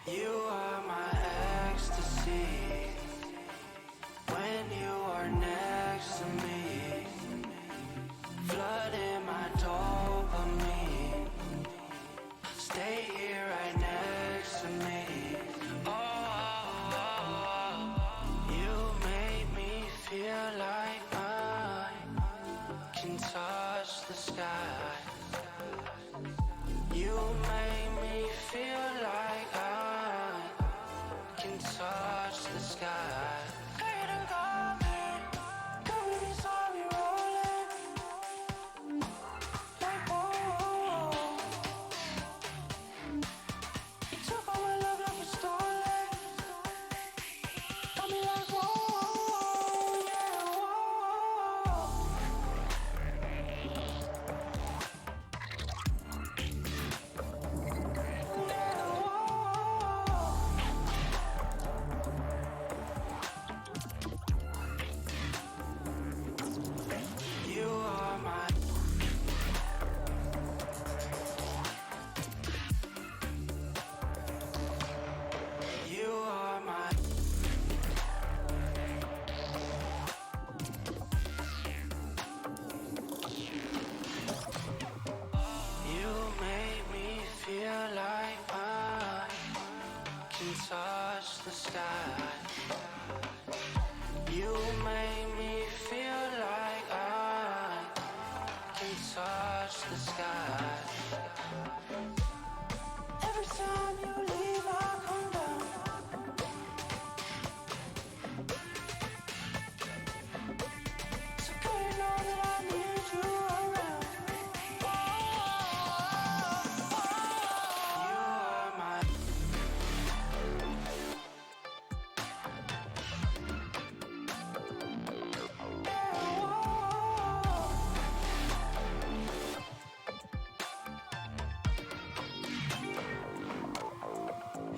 You are my ecstasy when you are next to me, flooding my dopamine. Stay here right next to me. Oh, you make me feel like I can touch the sky. You make me feel like I can touch the sky. Couldn't call me, couldn't saw me rolling like whoa. You took all my love like it's stolen. Got me like whoa, yeah, whoa. You are my You are my You make me feel like I can touch the sky. You make me feel like I can touch the sky. Every time you leave, I come down. So good to know that I need you around. You are my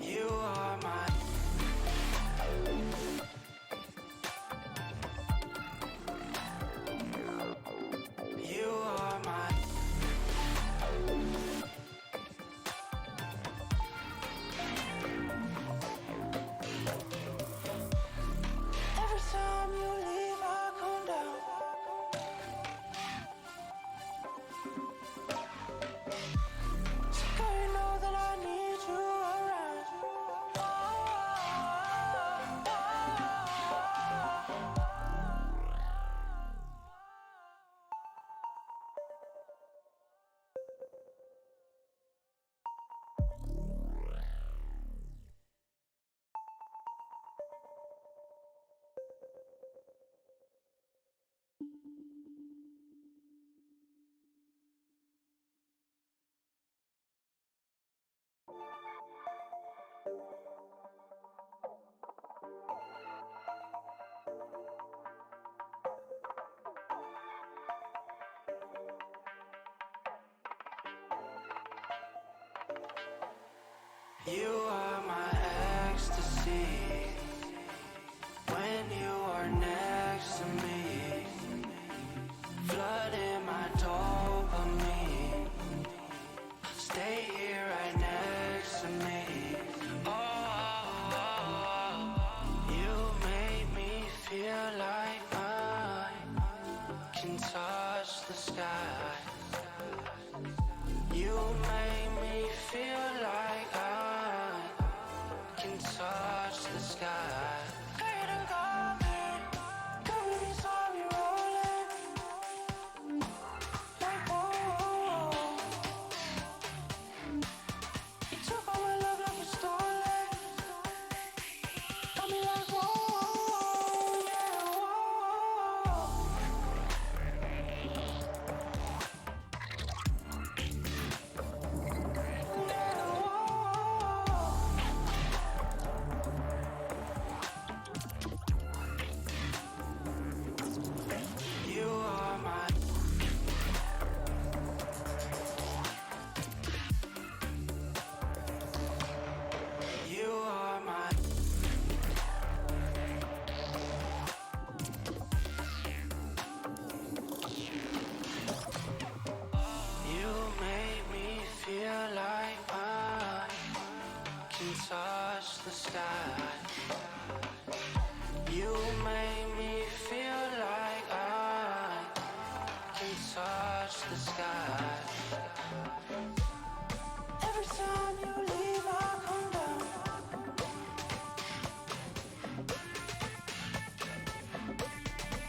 You are my You are my Every time you leave, I come down. So girl, you know that I need you around. You are my ecstasy when you are next to me, flooding my dopamine. Stay here right next to me. Oh, you make me feel like I can touch the sky. You make me feel like I can touch the sky. Couldn't call me, couldn't saw me rolling like whoa. You took all my love like it's stolen. Got me like whoa, yeah, whoa. touch the sky. Every time you leave, I come down.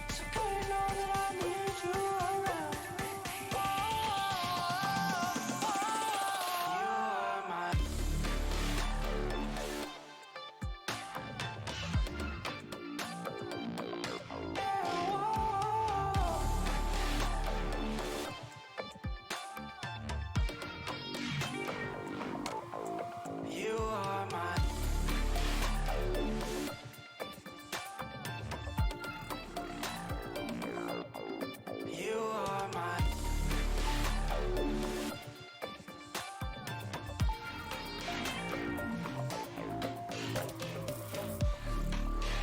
So girl, you know that I need you around. You are my. You are my. You are my.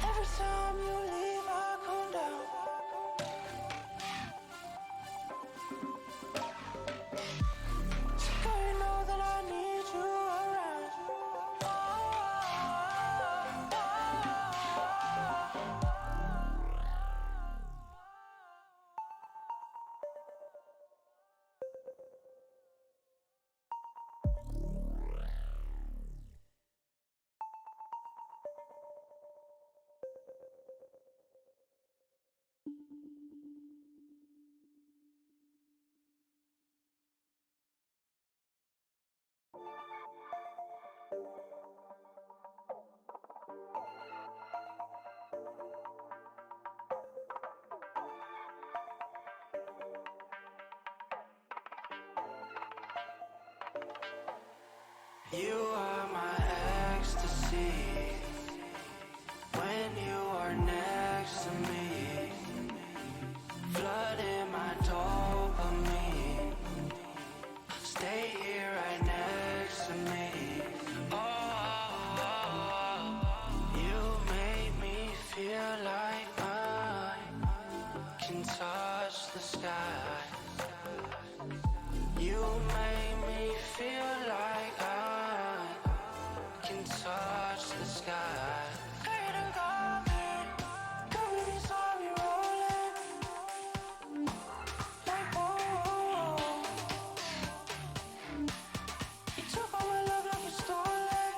Every time you leave, I come down. So girl, you know that I need you around. You are my ecstasy. When you are next to me, flooding my dopamine. Stay here right next to me. Oh, you make me feel like I can touch the sky. You make me feel like I can touch the sky. Girl, you done got me. Girl, we be sorry rolling. Like, whoa. You took all my love like you stole it.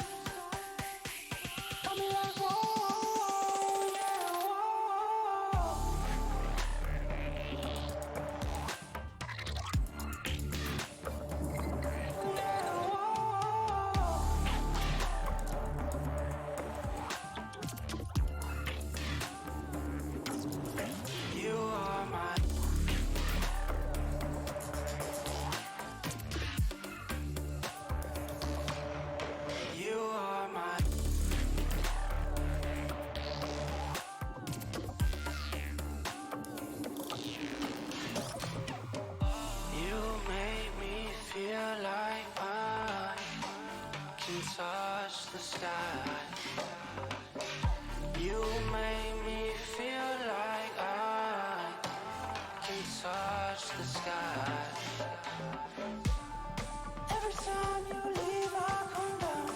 Got me like, whoa, yeah, whoa. You are my. You are my. You make me feel like I can touch the sky. You make me feel like I can touch the sky. Every time you leave, I come down.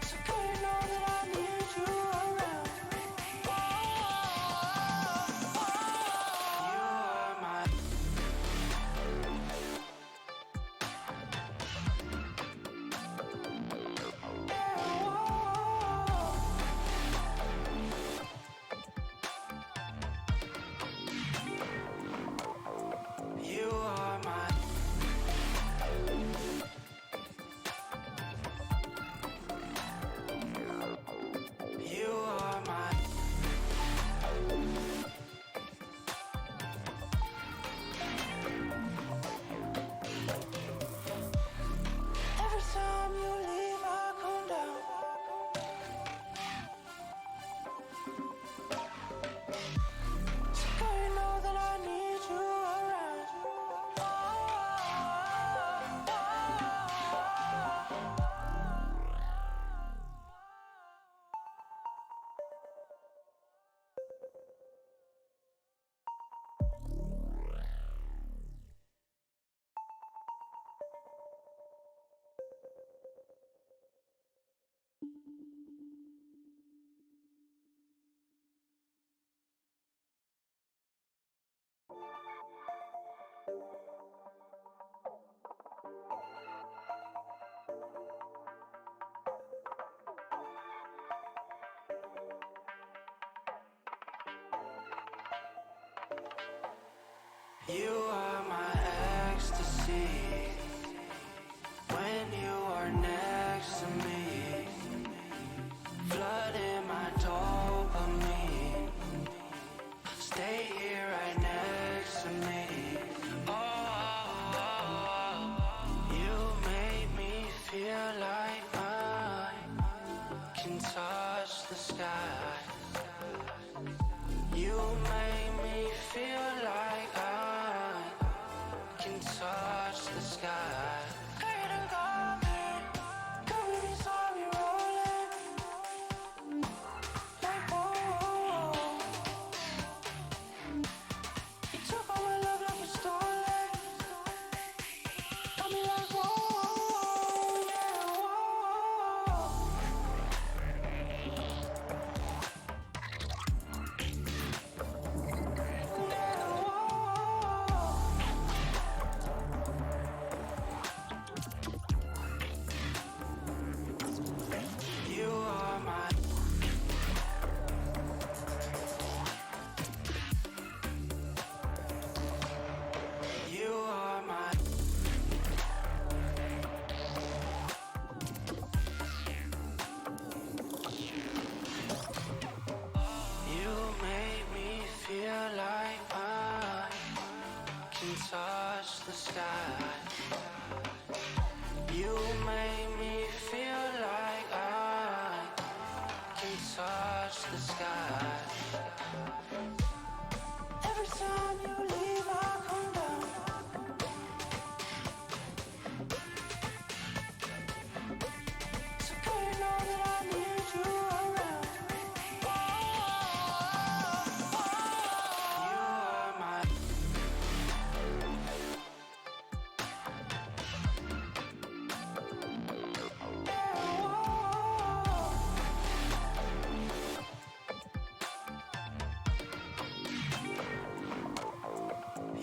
So girl, you know that I need you around. You are my. You are my ecstasy. When you are next to me, flooding my dopamine. Stay here right next to me. Oh, you make me feel like I can touch the sky. You make me feel like I can touch the sky. Couldn't come in, could be sorry rolling. Like whoa, you took all my love like you stole it. Got me like whoa, yeah, whoa. You are my You are my You make me feel like I can touch the sky. You make me feel like I can touch the sky. Every time you leave, I come down. So good you know that I need you around. You are my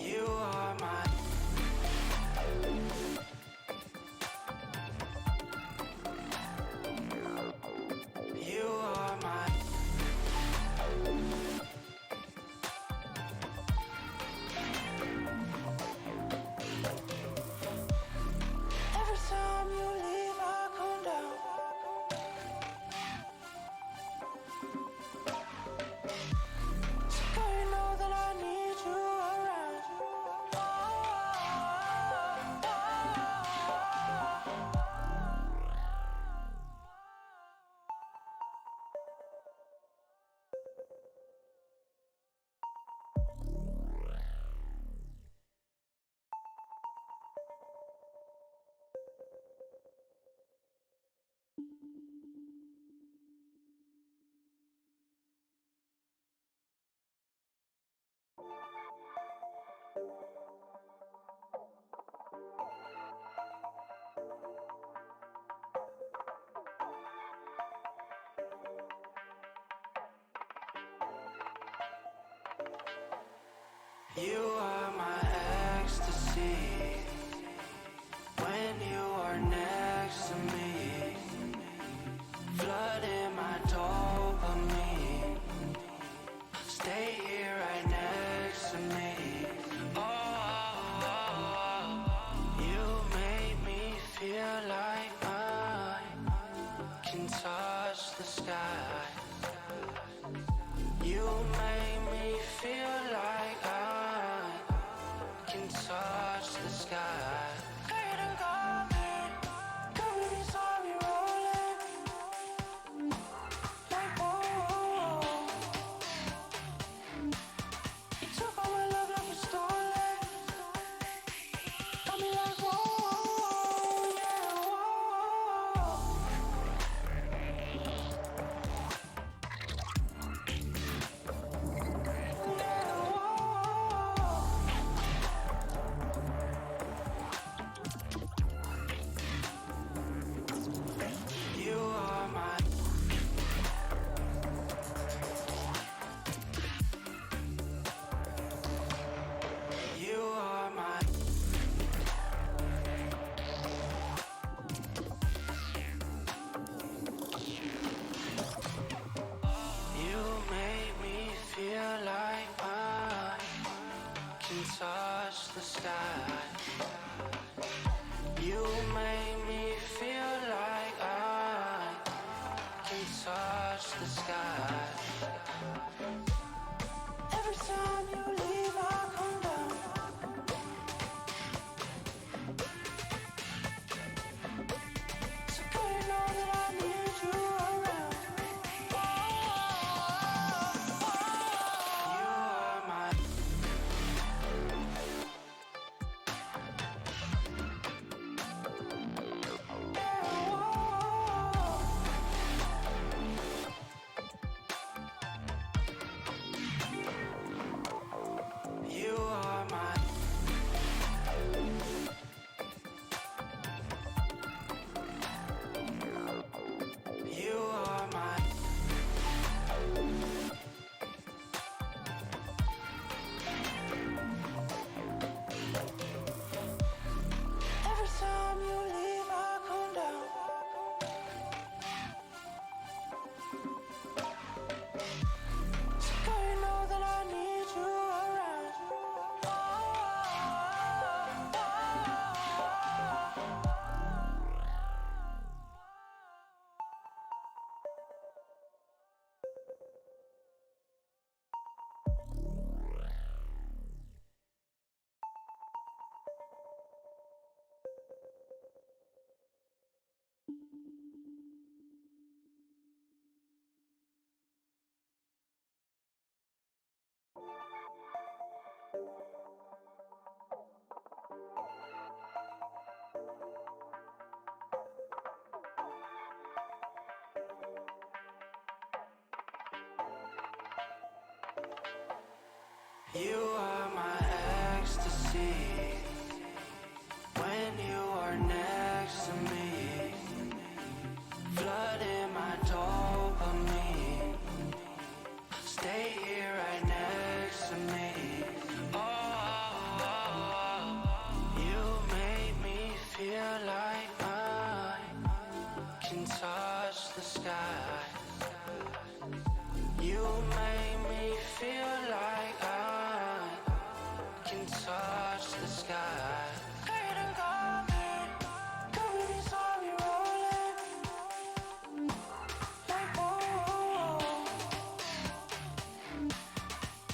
You are my You are my Every time you leave, I come down. So girl, you know that I need you around. You are my ecstasy. When you are next to me, flooding my dopamine. Stay here right next to me. Oh, you make me feel like I can touch the sky. You make me feel like I can touch the sky. Couldn't come in, could be sorry rolling. Like whoa, you took all my love like you stole it. Got me like whoa, yeah, whoa. You are my ecstasy. When you are next to me, flooding my dopamine. Stay here right next to me. Oh, you make me feel like I can touch the sky. You make me feel like I can touch the sky. Couldn't call me, could be sorry rolling. Like whoa,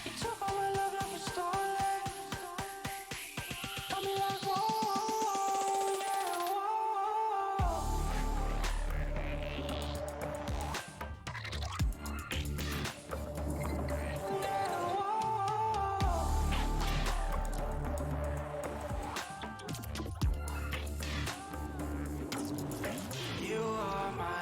you took all my love like you stole it. Got me like whoa, yeah, whoa. You are my.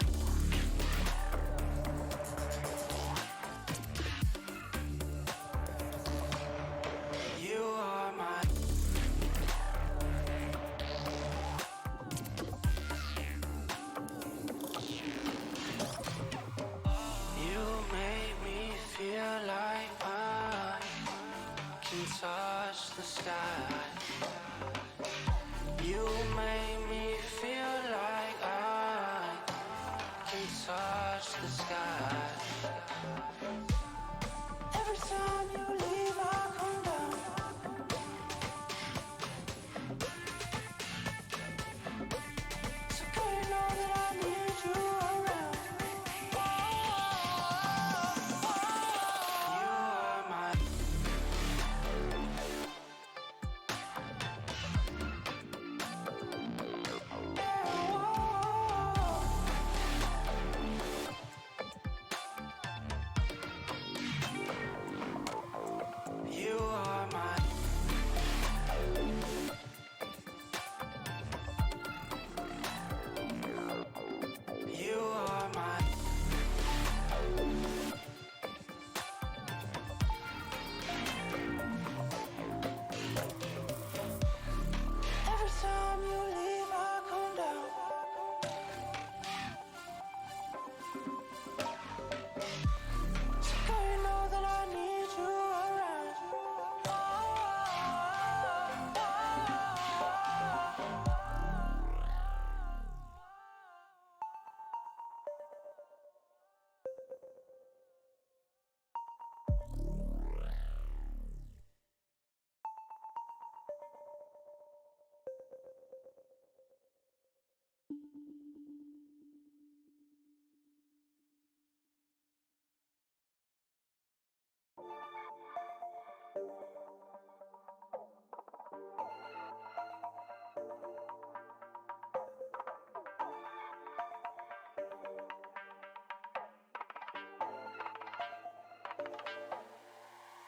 You are my. You make me feel like I can touch the sky. You make me feel like I can touch the sky. Every time you leave, I come down. So good to know that I need you around. You are my. You are my. You are my. Every time you leave, I come down. So girl, you know that I need you around.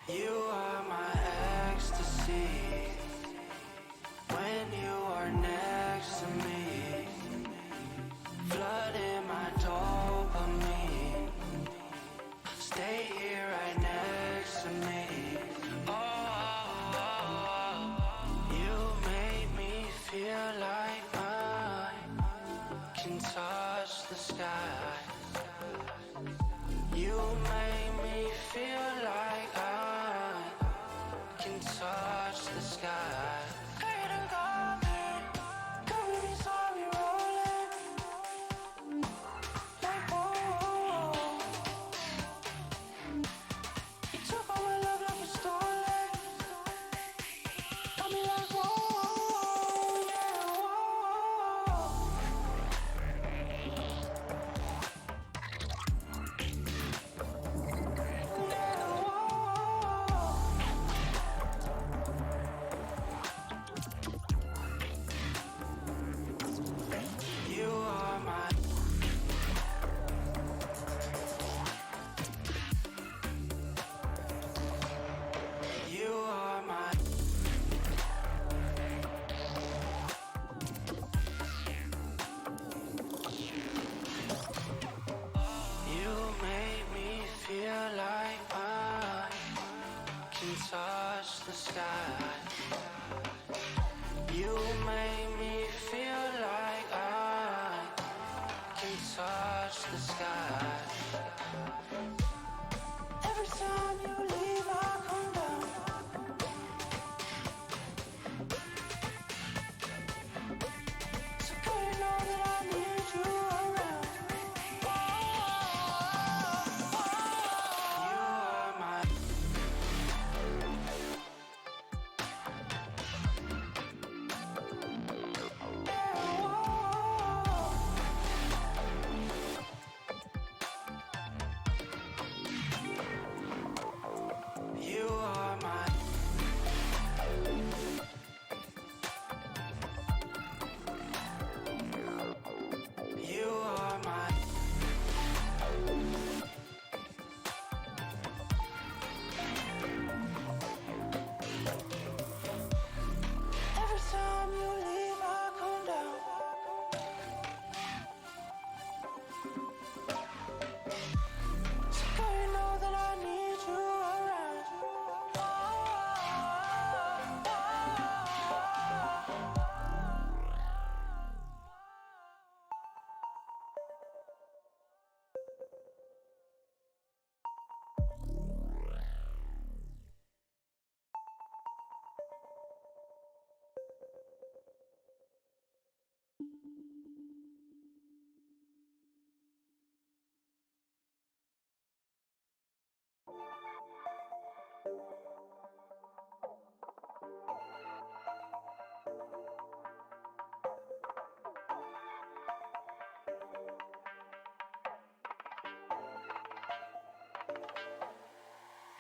You are my ecstasy. When you are next to me, flooding my dopamine. Stay here right next to me. Oh, you make me feel like I can touch the sky. You make me feel like I can touch the sky. Couldn't call me, could be sorry rolling. Like whoa, you took all my love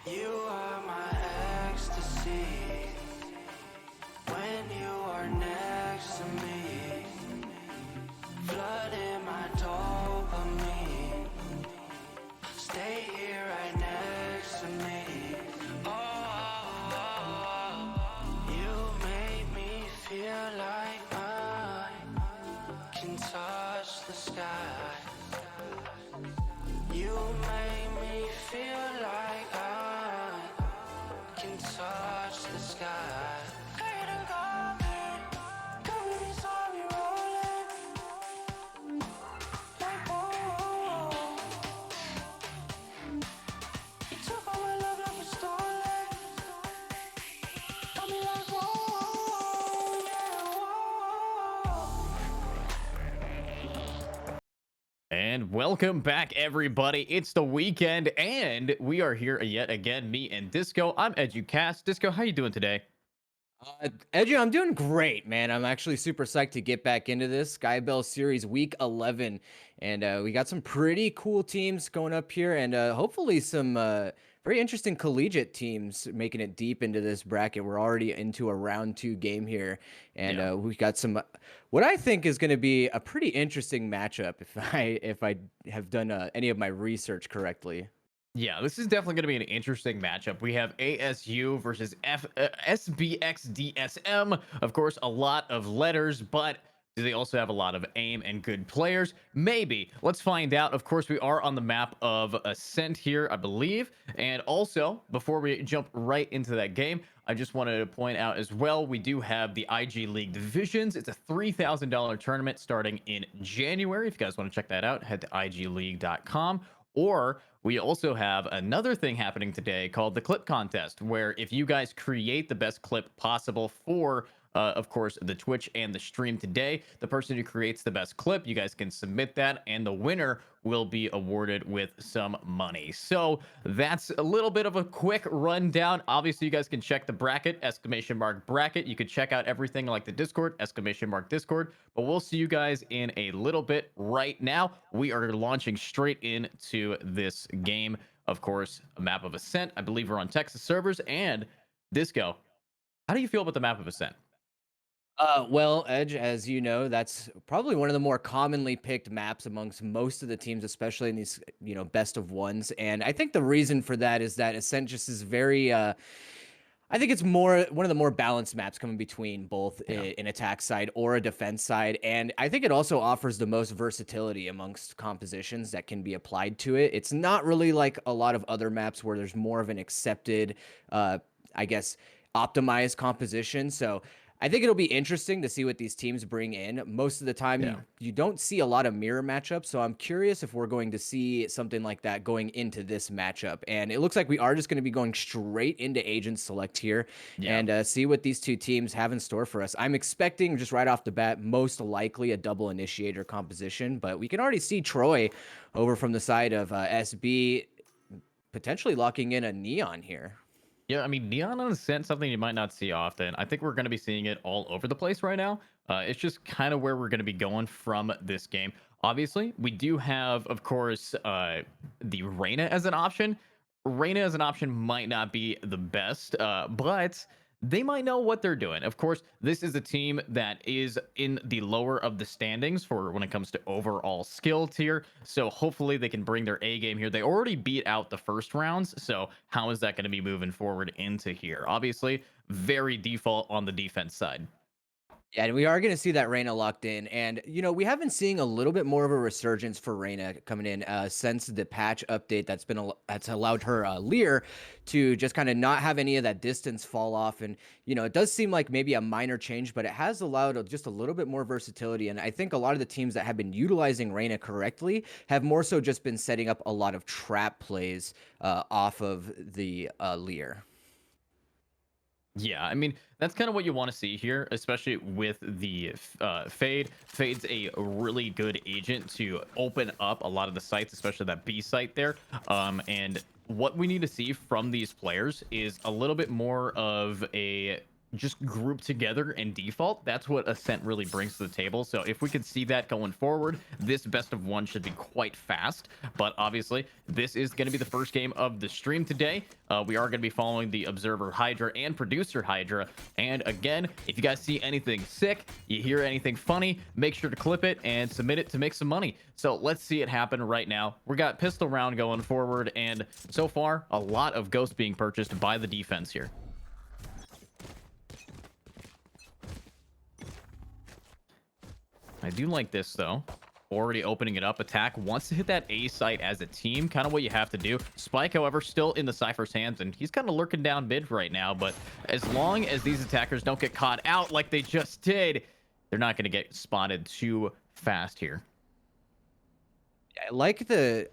You are my ecstasy when you are next to me. Flooding my dopamine. Stay here right next to me. You make me feel like I can touch the sky. You make me feel like I can touch the sky. Hey, don't call me. Come with me, saw me rolling. Like, whoa. You took all my love like it's stolen. Got me like, whoa, yeah, whoa. And welcome back, everybody. It's the weekend, and we are here yet again. Me and Disco. I'm EduCast. Disco, how you doing today? Edgy, I'm doing great, man. I'm actually super psyched to get back into this SkyBell Series Week 11, and we got some pretty cool teams going up here, and hopefully some very interesting collegiate teams making it deep into this bracket. We're already into a round 2 game here, and Yeah. we got some what I think is going to be a pretty interesting matchup if I have done any of my research correctly. Yeah, this is definitely going to be an interesting matchup. We have ASU versus SBXDSM. Of course, a lot of letters, but do they also have a lot of aim and good players? Maybe. Let's find out. Of course, we are on the map of Ascent here, I believe. And also, before we jump right into that game, I just wanted to point out as well, we do have the IG League Divisions. It's a $3,000 tournament starting in January. If you guys want to check that out, head to igleague.com. Or we also have another thing happening today called the clip contest, where if you guys create the best clip possible for, of course, the Twitch and the stream today, the person who creates the best clip, you guys can submit that, and the winner will be awarded with some money. So that's a little bit of a quick rundown. Obviously, you guys can check the bracket, !bracket. You could check out everything like the Discord, !Discord. But we'll see you guys in a little bit. Right now, we are launching straight into this game. Of course, a map of Ascent. I believe we're on Texas servers. And Disco, how do you feel about the map of Ascent? Well, Edge, as you know, that's probably one of the more commonly picked maps amongst most of the teams, especially in these, best of ones. And I think the reason for that is that Ascent just is very, I think it's more one of the more balanced maps coming between both Yeah. an attack side or a defense side. And I think it also offers the most versatility amongst compositions that can be applied to it. It's not really like a lot of other maps where there's more of an accepted, I guess, optimized composition. So I think it'll be interesting to see what these teams bring in. Most of the time, Yeah. you don't see a lot of mirror matchups, so I'm curious if we're going to see something like that going into this matchup. And it looks like we are just going to be going straight into Agent Select here Yeah. and see what these two teams have in store for us. I'm expecting just right off the bat, most likely a double initiator composition, but we can already see Troy over from the side of SB potentially locking in a Neon here. Yeah, I mean, neon on Ascent, something you might not see often. I think we're going to be seeing it all over the place right now. It's just kind of where we're going to be going from this game. Obviously, we do have, of course, the Reyna as an option. Reyna as an option might not be the best, but they might know what they're doing. Of course, this is a team that is in the lower of the standings for when it comes to overall skill tier. So hopefully they can bring their A game here. They already beat out the first rounds. So how is that going to be moving forward into here? Obviously, very default on the defense side. Yeah, and we are going to see that Reyna locked in. And, we have been seeing a little bit more of a resurgence for Reyna coming in since the patch update that's allowed her Lear to just kind of not have any of that distance fall off. And, it does seem like maybe a minor change, but it has allowed just a little bit more versatility. And I think a lot of the teams that have been utilizing Reyna correctly have more so just been setting up a lot of trap plays off of the Lear. Yeah, I mean, that's kind of what you want to see here, especially with the Fade. Fade's a really good agent to open up a lot of the sites, especially that B site there. And what we need to see from these players is a little bit more of a just group together and default. That's what Ascent really brings to the table. So if we could see that going forward, this best of one should be quite fast. But obviously, this is going to be the first game of the stream today. We are going to be following the Observer Hydra and Producer Hydra. And again, if you guys see anything sick, you hear anything funny, make sure to clip it and submit it to make some money. So let's see it happen right now. We got pistol round going forward, and so far, a lot of ghosts being purchased by the defense here. I do like this, though. Already opening it up. Attack wants to hit that A site as a team. Kind of what you have to do. Spike, however, still in the Cypher's hands, and he's kind of lurking down mid right now. But as long as these attackers don't get caught out like they just did, they're not going to get spotted too fast here. I like the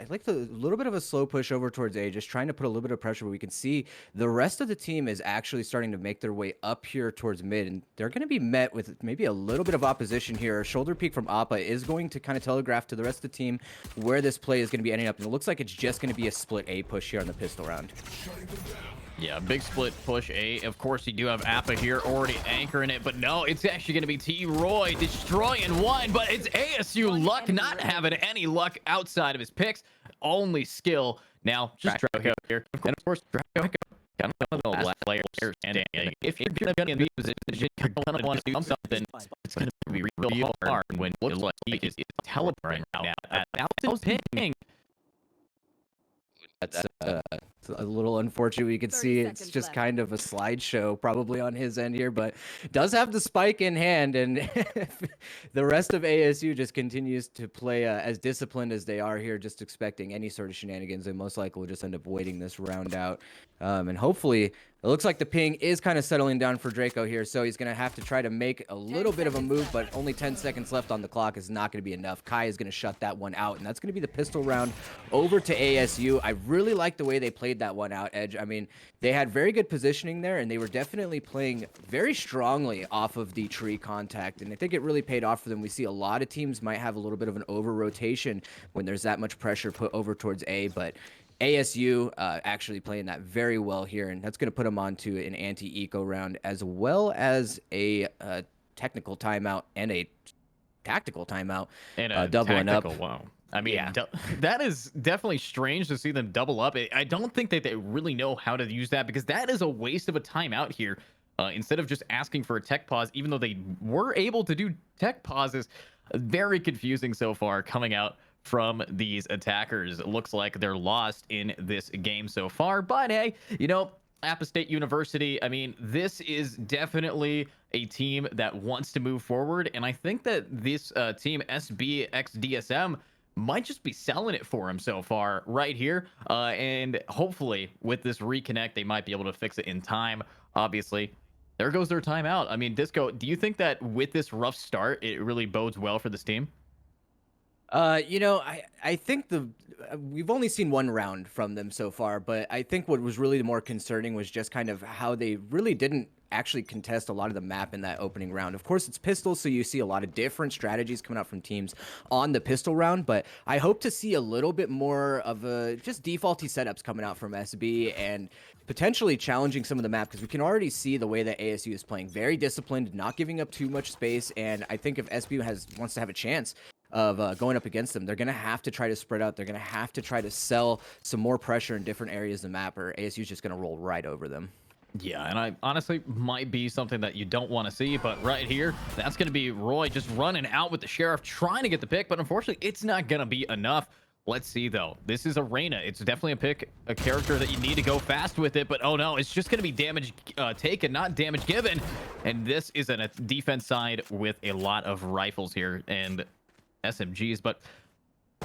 little bit of a slow push over towards A, just trying to put a little bit of pressure, but we can see the rest of the team is actually starting to make their way up here towards mid, and they're going to be met with maybe a little bit of opposition here. A shoulder peek from Appa is going to kind of telegraph to the rest of the team where this play is going to be ending up, and it looks like it's just going to be a split A push here on the pistol round. Yeah, big split push A. Of course, you do have Appa here already anchoring it, but no, it's actually going to be T-Roy destroying one, but it's ASU luck not having any luck outside of his picks. Only skill. Now, just Draco here. And of course, Draco kind of the last player standing. If you're going to be in the position, you're going to want to do something. It's going to be real hard when it looks like he is teleporting now at 1,000 ping. That's it's a little unfortunate. We could see it's just left. Kind of a slideshow probably on his end here, but does have the spike in hand, and the rest of ASU just continues to play as disciplined as they are here, just expecting any sort of shenanigans. They most likely will just end up waiting this round out, and hopefully it looks like the ping is kind of settling down for Draco here, so he's going to have to try to make a little bit of a move, but only 10 seconds left on the clock is not going to be enough. Kai is going to shut that one out, and that's going to be the pistol round over to ASU. I really like the way they played that one out, Edge. I mean, they had very good positioning there, and they were definitely playing very strongly off of the tree contact, and I think it really paid off for them. We see a lot of teams might have a little bit of an over-rotation when there's that much pressure put over towards A, but ASU actually playing that very well here, and that's going to put them onto an anti-eco round as well as a technical timeout and a tactical timeout, and a doubling tactical, up. Wow. I mean, yeah. That is definitely strange to see them double up. I don't think that they really know how to use that, because that is a waste of a timeout here. Instead of just asking for a tech pause, even though they were able to do tech pauses, very confusing so far coming out from these attackers. It looks like they're lost in this game so far, but hey, you know, App State University, I mean, this is definitely a team that wants to move forward, and I think that this team SBXDSM might just be selling it for him so far right here, and hopefully with this reconnect they might be able to fix it in time. Obviously, there goes their timeout. I mean, Disco, do you think that with this rough start it really bodes well for this team? You know, I think we've only seen one round from them so far, but I think what was really more concerning was just kind of how they really didn't actually contest a lot of the map in that opening round. Of course, it's pistol, so you see a lot of different strategies coming out from teams on the pistol round, but I hope to see a little bit more of just defaulty setups coming out from SB and potentially challenging some of the map, because we can already see the way that ASU is playing. Very disciplined, not giving up too much space, and I think if SB wants to have a chance of going up against them, they're going to have to try to spread out. They're going to have to try to sell some more pressure in different areas of the map, or ASU is just going to roll right over them. Yeah, and I honestly might be something that you don't want to see, but right here, that's going to be Roy just running out with the Sheriff, trying to get the pick, but unfortunately, it's not going to be enough. Let's see, though. This is Arena. It's definitely a character that you need to go fast with it, but oh no, it's just going to be damage taken, not damage given. And this is a defense side with a lot of rifles here and SMGs, but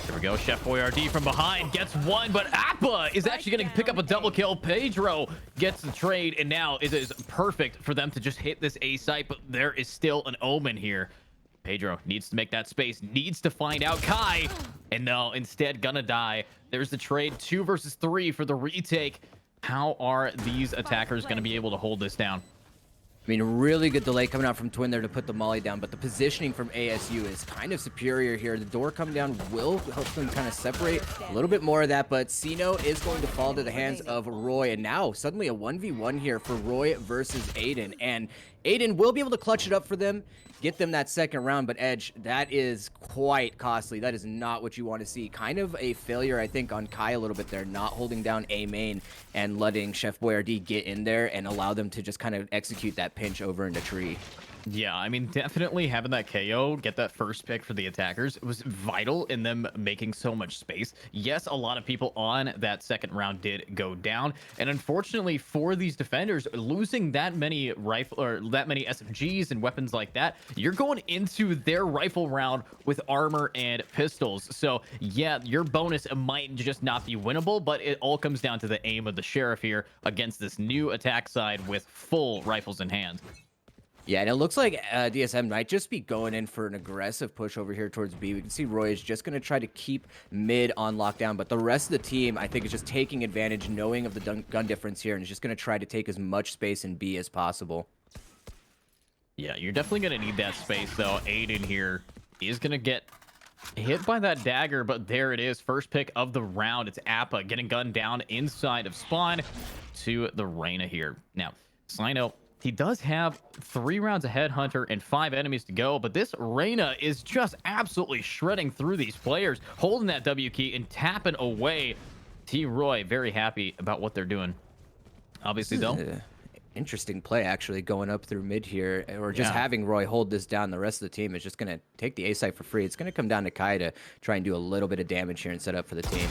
here we go. Chef Boyardee from behind gets one, but Appa is actually going to pick up a double kill. Pedro gets the trade, and now it is perfect for them to just hit this A site, but there is still an Omen here. Pedro needs to make that space, needs to find out Kai, and no, instead gonna die. There's the trade, 2 versus 3 for the retake. How are these attackers going to be able to hold this down? I mean, really good delay coming out from Twin there to put the molly down, but the positioning from ASU is kind of superior here. The door coming down will help them kind of separate a little bit more of that, but Sino is going to fall to the hands of Roy, and now suddenly a 1v1 here for Roy versus Aiden, and Aiden will be able to clutch it up for them, get them that second round, but Edge, that is quite costly. That is not what you want to see. Kind of a failure, I think, on Kai a little bit there, not holding down A main and letting Chef Boyardee get in there and allow them to just kind of execute that pinch over into tree. Yeah, I mean, definitely having that KO, get that first pick for the attackers, was vital in them making so much space. Yes, a lot of people on that second round did go down, and unfortunately for these defenders, losing that many rifle or that many SMGs and weapons like that, you're going into their rifle round with armor and pistols. So yeah, your bonus might just not be winnable, but it all comes down to the aim of the Sheriff here against this new attack side with full rifles in hand. Yeah, and it looks like DSM might just be going in for an aggressive push over here towards B. We can see Roy is just going to try to keep mid on lockdown, but the rest of the team, I think, is just taking advantage, knowing of the gun difference here, and is just going to try to take as much space in B as possible. Yeah, you're definitely going to need that space, though. Aiden here is going to get hit by that dagger, but there it is. First pick of the round. It's Appa getting gunned down inside of spawn to the Reyna here. Now, Sino, he does have 3 rounds of Headhunter and 5 enemies to go, but this Reyna is just absolutely shredding through these players, holding that W key and tapping away. T-Roy very happy about what they're doing. Obviously, though. Interesting play, actually, going up through mid here, or just having Roy hold this down. The rest of the team is just going to take the A site for free. It's going to come down to Kai to try and do a little bit of damage here and set up for the team.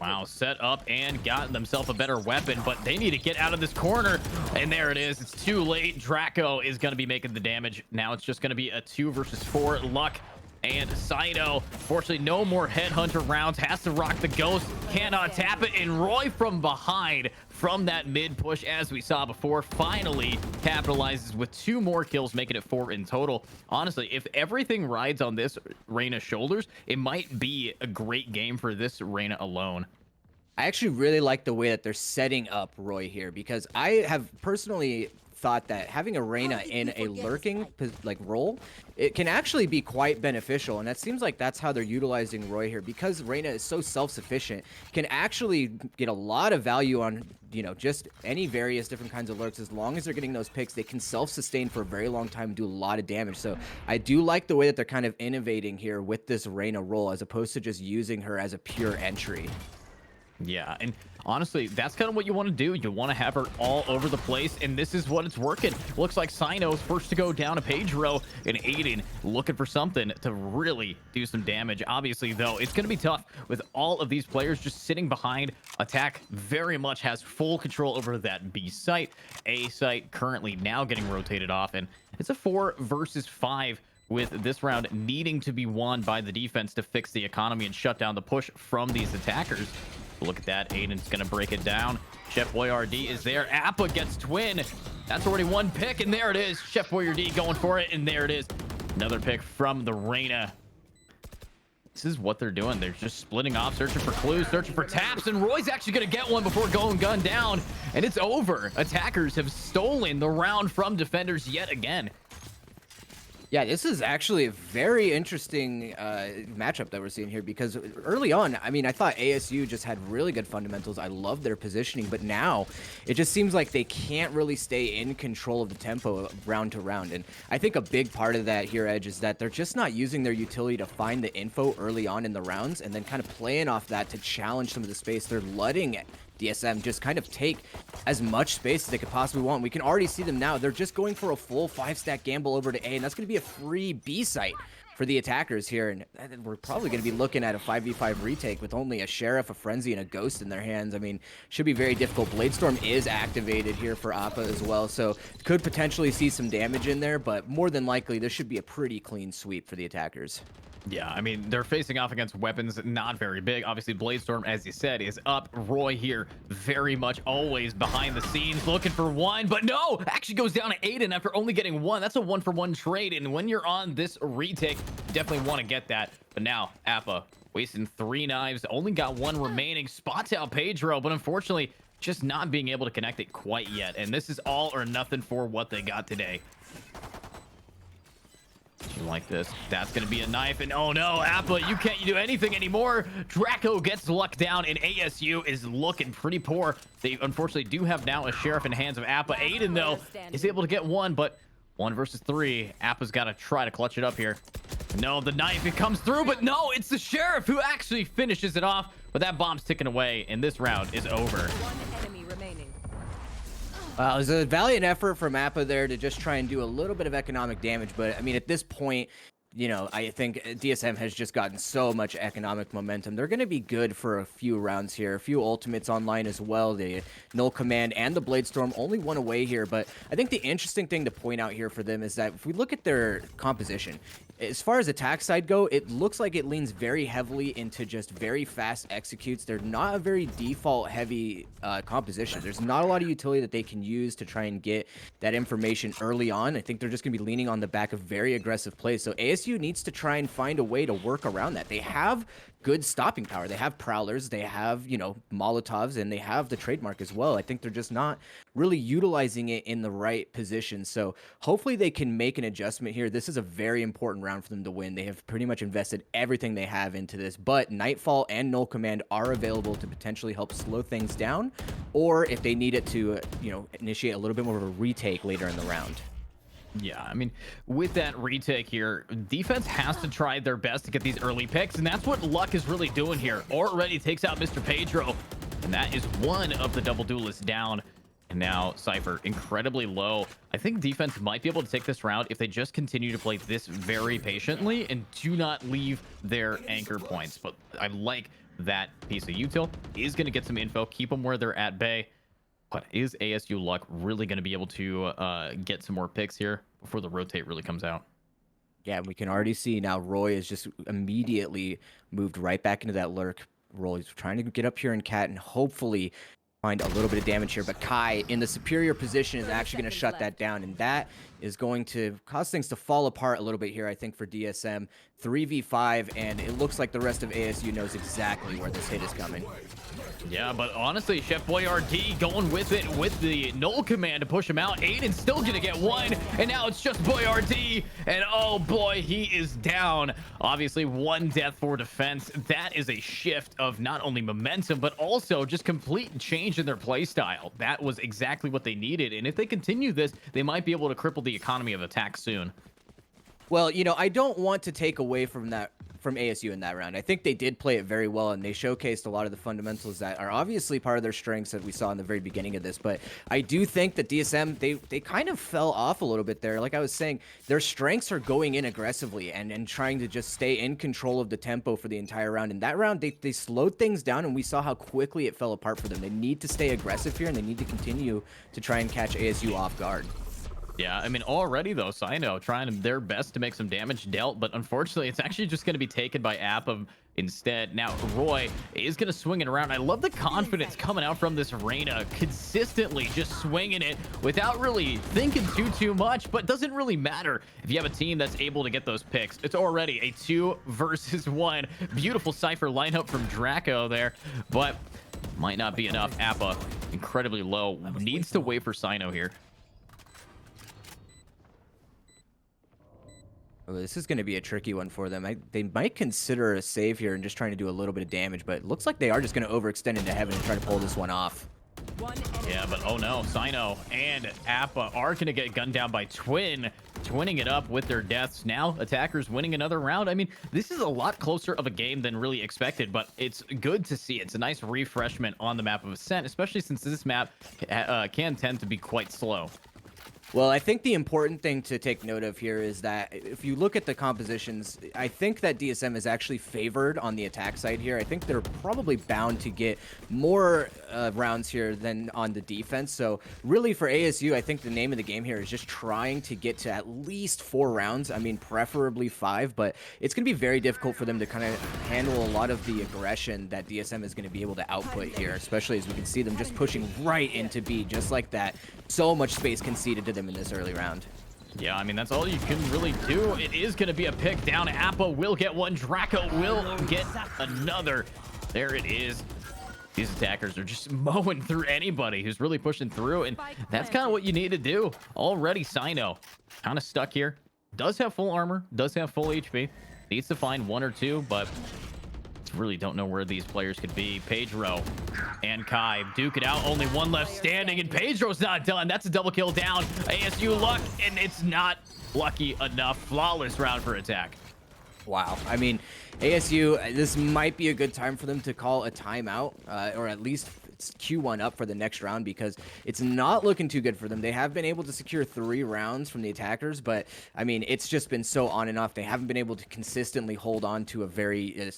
Wow, set up and got themselves a better weapon, but they need to get out of this corner. And there it is. It's too late. Draco is going to be making the damage. Now it's just going to be a 2 versus 4 luck. And Sino, fortunately, no more Headhunter rounds. Has to rock the Ghost. Cannot tap it. And Roy from behind, from that mid push, as we saw before, finally capitalizes with 2 more kills, making it 4 in total. Honestly, if everything rides on this Reyna's shoulders, it might be a great game for this Reyna alone. I actually really like the way that they're setting up Roy here, because I have personally thought that having a Reyna in a lurking role, it can actually be quite beneficial, and it seems like that's how they're utilizing Roy here, because Reyna is so self-sufficient, can actually get a lot of value on, you know, just any various different kinds of lurks. As long as they're getting those picks, they can self-sustain for a very long time and do a lot of damage. So I do like the way that they're kind of innovating here with this Reyna role, as opposed to just using her as a pure entry. Yeah, and honestly, that's kind of what you want to do. You want to have her all over the place, and this is what it's working. Looks like Sino's first to go down to Pedro, and Aiden looking for something to really do some damage. Obviously, though, it's going to be tough with all of these players just sitting behind. Attack very much has full control over that B site. A site currently now getting rotated off, and it's a 4 versus 5. With this round needing to be won by the defense to fix the economy and shut down the push from these attackers. Look at that. Aiden's going to break it down. Chef Boyardee is there. Appa gets Twin. That's already 1 pick, and there it is. Chef Boyardee going for it, and there it is. Another pick from the Reyna. This is what they're doing. They're just splitting off, searching for clues, searching for taps, and Roy's actually going to get one before going gun down, and it's over. Attackers have stolen the round from defenders yet again. Yeah, this is actually a very interesting matchup that we're seeing here, because early on, I mean, I thought ASU just had really good fundamentals. I love their positioning, but now it just seems like they can't really stay in control of the tempo round to round. And I think a big part of that here, Edge, is that they're just not using their utility to find the info early on in the rounds and then kind of playing off that to challenge some of the space. They're letting DSM just kind of take as much space as they could possibly want. We can already see them now. They're just going for a full 5-stack gamble over to A, and that's going to be a free B site for the attackers here. And we're probably going to be looking at a 5v5 retake with only a Sheriff, a Frenzy, and a Ghost in their hands. I mean, should be very difficult. Bladestorm is activated here for Appa as well, so could potentially see some damage in there, but more than likely, this should be a pretty clean sweep for the attackers. Yeah, I mean, they're facing off against weapons not very big. Obviously, Bladestorm, as you said, is up. Roy here, very much always behind the scenes, looking for one, but no! Actually goes down to Aiden after only getting 1. That's a 1-for-1 trade, and when you're on this retake, you definitely want to get that. But now, Appa wasting 3 knives, only got 1 remaining. Spots out Pedro, but unfortunately, just not being able to connect it quite yet. And this is all or nothing for what they got today. You like this? That's going to be a knife. And oh no, Appa, you can't do anything anymore. Draco gets lucked down, and ASU is looking pretty poor. They unfortunately do have now a sheriff in the hands of Appa. Aiden, though, is able to get one, but 1 versus 3. Appa's got to try to clutch it up here. No, the knife, it comes through, but no, it's the sheriff who actually finishes it off. But that bomb's ticking away, and this round is over. One enemy remaining. It was a valiant effort from Appa there to just try and do a little bit of economic damage. But, I mean, at this point, you know, I think DSM has just gotten so much economic momentum. They're going to be good for a few rounds here. A few ultimates online as well. The Null Command and the Bladestorm only one away here. But I think the interesting thing to point out here for them is that if we look at their composition, as far as attack side go, it looks like it leans very heavily into just very fast executes. They're not a very default heavy composition. There's not a lot of utility that they can use to try and get that information early on. I think they're just going to be leaning on the back of very aggressive plays. So ASU needs to try and find a way to work around that. They have good stopping power. They have prowlers, they have, you know, Molotovs, and they have the trademark as well. I think they're just not really utilizing it in the right position. So hopefully they can make an adjustment here. This is a very important round for them to win. They have pretty much invested everything they have into this, but Nightfall and Null Command are available to potentially help slow things down, or if they need it to, you know, initiate a little bit more of a retake later in the round. Yeah, I mean, with that retake here, defense has to try their best to get these early picks, and that's what Luck is really doing here. Already takes out Mr. Pedro, and that is one of the double duelists down. And now Cypher incredibly low. I think defense might be able to take this round if they just continue to play this very patiently and do not leave their anchor points. But I like that piece of util. Is going to get some info, keep them where they're at bay. But is ASU Luck really going to be able to get some more picks here before the rotate really comes out? Yeah, we can already see now Roy is just immediately moved right back into that lurk role. He's trying to get up here in Cat and hopefully find a little bit of damage here. But Kai in the superior position is actually going to shut that down. And that is going to cause things to fall apart a little bit here, I think, for DSM. 3v5, and it looks like the rest of ASU knows exactly where this hit is coming. Yeah, but honestly, Chef Boyardee going with it with the Null Command to push him out. Aiden's still gonna get one, and now it's just Boyardee, and oh boy, he is down. Obviously, 1 death for defense. That is a shift of not only momentum, but also just complete change in their play style. That was exactly what they needed, and if they continue this, they might be able to cripple the economy of attack soon. Well, you know, I don't want to take away from that from ASU in that round. I think they did play it very well, and they showcased a lot of the fundamentals that are obviously part of their strengths that we saw in the very beginning of this. But I do think that DSM, they kind of fell off a little bit there. Like I was saying, their strengths are going in aggressively and trying to just stay in control of the tempo for the entire round. In that round, they slowed things down, and we saw how quickly it fell apart for them. They need to stay aggressive here, and they need to continue to try and catch ASU off guard. Yeah, I mean, already, though, Sino trying their best to make some damage dealt, but unfortunately, it's actually just going to be taken by Appa instead. Now, Roy is going to swing it around. I love the confidence coming out from this Reyna, consistently just swinging it without really thinking too much, but doesn't really matter if you have a team that's able to get those picks. It's already a 2 versus 1. Beautiful Cypher lineup from Draco there, but might not be enough. Appa, incredibly low, needs to wait for Sino here. This is going to be a tricky one for them. They might consider a save here and just trying to do a little bit of damage, but it looks like they are just going to overextend into heaven and try to pull this one off. Yeah, but oh no, Sino and Appa are going to get gunned down by Twin, twinning it up with their deaths. Now, attackers winning another round. I mean, this is a lot closer of a game than really expected, but it's good to see. It's a nice refreshment on the map of Ascent, especially since this map can tend to be quite slow. Well, I think the important thing to take note of here is that if you look at the compositions, I think that DSM is actually favored on the attack side here. I think they're probably bound to get more rounds here than on the defense. So really for ASU, I think the name of the game here is just trying to get to at least 4 rounds. I mean, preferably 5, but it's going to be very difficult for them to kind of handle a lot of the aggression that DSM is going to be able to output here, especially as we can see them just pushing right into B just like that. So much space conceded to them in this early round. Yeah, I mean, that's all you can really do. It is going to be a pick down. Appa will get one. Draco will get another. There it is. These attackers are just mowing through anybody who's really pushing through, and that's kind of what you need to do. Already, Sino kind of stuck here. Does have full armor, does have full HP. Needs to find one or two, but really don't know where these players could be. Pedro and Kai duke it out. Only one left standing, and Pedro's not done. That's a double kill down. ASU luck, and it's not lucky enough. Flawless round for attack. Wow. I mean, ASU, this might be a good time for them to call a timeout, or at least queue one up for the next round, because it's not looking too good for them. They have been able to secure 3 rounds from the attackers, but I mean, it's just been so on and off. They haven't been able to consistently hold on to a very,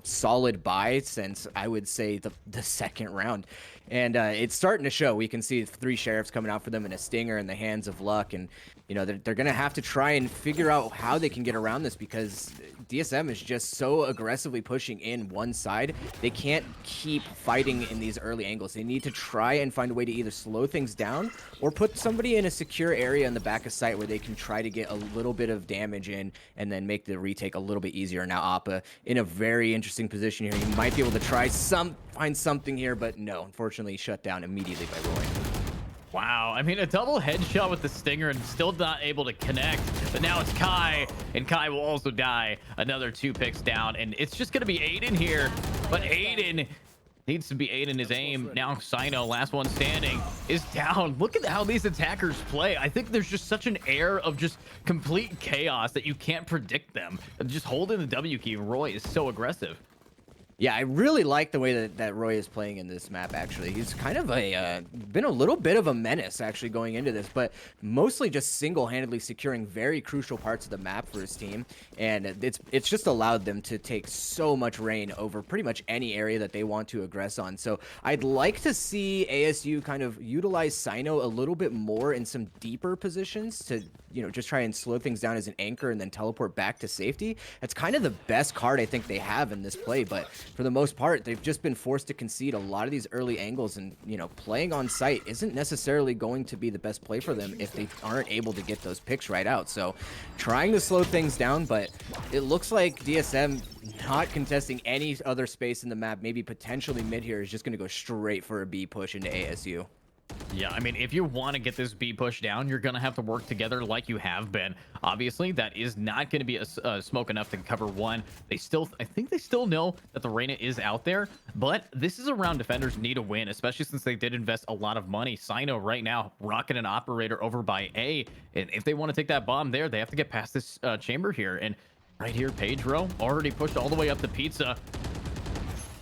solid buy since, I would say, the second round. And it's starting to show. We can see 3 sheriffs coming out for them and a stinger in the hands of luck. And, they're going to have to try and figure out how they can get around this, because DSM is just so aggressively pushing in one side. They can't keep fighting in these early angles. They need to try and find a way to either slow things down or put somebody in a secure area in the back of sight where they can try to get a little bit of damage in and then make the retake a little bit easier. Now Appa in a very interesting position here. He might be able to try find something here, but no, unfortunately shut down immediately by Roy. Wow, I mean, a double headshot with the stinger and still not able to connect. But now it's Kai, and Kai will also die. Another 2 picks down, and it's just going to be Aiden here. But Aiden needs to be Aiden his aim. Now Sino, last one standing, is down. Look at how these attackers play. I think there's just such an air of just complete chaos that you can't predict them. Just holding the W key, Roy is so aggressive. Yeah, I really like the way that Roy is playing in this map, actually. He's kind of been a little bit of a menace, actually, going into this, but mostly just single-handedly securing very crucial parts of the map for his team, and it's just allowed them to take so much reign over pretty much any area that they want to aggress on. So I'd like to see ASU kind of utilize Sino a little bit more in some deeper positions to, just try and slow things down as an anchor and then teleport back to safety. That's kind of the best card I think they have in this play, but for the most part, they've just been forced to concede a lot of these early angles, and playing on site isn't necessarily going to be the best play for them if they aren't able to get those picks right out. So trying to slow things down, but it looks like DSM not contesting any other space in the map, maybe potentially mid here, is just going to go straight for a B push into ASU. Yeah, I mean, if you want to get this B push down, you're going to have to work together like you have been. Obviously, that is not going to be a smoke enough to cover one. I think they still know that the Reyna is out there, but this is a round defenders need a win, especially since they did invest a lot of money. Sino right now rocking an operator over by A, and if they want to take that bomb there, they have to get past this chamber here. And right here, Pedro already pushed all the way up the pizza.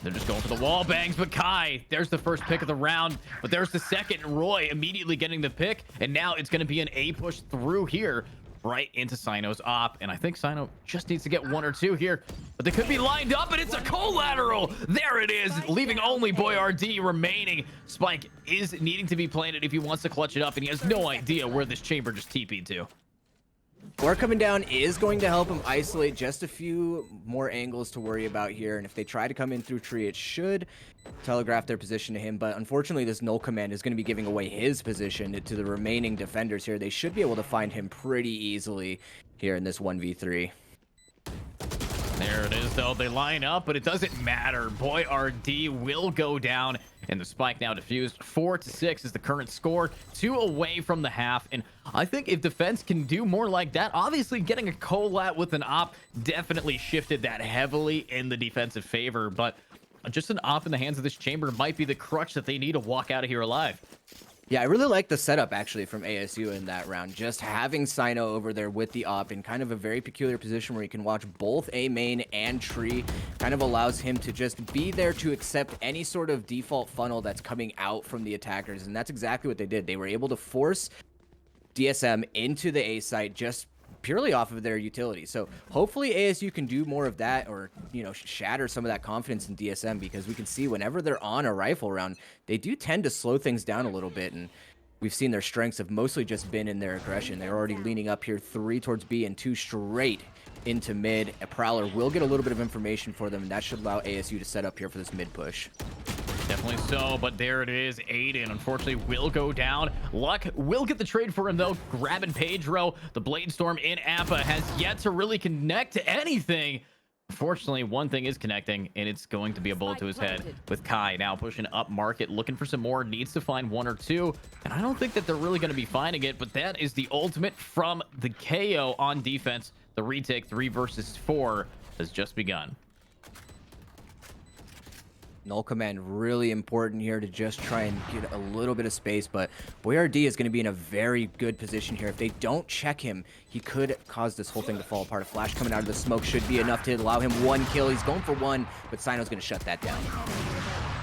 They're just going for the wall bangs, but Kai, there's the first pick of the round, but there's the second. Roy immediately getting the pick, and now it's going to be an A push through here, right into Sino's op, and I think Sino just needs to get 1 or 2 here, but they could be lined up, and it's a collateral. There it is, leaving only Boyardee remaining. Spike is needing to be planted if he wants to clutch it up, and he has no idea where this chamber just TP'd to. Or coming down is going to help him isolate just a few more angles to worry about here. And if they try to come in through tree, it should telegraph their position to him. But unfortunately, this null command is going to be giving away his position to the remaining defenders here. They should be able to find him pretty easily here in this 1v3. There it is, though. They line up, but it doesn't matter. Boyardee will go down, and the spike now diffused. 4-6 is the current score. 2 away from the half, and I think if defense can do more like that, obviously getting a collat with an op definitely shifted that heavily in the defensive favor, but just an op in the hands of this chamber might be the crutch that they need to walk out of here alive. Yeah, I really like the setup, actually, from ASU in that round. Just having Sino over there with the op in kind of a very peculiar position where he can watch both A main and tree kind of allows him to just be there to accept any sort of default funnel that's coming out from the attackers. And that's exactly what they did. They were able to force DSM into the A site just purely off of their utility. So hopefully ASU can do more of that, or shatter some of that confidence in DSM, because we can see whenever they're on a rifle round, they do tend to slow things down a little bit, and we've seen their strengths have mostly just been in their aggression. They're already leaning up here, 3 towards B and 2 straight into mid. A Prowler will get a little bit of information for them, and that should allow ASU to set up here for this mid push. Definitely so, but there it is. Aiden, unfortunately, will go down. Luck will get the trade for him, though. Grabbing Pedro. The Blade Storm in Appa has yet to really connect to anything. Fortunately, one thing is connecting, and it's going to be a bullet to his head with Kai now pushing up market, looking for some more, needs to find one or two, and I don't think that they're really going to be finding it, but that is the ultimate from the KO on defense. The retake 3 versus 4 has just begun. Null command really important here to just try and get a little bit of space, but Boyardee is going to be in a very good position here. If they don't check him, he could cause this whole thing to fall apart. A flash coming out of the smoke should be enough to allow him one kill. He's going for one, but Sino's going to shut that down.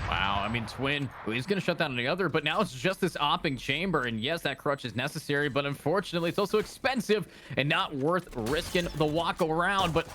Wow, I mean, Twin, he's going to shut down the other, but now it's just this opping chamber, and yes, that crutch is necessary, but unfortunately, it's also expensive and not worth risking the walk around, but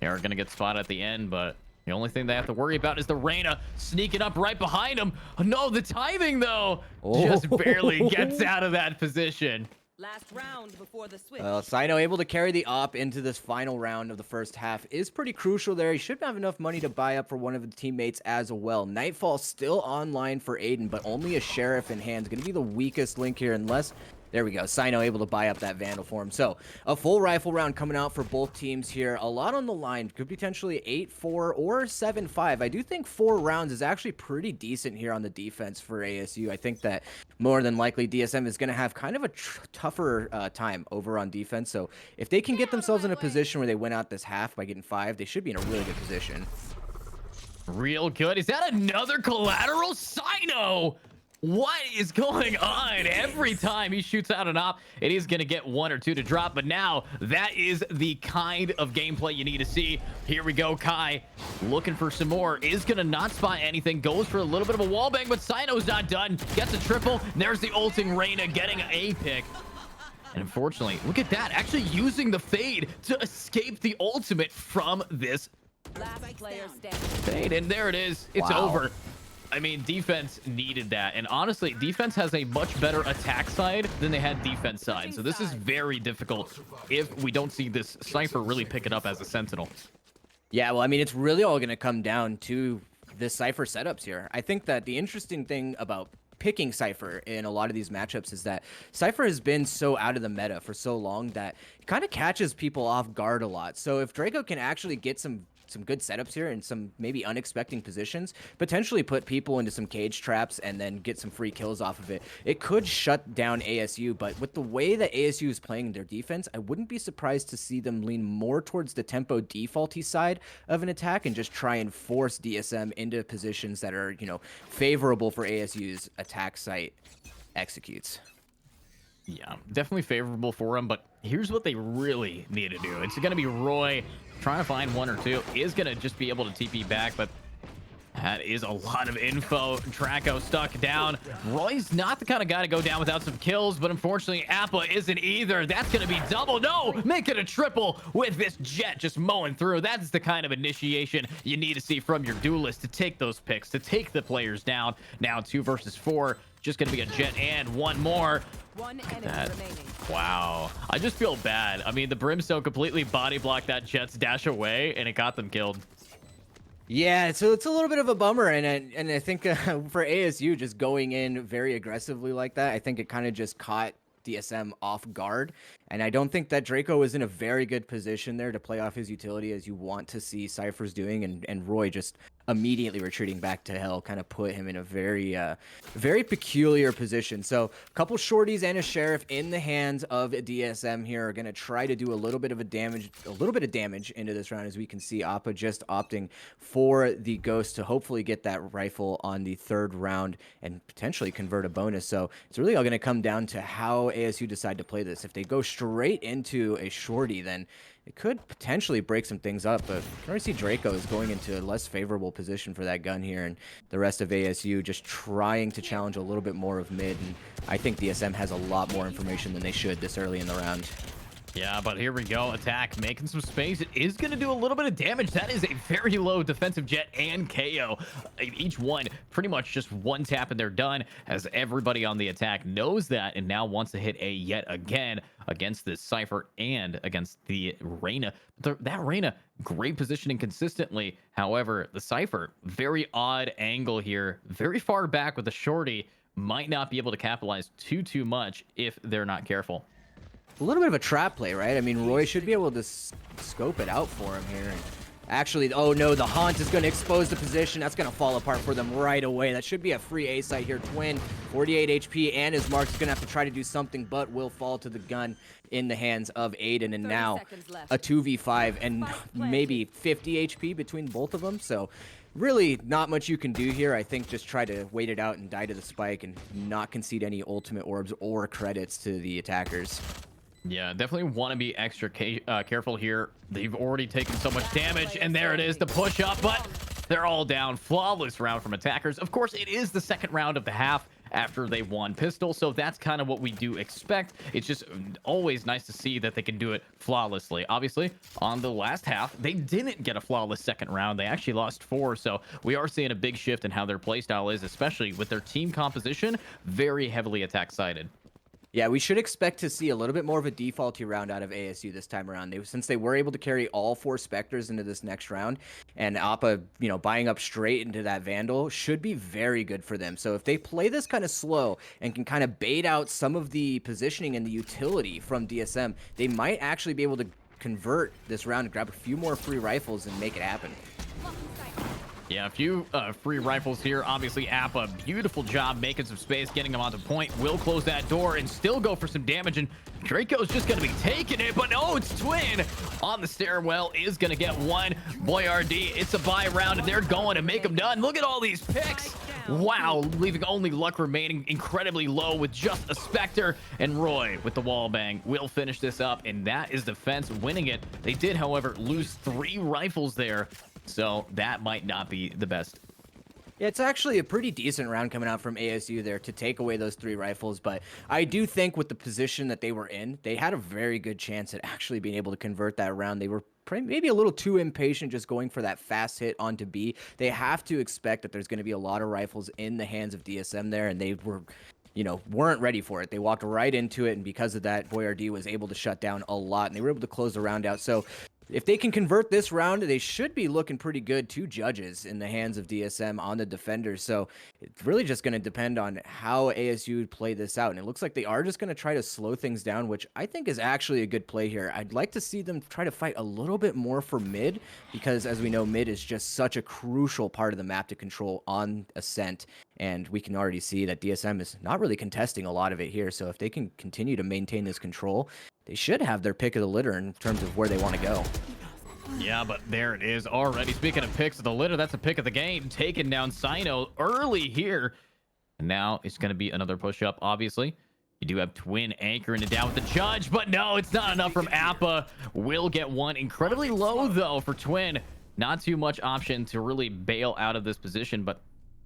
they're going to get spotted at the end, but the only thing they have to worry about is the Reyna sneaking up right behind him. Oh, no, the timing, though, just barely gets out of that position. Last round before the switch. Sino able to carry the op into this final round of the first half is pretty crucial there. He should have enough money to buy up for one of the teammates as well. Nightfall still online for Aiden, but only a Sheriff in hand. Going to be the weakest link here unless... There we go. Sino able to buy up that Vandal for him. So a full rifle round coming out for both teams here. A lot on the line. Could potentially 8-4 or 7-5. I do think 4 rounds is actually pretty decent here on the defense for ASU. I think that more than likely DSM is going to have kind of a tougher time over on defense. So if they can get themselves in a position where they win out this half by getting 5, they should be in a really good position. Real good. Is that another collateral? Sino! What is going on? Every time he shoots out an op, it is going to get 1 or 2 to drop. But now that is the kind of gameplay you need to see. Here we go. Kai looking for some more. Is going to not spot anything. Goes for a little bit of a wall bang, but Sino's not done. Gets a triple. There's the ulting Reyna getting a pick. And unfortunately, look at that. Actually using the fade to escape the ultimate from this Last player standing. fade. And there it is. It's Wow. over. I mean, defense needed that. And honestly, defense has a much better attack side than they had defense side. So this is very difficult if we don't see this Cypher really pick it up as a Sentinel. Yeah, well, I mean, it's really all going to come down to the Cypher setups here. I think that the interesting thing about picking Cypher in a lot of these matchups is that Cypher has been so out of the meta for so long that it kind of catches people off guard a lot. So if Draco can actually get some good setups here and some maybe unexpected positions, potentially put people into some cage traps and then get some free kills off of it, it could shut down ASU. But with the way that ASU is playing their defense, I wouldn't be surprised to see them lean more towards the tempo defaulty side of an attack and just try and force DSM into positions that are, you know, favorable for ASU's attack site executes. Yeah, definitely favorable for him, but here's what they really need to do. It's going to be Roy trying to find 1 or 2. Is going to just be able to TP back, but that is a lot of info. Draco stuck down. Roy's not the kind of guy to go down without some kills, but unfortunately, Appa isn't either. That's going to be double. No, make it a triple with this Jet just mowing through. That's the kind of initiation you need to see from your duelist to take those picks, to take the players down. Now 2 versus 4. Just going to be a Jet and one more. One enemy remaining. Wow. I just feel bad. I mean, the Brimstone completely body blocked that Jet's dash away, and it got them killed. Yeah, so it's a little bit of a bummer, and I think for ASU just going in very aggressively like that, I think it kind of just caught DSM off guard, and I don't think that Draco is in a very good position there to play off his utility as you want to see Cypher's doing, and Roy just immediately retreating back to hell kind of put him in a very peculiar position. So a couple shorties and a Sheriff in the hands of DSM here are going to try to do a little bit of damage into this round. As we can see, Appa just opting for the Ghost to hopefully get that rifle on the 3rd round and potentially convert a bonus. So it's really all going to come down to how ASU decide to play this. If they go straight into a shorty, then it could potentially break some things up, but you can already see Draco is going into a less favorable position for that gun here, and the rest of ASU just trying to challenge a little bit more of mid, and I think DSM has a lot more information than they should this early in the round. Yeah, but here we go. Attack, making some space. It is going to do a little bit of damage. That is a very low defensive Jet and KO. Each one pretty much just one tap and they're done, as everybody on the attack knows that and now wants to hit A yet again against this Cypher and against the Reyna. That Reyna, great positioning consistently. However, the Cypher, very odd angle here. Very far back with the shorty. Might not be able to capitalize too much if they're not careful. A little bit of a trap play, right? I mean, Roy should be able to scope it out for him here. And Actually, oh no, the Haunt is going to expose the position. That's going to fall apart for them right away. That should be a free A site here. Twin, 48 HP, and his mark is going to have to try to do something, but will fall to the gun in the hands of Aiden. And 30 now seconds left. a 2v5 and Spike maybe 50 HP between both of them. So really not much you can do here. I think just try to wait it out and die to the spike and not concede any ultimate orbs or credits to the attackers. Yeah, definitely want to be extra careful here. They've already taken so much damage, and there it is, the push up, but they're all down. Flawless round from attackers. Of course, it is the second round of the half after they won pistol, so that's kind of what we do expect. It's just always nice to see that they can do it flawlessly. Obviously, on the last half, they didn't get a flawless second round. They actually lost 4, so we are seeing a big shift in how their playstyle is, especially with their team composition very heavily attack-sided. Yeah, we should expect to see a little bit more of a defaulty round out of ASU this time around. Since they were able to carry all 4 Spectres into this next round, and Appa, buying up straight into that Vandal should be very good for them. So if they play this kind of slow and can kind of bait out some of the positioning and the utility from DSM, they might actually be able to convert this round and grab a few more free rifles and make it happen. Yeah, a few free rifles here. Obviously, Appa, beautiful job making some space, getting him onto point. Will close that door and still go for some damage. And Draco's just going to be taking it, but no, it's Twin on the stairwell is going to get one. Boyardee, it's a buy round, and they're going to make him done. Look at all these picks. Wow, leaving only luck remaining incredibly low with just a Spectre. And Roy with the wall bang will finish this up, and that is defense winning it. They did, however, lose 3 rifles there. So that might not be the best. Yeah, it's actually a pretty decent round coming out from ASU there to take away those 3 rifles, but I do think with the position that they were in, they had a very good chance at actually being able to convert that round. They were maybe a little too impatient just going for that fast hit onto B. They have to expect that there's going to be a lot of rifles in the hands of DSM there, and they were weren't ready for it. They walked right into it, and because of that, Boyardee was able to shut down a lot, and they were able to close the round out. So if they can convert this round, they should be looking pretty good. 2 judges in the hands of DSM on the defenders. So it's really just going to depend on how ASU play this out. And it looks like they are just going to try to slow things down, which I think is actually a good play here. I'd like to see them try to fight a little bit more for mid, because as we know, mid is just such a crucial part of the map to control on Ascent. And we can already see that DSM is not really contesting a lot of it here. So if they can continue to maintain this control, they should have their pick of the litter in terms of where they want to go. Yeah, but there it is already. Speaking of picks of the litter, that's a pick of the game. Taking down Sino early here. And now it's going to be another push-up, obviously. You do have Twin anchoring it down with the judge, but no, it's not enough from Appa. Will get one. Incredibly low, though, for Twin. Not too much option to really bail out of this position, but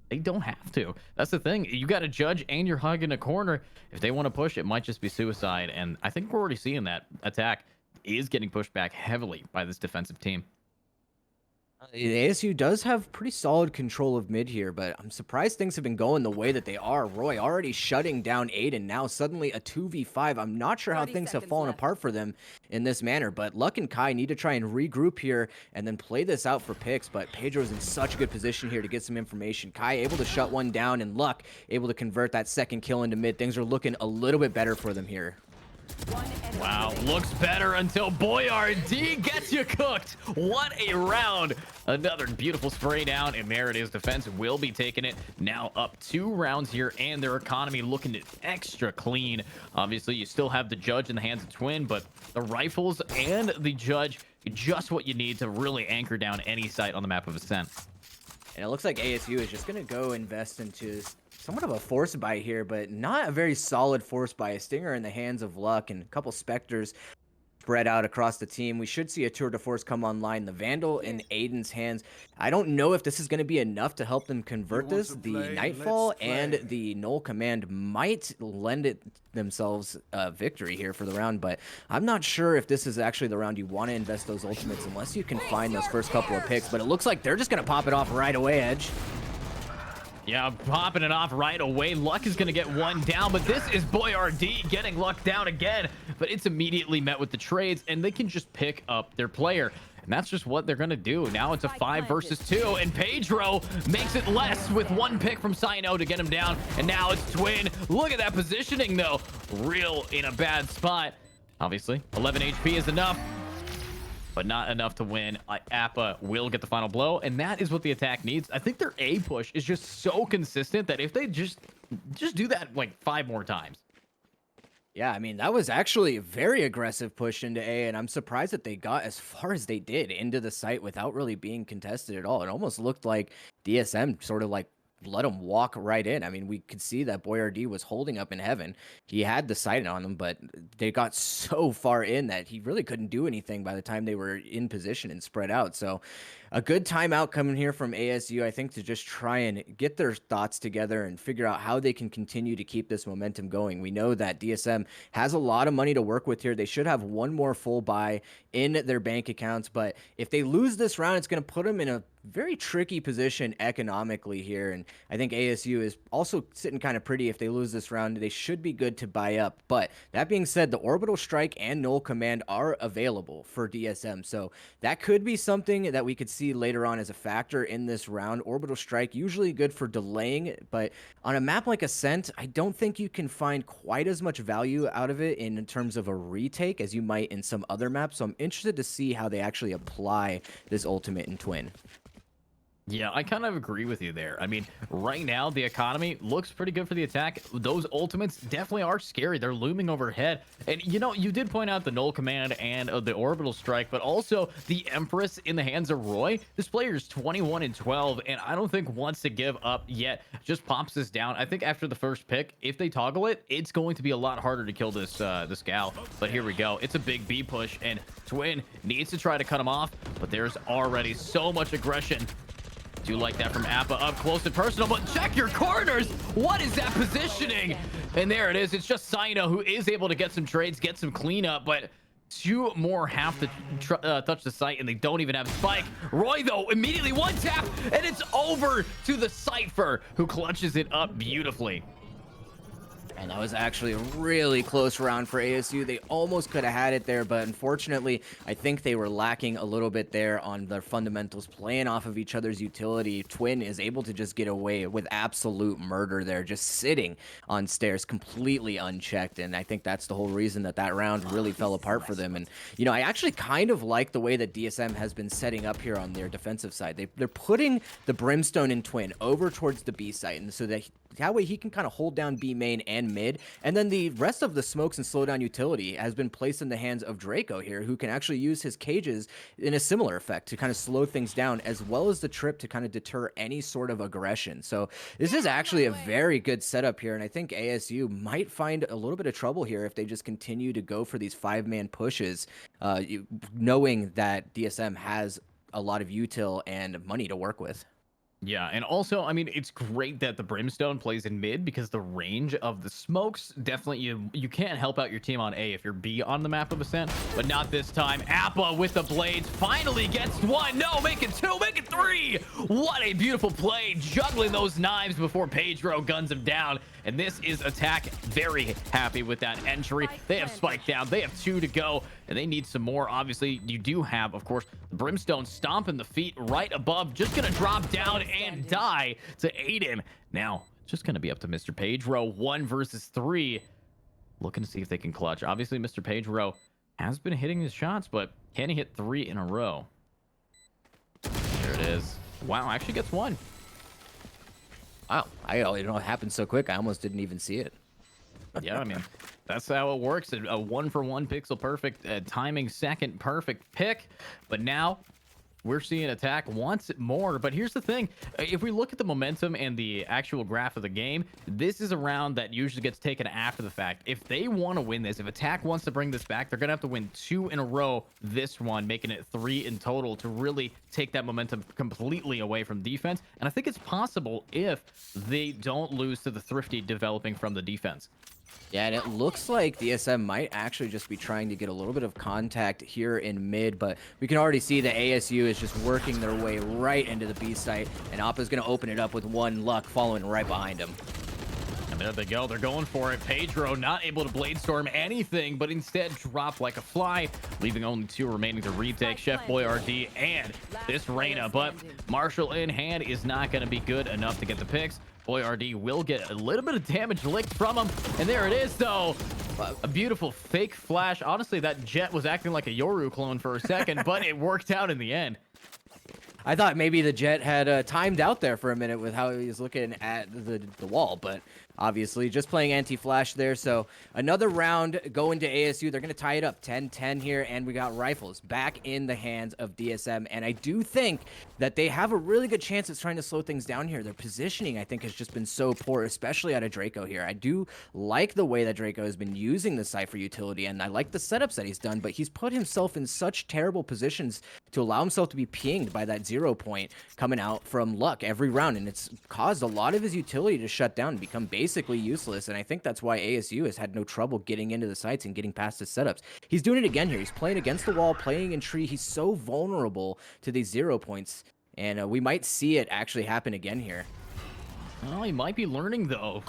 they don't have to. That's the thing. You got a judge and you're hugging a corner. If they want to push, it might just be suicide. And I think we're already seeing that attack is getting pushed back heavily by this defensive team. ASU does have pretty solid control of mid here, but I'm surprised things have been going the way that they are. Roy already shutting down Aiden, now suddenly a 2v5. I'm not sure how 30 things have seconds fallen left. apart for them in this manner, but Luck and Kai need to try and regroup here and then play this out for picks. But Pedro's in such a good position here to get some information. Kai able to shut one down, and Luck able to convert that second kill into mid. Things are looking a little bit better for them here. Wow, looks better until Boyardee gets you cooked. What a round. Another beautiful spray down, and there it is. Defense will be taking it. Now up 2 rounds here, and their economy looking extra clean. Obviously, you still have the judge in the hands of Twin, but the rifles and the judge, just what you need to really anchor down any site on the map of Ascent. And it looks like ASU is just going to go invest into somewhat of a force buy here, but not a very solid force buy. A Stinger in the hands of Luck and a couple Spectres spread out across the team. We should see a tour de force come online. The Vandal in Aiden's hands. I don't know if this is going to be enough to help them convert this. The Nightfall and the Null Command might lend it themselves a victory here for the round, but I'm not sure if this is actually the round you want to invest those ultimates unless you can find those first couple of picks. But it looks like they're just going to pop it off right away, Edge. Yeah, popping it off right away. Luck is going to get one down, but this is Boyardee getting Luck down again. But it's immediately met with the trades, and they can just pick up their player. And that's just what they're going to do. Now it's a 5 versus 2, and Pedro makes it less with 1 pick from Sino to get him down. And now it's Twin. Look at that positioning, though. Real in a bad spot. Obviously, 11 HP is enough. but not enough to win. Appa will get the final blow, and that is what the attack needs. I think their A push is just so consistent that if they just do that like 5 more times. Yeah, I mean, that was actually a very aggressive push into A, and I'm surprised that they got as far as they did into the site without really being contested at all. It almost looked like DSM sort of like let him walk right in. I mean, we could see that Boyardee was holding up in heaven. He had the sight on him, but they got so far in that he really couldn't do anything by the time they were in position and spread out. So a good timeout coming here from ASU, I think, to just try and get their thoughts together and figure out how they can continue to keep this momentum going. We know that DSM has a lot of money to work with here. They should have one more full buy in their bank accounts, but if they lose this round, it's going to put them in a very tricky position economically here. And I think ASU is also sitting kind of pretty. If they lose this round, they should be good to buy up. But that being said, the Orbital Strike and Null Command are available for DSM. So that could be something that we could see later on as a factor in this round. Orbital Strike, usually good for delaying, but on a map like Ascent, I don't think you can find quite as much value out of it in terms of a retake as you might in some other maps. So I'm interested to see how they actually apply this ultimate in Twin. Yeah, I kind of agree with you there. I mean, right now, the economy looks pretty good for the attack. Those ultimates definitely are scary. They're looming overhead. And, you know, you did point out the Null Command and the Orbital Strike, but also the Empress in the hands of Roy. This player is 21-12, and I don't think wants to give up yet. Just pops this down. I think after the first pick, if they toggle it, it's going to be a lot harder to kill this this gal. But here we go. It's a big B push, and Twin needs to try to cut him off, but there's already so much aggression. Do like that from Appa up close and personal, but check your corners. What is that positioning? And there it is. It's just Sino who is able to get some trades, get some cleanup, but 2 more have to touch the site, and they don't even have Spike. Roy, though, immediately 1 tap, and it's over to the Cypher, who clutches it up beautifully. And that was actually a really close round for ASU. They almost could have had it there, but unfortunately, I think they were lacking a little bit there on their fundamentals, playing off of each other's utility. Twin is able to just get away with absolute murder there, just sitting on stairs completely unchecked. And I think that's the whole reason that that round really fell apart for them. And, you know, I actually kind of like the way that DSM has been setting up here on their defensive side. They're putting the Brimstone and Twin over towards the B site, and so that way he can kind of hold down B main and mid, and then the rest of the smokes and slowdown utility has been placed in the hands of Draco here, who can actually use his cages in a similar effect to kind of slow things down, as well as the trip to kind of deter any sort of aggression. So this is actually a very good setup here, and I think ASU might find a little bit of trouble here if they just continue to go for these 5-man pushes, knowing that DSM has a lot of util and money to work with. Yeah, and also, I mean, it's great that the Brimstone plays in mid because the range of the smokes, definitely you can't help out your team on A if you're B on the map of Ascent, but not this time. Appa with the blades finally gets 1. No, make it 2, make it 3. What a beautiful play, juggling those knives before Pedro guns him down. And this is Attack very happy with that entry. They have Spike down. They have 2 to go, and they need some more. Obviously, you do have, of course, the Brimstone stomping the feet right above. Just going to drop down and die to aid him. Now, it's just going to be up to Mr. Pedro. 1 versus 3. Looking to see if they can clutch. Obviously, Mr. Pedro has been hitting his shots, but can he hit 3 in a row? There it is. Wow, actually gets 1. Wow, I don't know, it happened so quick. I almost didn't even see it. Yeah, I mean, that's how it works. A 1-for-1 pixel perfect timing second perfect pick. But now we're seeing Attack wants it more. But here's the thing. If we look at the momentum and the actual graph of the game, this is a round that usually gets taken after the fact. If they want to win this, if Attack wants to bring this back, they're going to have to win 2 in a row this one, making it 3 in total to really take that momentum completely away from defense. And I think it's possible if they don't lose to the Thrifty developing from the defense. Yeah, and it looks like DSM might actually just be trying to get a little bit of contact here in mid, but we can already see that ASU is just working their way right into the B site, and Appa's going to open it up with 1 luck following right behind him. And there they go. They're going for it. Pedro not able to Bladestorm anything, but instead drop like a fly, leaving only 2 remaining to retake. Chef Boyardee and this Reyna, but Marshall in hand is not going to be good enough to get the picks. Boyardee will get a little bit of damage licked from him, and there it is, though. A beautiful fake flash. Honestly, that Jet was acting like a Yoru clone for a second, but it worked out in the end. I thought maybe the Jet had timed out there for a minute with how he was looking at the wall, but obviously just playing anti-flash there. So another round going to ASU. They're going to tie it up 10-10 here, and we got rifles back in the hands of DSM. And I do think that they have a really good chance at trying to slow things down here. Their positioning, I think, has just been so poor, especially out of Draco here. I do like the way that Draco has been using the Cypher utility, and I like the setups that he's done, but he's put himself in such terrible positions to allow himself to be pinged by that 0 point coming out from Luck every round, and it's caused a lot of his utility to shut down and become basically useless. And I think that's why ASU has had no trouble getting into the sites and getting past his setups. He's doing it again here. He's playing against the wall, playing in tree. He's so vulnerable to these 0 points, and we might see it actually happen again here. Oh, he might be learning though.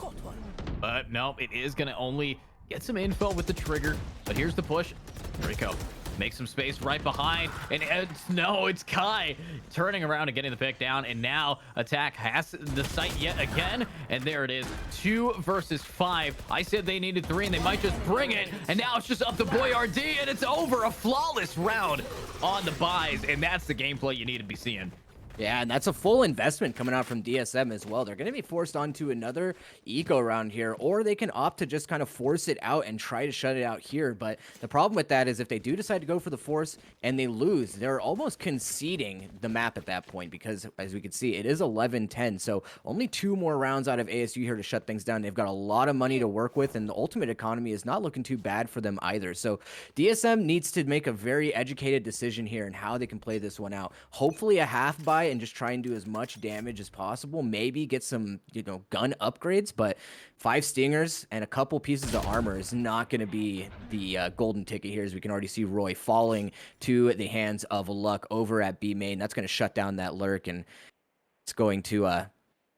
But no, it is going to only get some info with the trigger. But here's the push. Draco makes some space right behind, and it's Kai turning around and getting the pick down, and now Attack has the site yet again, and there it is, 2 versus 5. I said they needed 3, and they might just bring it, and now it's just up to Boyardee, and it's over. A flawless round on the buys, and that's the gameplay you need to be seeing. Yeah, and that's a full investment coming out from DSM as well. They're going to be forced onto another eco round here, or they can opt to just kind of force it out and try to shut it out here. But the problem with that is if they do decide to go for the force and they lose, they're almost conceding the map at that point because, as we can see, it is 11-10. So only 2 more rounds out of ASU here to shut things down. They've got a lot of money to work with, and the ultimate economy is not looking too bad for them either. So DSM needs to make a very educated decision here in how they can play this one out. Hopefully a half buy and just try and do as much damage as possible. Maybe get some, gun upgrades, but 5 stingers and a couple pieces of armor is not going to be the golden ticket here, as we can already see Roy falling to the hands of Luck over at B main. That's going to shut down that lurk, and it's going to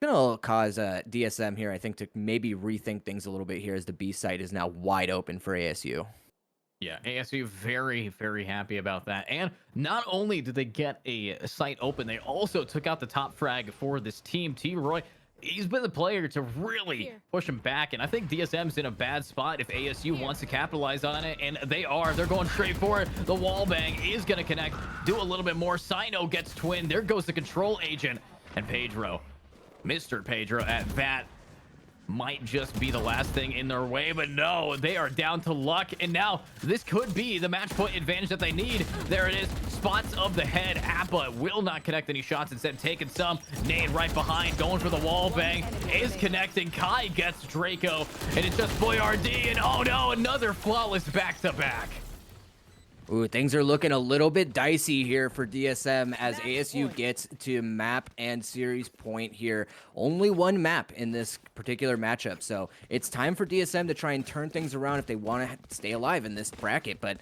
cause DSM here, I think, to maybe rethink things a little bit here as the B site is now wide open for ASU. Yeah, ASU very, very happy about that. And not only did they get a site open, they also took out the top frag for this team. T-Roy, he's been the player to really push him back. And I think DSM's in a bad spot if ASU wants to capitalize on it. And they are. They're going straight for it. The wall bang is going to connect. Do a little bit more. Sino gets twin. There goes the control agent. And Pedro, Mr. Pedro at that, might just be the last thing in their way, but no, they are down to Luck, and now this could be the match point advantage that they need. There it is, spots of the head. Appa will not connect any shots, instead taking some. Nade right behind, going for the wall bang, is connecting. Kai gets Draco, and it's just Boyardee, and oh no, another flawless back-to-back. Ooh, things are looking a little bit dicey here for DSM as ASU gets to map and series point here. Only 1 map in this particular matchup, so it's time for DSM to try and turn things around if they want to stay alive in this bracket, but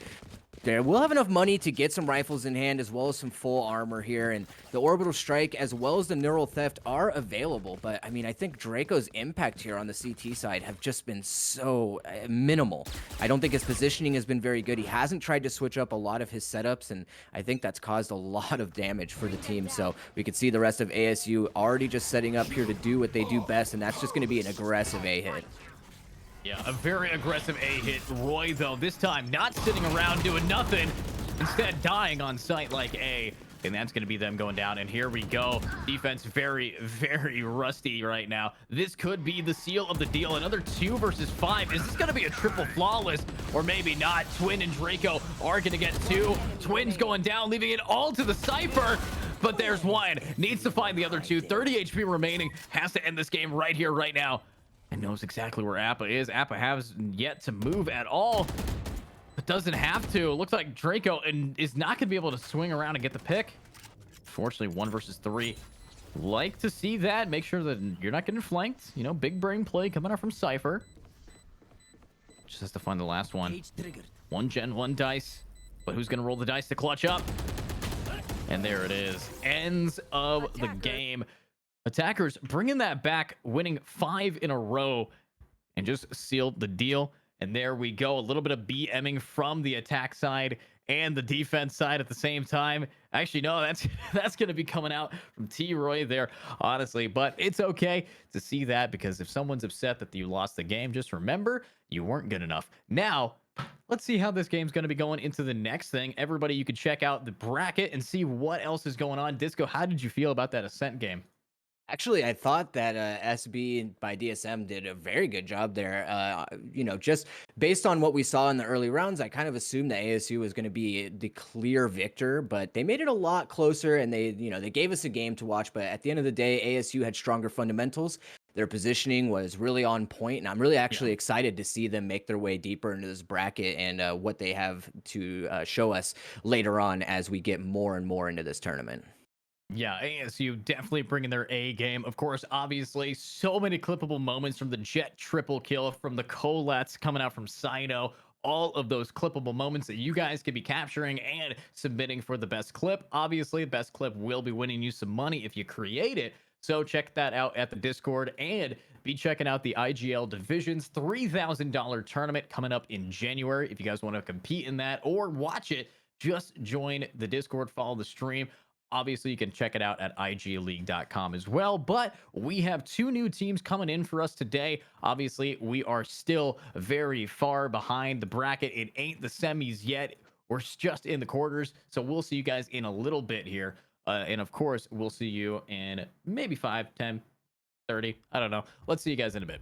they will have enough money to get some rifles in hand as well as some full armor here, and the orbital strike as well as the neural theft are available. But I mean, I think Draco's impact here on the CT side have just been so minimal. I don't think his positioning has been very good. He hasn't tried to switch up a lot of his setups, and I think that's caused a lot of damage for the team. So we could see the rest of ASU already just setting up here to do what they do best, and that's just going to be an aggressive A hit. Yeah, a very aggressive A-hit. Roy, though, this time not sitting around doing nothing. Instead, dying on site like A. And that's going to be them going down. And here we go. Defense very, very rusty right now. This could be the seal of the deal. Another 2 versus 5. Is this going to be a triple flawless? Or maybe not. Twin and Draco are going to get 2. Twins going down, leaving it all to the Cypher. But there's 1. Needs to find the other 2. 30 HP remaining. Has to end this game right here, right now. And knows exactly where Appa is. Appa has yet to move at all, but doesn't have to. Looks like Draco is not going to be able to swing around and get the pick. Fortunately, 1 versus 3. Like to see that. Make sure that you're not getting flanked. Big brain play coming out from Cypher. Just has to find the last one. 1 gen, 1 dice. But who's going to roll the dice to clutch up? And there it is. Ends of the game. Attackers bringing that back, winning 5 in a row, and just sealed the deal. And there we go. A little bit of BMing from the attack side. and the defense side at the same time. Actually, no, that's that's going to be coming out from T Roy there, honestly. But it's okay to see that, because if someone's upset that you lost the game, just remember you weren't good enough. Now, let's see how this game's going to be going into the next thing. Everybody, you can check out the bracket and see what else is going on. Disco, how did you feel about that Ascent game? Actually, I thought that SB by DSM did a very good job there. Just based on what we saw in the early rounds, I kind of assumed that ASU was going to be the clear victor, but they made it a lot closer, and they gave us a game to watch. But at the end of the day, ASU had stronger fundamentals. Their positioning was really on point, and I'm really actually excited to see them make their way deeper into this bracket and what they have to show us later on as we get more and more into this tournament. Yeah, ASU definitely bringing their A game. Of course, obviously, so many clippable moments from the Jet triple kill, from the Colettes coming out from Sino. All of those clippable moments that you guys could be capturing and submitting for the best clip. Obviously, the best clip will be winning you some money if you create it. So check that out at the Discord, and be checking out the IGL Divisions $3,000 tournament coming up in January. If you guys want to compete in that or watch it, just join the Discord, follow the stream. Obviously, you can check it out at igleague.com as well. But we have two new teams coming in for us today. Obviously, we are still very far behind the bracket. It ain't the semis yet. We're just in the quarters. So we'll see you guys in a little bit here. And of course, we'll see you in maybe 5, 10, 30. I don't know. Let's see you guys in a bit.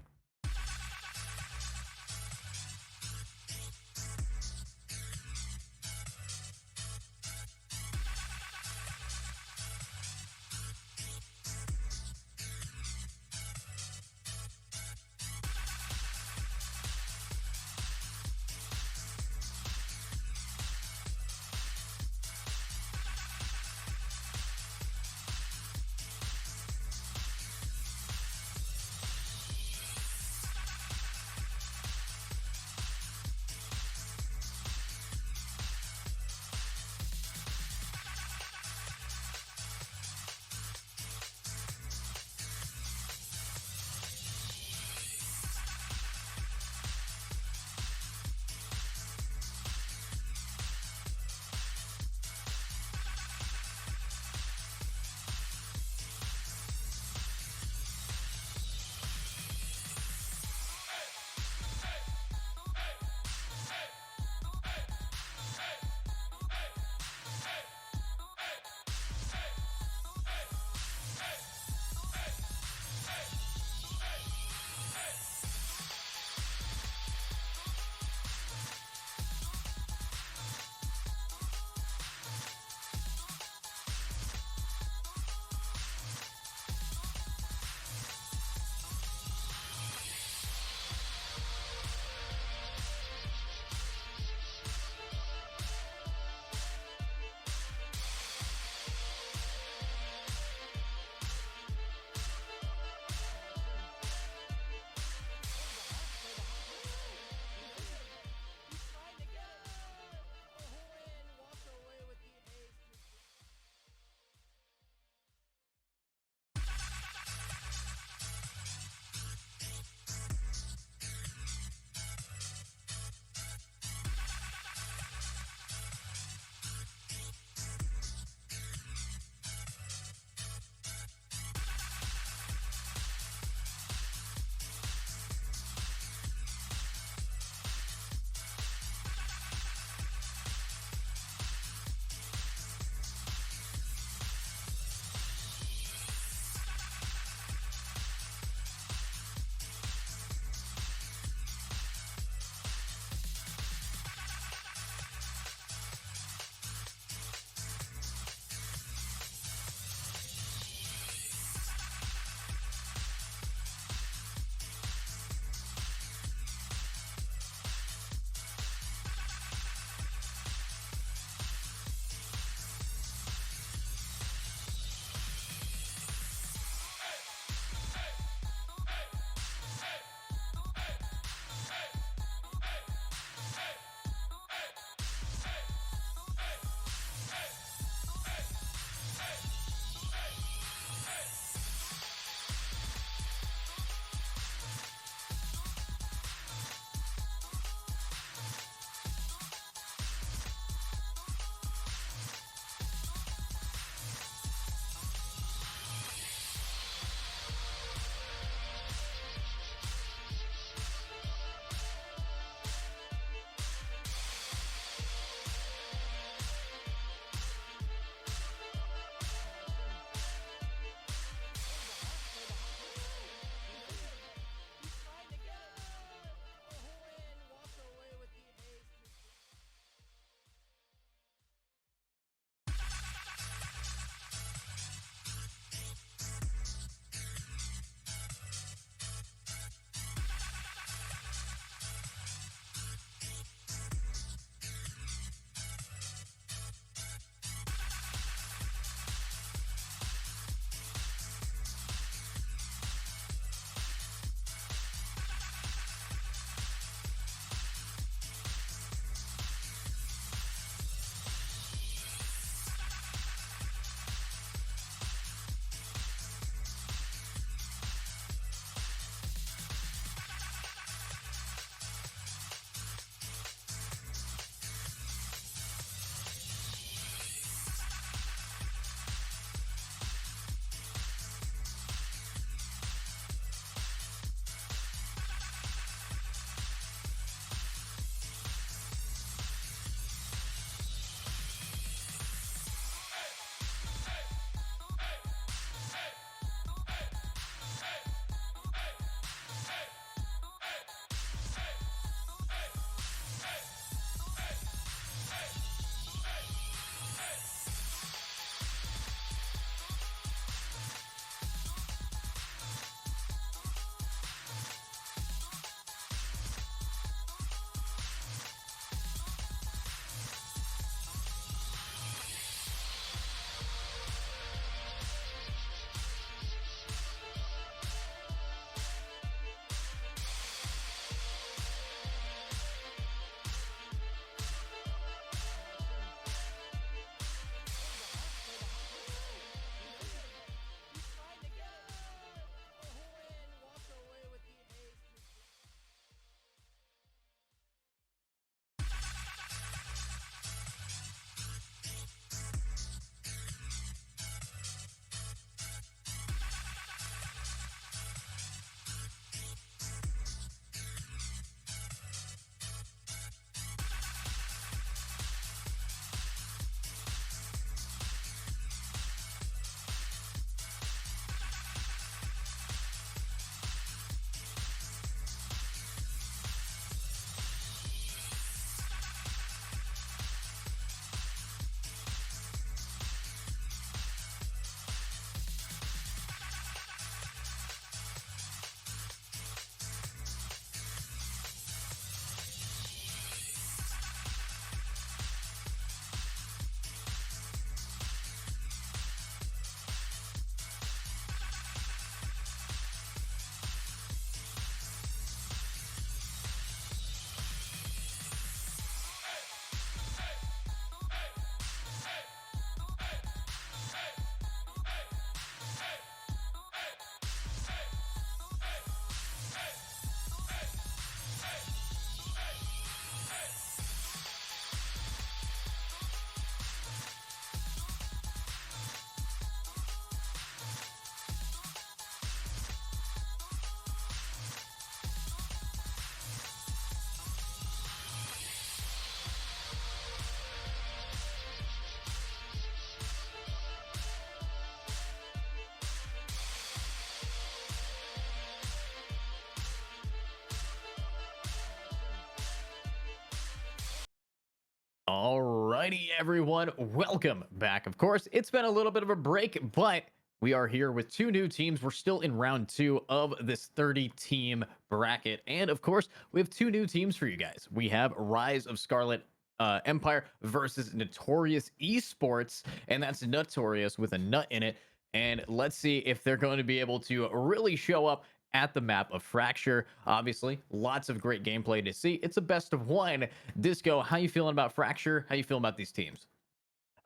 Alrighty, everyone, welcome back. Of course, it's been a little bit of a break, but we are here with two new teams. We're still in round 2 of this 30-team bracket, and of course, we have two new teams for you guys. We have Rise of Scarlet Empire versus Notorious Esports, and that's Notorious with a nut in it. And let's see if they're going to be able to really show up at the map of Fracture. Obviously, lots of great gameplay to see. It's a best of one. Disco, how you feeling about Fracture? How you feeling about these teams?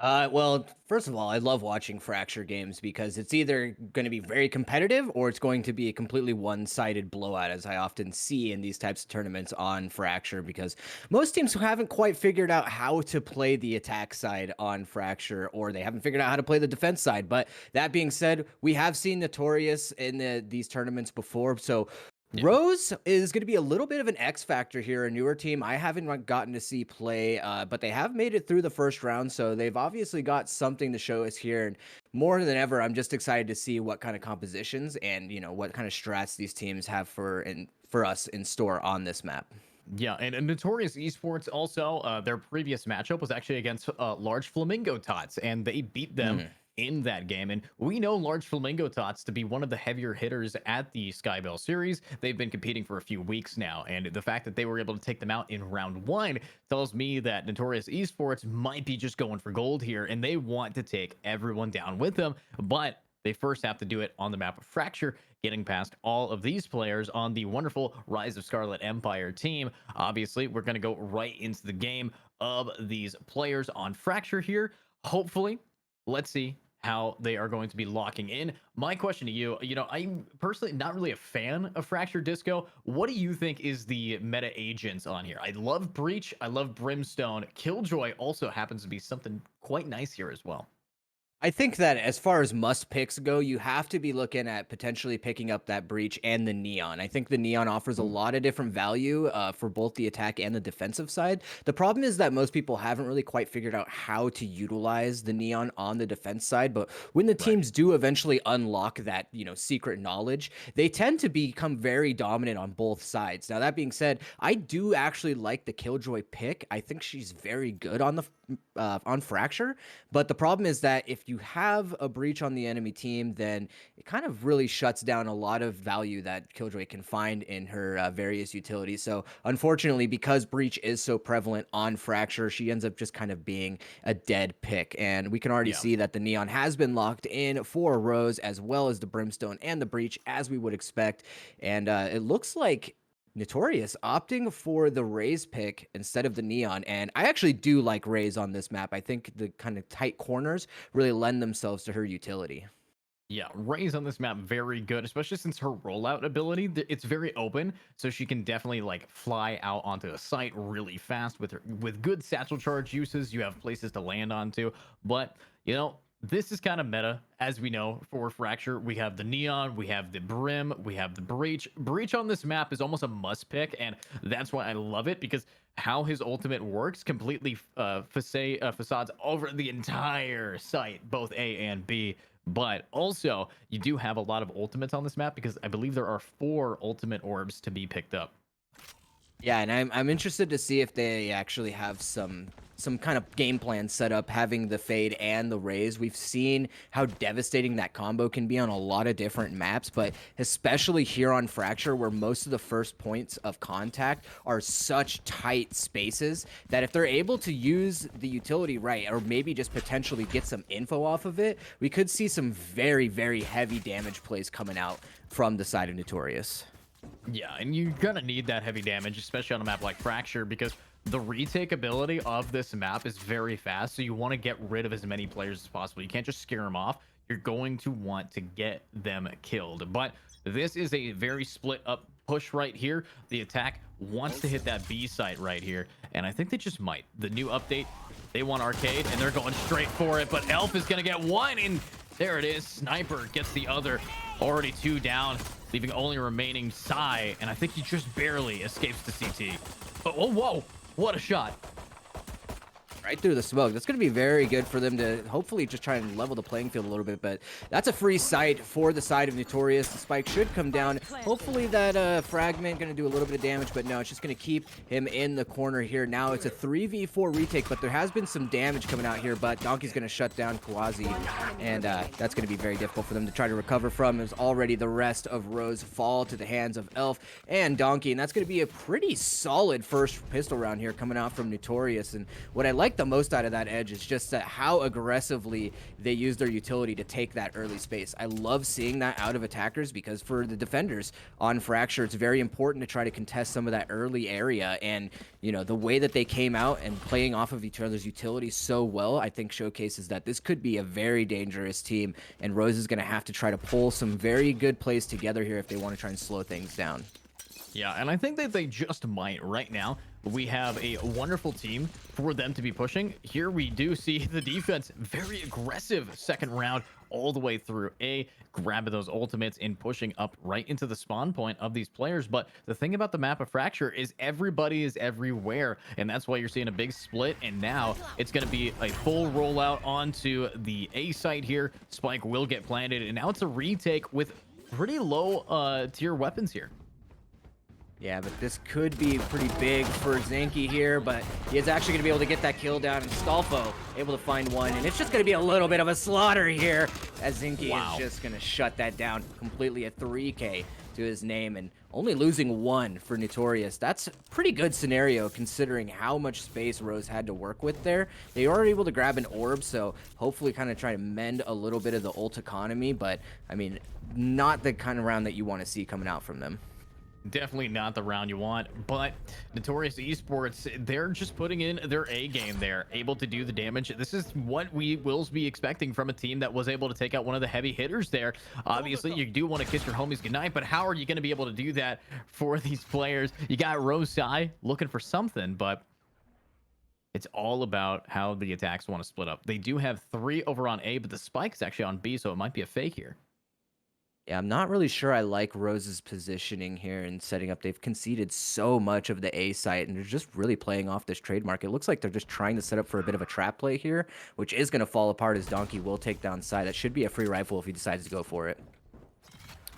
Well, first of all, I love watching Fracture games because it's either going to be very competitive or it's going to be a completely one-sided blowout, as I often see in these types of tournaments on Fracture, because most teams haven't quite figured out how to play the attack side on Fracture, or they haven't figured out how to play the defense side. But that being said, we have seen Notorious in these tournaments before, so Rose is going to be a little bit of an X factor here, a newer team I haven't gotten to see play, but they have made it through the first round, so they've obviously got something to show us here. And more than ever, I'm just excited to see what kind of compositions and what kind of strats these teams have for us in store on this map. Yeah, and Notorious Esports also, their previous matchup was actually against Large Flamingo Tots, and they beat them in that game. And we know Large Flamingo Tots to be one of the heavier hitters at the SkyBell Series. They've been competing for a few weeks now, and the fact that they were able to take them out in round 1 tells me that Notorious Esports might be just going for gold here, and they want to take everyone down with them, but they first have to do it on the map of Fracture, getting past all of these players on the wonderful Rise of Scarlet Empire team. Obviously, we're going to go right into the game of these players on Fracture here. Hopefully, let's see how they are going to be locking in. My question to you, I'm personally not really a fan of Fracture, Disco. What do you think is the meta agents on here? I love Breach. I love Brimstone. Killjoy also happens to be something quite nice here as well. I think that as far as must picks go, you have to be looking at potentially picking up that Breach and the Neon. I think the Neon offers a lot of different value for both the attack and the defensive side. The problem is that most people haven't really quite figured out how to utilize the Neon on the defense side. But when the teams do eventually unlock that, secret knowledge, they tend to become very dominant on both sides. Now, that being said, I do actually like the Killjoy pick. I think she's very good on the on Fracture, but the problem is that if you have a Breach on the enemy team, then it kind of really shuts down a lot of value that Killjoy can find in her various utilities. So unfortunately, because Breach is so prevalent on Fracture, she ends up just kind of being a dead pick, and we can already see that the Neon has been locked in for Rose, as well as the Brimstone and the Breach, as we would expect. And it looks like Notorious opting for the Raze pick instead of the Neon, and I actually do like Raze on this map. I think the kind of tight corners really lend themselves to her utility. Yeah, Raze on this map, very good, especially since her rollout ability, it's very open, so she can definitely fly out onto the site really fast with good satchel charge uses. You have places to land onto, but this is kind of meta, as we know, for Fracture. We have the Neon, we have the Brim, we have the Breach. Breach on this map is almost a must pick, and that's why I love it, because how his ultimate works completely facades over the entire site, both A and B. But also, you do have a lot of ultimates on this map, because I believe there are 4 ultimate orbs to be picked up. Yeah, and I'm interested to see if they actually have some kind of game plan set up, having the Fade and the Raze. We've seen how devastating that combo can be on a lot of different maps, but especially here on Fracture, where most of the first points of contact are such tight spaces, that if they're able to use the utility right, or maybe just potentially get some info off of it, we could see some very, very heavy damage plays coming out from the side of Notorious. Yeah, and you're gonna need that heavy damage, especially on a map like Fracture, because the retake ability of this map is very fast, so you want to get rid of as many players as possible. You can't just scare them off. You're going to want to get them killed. But this is a very split up push right here. The attack wants to hit that B site right here, and I think they just might. The new update, they want Arcade, and they're going straight for it, but Elf is gonna get one, and there it is. Sniper gets the other. Already 2 down, leaving only remaining Psy, and I think he just barely escapes the CT. Oh, whoa, what a shot. right through the smoke. That's going to be very good for them to hopefully just try and level the playing field a little bit. But that's a free sight for the side of Notorious. The spike should come down. Hopefully that fragment going to do a little bit of damage, but no, it's just going to keep him in the corner here. Now it's a 3v4 retake, but there has been some damage coming out here, but Donkey's going to shut down Kawazi, and that's going to be very difficult for them to try to recover from. As already the rest of Rose fall to the hands of Elf and Donkey, and that's going to be a pretty solid first pistol round here coming out from Notorious. And what I like the most out of that edge is just that how aggressively they use their utility to take that early space. I love seeing that out of attackers, because for the defenders on Fracture, it's very important to try to contest some of that early area. And you know, the way that they came out and playing off of each other's utility so well, I think showcases that this could be a very dangerous team, and Rose is going to have to try to pull some very good plays together here if they want to try and slow things down. Yeah, and I think that they just might. Right now, we have a wonderful team for them to be pushing. Here we do see the defense very aggressive second round all the way through grabbing those ultimates and pushing up right into the spawn point of these players. But the thing about the map of Fracture is everybody is everywhere, and that's why you're seeing a big split. And now it's going to be a full rollout onto the A site here. Spike will get planted, and now it's a retake with pretty low tier weapons here. Yeah, but this could be pretty big for Zinky here, but he is actually going to be able to get that kill down, and Stolfo able to find one, and it's just going to be a little bit of a slaughter here as Zinky is just going to shut that down completely. A 3K to his name, and only losing one for Notorious. That's a pretty good scenario considering how much space Rose had to work with there. They are able to grab an orb, so hopefully kind of try to mend a little bit of the ult economy, but I mean, not the kind of round that you want to see coming out from them. Definitely not the round you want, but Notorious Esports, they're just putting in their A game there, able to do the damage. This is what we will be expecting from a team that was able to take out one of the heavy hitters there. Obviously, you do want to kiss your homies goodnight, but how are you going to be able to do that for these players? You got Rosai looking for something, but it's all about how the attacks want to split up. They do have 3 over on A, but the spike is actually on B, so it might be a fake here. Yeah, I'm not really sure I like Rose's positioning here and setting up. They've conceded so much of the A site, and they're just really playing off this trademark. It looks like they're just trying to set up for a bit of a trap play here, which is going to fall apart as Donkey will take down side. That should be a free rifle if he decides to go for it.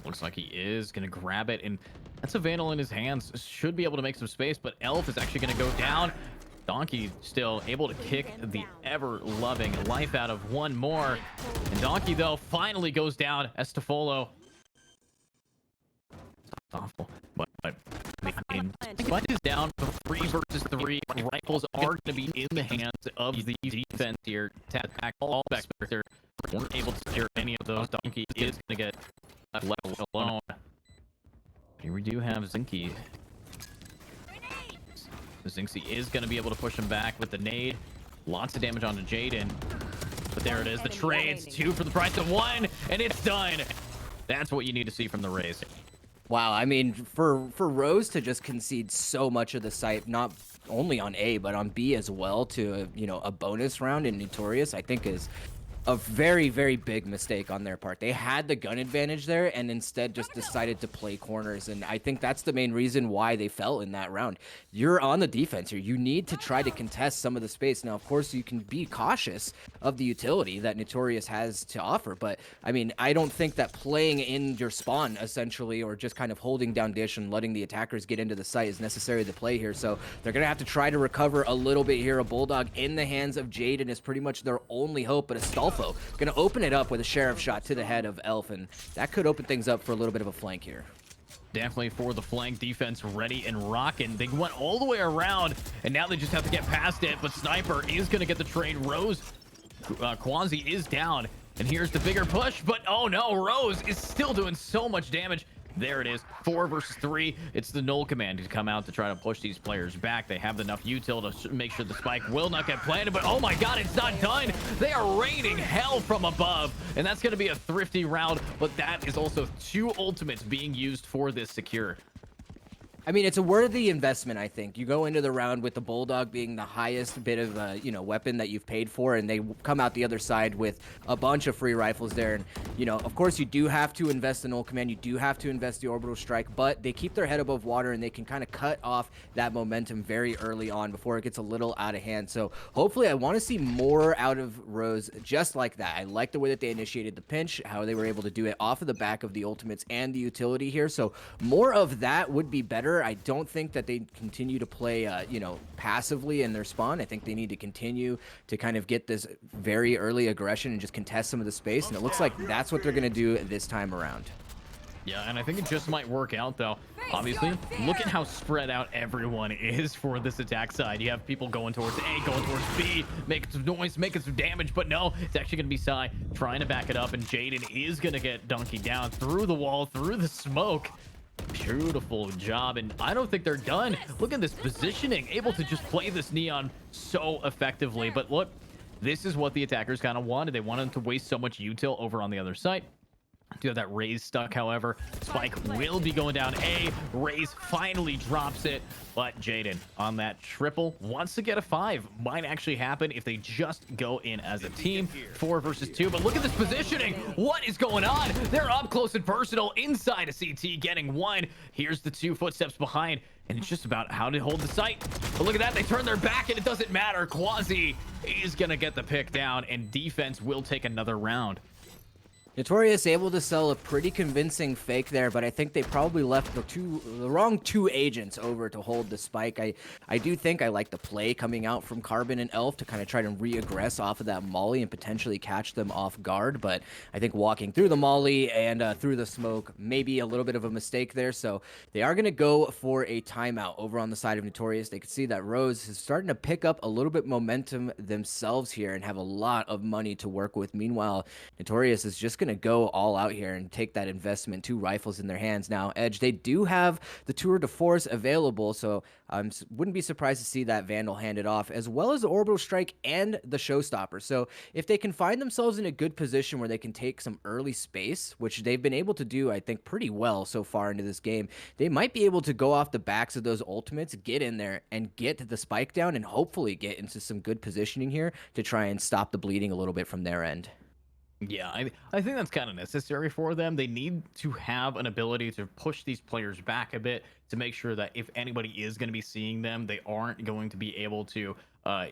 Looks like he is going to grab it, and that's a Vandal in his hands. Should be able to make some space, but Elf is actually going to go down. Donkey still able to kick the ever-loving life out of one more. And Donkey, though, finally goes down. Estefolo. Awful, but I mean, Spike is down 3 versus 3. Rifles are going to be in the hands of the defense here. To attack all back there. Weren't able to secure any of those. Donkey is going to get left alone. Here we do have Zinky. Zinxie is going to be able to push him back with the nade. Lots of damage onto Jaden. But there it is. The trades. 2 for the price of 1, and it's done. That's what you need to see from the Rays. Wow, I mean, for Rose to just concede so much of the site, not only on A, but on B as well, to, you know, a bonus round in Notorious, I think is a very, very big mistake on their part. They had the gun advantage there and instead just decided to play corners, and I think that's the main reason why they fell in that round. You're on the defense here. You need to try to contest some of the space. Now, of course, you can be cautious of the utility that Notorious has to offer, but I mean, I don't think that playing in your spawn, essentially, or just kind of holding down dish and letting the attackers get into the site is necessary to play here, so they're going to have to try to recover a little bit here. A Bulldog in the hands of Jaden is pretty much their only hope, but a Stolfo gonna open it up with a sheriff shot to the head of Elf, and that could open things up for a little bit of a flank here. Definitely for the flank defense, ready and rocking. They went all the way around, and now they just have to get past it, but Sniper is gonna get the trade. Rose, Kwanzi is down, and here's the bigger push, but oh no, Rose is still doing so much damage. There it is, 4 versus 3. It's the null command to come out to try to push these players back. They have enough util to make sure the spike will not get planted, but oh my god, it's not done. They are raining hell from above, and that's going to be a thrifty round, but that is also 2 ultimates being used for this secure. I mean, it's a worthy investment, I think. You go into the round with the Bulldog being the highest bit of, weapon that you've paid for, and they come out the other side with a bunch of free rifles there. And, of course, you do have to invest in Ult Command. You do have to invest the Orbital Strike, but they keep their head above water, and they can kind of cut off that momentum very early on before it gets a little out of hand. So hopefully I want to see more out of Rose just like that. I like the way that they initiated the pinch, how they were able to do it off of the back of the ultimates and the utility here. So more of that would be better. I don't think that they continue to play, passively in their spawn. I think they need to continue to kind of get this very early aggression and just contest some of the space. And it looks like that's what they're going to do this time around. Yeah, and I think it just might work out, though. Obviously, look at how spread out everyone is for this attack side. You have people going towards A, going towards B, making some noise, making some damage, but no, it's actually going to be Psy trying to back it up, and Jaden is going to get donkeyed down through the wall, through the smoke. Beautiful job, and I don't think they're done. Look at this positioning, able to just play this Neon so effectively. But look, this is what the attackers kind of wanted. They wanted to waste so much util over on the other side. Do have that Raze stuck, however. Spike will be going down A. Raze finally drops it, but Jaden on that triple wants to get a 5. Might actually happen if they just go in as a team. 4 versus 2, but look at this positioning. What is going on? They're up close and personal inside a CT, getting 1. Here's the 2 footsteps behind, and it's just about how to hold the site. But look at that, they turn their back, and it doesn't matter. Quasi is gonna get the pick down, and defense will take another round. Notorious able to sell a pretty convincing fake there, but I think they probably left the wrong 2 agents over to hold the spike. I do think I like the play coming out from Carbon and Elf to kind of try to re-aggress off of that molly and potentially catch them off guard, but I think walking through the molly and through the smoke may be a little bit of a mistake there, so they are going to go for a timeout over on the side of Notorious. They can see that Rose is starting to pick up a little bit momentum themselves here and have a lot of money to work with. Meanwhile, Notorious is just going to go all out here and take that investment. 2 rifles in their hands now. Edge, they do have the Tour de Force available, so I wouldn't be surprised to see that Vandal handed off, as well as the Orbital Strike and the Showstopper. So if they can find themselves in a good position where they can take some early space, which they've been able to do, I think, pretty well so far into this game, they might be able to go off the backs of those ultimates, get in there and get the spike down, and hopefully get into some good positioning here to try and stop the bleeding a little bit from their end. Yeah, I think that's kind of necessary for them. They need to have an ability to push these players back a bit to make sure that if anybody is going to be seeing them, they aren't going to be able to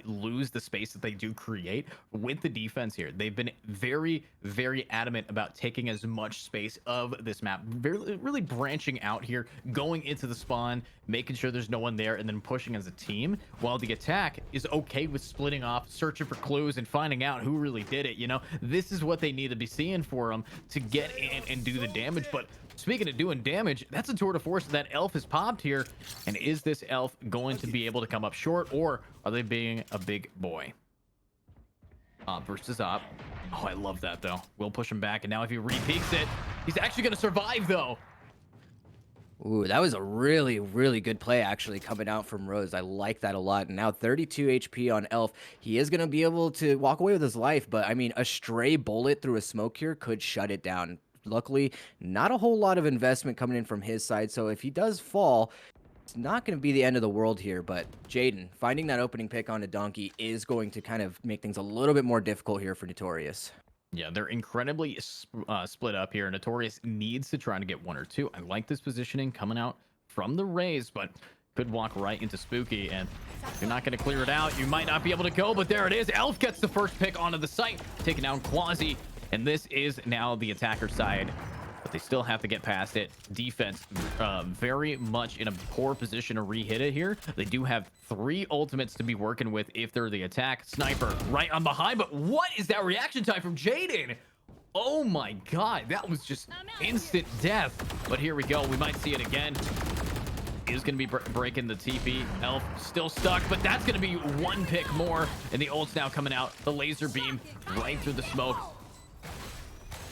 lose the space that they do create with the defense here. They've been very, very adamant about taking as much space of this map, really branching out here, going into the spawn, making sure there's no one there, and then pushing as a team, while the attack is okay with splitting off, searching for clues, and finding out who really did it. This is what they need to be seeing for them to get in and do the damage. But speaking of doing damage, that's a tour de force that Elf has popped here. And is this Elf going to be able to come up short, or are they being a big boy? Op versus op. Oh, I love that, though. We'll push him back, and now if he re-peeks it, he's actually going to survive, though. Ooh, that was a really, really good play actually coming out from Rose. I like that a lot. And now 32 HP on Elf. He is going to be able to walk away with his life, but I mean, a stray bullet through a smoke here could shut it down. Luckily, not a whole lot of investment coming in from his side, so if he does fall, it's not going to be the end of the world here. But Jaden, finding that opening pick on a donkey is going to kind of make things a little bit more difficult here for Notorious. Yeah, they're incredibly split up here. Notorious needs to try to get 1 or 2. I like this positioning coming out from the Raze, but could walk right into Spooky, and you're not going to clear it out. You might not be able to go, but there it is. Elf gets the first pick onto the site, taking down Quasi, and this is now the attacker side, but they still have to get past it. Defense very much in a poor position to re-hit it here. They do have 3 ultimates to be working with if they're the attack. Sniper right on behind, but what is that reaction time from Jaden? Oh my god, that was just instant death. But here we go, we might see it again. Is going to be breaking the TP. Elf still stuck, but that's going to be 1 pick more, and the ult's now coming out. The laser beam right through the smoke.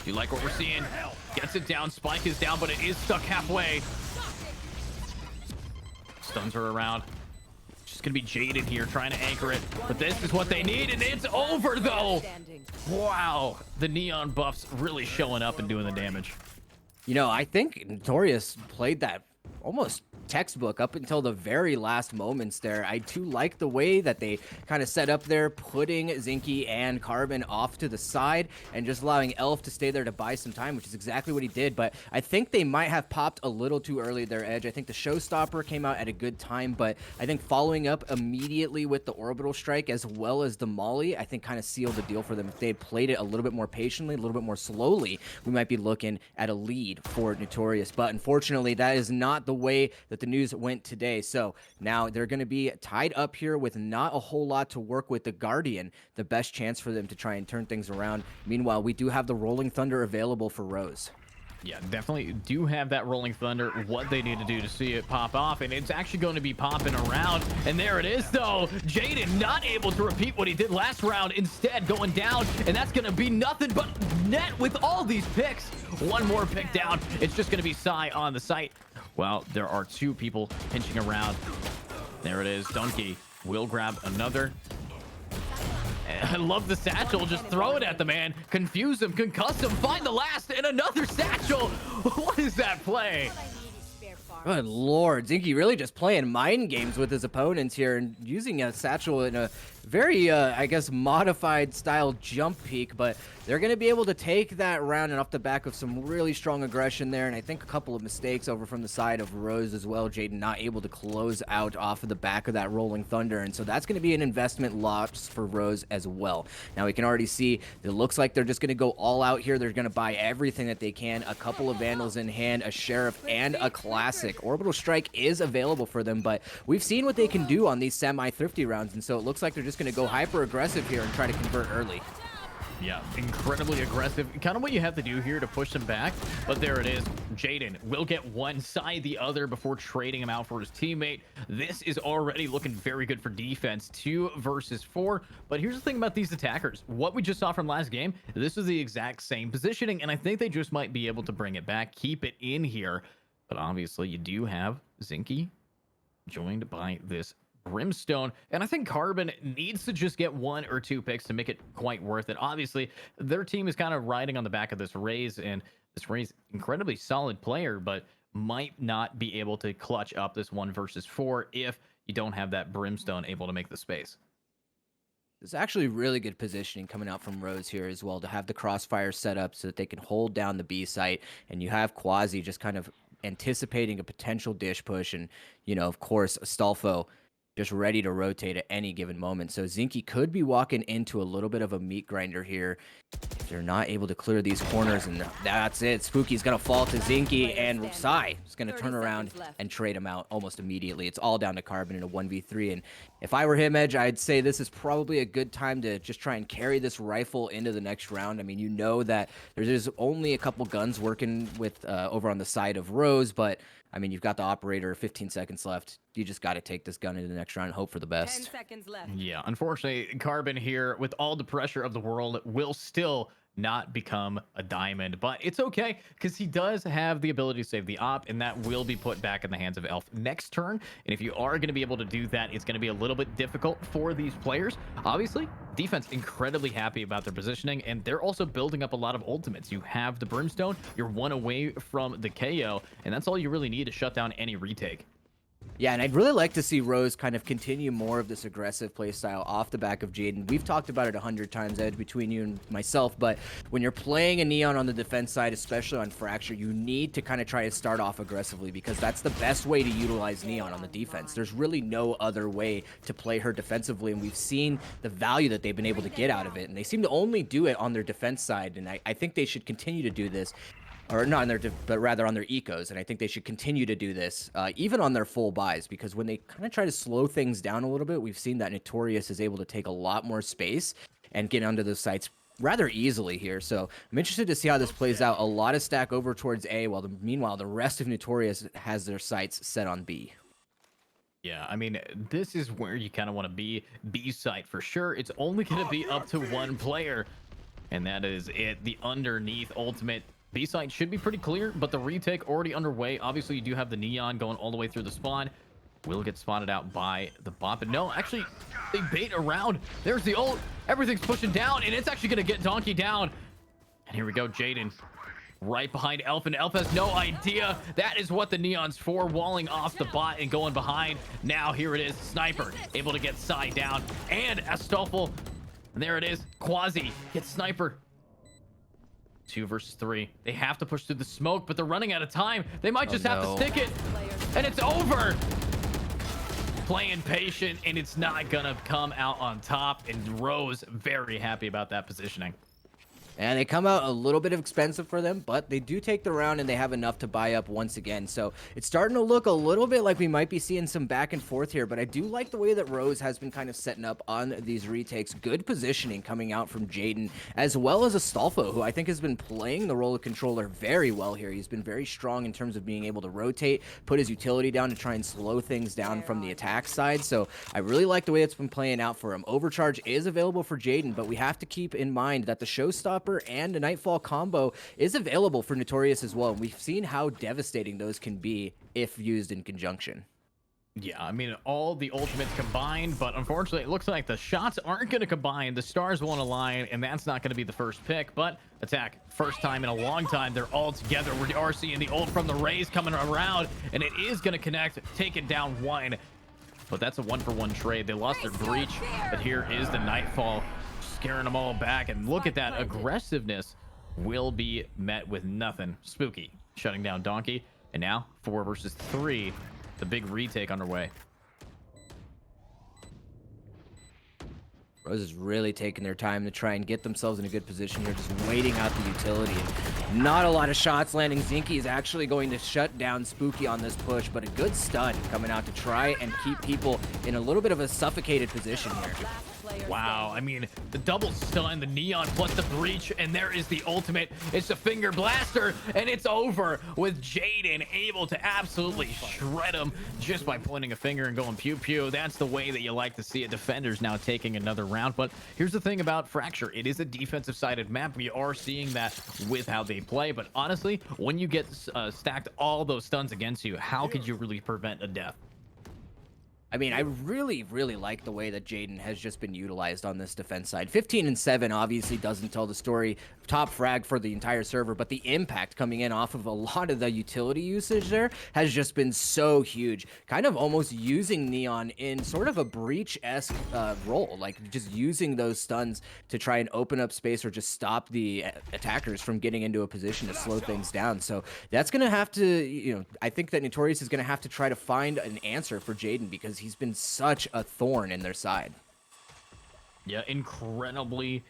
You like what we're seeing? Gets it down. Spike is down, but it is stuck halfway. Stuns her around. Just gonna be Jaden here trying to anchor it, but this is what they need, and it's over though. Wow, the neon buffs really showing up and doing the damage. I think Notorious played that almost textbook up until the very last moments there. I do like the way that they kind of set up there, putting Zinky and Carbon off to the side and just allowing Elf to stay there to buy some time, which is exactly what he did. But I think they might have popped a little too early their edge. I think the Showstopper came out at a good time, but I think following up immediately with the Orbital Strike as well as the Molly, I think kind of sealed the deal for them. If they had played it a little bit more patiently, a little bit more slowly, we might be looking at a lead for Notorious. But unfortunately, that is not the way that the news went today. So now they're going to be tied up here with not a whole lot to work with. The Guardian, the best chance for them to try and turn things around. Meanwhile, we do have the Rolling Thunder available for Rose. Yeah, definitely do have that Rolling Thunder, what they need to do to see it pop off, and it's actually going to be popping around. And there it is, though. Jaden not able to repeat what he did last round, instead going down, and that's going to be nothing but net with all these picks. One more pick down. It's just going to be Psy on the site. Well, there are two people pinching around. There it is. Donkey will grab another. I love the satchel. Just throw it at the man. Confuse him. Concuss him. Find the last. And another satchel. What is that play? Good lord. Zinky really just playing mind games with his opponents here and using a satchel in a very, I guess, modified style jump peek, but they're going to be able to take that round and off the back of some really strong aggression there, and I think a couple of mistakes over from the side of Rose as well. Jaden not able to close out off of the back of that Rolling Thunder, and so that's going to be an investment loss for Rose as well. Now we can already see it looks like they're just going to go all out here. They're going to buy everything that they can, a couple of Vandals in hand, a Sheriff, and a Classic. Orbital Strike is available for them, but we've seen what they can do on these semi-thrifty rounds, and so it looks like they're just going to go hyper aggressive here and try to convert early. Yeah, incredibly aggressive. Kind of what you have to do here to push them back. But there it is. Jaden will get one side the other before trading him out for his teammate. This is already looking very good for defense. 2 versus 4. But here's the thing about these attackers. What we just saw from last game, this is the exact same positioning. And I think they just might be able to bring it back, keep it in here. But obviously, you do have Zinky joined by this Brimstone, and I think Carbon needs to just get 1 or 2 picks to make it quite worth it. Obviously, their team is kind of riding on the back of this Raze, and this Raze, incredibly solid player, but might not be able to clutch up this 1 versus 4 if you don't have that Brimstone able to make the space. There's actually really good positioning coming out from Rose here as well to have the crossfire set up so that they can hold down the B site, and you have Quasi just kind of anticipating a potential dish push, and, you know, of course, Astolfo just ready to rotate at any given moment. So Zinky could be walking into a little bit of a meat grinder here if they're not able to clear these corners, and that's it. Spooky's going to fall to Zinky, and Psy is going to turn around and trade him out almost immediately. It's all down to Carbon in a 1v3, and if I were him, Edge, I'd say this is probably a good time to just try and carry this rifle into the next round. I mean, you know that there's only a couple guns working with over on the side of Rose, but I mean, you've got the operator, 15 seconds left. You just got to take this gun into the next round and hope for the 10 best. seconds left. Yeah, unfortunately, Carbon here, with all the pressure of the world, will still not become a diamond, but it's okay because he does have the ability to save the op, and that will be put back in the hands of Elf next turn. And if you are going to be able to do that, it's going to be a little bit difficult for these players. Obviously, defense incredibly happy about their positioning, and they're also building up a lot of ultimates. You have the Brimstone, you're 1 away from the KO, and that's all you really need to shut down any retake. Yeah, and I'd really like to see Rose kind of continue more of this aggressive play style off the back of Jaden. We've talked about it 100 times, Edge, between you and myself, but when you're playing a Neon on the defense side, especially on Fracture, you need to kind of try to start off aggressively because that's the best way to utilize Neon on the defense. There's really no other way to play her defensively, and we've seen the value that they've been able to get out of it, and they seem to only do it on their defense side, and I think they should continue to do this. Or not on their, but rather on their ecos, and I think they should continue to do this, even on their full buys, because when they kind of try to slow things down a little bit, we've seen that Notorious is able to take a lot more space and get onto those sites rather easily here. So I'm interested to see how this plays out. A lot of stack over towards A, while meanwhile the rest of Notorious has their sights set on B. Yeah, I mean, this is where you kind of want to be. B site for sure. It's only going to be up to 1 player, and that is it. The underneath ultimate. B-side should be pretty clear, but the retake already underway. Obviously, you do have the Neon going all the way through the spawn. Will get spotted out by the bot, but no, actually, they bait around. There's the ult. Everything's pushing down, and it's actually going to get Donkey down. And here we go, Jaden right behind Elf, and Elf has no idea. That is what the Neon's for, walling off the bot and going behind. Now here it is, Sniper able to get side down, and Astolfo, and there it is, Quasi gets Sniper. 2 versus 3. They have to push through the smoke, but they're running out of time. They might just have to stick it, and it's over. Playing patient, and it's not gonna come out on top, and Rose very happy about that positioning. And they come out a little bit expensive for them, but they do take the round and they have enough to buy up once again. So it's starting to look a little bit like we might be seeing some back and forth here, but I do like the way that Rose has been kind of setting up on these retakes. Good positioning coming out from Jaden, as well as Astolfo, who I think has been playing the role of controller very well here. He's been very strong in terms of being able to rotate, put his utility down to try and slow things down from the attack side. So I really like the way it's been playing out for him. Overcharge is available for Jaden, but we have to keep in mind that the Showstopper and a Nightfall combo is available for Notorious as well. And we've seen how devastating those can be if used in conjunction. Yeah, I mean, all the ultimates combined, but unfortunately, it looks like the shots aren't going to combine. The stars won't align, and that's not going to be the first pick. But Attack, first time in a long time, they're all together. We are seeing the ult from the Rays coming around, and it is going to connect, take it down 1. But that's a 1-for-1 trade. They lost their breach, but here is the Nightfall, scaring them all back. And look at that aggressiveness will be met with nothing. Spooky shutting down Donkey, and now 4 versus 3, the big retake underway. Rose is really taking their time to try and get themselves in a good position here, just waiting out the utility. And not a lot of shots landing. Zinky is actually going to shut down Spooky on this push, but a good stun coming out to try and keep people in a little bit of a suffocated position here. Wow, I mean, the double stun, the Neon plus the breach, and there is the ultimate. It's the finger blaster, and it's over with Jaden able to absolutely shred him just by pointing a finger and going pew pew. That's the way that you like to see it. Defenders now taking another round. But here's the thing about Fracture. It is a defensive sided map. We are seeing that with how they play. But honestly, when you get stacked all those stuns against you, how could you really prevent a death? I mean, I really, really like the way that Jaden has just been utilized on this defense side. 15 and 7 obviously doesn't tell the story. Top frag for the entire server, but the impact coming in off of a lot of the utility usage there has just been so huge. Kind of almost using Neon in sort of a breach-esque role, like just using those stuns to try and open up space or just stop the attackers from getting into a position to slow things down. So that's going to have to, you know, I think that Notorious is going to have to try to find an answer for Jaden, because he's been such a thorn in their side. Yeah, incredibly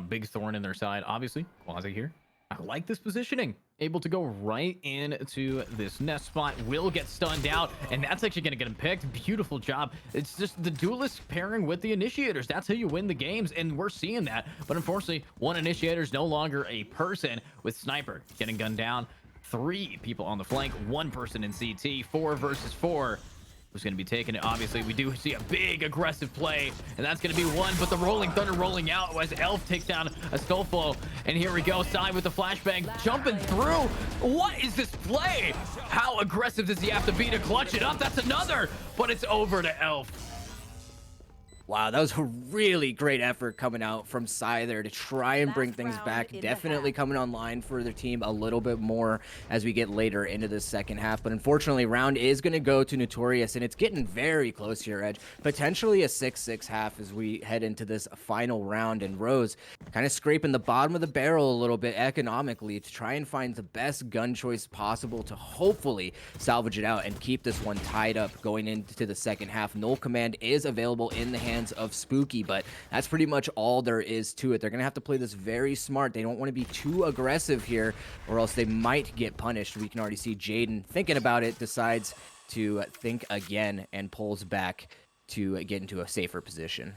big thorn in their side. Obviously, Quasi here. I like this positioning. Able to go right into this nest spot. Will get stunned out, and that's actually going to get him picked. Beautiful job. It's just the duelist pairing with the initiators. That's how you win the games, and we're seeing that. But unfortunately, one initiator is no longer a person, with Sniper getting gunned down. 3 people on the flank, 1 person in CT. 4 versus 4. Who's going to be taking it? Obviously, we do see a big aggressive play, and that's going to be 1, but the Rolling Thunder rolling out as Elf takes down Astolfo. And here we go, Side with the flashbang, jumping through. What is this play? How aggressive does he have to be to clutch it up? That's another, but it's over to Elf. Wow, that was a really great effort coming out from Psy there to try and bring things back. Definitely coming online for their team a little bit more as we get later into the second half. But unfortunately, round is going to go to Notorious, and it's getting very close here, Edge. Potentially a 6-6 half as we head into this final round. And Rose kind of scraping the bottom of the barrel a little bit economically to try and find the best gun choice possible to hopefully salvage it out and keep this one tied up going into the second half. Null Command is available in the hands of Spooky, but that's pretty much all there is to it. They're gonna have to play this very smart. They don't want to be too aggressive here, or else they might get punished. We can already see Jaden thinking about it, decides to think again and pulls back to get into a safer position.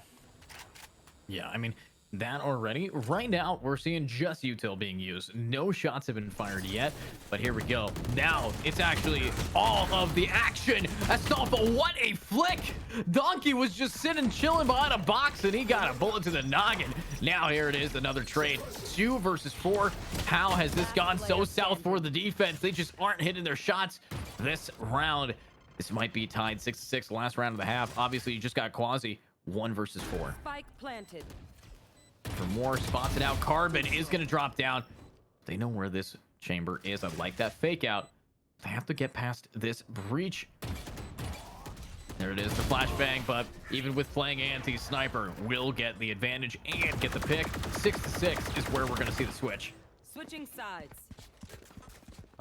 Yeah, I mean, that already. Right now, we're seeing just util being used. No shots have been fired yet, but here we go. Now, it's actually all of the action. Astolfo, what a flick! Donkey was just sitting, chilling behind a box, and he got a bullet to the noggin. Now, here it is, another trade. 2 versus 4. How has this gone so south for the defense? They just aren't hitting their shots this round. This might be tied 6-6, last round of the half. Obviously, you just got Quasi. 1 versus 4. Spike planted. For more spots it out, Carbon is going to drop down. They know where this chamber is. I like that fake out. They have to get past this breach. There it is, the flashbang, but even with playing anti-sniper, will get the advantage and get the pick. 6-6 is where we're going to see the switch. Switching sides.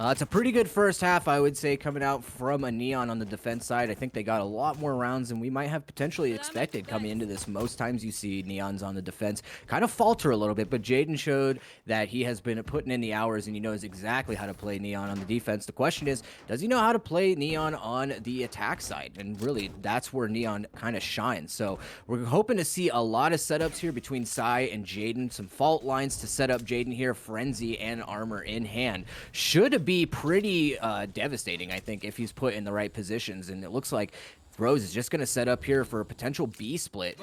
It's a pretty good first half, I would say, coming out from a Neon on the defense side. I think they got a lot more rounds than we might have potentially expected coming into this. Most times you see Neons on the defense kind of falter a little bit, but Jaden showed that he has been putting in the hours and he knows exactly how to play Neon on the defense. The question is, does he know how to play Neon on the attack side? And really, that's where Neon kind of shines. So we're hoping to see a lot of setups here between Sai and Jaden. Some fault lines to set up Jaden here, Frenzy and Armor in hand. Should be pretty devastating, I think, if he's put in the right positions. And it looks like Rose is just going to set up here for a potential B split,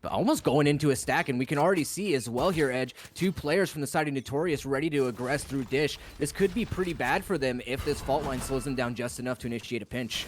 almost going into a stack. And we can already see as well here, Edge, 2 players from the side of Notorious ready to aggress through Dish. This could be pretty bad for them if this fault line slows them down just enough to initiate a pinch.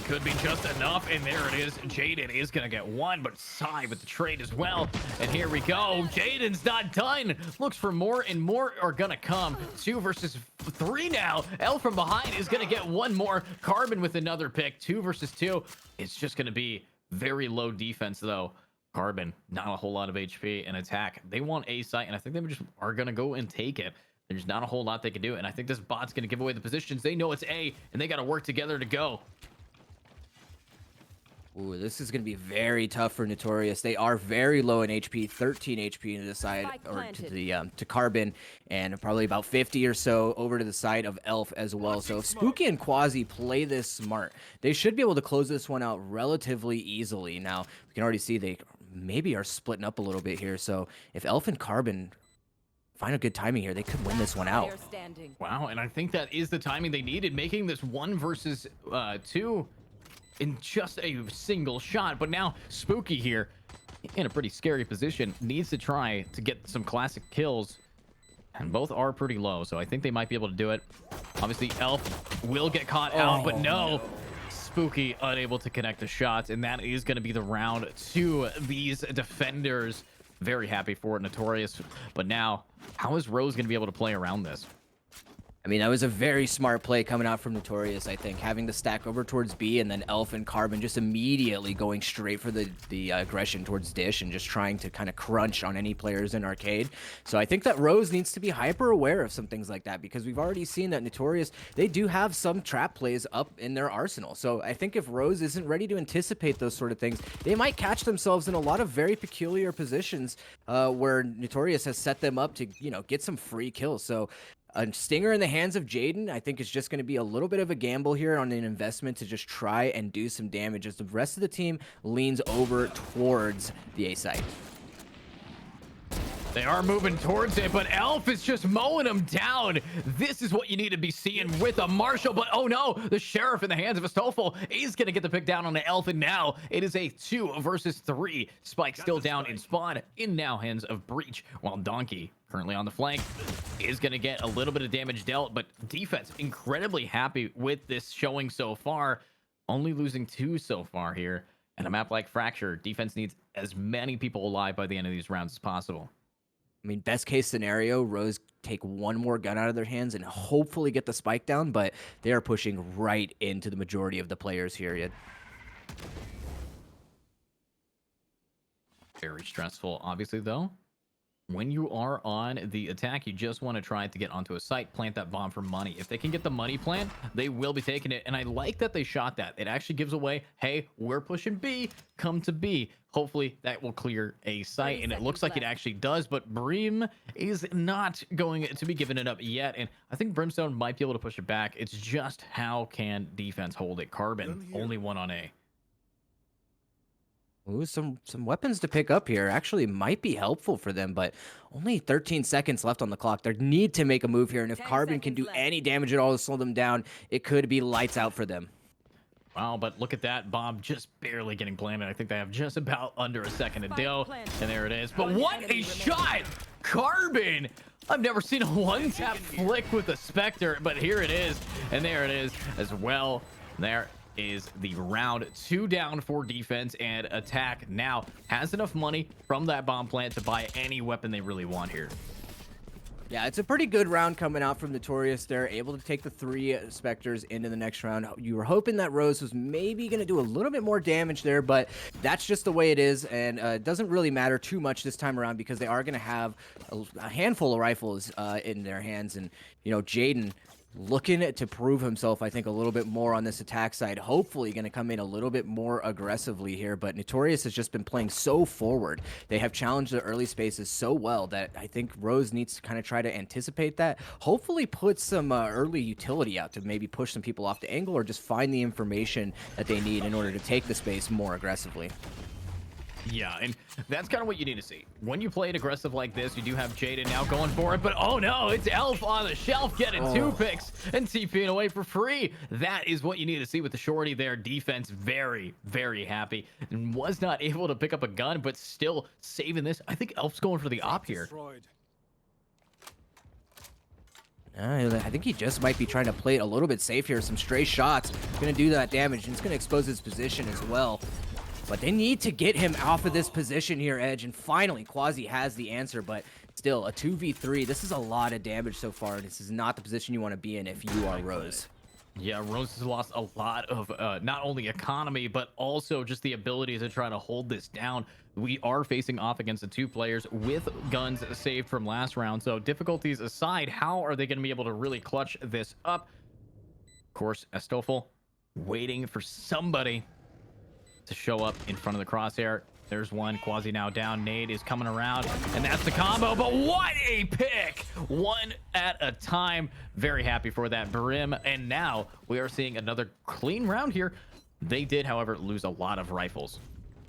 Could be just enough, and there it is. Jaden is going to get one, but Sai with the trade as well. And here we go. Jaden's not done. Looks for more, and more are going to come. 2 versus 3 now. L from behind is going to get one more. Carbon with another pick. 2 versus 2. It's just going to be very low defense, though. Carbon, not a whole lot of HP and attack. They want A site, and I think they just are going to go and take it. There's not a whole lot they can do, and I think this bot's going to give away the positions. They know it's A, and they got to work together to go. Ooh, this is going to be very tough for Notorious. They are very low in HP, 13 HP to the side, or to the to Carbon, and probably about 50 or so over to the side of Elf as well. So if Spooky and Quasi play this smart, they should be able to close this one out relatively easily. Now, we can already see they maybe are splitting up a little bit here. So if Elf and Carbon find a good timing here, they could win this one out. Wow, and I think that is the timing they needed, making this 1 versus 2 in just a single shot. But now Spooky here in a pretty scary position, needs to try to get some classic kills, and both are pretty low, so I think they might be able to do it. Obviously Elf will get caught out, but no, Spooky unable to connect the shots, and that is going to be the round to these defenders. Very happy for it, Notorious, but now how is Rose going to be able to play around this? I mean, that was a very smart play coming out from Notorious, I think. Having the stack over towards B and then Elf and Carbon just immediately going straight for the aggression towards Dish and just trying to kind of crunch on any players in Arcade. So I think that Rose needs to be hyper aware of some things like that, because we've already seen that Notorious, they do have some trap plays up in their arsenal. So I think if Rose isn't ready to anticipate those sort of things, they might catch themselves in a lot of very peculiar positions where Notorious has set them up to, you know, get some free kills. So a stinger in the hands of Jaden, I think, is just going to be a little bit of a gamble here on an investment to just try and do some damage as the rest of the team leans over towards the A site. They are moving towards it, but Elf is just mowing them down. This is what you need to be seeing with a Marshall, but oh no, the Sheriff in the hands of a Stoffel is going to get the pick down on the Elf, and now it is a 2 versus 3. Spike still down in spawn, in now hands of Breach, while Donkey, currently on the flank, is going to get a little bit of damage dealt, but defense incredibly happy with this showing so far, only losing 2 so far here. And a map like Fracture, defense needs as many people alive by the end of these rounds as possible. I mean, best case scenario, Rose take one more gun out of their hands and hopefully get the spike down, but they are pushing right into the majority of the players here yet. Very stressful, obviously, though. When you are on the attack, you just want to try to get onto a site, plant that bomb for money. If they can get the money plant, they will be taking it. And I like that they shot that. It actually gives away, hey, we're pushing B, come to B. Hopefully that will clear a site, and it looks like it actually does, but Brim is not going to be giving it up yet. And I think Brimstone might be able to push it back. It's just how can defense hold it? Carbon, only 1 on A. Ooh, some weapons to pick up here actually might be helpful for them, but only 13 seconds left on the clock. They need to make a move here, and if Carbon can do any damage at all to slow them down, it could be lights out for them. Wow, but look at that bomb just barely getting planted. I think they have just about under a second to do, and there it is. But what a shot! Carbon! I've never seen a one-tap flick with a Spectre, but here it is, and there it is as well. There is the round. 2 down for defense, and attack now has enough money from that bomb plant to buy any weapon they really want here. Yeah, it's a pretty good round coming out from Notorious. They're able to take the 3 Spectres into the next round. You were hoping that Rose was maybe going to do a little bit more damage there, but that's just the way it is, and it doesn't really matter too much this time around because they are going to have a handful of rifles in their hands, and, you know, Jaden looking to prove himself, I think, a little bit more on this attack side. Hopefully going to come in a little bit more aggressively here, but Notorious has just been playing so forward. They have challenged the early spaces so well that I think Rose needs to kind of try to anticipate that. Hopefully put some early utility out to maybe push some people off the angle or just find the information that they need in order to take the space more aggressively. Yeah, and that's kind of what you need to see. When you play it aggressive like this, you do have Jaden now going for it, but oh no, it's Elf on the shelf getting 2 picks and TPing away for free. That is what you need to see with the shorty there. Defense very, very happy and was not able to pick up a gun, but still saving this. I think Elf's going for the op here. I think he just might be trying to play it a little bit safe here. Some stray shots. Going to do that damage, and it's going to expose his position as well. But they need to get him off of this position here, Edge. And finally, Quasi has the answer. But still, a 2v3. This is a lot of damage so far. This is not the position you want to be in if you are Rose. Yeah, Rose has lost a lot of not only economy, but also just the ability to try to hold this down. We are facing off against the 2 players with guns saved from last round. So difficulties aside, how are they going to be able to really clutch this up? Of course, Estofel waiting for somebody to show up in front of the crosshair. There's one. Quasi now down. Nade is coming around, and that's the combo. But what a pick! One at a time. Very happy for that, Brim. And now we are seeing another clean round here. They did, however, lose a lot of rifles.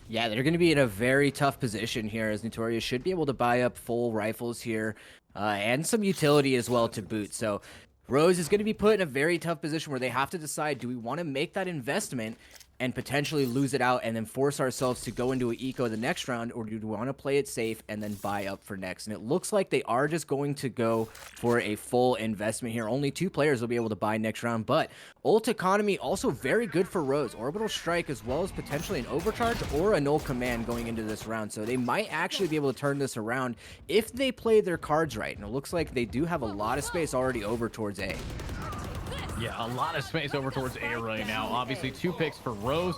Yeah, they're going to be in a very tough position here, as Notorious should be able to buy up full rifles here and some utility as well to boot. So Rose is going to be put in a very tough position where they have to decide, do we want to make that investment and potentially lose it out and then force ourselves to go into an eco the next round, or do we want to play it safe and then buy up for next? And it looks like they are just going to go for a full investment here. Only 2 players will be able to buy next round, but ult economy also very good for Rose. Orbital strike as well as potentially an overcharge or a null command going into this round. So they might actually be able to turn this around if they play their cards right. And it looks like they do have a lot of space already over towards A. Yeah, a lot of space over towards A right now. Obviously, 2 picks for Rose,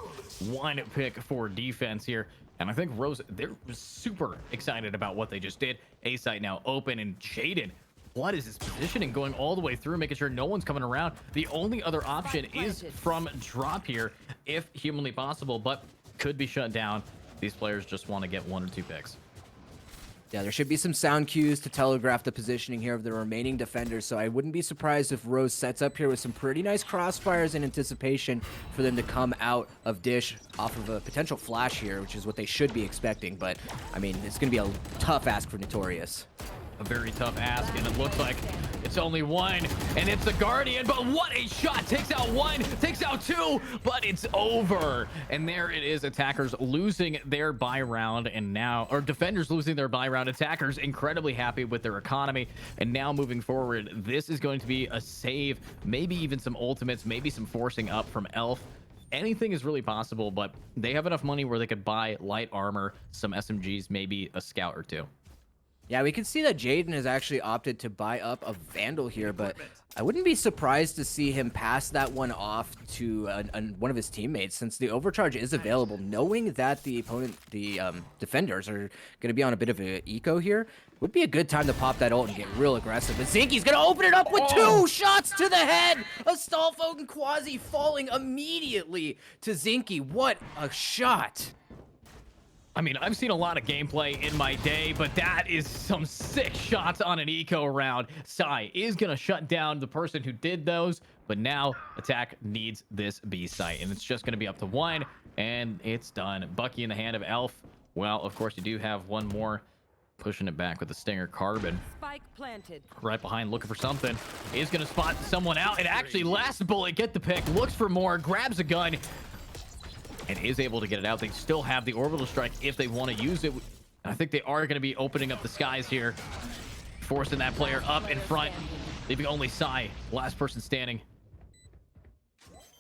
1 pick for defense here. And I think Rose, they're super excited about what they just did. A site now open, and Jaden, what is his positioning going all the way through, making sure no one's coming around? The only other option is from drop here, if humanly possible, but could be shut down. These players just want to get 1 or 2 picks. Yeah, there should be some sound cues to telegraph the positioning here of the remaining defenders, so I wouldn't be surprised if Rose sets up here with some pretty nice crossfires in anticipation for them to come out of Dish off of a potential flash here, which is what they should be expecting. But, I mean, it's going to be a tough ask for Notorious. A very tough ask, and it looks like it's only 1, and it's the Guardian. But what a shot! Takes out 1, takes out 2, but it's over. And there it is, attackers losing their buy round, and now, or defenders losing their buy round. Attackers incredibly happy with their economy, and now moving forward, this is going to be a save, maybe even some ultimates, maybe some forcing up from Elf. Anything is really possible, but they have enough money where they could buy light armor, some SMGs, maybe a scout or 2. Yeah, we can see that Jaden has actually opted to buy up a Vandal here, but I wouldn't be surprised to see him pass that one off to one of his teammates, since the overcharge is available, knowing that the opponent, the defenders, are going to be on a bit of an eco here. Would be a good time to pop that ult and get real aggressive. But Zinky's going to open it up with 2 shots to the head. Astolfo and Quasi falling immediately to Zinky. What a shot. I mean, I've seen a lot of gameplay in my day, but that is some sick shots on an eco round. Sai is going to shut down the person who did those, but now attack needs this B site, and it's just going to be up to 1, and it's done. Bucky in the hand of Elf. Well, of course, you do have one more. Pushing it back with the Stinger Carbon. Spike planted. Right behind, looking for something. Is going to spot someone out, and actually, last bullet, get the pick, looks for more, grabs a gun, and is able to get it out. They still have the orbital strike if they want to use it. I think they are going to be opening up the skies here, forcing that player up in front, leaving only Sai, last person standing.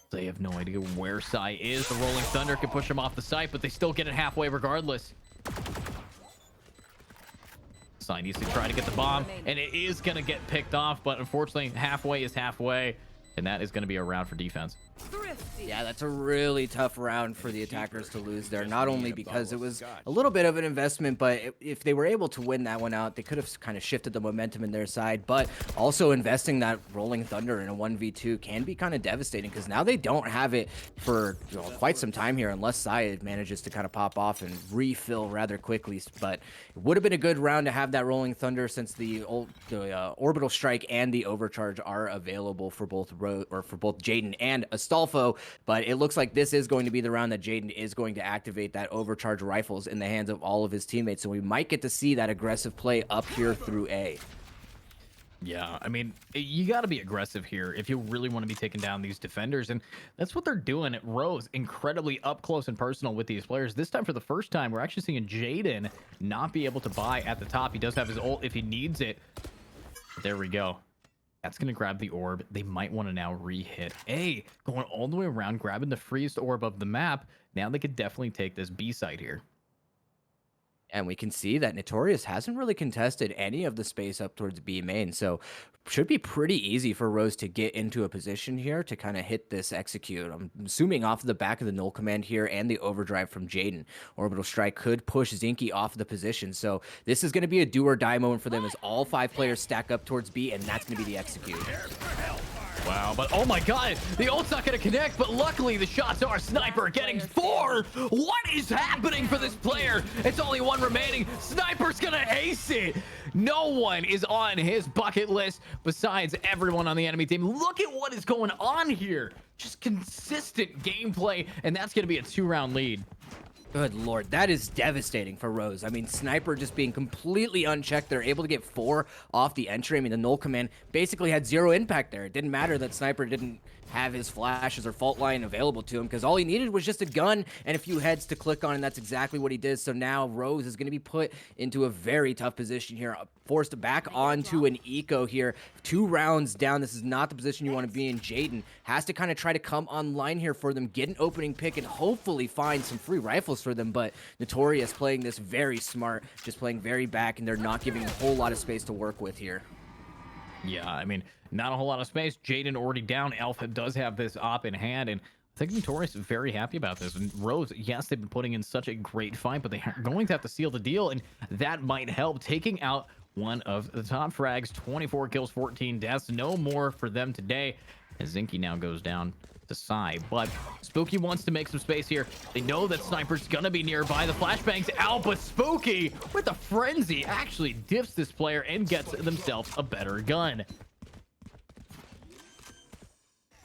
They have no idea where Sai is. The Rolling Thunder can push him off the site, but they still get it halfway regardless. side. Needs to try to get the bomb, and it is going to get picked off, but unfortunately, halfway is halfway, and that is going to be a round for defense. Thrifty. Yeah, that's a really tough round for the attackers to lose there. Not only because it was a little bit of an investment, but if they were able to win that one out, they could have kind of shifted the momentum in their side. But also investing that Rolling Thunder in a 1v2 can be kind of devastating because now they don't have it for quite some time here unless Syed manages to kind of pop off and refill rather quickly. But it would have been a good round to have that Rolling Thunder since the Orbital Strike and the Overcharge are available for both Jaden and Astolfo, but it looks like this is going to be the round that Jaden is going to activate that Overcharge rifles in the hands of all of his teammates, so we might get to see that aggressive play up here through A. Yeah, I mean, you got to be aggressive here if you really want to be taking down these defenders, and that's what they're doing at Rose, incredibly up close and personal with these players. This time, for the first time, we're actually seeing Jaden not be able to buy at the top. He does have his ult if he needs it. There we go. That's going to grab the orb. They might want to now re-hit A, going all the way around, grabbing the freest orb of the map. Now they could definitely take this B side here. And we can see that Notorious hasn't really contested any of the space up towards B main, so should be pretty easy for Rose to get into a position here to kind of hit this execute. I'm assuming off the back of the null command here and the overdrive from Jaden. Orbital Strike could push Zinky off the position, so this is going to be a do or die moment for them as all 5 players stack up towards B, and that's going to be the execute. Wow, but oh my god, the ult's not going to connect, but luckily the shots are Sniper getting 4. What is happening for this player? It's only 1 remaining. Sniper's going to ace it. No one is on his bucket list besides everyone on the enemy team. Look at what is going on here. Just consistent gameplay, and that's going to be a 2-round lead. Good lord, that is devastating for Rose. I mean, Sniper just being completely unchecked. They're able to get 4 off the entry. I mean, the null command basically had 0 impact there. It didn't matter that Sniper didn't have his flashes or fault line available to him because all he needed was just a gun and a few heads to click on, and that's exactly what he did. So now Rose is going to be put into a very tough position here, forced back onto an eco here. 2 rounds down. This is not the position you want to be in. Jaden has to kind of try to come online here for them, get an opening pick, and hopefully find some free rifles for them. But Notorious playing this very smart, just playing very back, and they're not giving a whole lot of space to work with here. Yeah, I mean, not a whole lot of space. Jaden already down. Alpha does have this op in hand, and I think Notorious is very happy about this. And Rose, yes, they've been putting in such a great fight, but they're going to have to seal the deal, and that might help. Taking out one of the top frags, 24 kills, 14 deaths. No more for them today, as Zinky now goes down to Psy. But Spooky wants to make some space here. They know that Sniper's gonna be nearby. The flashbang's out, but Spooky, with a frenzy, actually dips this player and gets themselves a better gun.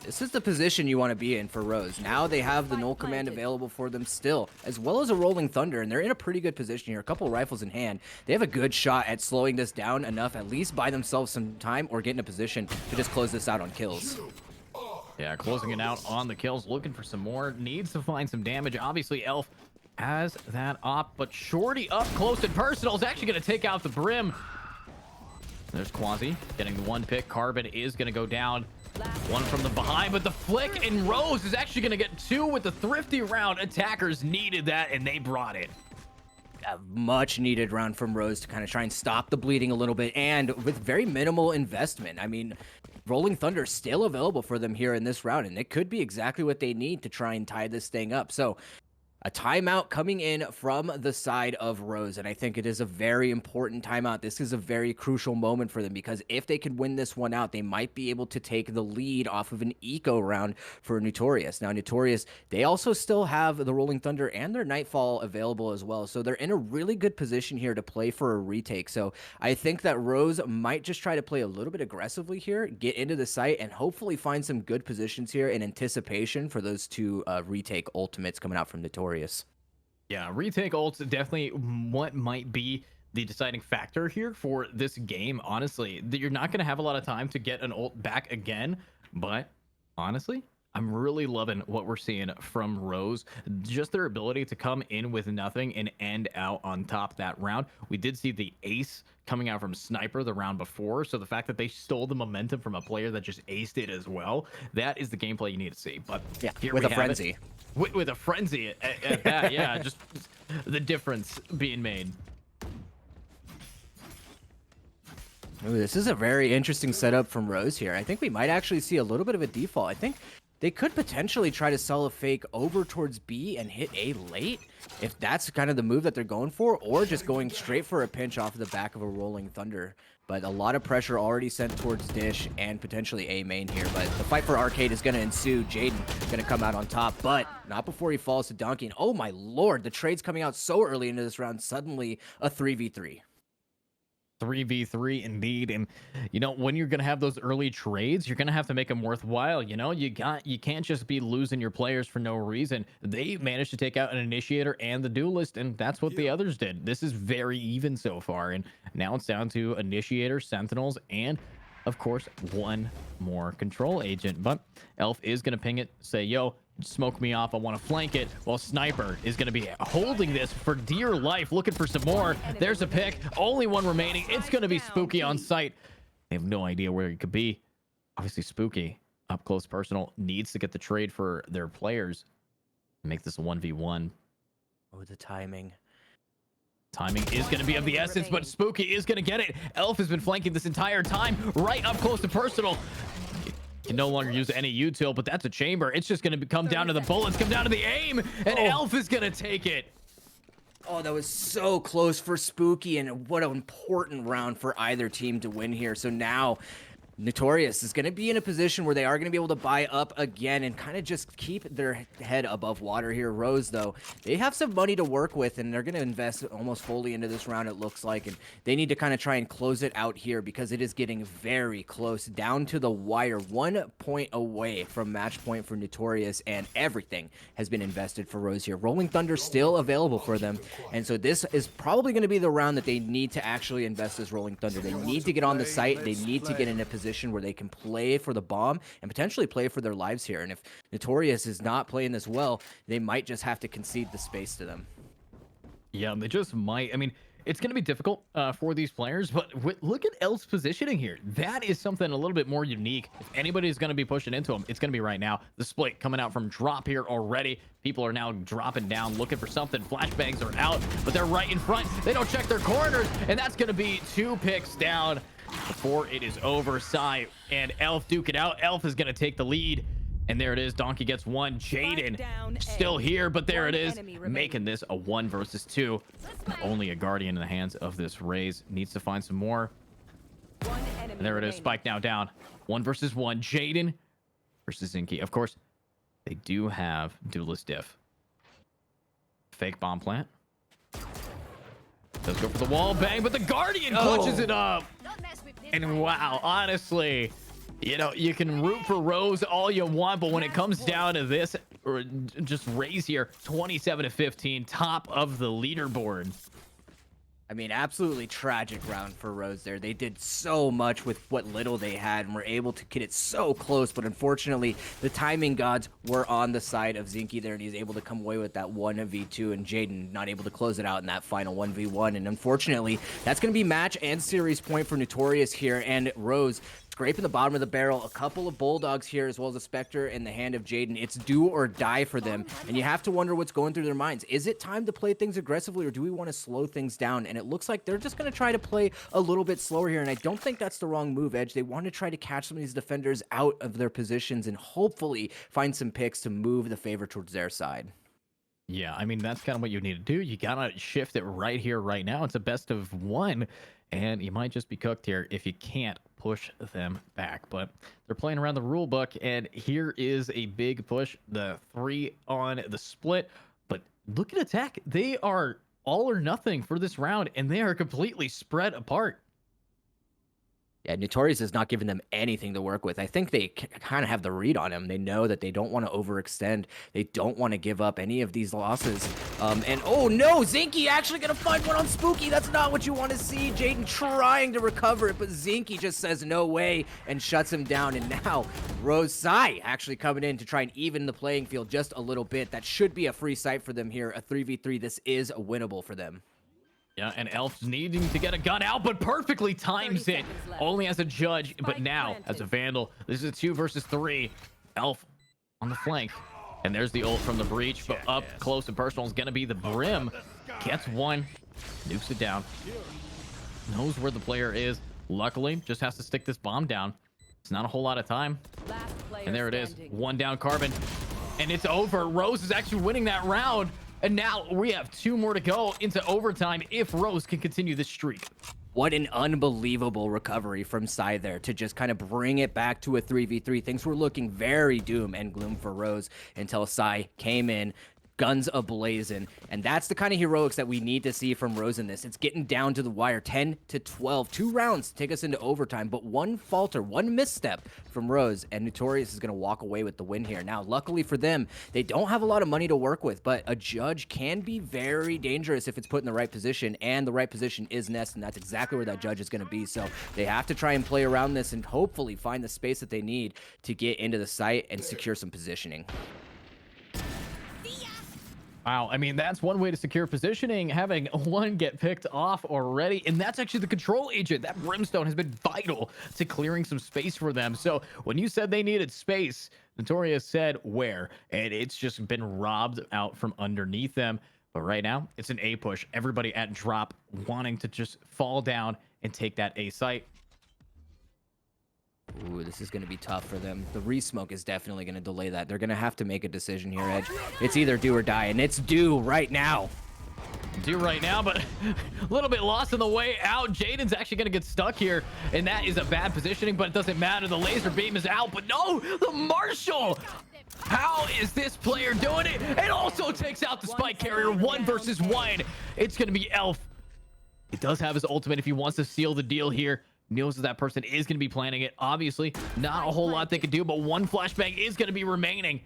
This is the position you want to be in for Rose. Now they have the null command available for them still, as well as a Rolling Thunder, and they're in a pretty good position here. A couple rifles in hand. They have a good shot at slowing this down enough, at least buy themselves some time or get in a position to just close this out on kills. Yeah, closing it out on the kills, looking for some more. Needs to find some damage. Obviously, Elf has that op, but Shorty up close and personal is actually going to take out the Brim. There's Quasi getting the 1 pick. Carbon is going to go down. 1 from the behind, but the flick, and Rose is actually going to get 2 with the thrifty round. Attackers needed that, and they brought it. A much needed round from Rose to kind of try and stop the bleeding a little bit, and with very minimal investment. I mean, Rolling Thunder still available for them here in this round, and it could be exactly what they need to try and tie this thing up. So a timeout coming in from the side of Rose, and I think it is a very important timeout. This is a very crucial moment for them because if they could win this one out, they might be able to take the lead off of an eco round for Notorious. Now, Notorious, they also still have the Rolling Thunder and their Nightfall available as well, so they're in a really good position here to play for a retake. So I think that Rose might just try to play a little bit aggressively here, get into the site, and hopefully find some good positions here in anticipation for those 2 retake ultimates coming out from Notorious. Yeah, retake ults definitely what might be the deciding factor here for this game. Honestly, you're not going to have a lot of time to get an ult back again, but honestly, I'm really loving what we're seeing from Rose. Just their ability to come in with nothing and end out on top that round. We did see the ace coming out from Sniper the round before, so the fact that they stole the momentum from a player that just aced it as well, that is the gameplay you need to see. But yeah, here with we a have frenzy. it. With a frenzy at that, yeah, just the difference being made. Ooh, this is a very interesting setup from Rose here. I think we might actually see a little bit of a default. I think they could potentially try to sell a fake over towards B and hit A late, if that's kind of the move that they're going for, or just going straight for a pinch off of the back of a Rolling Thunder. But a lot of pressure already sent towards Dish and potentially A main here. But the fight for Arcade is going to ensue. Jaden going to come out on top, but not before he falls to Donkey. And oh my lord, the trade's coming out so early into this round. Suddenly a 3v3. 3v3 indeed. And you know, when you're gonna have those early trades, you're gonna have to make them worthwhile. You know, you can't just be losing your players for no reason. They managed to take out an initiator and the duelist, and that's what the others did. This is very even so far, and now it's down to initiator, sentinels, and of course one more control agent. But Elf is gonna ping it, say, yo, smoke me off, I want to flank it, while Sniper is going to be holding this for dear life, looking for some more. There's a pick, only one remaining. It's going to be Spooky on site. They have no idea where he could be. Obviously Spooky, up close personal, needs to get the trade for their players, make this a 1v1. Oh, the timing. Timing is going to be of the essence, but Spooky is going to get it. Elf has been flanking this entire time, right up close to personal. Can no longer use any util, but that's a chamber. It's just going to come down to the bullets, come down to the aim, and Elf is going to take it. Oh, that was so close for Spooky, and what an important round for either team to win here. So now Notorious is going to be in a position where they are going to be able to buy up again and kind of just keep their head above water here. Rose, though, they have some money to work with, and they're going to invest almost fully into this round, it looks like, and they need to kind of try and close it out here because it is getting very close, down to the wire, 1 point away from match point for Notorious, and everything has been invested for Rose here. Rolling Thunder still available for them, and so this is probably going to be the round that they need to actually invest as Rolling Thunder. They need to get on the site. They need to get in a position where they can play for the bomb and potentially play for their lives here. And if Notorious is not playing this well, they might just have to concede the space to them. Yeah, they just might. I mean, it's going to be difficult for these players, but look at Elf's positioning here. That is something a little bit more unique. If anybody's going to be pushing into him, it's going to be right now. The split coming out from drop here already. People are now dropping down, looking for something. Flashbangs are out, but they're right in front. They don't check their corners, and that's going to be 2 picks down before it is over. Sai and Elf duke it out. Elf is going to take the lead. And there it is. Donkey gets 1. Jaden still here, but there it is, making this a 1 versus 2. Only a Guardian in the hands of this Raze. Needs to find some more. And there it is. Spike now down. 1 versus 1. Jaden versus Zinky. Of course, they do have duelist diff. Fake bomb plant. Does go for the wall bang, but the Guardian clutches it up. And wow, honestly, you know, you can root for Rose all you want, but when it comes down to this, or just Raze here, 27-15, top of the leaderboard. I mean, absolutely tragic round for Rose there. They did so much with what little they had and were able to get it so close, but unfortunately, the timing gods were on the side of Zinky there, and he's able to come away with that 1v2, and Jaden not able to close it out in that final 1v1, and unfortunately, that's going to be match and series point for Notorious here, and Rose scraping the bottom of the barrel. A couple of Bulldogs here, as well as a Spectre in the hand of Jaden. It's do or die for them, and you have to wonder what's going through their minds. Is it time to play things aggressively, or do we want to slow things down? And it looks like they're just going to try to play a little bit slower here, and I don't think that's the wrong move, Edge. They want to try to catch some of these defenders out of their positions and hopefully find some picks to move the favor towards their side. Yeah, I mean, that's kind of what you need to do. You got to shift it right here, right now. It's a best of 1, and you might just be cooked here if you can't push them back. But they're playing around the rule book, and here is a big push. The 3 on the split, but look at attack. They are all or nothing for this round, and they are completely spread apart. Yeah, Notorious is not giving them anything to work with. I think they kind of have the read on him. They know that they don't want to overextend. They don't want to give up any of these losses. And oh no, Zinky actually going to find one on Spooky. That's not what you want to see. Jaden trying to recover it, but Zinky just says no way and shuts him down. And now Rose Sai actually coming in to try and even the playing field just a little bit. That should be a free sight for them here. A 3v3. This is winnable for them. Yeah, and Elf's needing to get a gun out, but perfectly times it. Only as a judge, but now as a Vandal. This is a 2 versus 3. Elf on the flank. And there's the ult from the breach, but up close and personal is going to be the Brim. Gets 1. Nukes it down. Knows where the player is. Luckily, just has to stick this bomb down. It's not a whole lot of time. Last player And there it is. standing. One down Carbon. And it's over. Rose is actually winning that round. And now we have 2 more to go into overtime if Rose can continue this streak. What an unbelievable recovery from Psy there to just kind of bring it back to a 3v3. Things were looking very doom and gloom for Rose until Psy came in, guns ablazing, and that's the kind of heroics that we need to see from Rose in this. It's getting down to the wire, 10 to 12, 2 rounds to take us into overtime, but one falter, one misstep from Rose, and Notorious is going to walk away with the win here. Now, luckily for them, they don't have a lot of money to work with, but a judge can be very dangerous if it's put in the right position, and the right position is Nest, and that's exactly where that judge is going to be. So they have to try and play around this and hopefully find the space that they need to get into the site and secure some positioning. Wow, I mean, that's one way to secure positioning, having one get picked off already. And that's actually the control agent. That Brimstone has been vital to clearing some space for them. So when you said they needed space, Notorious said where, and it's just been robbed out from underneath them. But right now, it's an A push. Everybody at drop wanting to just fall down and take that A site. Ooh, this is going to be tough for them. The re-smoke is definitely going to delay that. They're going to have to make a decision here, Edge. It's either do or die, and it's do right now. Do right now, but a little bit lost on the way out. Jaden's actually going to get stuck here, and that is a bad positioning, but it doesn't matter. The laser beam is out, but no, the Marshall. How is this player doing it? It also takes out the spike carrier, 1 versus 1. It's going to be Elf. It does have his ultimate if he wants to seal the deal here. Knows that person is going to be planning it. Obviously, not a whole lot they can do, but one flashbang is going to be remaining.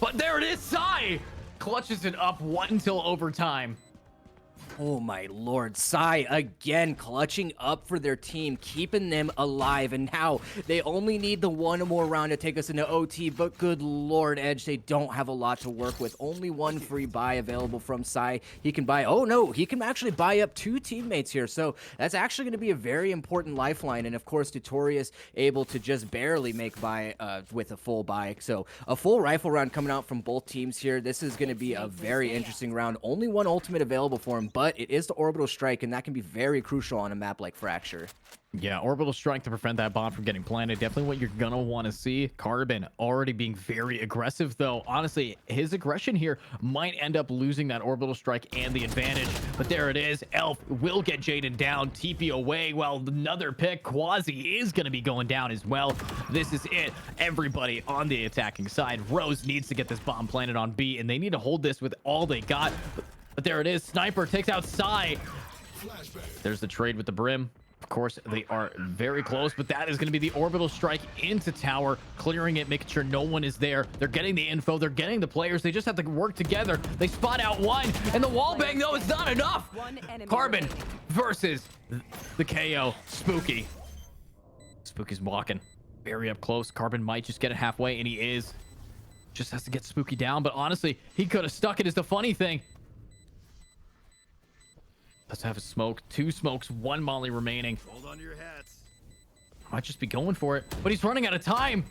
But there it is, Psy clutches it up 1 until overtime. Oh my lord, Psy again clutching up for their team, keeping them alive, and now they only need the 1 more round to take us into OT, but good lord, Edge, they don't have a lot to work with. Only 1 free buy available from Psy. He can buy, oh no, he can actually buy up 2 teammates here, so that's actually going to be a very important lifeline, and of course, Notorious able to just barely make buy with a full buy. So a full rifle round coming out from both teams here. This is going to be a very interesting round. Only 1 ultimate available for him, but it is the orbital strike, and that can be very crucial on a map like Fracture. Yeah, orbital strike to prevent that bomb from getting planted. Definitely what you're gonna want to see. Carbon already being very aggressive, though. Honestly, his aggression here might end up losing that orbital strike and the advantage. But there it is. Elf will get Jaden down. TP away. Well, another pick. Quasi is gonna be going down as well. This is it. Everybody on the attacking side. Rose needs to get this bomb planted on B, and they need to hold this with all they got. But there it is. Sniper takes out Psy. There's the trade with the Brim. Of course, they are very close, but that is going to be the orbital strike into tower, clearing it, making sure no one is there. They're getting the info. They're getting the players. They just have to work together. They spot out 1, and the wall bang, though, is not enough. Carbon versus the KO. Spooky. Spooky's walking very up close. Carbon might just get it halfway, and he is. Just has to get Spooky down, but honestly, he could have stuck it is the funny thing. Let's have a smoke. 2 smokes, 1 molly remaining. Hold on to your hats. Might just be going for it, but he's running out of time.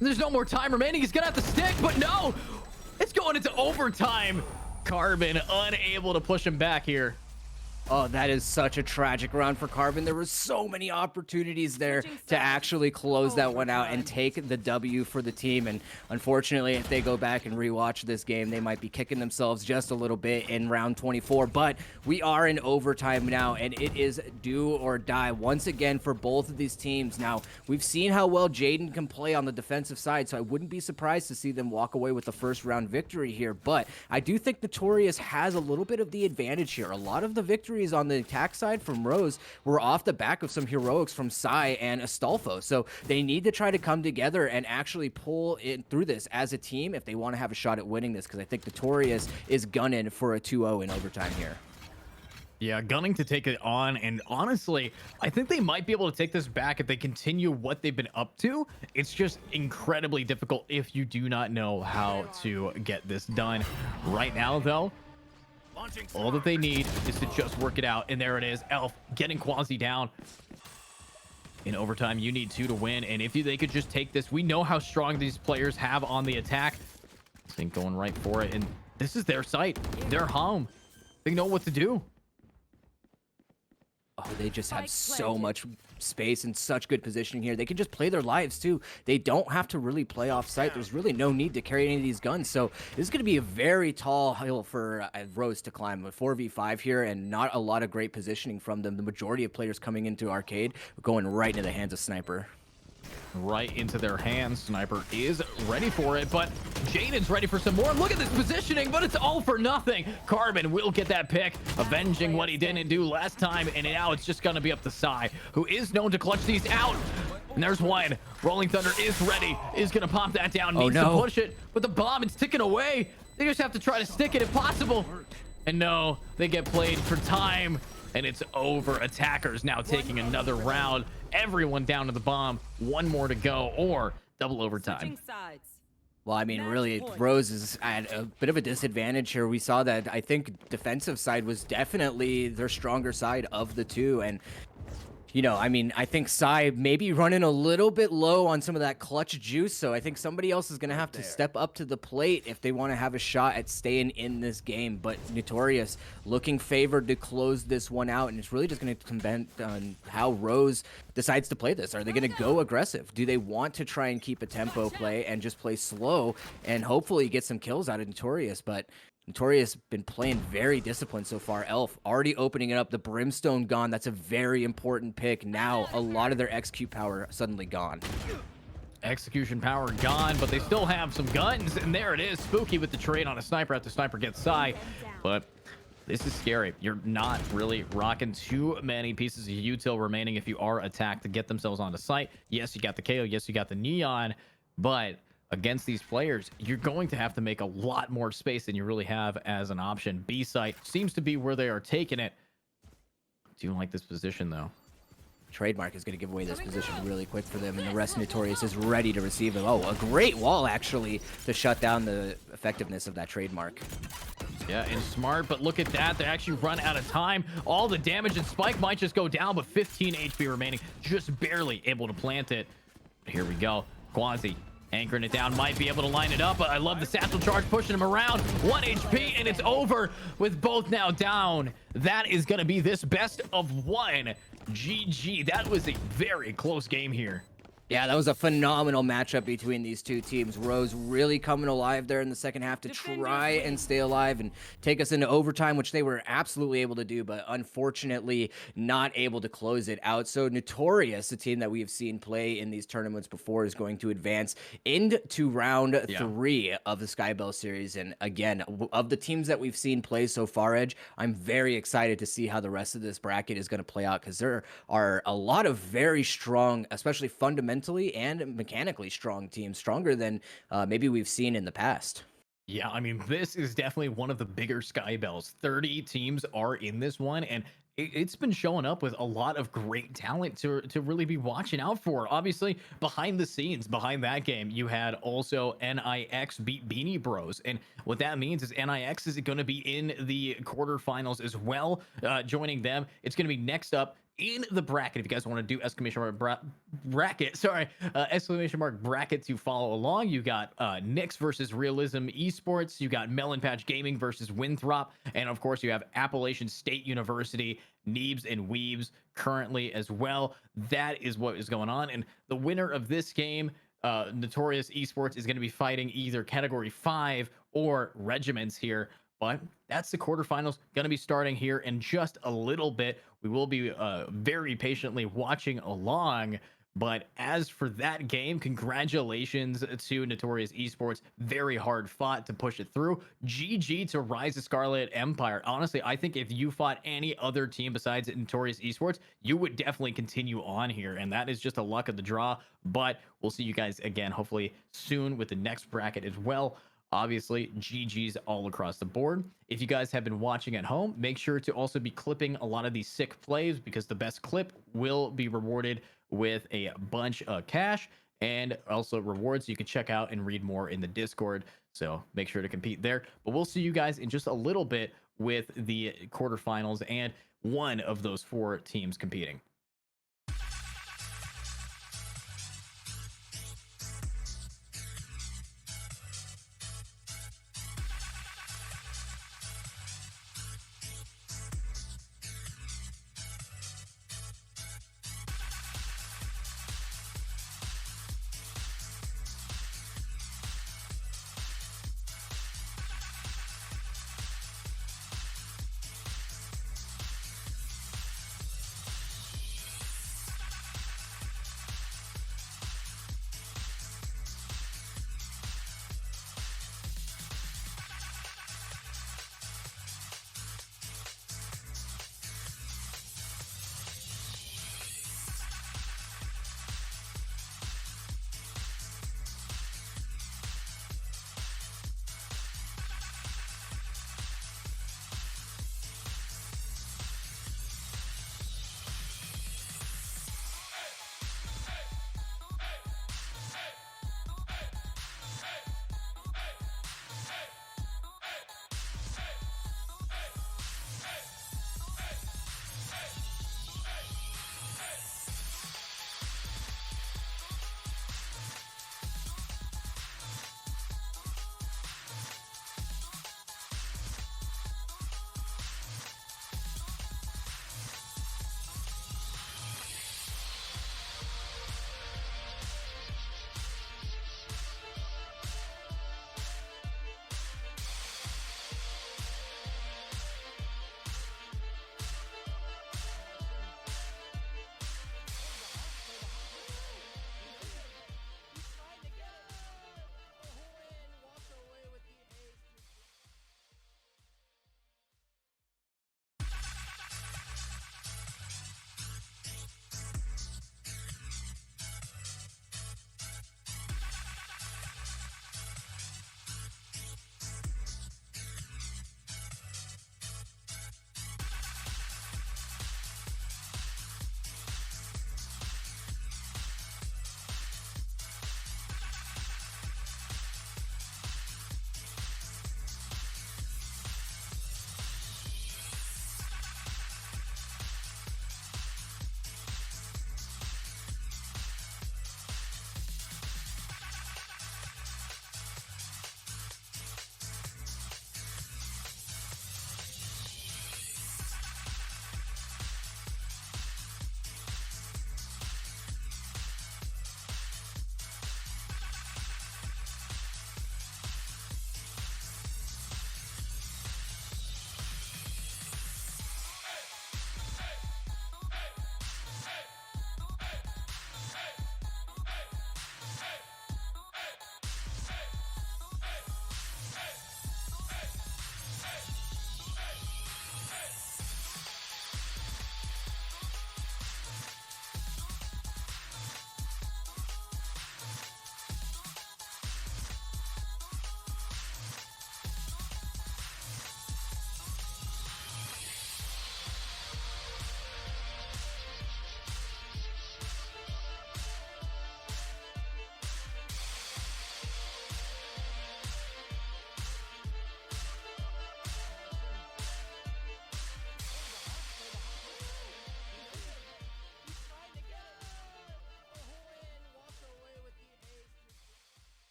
There's no more time remaining. He's gonna have to stick, but no, it's going into overtime. Carbon unable to push him back here. Oh, that is such a tragic round for Carbon. There were so many opportunities there to actually close that one out and take the W for the team. And unfortunately, if they go back and rewatch this game, they might be kicking themselves just a little bit in round 24. But we are in overtime now, and it is do or die once again for both of these teams. Now, we've seen how well Jaden can play on the defensive side, so I wouldn't be surprised to see them walk away with the first round victory here. But I do think Notorious has a little bit of the advantage here. A lot of the victories on the attack side from Rose were off the back of some heroics from Psy and Astolfo. So they need to try to come together and actually pull it through this as a team if they want to have a shot at winning this, because I think Notorious is gunning for a 2-0 in overtime here. Yeah, gunning to take it on, and honestly, I think they might be able to take this back if they continue what they've been up to. It's just incredibly difficult if you do not know how to get this done. Right now, though, all that they need is to just work it out, and there it is. Elf getting Quasi down. In overtime, you need 2 to win, and if they could just take this, we know how strong these players have on the attack. I think going right for it, and this is their site. They're home. They know what to do. Oh, they just have Spike so planted. much space and such good positioning here. They can just play their lives too. They don't have to really play off site. There's really no need to carry any of these guns. So this is going to be a very tall hill for Rose to climb. A 4v5 here and not a lot of great positioning from them. The majority of players coming into arcade going right into the hands of Sniper. Right into their hands. Sniper is ready for it, but Jaden's ready for some more. Look at this positioning, but it's all for nothing. Carbon will get that pick, avenging what he didn't do last time, and now it's just going to be up to Psy, who is known to clutch these out. And there's one. Rolling Thunder is ready, is going to pop that down, needs to push it, but the bomb is ticking away. They just have to try to stick it if possible. And no, they get played for time, and it's over. Attackers now taking another round. Everyone down to the bomb. One more to go, or double overtime. Switching sides. Well, I mean, Match really, point. Rose is at a bit of a disadvantage here. We saw that I think defensive side was definitely their stronger side of the two. And, you know, I mean, I think Psy maybe running a little bit low on some of that clutch juice. So I think somebody else is going to have to step up to the plate if they want to have a shot at staying in this game. But Notorious looking favored to close this one out. And it's really just going to depend on how Rose decides to play this. Are they going to go aggressive? Do they want to try and keep a tempo play and just play slow and hopefully get some kills out of Notorious? But Notorious been playing very disciplined so far. Elf already opening it up. The Brimstone gone. That's a very important pick. Now a lot of their execute power suddenly gone. Execution power gone, but they still have some guns, and there it is. Spooky with the trade on a sniper after sniper gets Psy, but this is scary. You're not really rocking too many pieces of util remaining if you are attacked to get themselves onto site. Yes, you got the KO. Yes, you got the Neon, but against these players, you're going to have to make a lot more space than you really have as an option. B site seems to be where they are taking it. Do you like this position, though? Trademark is going to give away this position really quick for them, and the rest Notorious is ready to receive them. Oh, a great wall, actually, to shut down the effectiveness of that Trademark. Yeah, and smart, but look at that. They actually run out of time. All the damage, and Spike might just go down, but 15 HP remaining. Just barely able to plant it. Here we go. Quasi anchoring it down, might be able to line it up, but I love the satchel charge pushing him around. 1 HP, and it's over with both now down. That is going to be this best of one. GG. That was a very close game here. Yeah, that was a phenomenal matchup between these two teams. Rose really coming alive there in the second half to try and stay alive and take us into overtime, which they were absolutely able to do, but unfortunately not able to close it out. So Notorious, the team that we have seen play in these tournaments before, is going to advance into round 3 of the SkyBell Series. And again, of the teams that we've seen play so far, Edge, I'm very excited to see how the rest of this bracket is going to play out, because there are a lot of very strong, especially fundamentally and mechanically strong teams, stronger than maybe we've seen in the past. Yeah, I mean, this is definitely one of the bigger SkyBells. 30 teams are in this one, and it's been showing up with a lot of great talent to really be watching out for. Obviously, behind the scenes, behind that game, you had also NIX beat Beanie Bros. And what that means is NIX is going to be in the quarterfinals as well, joining them. It's going to be next up in the bracket. If you guys want to do exclamation mark bracket, exclamation mark bracket to follow along, you got Nyx versus Realism Esports, you got Melon Patch Gaming versus Winthrop, and of course you have Appalachian State University, Neebs and Weebs currently as well. That is what is going on, and the winner of this game, Notorious Esports, is going to be fighting either Category 5 or Regiments here. But that's the quarterfinals, going to be starting here in just a little bit. We will be very patiently watching along. But as for that game, congratulations to Notorious Esports. Very hard fought to push it through. GG to Rise of Scarlet Empire. Honestly, I think if you fought any other team besides Notorious Esports, you would definitely continue on here. And that is just a luck of the draw. But we'll see you guys again, hopefully soon, with the next bracket as well. Obviously, GG's all across the board. If you guys have been watching at home, make sure to also be clipping a lot of these sick plays, because the best clip will be rewarded with a bunch of cash and also rewards you can check out and read more in the Discord. So make sure to compete there. But we'll see you guys in just a little bit with the quarterfinals and one of those 4 teams competing.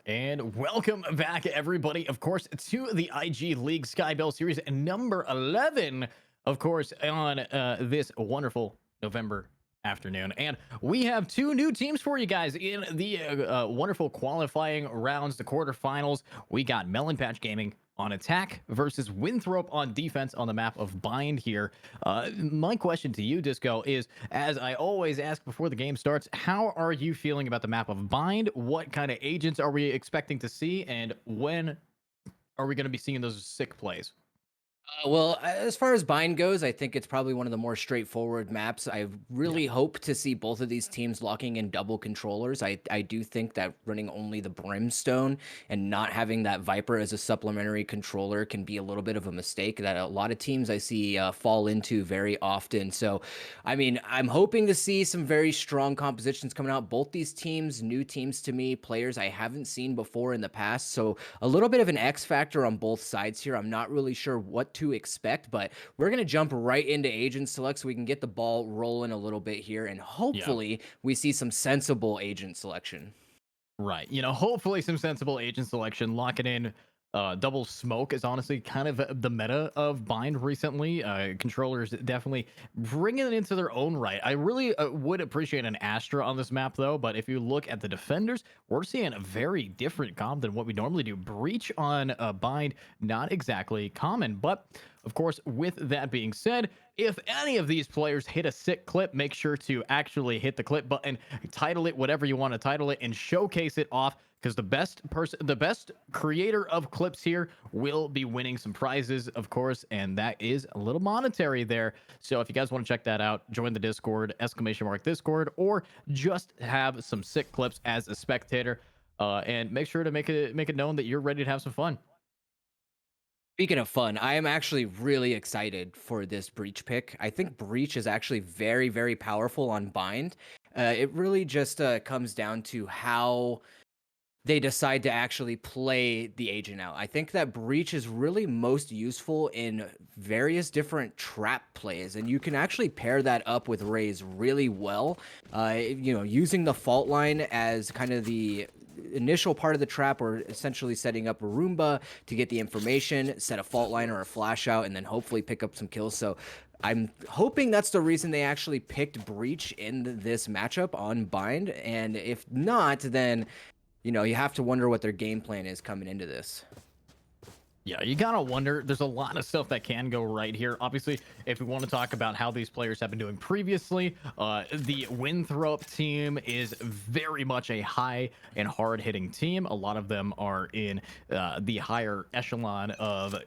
And welcome back, everybody, of course, to the IG League SkyBell Series number 11, of course, on this wonderful November afternoon. And we have two new teams for you guys in the wonderful qualifying rounds, the quarterfinals. We got Melon Patch Gaming on attack versus Winthrop on defense on the map of Bind here. My question to you, Disco, is, as I always ask before the game starts, how are you feeling about the map of Bind? What kind of agents are we expecting to see? And when are we going to be seeing those sick plays? Well, as far as Bind goes, I think it's probably one of the more straightforward maps. I really hope to see both of these teams locking in double controllers. I do think that running only the Brimstone and not having that Viper as a supplementary controller can be a little bit of a mistake that a lot of teams I see fall into very often. So, I mean, I'm hoping to see some very strong compositions coming out. Both these teams, new teams to me, players I haven't seen before in the past. So, a little bit of an X factor on both sides here. I'm not really sure what to expect, but we're going to jump right into agent select so we can get the ball rolling a little bit here, and hopefully we see some sensible agent selection. Right. Hopefully some sensible agent selection. Locking in double smoke is honestly kind of the meta of Bind recently. Controllers definitely bringing it into their own right. I really would appreciate an Astra on this map, though. But if you look at the defenders, we're seeing a very different comp than what we normally do. Breach on Bind, not exactly common. But, of course, with that being said, if any of these players hit a sick clip, make sure to actually hit the clip button, title it whatever you want to title it, and showcase it off, because the best creator of clips here will be winning some prizes, of course, and that is a little monetary there. So if you guys want to check that out, join the Discord, !Discord, or just have some sick clips as a spectator, and make sure to make it known that you're ready to have some fun. Speaking of fun, I am actually really excited for this Breach pick. I think Breach is actually very, very powerful on Bind. It really just comes down to how they decide to actually play the agent out. I think that Breach is really most useful in various different trap plays, and you can actually pair that up with Raze really well. Using the fault line as kind of the initial part of the trap, or essentially setting up a Roomba to get the information, set a fault line or a flash out, and then hopefully pick up some kills. So I'm hoping that's the reason they actually picked Breach in this matchup on Bind, and if not, then you have to wonder what their game plan is coming into this. Yeah, you gotta wonder. There's a lot of stuff that can go right here. Obviously, if we want to talk about how these players have been doing previously, the Winthrop team is very much a high and hard-hitting team. A lot of them are in the higher echelon of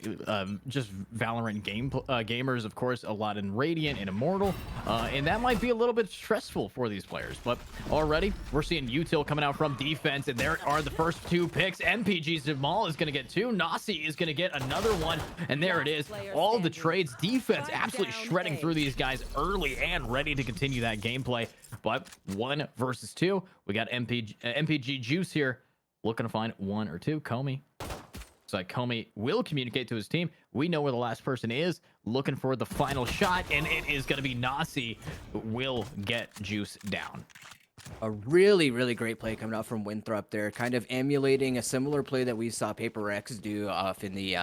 just Valorant gamers, of course, a lot in Radiant and Immortal, and that might be a little bit stressful for these players. But already, we're seeing Util coming out from defense, and there are the first two picks. MPG's Jamal is going to get two. Nasi is going to get another one, and there it is. All the trades, defense absolutely shredding through these guys early and ready to continue that gameplay. But 1 versus 2, we got MPG Juice here looking to find 1 or 2. Comey. So Comey will communicate to his team. We know where the last person is, looking for the final shot, and it is going to be Nasi who will get Juice down. A really, really great play coming out from Winthrop there, kind of emulating a similar play that we saw Paper X do off in the,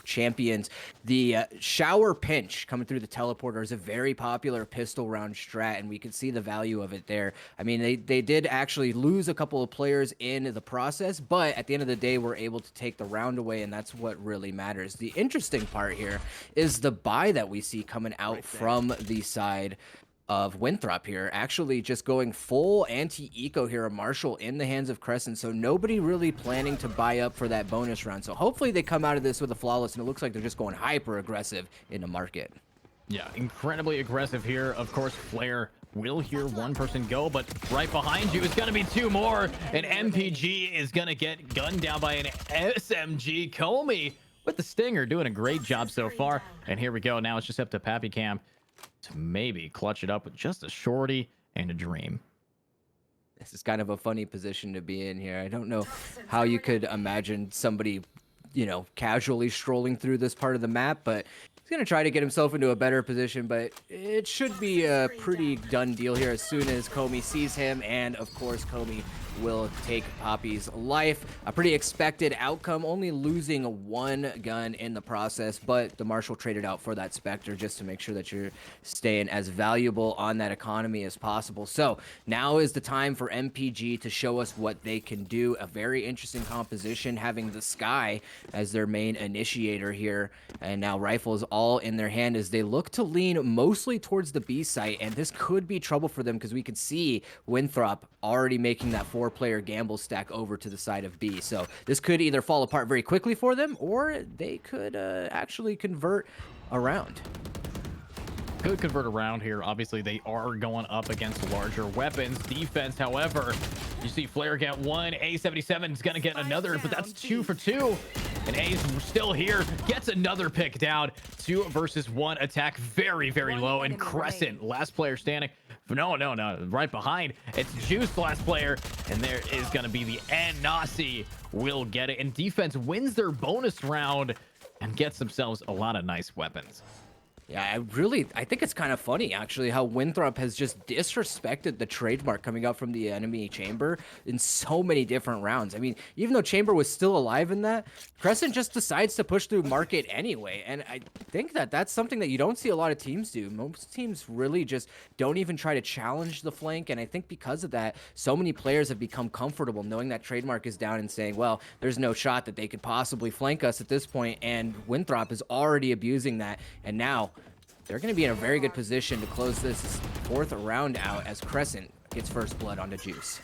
Champions. The shower pinch coming through the teleporter is a very popular pistol round strat, and we could see the value of it there. I mean, they did actually lose a couple of players in the process, but at the end of the day, we're able to take the round away, and that's what really matters. The interesting part here is the buy that we see coming out from the side of Winthrop here, actually just going full anti-eco here, a Marshall in the hands of Crescent, so nobody really planning to buy up for that bonus round. So hopefully they come out of this with a flawless, and it looks like they're just going hyper aggressive in the market. Yeah, incredibly aggressive here. Of course, Flare will hear one person go, but right behind you is going to be 2 more, and MPG is going to get gunned down by an SMG. Comey with the stinger, doing a great job so far. And here we go. Now it's just up to Pappy Cam to maybe clutch it up with just a shorty and a dream. This is kind of a funny position to be in here. I don't know how you could imagine somebody, casually strolling through this part of the map, but He's going to try to get himself into a better position, but it should be a pretty done deal here as soon as Comey sees him. And, of course, Comey will take Poppy's life. A pretty expected outcome, only losing one gun in the process, but the Marshal traded out for that Spectre just to make sure that you're staying as valuable on that economy as possible. So now is the time for MPG to show us what they can do. A very interesting composition, having the Sky as their main initiator here, and now rifles all in their hand as they look to lean mostly towards the B site, and this could be trouble for them because we could see Winthrop already making that 4-player gamble stack over to the side of B. So this could either fall apart very quickly for them, or they could actually convert around. Could convert around here. Obviously, they are going up against larger weapons. Defense, however, you see Flare get one. A77 is going to get another, but that's 2 for 2. And A's still here. Gets another pick down. 2 versus 1 attack. Very, very low. And Crescent, last player standing. No. Right behind. It's Juice, the last player. And there is going to be the end. Nasi will get it. And defense wins their bonus round and gets themselves a lot of nice weapons. Yeah, I think it's kind of funny, actually, how Winthrop has just disrespected the trademark coming out from the enemy chamber in so many different rounds. I mean, even though Chamber was still alive in that, Crescent just decides to push through market anyway. And I think that that's something that you don't see a lot of teams do. Most teams really just don't even try to challenge the flank. And I think because of that, so many players have become comfortable knowing that trademark is down and saying, well, there's no shot that they could possibly flank us at this point. And Winthrop is already abusing that. And now they're going to be in a very good position to close this 4th round out as Crescent gets first blood onto Juice.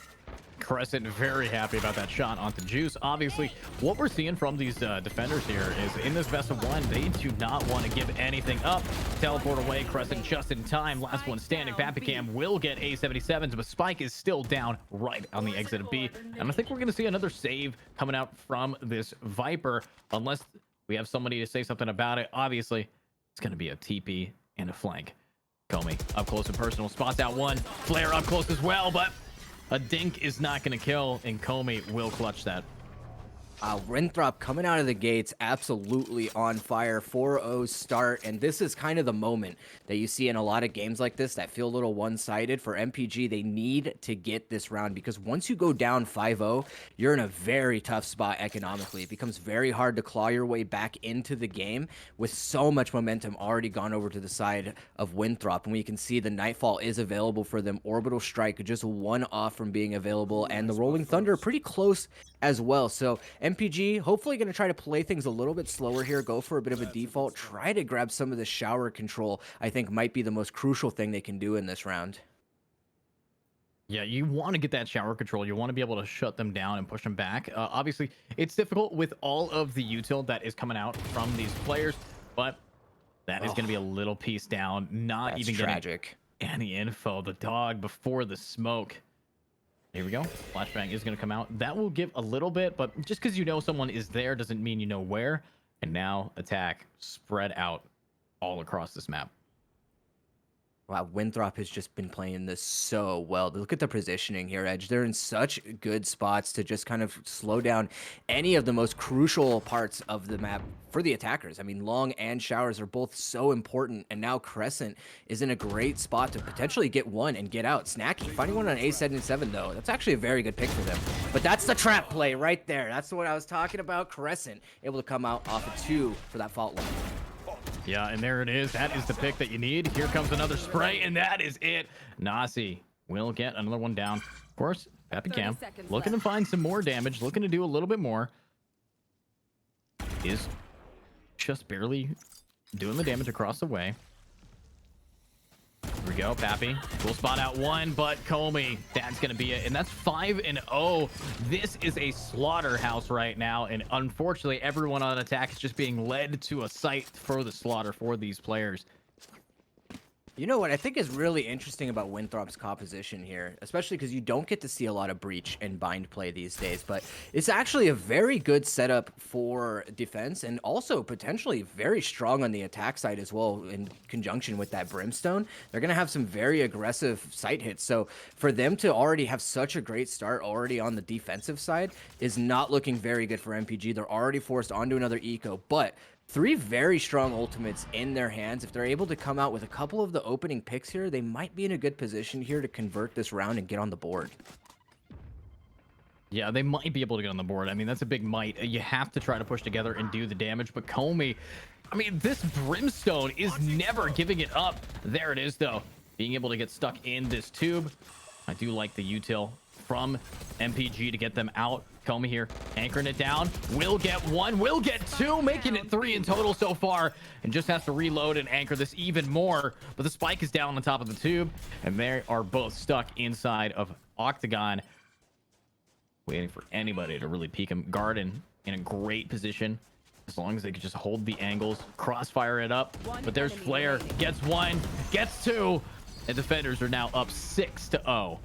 Crescent very happy about that shot onto Juice. Obviously, what we're seeing from these defenders here is in this best of 1, they do not want to give anything up. Teleport away, Crescent just in time. Last one standing. Papicam will get A77s, but Spike is still down right on the exit of B. And I think we're going to see another save coming out from this Viper, unless we have somebody to say something about it. Obviously, it's going to be a TP and a flank. Comey up close and personal, spots out one. Flare up close as well, but a dink is not going to kill, and Comey will clutch that. Winthrop coming out of the gates absolutely on fire. 4-0 start, and this is kind of the moment that you see in a lot of games like this that feel a little one-sided. For MPG, they need to get this round because once you go down 5-0, you're in a very tough spot economically. It becomes very hard to claw your way back into the game with so much momentum already gone over to the side of Winthrop. And we can see the Nightfall is available for them. Orbital Strike just 1 off from being available, and the Rolling Thunder pretty close as well. So MPG hopefully going to try to play things a little bit slower here, go for a bit of a default, try to grab some of the shower control. I think might be the most crucial thing they can do in this round. Yeah, you want to get that shower control. You want to be able to shut them down and push them back. Obviously, it's difficult with all of the util that is coming out from these players, but that is going to be a little piece down. Not even tragic. Getting any info. The dog before the smoke. Here we go. Flashbang is going to come out. That will give a little bit, but just because you know someone is there doesn't mean you know where. And now attack spread out all across this map. Wow, Winthrop has just been playing this so well. Look at the positioning here, Edge. They're in such good spots to just kind of slow down any of the most crucial parts of the map for the attackers. I mean, long and showers are both so important, and now Crescent is in a great spot to potentially get one and get out. Snacky finding one on A77, though. That's actually a very good pick for them. But that's the trap play right there. That's what I was talking about. Crescent able to come out off of 2 for that fault line. Yeah, and there it is. That is the pick that you need. Here comes another spray, and that is it. Nasi will get another one down. Of course, Papicam looking to find some more damage, looking to do a little bit more. Is just barely doing the damage across the way. Here we go, Pappy. We'll spot out one, but Comey, that's going to be it. And that's 5-0. This is a slaughterhouse right now. And unfortunately, everyone on attack is just being led to a site for the slaughter for these players. You know what I think is really interesting about Winthrop's composition here, especially because you don't get to see a lot of breach and bind play these days, but it's actually a very good setup for defense and also potentially very strong on the attack side as well in conjunction with that Brimstone. They're going to have some very aggressive sight hits, so for them to already have such a great start already on the defensive side is not looking very good for MPG. They're already forced onto another eco, but Three very strong ultimates in their hands. If they're able to come out with a couple of the opening picks here, they might be in a good position here to convert this round and get on the board. Yeah, they might be able to get on the board. I mean, that's a big might. You have to try to push together and do the damage. But Comey, I mean, this Brimstone is never giving it up. There it is, though. Being able to get stuck in this tube. I do like the util from MPG to get them out. Comey here, anchoring it down. Will get one, will get two, making it 3 in total so far. And just has to reload and anchor this even more. But the spike is down on top of the tube. And they are both stuck inside of Octagon. Waiting for anybody to really peek him. Garden in a great position. As long as they could just hold the angles, crossfire it up. But there's Flare, gets one, gets two. And defenders are now up 6-0.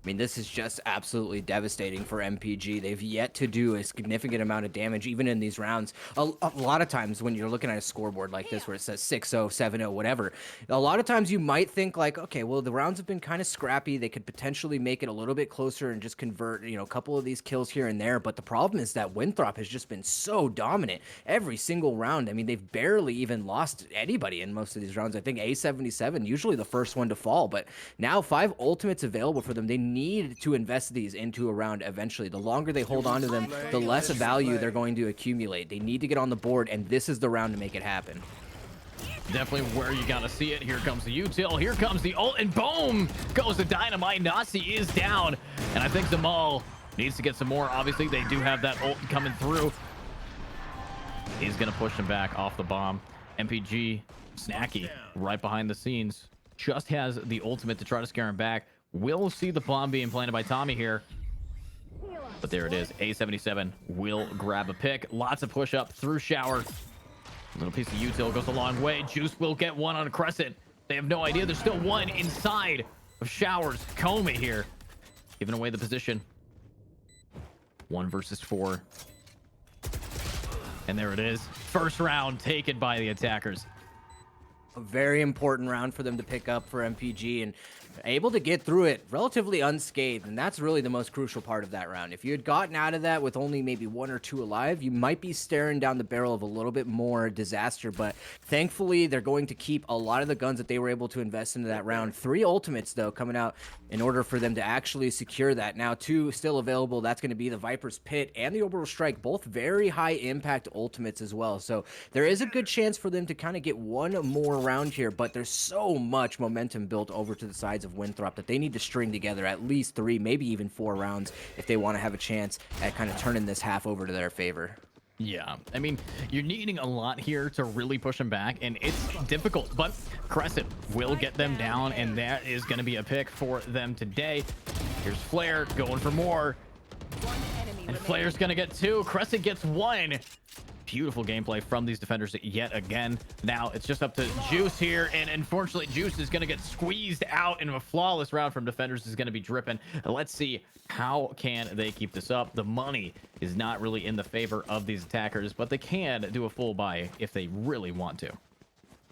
I mean, this is just absolutely devastating for MPG. They've yet to do a significant amount of damage, even in these rounds. A lot of times when you're looking at a scoreboard like this, where it says 6-0, 7-0, whatever, a lot of times you might think like, okay, well, the rounds have been kind of scrappy. They could potentially make it a little bit closer and just convert, you know, a couple of these kills here and there. But the problem is that Winthrop has just been so dominant every single round. I mean, they've barely even lost anybody in most of these rounds. I think A77, usually the first one to fall, but now 5 ultimates available for them. They need to invest these into a round eventually. The longer they hold on to them, the less value they're going to accumulate. They need to get on the board, and this is the round to make it happen. Definitely where you gotta see it. Here comes the util, here comes the ult, and boom goes the dynamite. Nasi is down, and I think Zamal needs to get some more. Obviously, they do have that ult coming through. He's gonna push him back off the bomb. MPG, Snacky, right behind the scenes, just has the ultimate to try to scare him back. We'll see the bomb being planted by Tommy here. But there it is. A77 will grab a pick. Lots of push up through shower. Little piece of util goes a long way. Juice will get one on a crescent. They have no idea. There's still one inside of showers. Comey here, giving away the position. 1 versus 4. And there it is. First round taken by the attackers. A very important round for them to pick up for MPG, and able to get through it relatively unscathed, and that's really the most crucial part of that round. If you had gotten out of that with only maybe 1 or 2 alive, you might be staring down the barrel of a little bit more disaster, but thankfully they're going to keep a lot of the guns that they were able to invest into that round. 3 ultimates though coming out in order for them to actually secure that. Now 2 still available. That's going to be the Viper's Pit and the Orbital Strike, both very high impact ultimates as well, so there is a good chance for them to kind of get one more round here, but there's so much momentum built over to the sides of Winthrop that they need to string together at least 3, maybe even 4 rounds if they want to have a chance at kind of turning this half over to their favor. Yeah, I mean, you're needing a lot here to really push them back, and it's difficult, but Crescent will get them down, and that is going to be a pick for them today. Here's Flare going for more, and Flare's going to get 2. Crescent gets 1. Beautiful gameplay from these defenders yet again. Now it's just up to Juice here, and unfortunately Juice is going to get squeezed out, and a flawless round from defenders is going to be dripping. Let's see how can they keep this up. The money is not really in the favor of these attackers, but they can do a full buy if they really want to.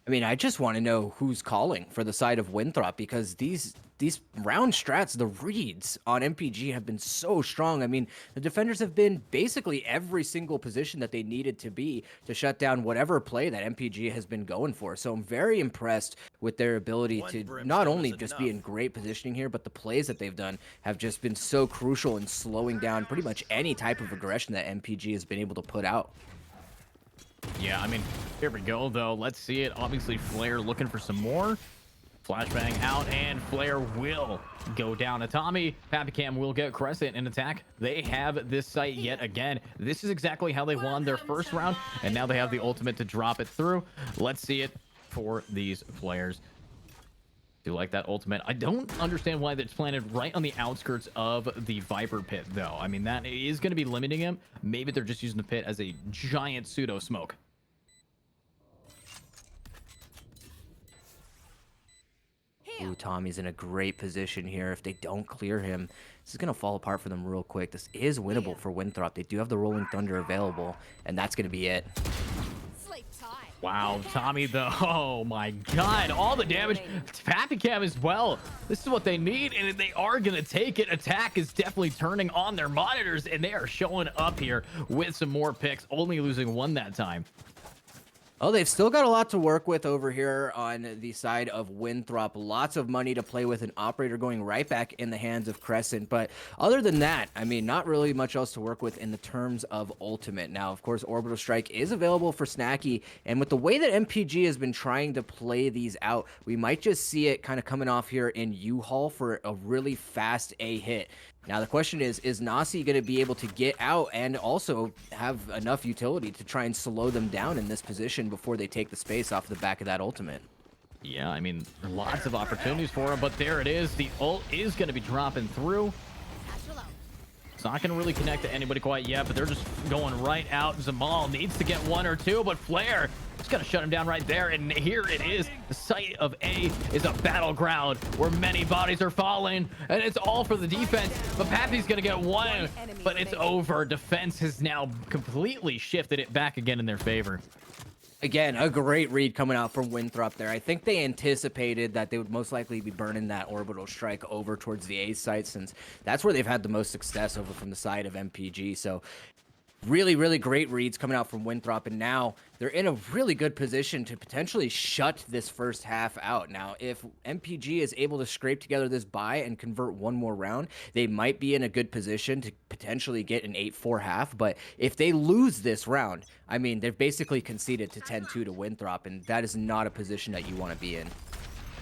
I mean, I just want to know who's calling for the side of Winthrop, because these round strats, the reads on MPG have been so strong. I mean, the defenders have been basically every single position that they needed to be to shut down whatever play that MPG has been going for. So I'm very impressed with their ability to not only just be in great positioning here, but the plays that they've done have just been so crucial in slowing down pretty much any type of aggression that MPG has been able to put out. Yeah, I mean, here we go, though. Let's see it. Obviously, Flare looking for some more. Flashbang out, and Flare will go down to Tommy. Papicam will get Crescent in attack. They have this site yet again. This is exactly how they won their first round, and now they have the ultimate to drop it through. Let's see it for these players. Do like that ultimate. I don't understand why that's planted right on the outskirts of the Viper Pit, though. I mean, that is going to be limiting him. Maybe they're just using the pit as a giant pseudo smoke. Ooh, Tommy's in a great position here. If they don't clear him, this is going to fall apart for them real quick. This is winnable for Winthrop. They do have the Rolling Thunder available, and that's going to be it. Wow, Tommy, though. Oh, my God. All the damage. Papicam as well. This is what they need, and they are going to take it. Attack is definitely turning on their monitors, and they are showing up here with some more picks, only losing 1 that time. Oh, they've still got a lot to work with over here on the side of Winthrop. Lots of money to play with, an operator going right back in the hands of Crescent. But other than that, I mean, not really much else to work with in the terms of ultimate. Now, of course, Orbital Strike is available for Snacky, and with the way that MPG has been trying to play these out, we might just see it kind of coming off here in U-Haul for a really fast A hit. Now, the question is Nasi going to be able to get out and also have enough utility to try and slow them down in this position before they take the space off the back of that ultimate? Yeah, I mean, lots of opportunities for him, but there it is. The ult is going to be dropping through. It's not going to really connect to anybody quite yet, but they're just going right out. Zamal needs to get one or two, but Flare is going to shut him down right there. And here it is. The site of A is a battleground where many bodies are falling, and it's all for the defense. But Pappy's going to get one, but it's over. Defense has now completely shifted it back again in their favor. Again, a great read coming out from Winthrop there. I think they anticipated that they would most likely be burning that Orbital Strike over towards the A site, since that's where they've had the most success over from the side of MPG. So really, really great reads coming out from Winthrop, and now they're in a really good position to potentially shut this first half out. Now, if MPG is able to scrape together this buy and convert one more round, they might be in a good position to potentially get an 8-4 half. But if they lose this round, I mean, they've basically conceded to 10-2 to Winthrop, and that is not a position that you want to be in.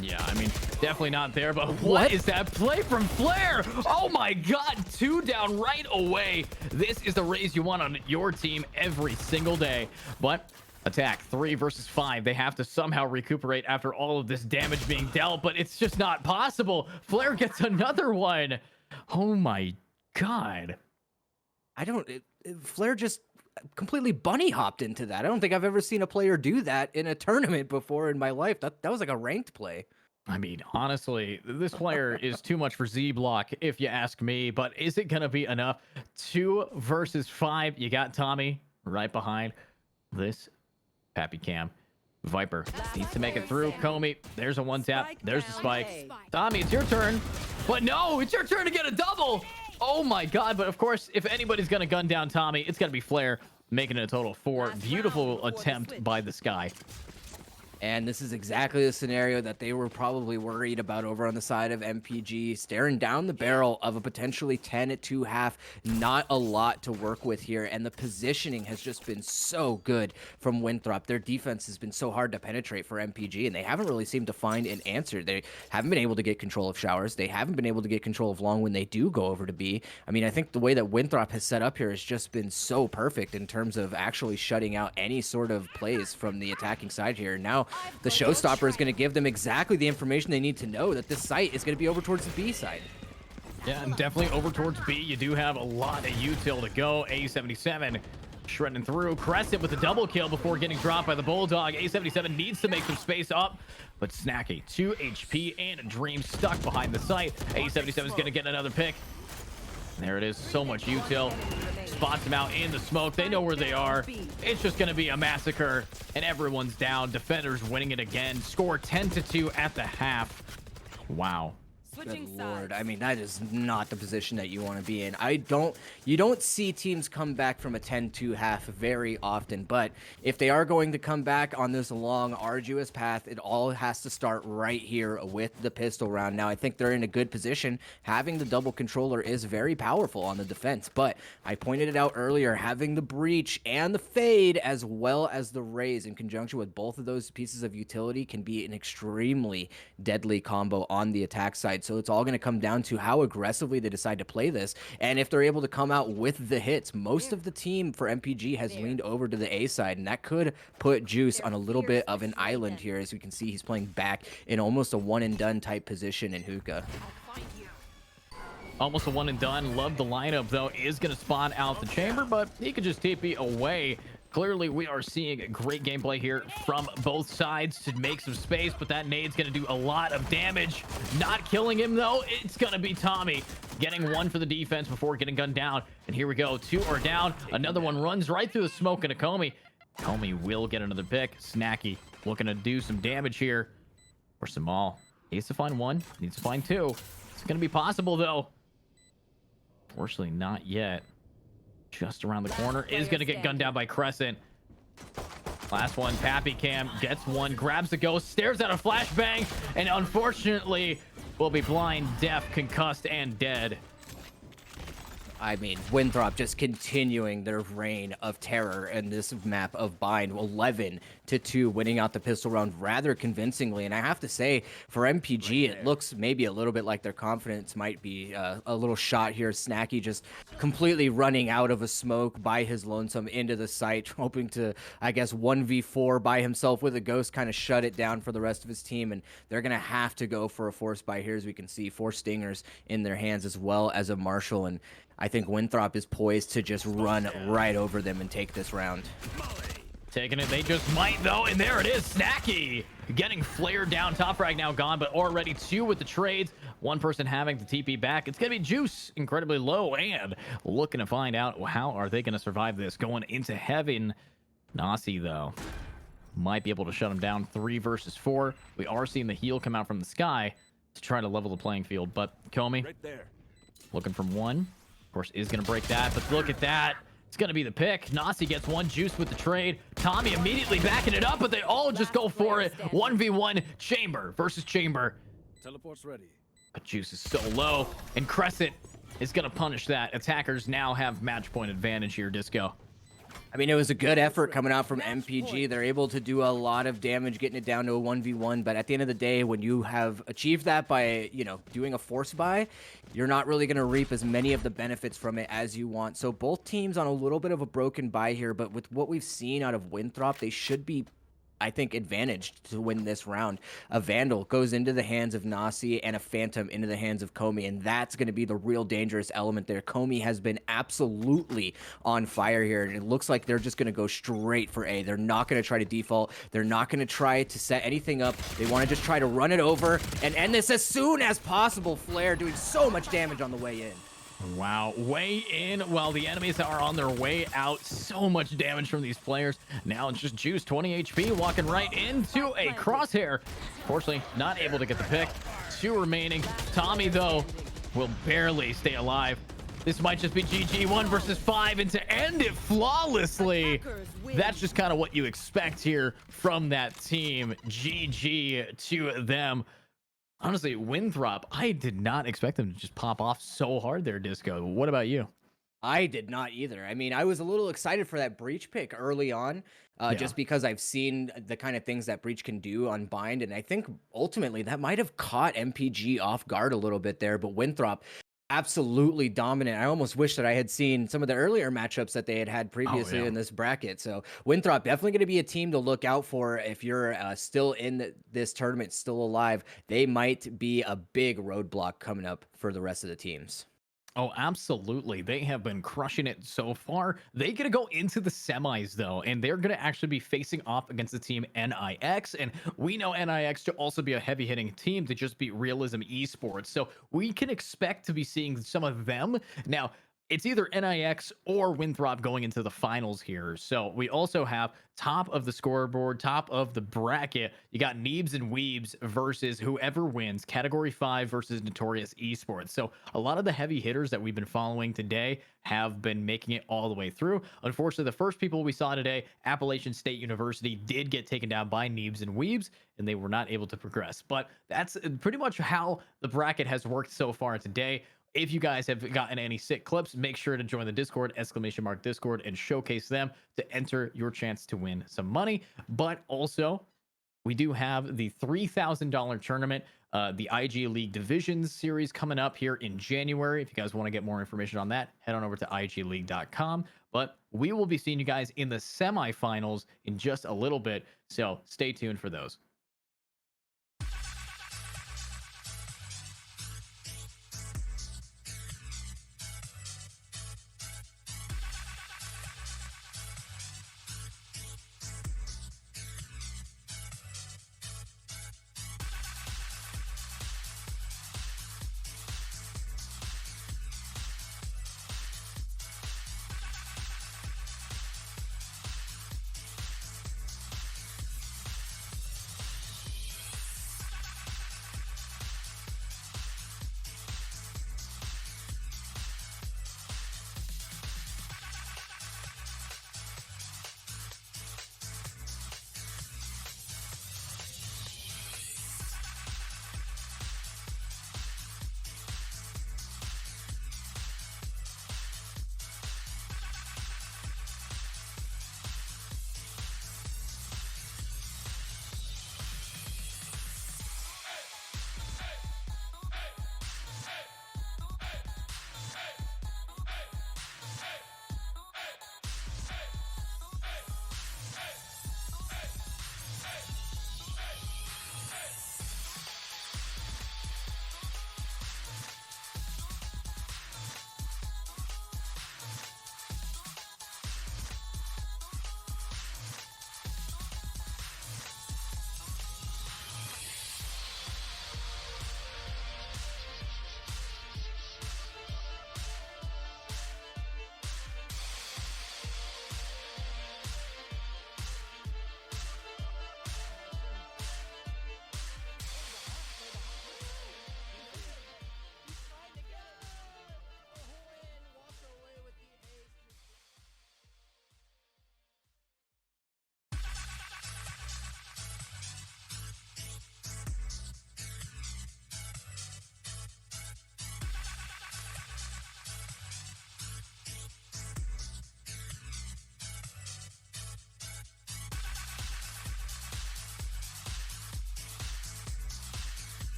Yeah, I mean, definitely not there, but what is that play from Flare? Oh my god, 2 down right away. This is the raise you want on your team every single day. But attack 3 versus 5. They have to somehow recuperate after all of this damage being dealt, but it's just not possible. Flare gets another one. Oh my god. Flare just completely bunny hopped into that. I don't think I've ever seen a player do that in a tournament before in my life. That was like a ranked play. I mean, honestly, this player is too much for Z Block, if you ask me, but is it going to be enough? 2 versus 5. You got Tommy right behind this Pappy Cam. Viper needs to make it through. Comey, there's a one tap. There's the spike. Tommy, it's your turn. But no, it's your turn to get a double. Oh my god, but of course, if anybody's going to gun down Tommy, it's going to be Flare, making it a total of 4. Beautiful attempt by the Sky. And this is exactly the scenario that they were probably worried about over on the side of MPG, staring down the barrel of a potentially 10-2 half. Not a lot to work with here, and the positioning has just been so good from Winthrop. Their defense has been so hard to penetrate for MPG, and they haven't really seemed to find an answer. They haven't been able to get control of showers. They haven't been able to get control of long when they do go over to B. I mean, I think the way that Winthrop has set up here has just been so perfect in terms of actually shutting out any sort of plays from the attacking side here. Now, the showstopper is going to give them exactly the information they need to know that this site is going to be over towards the B side. Yeah, and definitely over towards B. You do have a lot of util to go. A77 shredding through. Crescent with a double kill before getting dropped by the Bulldog. A77 needs to make some space up, but Snacky, 2 HP and a Dream stuck behind the site. A77 is going to get another pick. There it is. So much util. Spots them out in the smoke. They know where they are. It's just going to be a massacre, and everyone's down. Defenders winning it again. Score 10-2 at the half. Wow. Good lord. I mean, that is not the position that you want to be in. You don't see teams come back from a 10-2 half very often, but if they are going to come back on this long, arduous path, it all has to start right here with the pistol round. Now, I think they're in a good position. Having the double controller is very powerful on the defense, but I pointed it out earlier, having the breach and the fade as well as the raise in conjunction with both of those pieces of utility can be an extremely deadly combo on the attack side. So it's all going to come down to how aggressively they decide to play this. And if they're able to come out with the hits, most of the team for MPG has leaned over to the A side, and that could put Juice on a little bit of an island here. As we can see, he's playing back in almost a one and done type position in hookah. Almost a one and done. Love the lineup, though. Is going to spawn out the chamber, but he could just TP away. Clearly, we are seeing great gameplay here from both sides to make some space, but that nade's going to do a lot of damage. Not killing him, though. It's going to be Tommy getting one for the defense before getting gunned down. And here we go. 2 are down. Another one runs right through the smoke into Comey. Comey will get another pick. Snacky looking to do some damage here. Or Samal needs to find 1. Needs to find 2. It's going to be possible, though. Fortunately, not yet. Just around the corner is going to get gunned down by Crescent. Last one, Pappy Cam gets one, grabs the ghost, stares at a flashbang, and unfortunately will be blind, deaf, concussed, and dead. I mean, Winthrop just continuing their reign of terror in this map of Bind, 11-2, winning out the pistol round rather convincingly. And I have to say, for MPG, it looks maybe a little bit like their confidence might be a little shot here. Snacky just completely running out of a smoke by his lonesome into the site, hoping to, I guess, 1v4 by himself with a ghost, kind of shut it down for the rest of his team. And they're going to have to go for a force buy here, as we can see 4 stingers in their hands as well as a Marshall. And I think Winthrop is poised to just run right over them and take this round. Taking it, they just might though, and there it is, Snacky getting flared down. Top frag now gone, but already 2 with the trades. One person having to TP back. It's gonna be Juice, incredibly low, and looking to find out how are they gonna survive this going into heaven. Nasi though might be able to shut him down. 3 versus 4. We are seeing the heal come out from the sky to try to level the playing field, but Comey Right there. looking from one. Of course, is going to break that, but look at that. It's going to be the pick. Nasi gets one, Juice with the trade. Tommy immediately backing it up, but they all just go for it. 1v1, Chamber versus Chamber. Teleport's ready. But Juice is so low, and Crescent is going to punish that. Attackers now have match point advantage here, Disco. I mean, it was a good effort coming out from MPG. They're able to do a lot of damage, getting it down to a 1v1. But at the end of the day, when you have achieved that by, doing a force buy, you're not really going to reap as many of the benefits from it as you want. So both teams on a little bit of a broken buy here. But with what we've seen out of Winthrop, they should be, I think, advantaged to win this round. A Vandal goes into the hands of Nasi and a Phantom into the hands of Comey, and that's going to be the real dangerous element there. Comey has been absolutely on fire here, and it looks like they're just going to go straight for A. They're not going to try to default. They're not going to try to set anything up. They want to just try to run it over and end this as soon as possible. Flare doing so much damage on the way in. Wow, way in while the enemies are on their way out. So much damage from these players. Now it's just Juice, 20 HP, walking right into a crosshair. Fortunately, not able to get the pick. 2 remaining. Tommy, though, will barely stay alive. This might just be GG, 1 versus 5, and to end it flawlessly. That's just kind of what you expect here from that team. GG to them. Honestly, Winthrop, I did not expect them to just pop off so hard there, Disco. What about you? I did not either. I mean, I was a little excited for that Breach pick early on, just because I've seen the kind of things that Breach can do on Bind, and I think ultimately that might have caught MPG off guard a little bit there, but Winthrop, absolutely dominant. I almost wish that I had seen some of the earlier matchups that they had previously in this bracket. So Winthrop definitely going to be a team to look out for if you're still in this tournament, still alive. They might be a big roadblock coming up for the rest of the teams. Oh, absolutely. They have been crushing it so far. They get to go into the semis, though, and they're going to actually be facing off against the team NIX. And we know NIX to also be a heavy-hitting team to just beat Realism Esports. So we can expect to be seeing some of them. Now, it's either NIX or Winthrop going into the finals here. So we also have top of the scoreboard, top of the bracket. You got Neebs and Weebs versus whoever wins, Category 5 versus Notorious Esports. So a lot of the heavy hitters that we've been following today have been making it all the way through. Unfortunately, the first people we saw today, Appalachian State University, did get taken down by Neebs and Weebs, and they were not able to progress. But that's pretty much how the bracket has worked so far today. If you guys have gotten any sick clips, make sure to join the Discord, !Discord, and showcase them to enter your chance to win some money. But also, we do have the $3,000 tournament, the IG League Divisions series coming up here in January. If you guys want to get more information on that, head on over to igleague.com. But we will be seeing you guys in the semifinals in just a little bit, so stay tuned for those.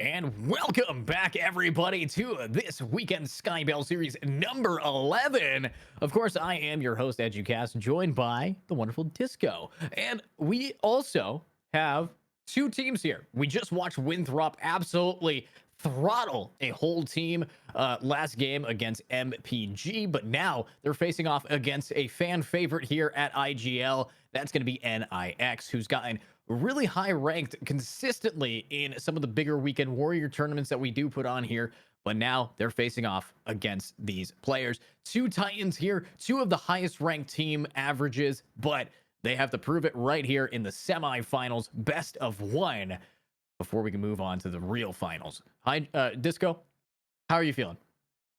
And welcome back, everybody, to this weekend SkyBell Series number 11. Of course, I am your host, EduCast, joined by the wonderful Disco. And we also have two teams here. We just watched Winthrop absolutely throttle a whole team last game against MPG, but now they're facing off against a fan favorite here at IGL. That's going to be NIX, who's gotten really high ranked consistently in some of the bigger weekend warrior tournaments that we do put on here. But now they're facing off against these players. Two Titans here, two of the highest ranked team averages, but they have to prove it right here in the semifinals, best of one, before we can move on to the real finals. Hi, Disco. How are you feeling?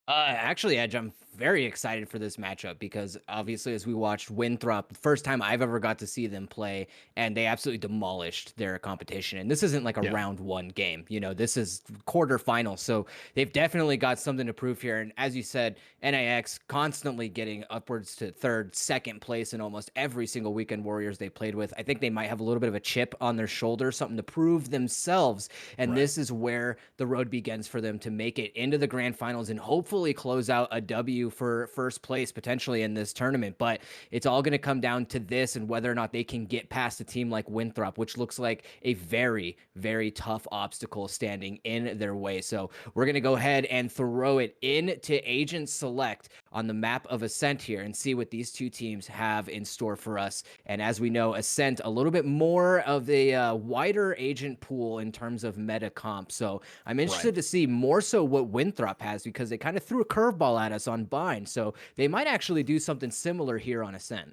Actually, Edge, I'm very excited for this matchup because obviously, as we watched Winthrop, the first time I've ever got to see them play, and they absolutely demolished their competition. And this isn't like a round one game, you know, this is quarterfinal. So they've definitely got something to prove here. And as you said, NIX constantly getting upwards to third, second place in almost every single weekend warriors they played with. I think they might have a little bit of a chip on their shoulder, something to prove themselves. And this is where the road begins for them to make it into the grand finals and hopefully close out a W for first place potentially in this tournament. But it's all going to come down to this and whether or not they can get past a team like Winthrop, which looks like a very, very tough obstacle standing in their way. So we're going to go ahead and throw it into Agent Select on the map of Ascent here and see what these two teams have in store for us. And as we know, Ascent, a little bit more of a wider agent pool in terms of meta comp. So I'm interested to see more so what Winthrop has, because they kind of threw a curveball at us on Bind. So they might actually do something similar here on Ascent.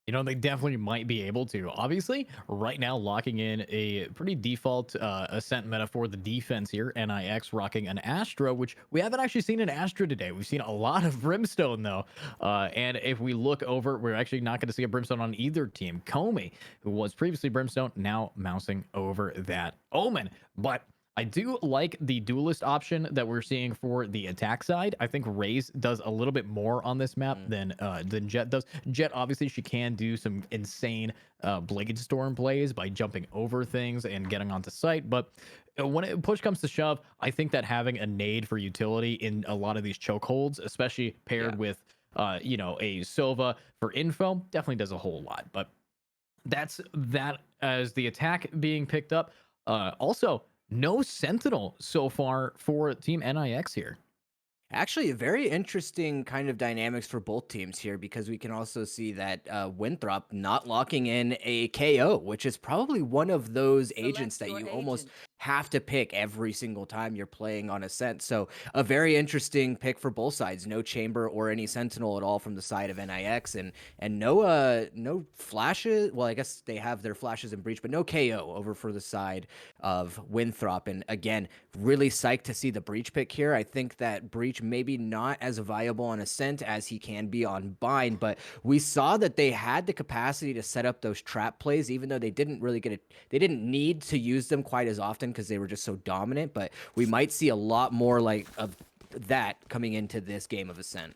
You know, they definitely might be able to. Obviously, right now, locking in a pretty default Ascent meta for the defense here. NIX rocking an Astra, which we haven't actually seen an Astra today. We've seen a lot of Brimstone, though. And if we look over, we're actually not going to see a Brimstone on either team. Comey, who was previously Brimstone, now mousing over that Omen. But I do like the duelist option that we're seeing for the attack side. I think Raze does a little bit more on this map than Jet does. Jet, obviously, she can do some insane Blade Storm plays by jumping over things and getting onto site. But when push comes to shove, I think that having a nade for utility in a lot of these chokeholds, especially paired with, you know, a Sova for info, definitely does a whole lot. But that's that as the attack being picked up. Also, no Sentinel so far for Team NIX here. Actually, a very interesting kind of dynamics for both teams here, because we can also see that Winthrop not locking in a KO, which is probably one of those agents that you almost have to pick every single time you're playing on Ascent. So a very interesting pick for both sides. No Chamber or any Sentinel at all from the side of NIX, and no flashes. Well, I guess they have their flashes in Breach, but no KO over for the side of Winthrop. And again, really psyched to see the Breach pick here. I think that Breach maybe not as viable on Ascent as he can be on Bind, but we saw that they had the capacity to set up those trap plays, even though they didn't really get it. They didn't need to use them quite as often because they were just so dominant, but we might see a lot more like of that coming into this game of Ascent.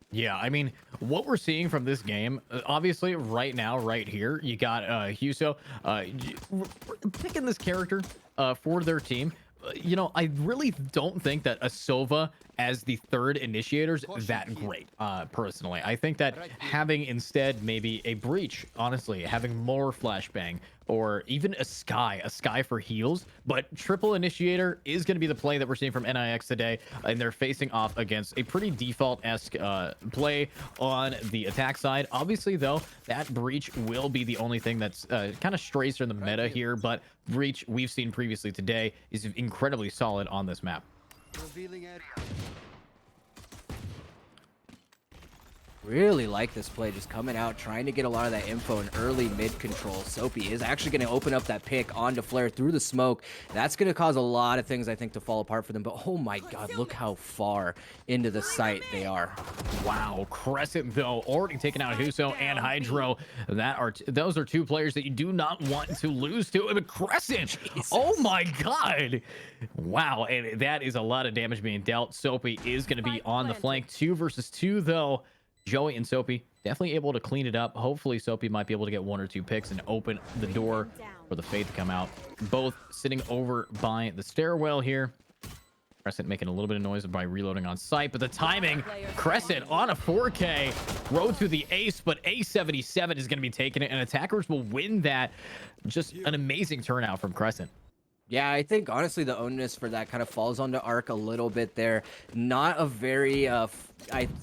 Yeah, I mean, what we're seeing from this game, obviously, right now, right here, you got Huso picking this character for their team. You know, I really don't think that a Sova as the third initiator is that great, personally. I think that having instead maybe a Breach, honestly, having more flashbang, or even a Sky for heals, but triple initiator is going to be the play that we're seeing from NIX today, and they're facing off against a pretty default-esque play on the attack side. Obviously, though, that Breach will be the only thing that's kind of strays from the meta here, but Breach, we've seen previously today, is incredibly solid on this map. Revealing area. Really like this play, just coming out, trying to get a lot of that info in early mid control. Soapy is actually going to open up that pick onto Flare through the smoke. That's going to cause a lot of things, I think, to fall apart for them. But oh my god, look how far into the site they are. Wow, Crescent, though, already taking out Huso and Hydro. Those are two players that you do not want to lose to. But Crescent, oh my god. Wow, and that is a lot of damage being dealt. Soapy is going to be on the flank. 2 versus 2, though. Joey and Soapy definitely able to clean it up. Hopefully Soapy might be able to get 1 or 2 picks and open the door for the Fade to come out. Both sitting over by the stairwell here. Crescent making a little bit of noise by reloading on site, but the timing, Crescent on a 4K, road to the ace, but A77 is going to be taking it, and attackers will win that. Just an amazing turnout from Crescent. Yeah, I think honestly the onus for that kind of falls onto Arc a little bit there. Not a very, I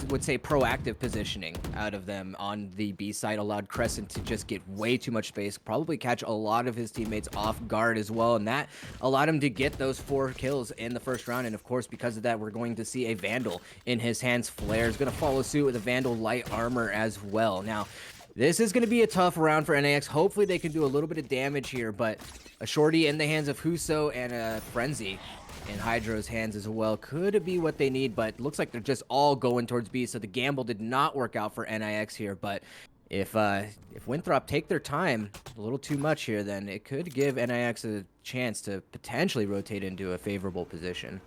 would say, proactive positioning out of them on the B side allowed Crescent to just get way too much space, probably catch a lot of his teammates off guard as well, and that allowed him to get those 4 kills in the first round. And of course, because of that, we're going to see a Vandal in his hands. Flare is going to follow suit with a Vandal light armor as well. Now, this is going to be a tough round for NAX. Hopefully they can do a little bit of damage here, but a shorty in the hands of Huso and a Frenzy in Hydro's hands as well could be what they need, but looks like they're just all going towards B, so the gamble did not work out for NIX here. But if Winthrop take their time a little too much here, then it could give NIX a chance to potentially rotate into a favorable position.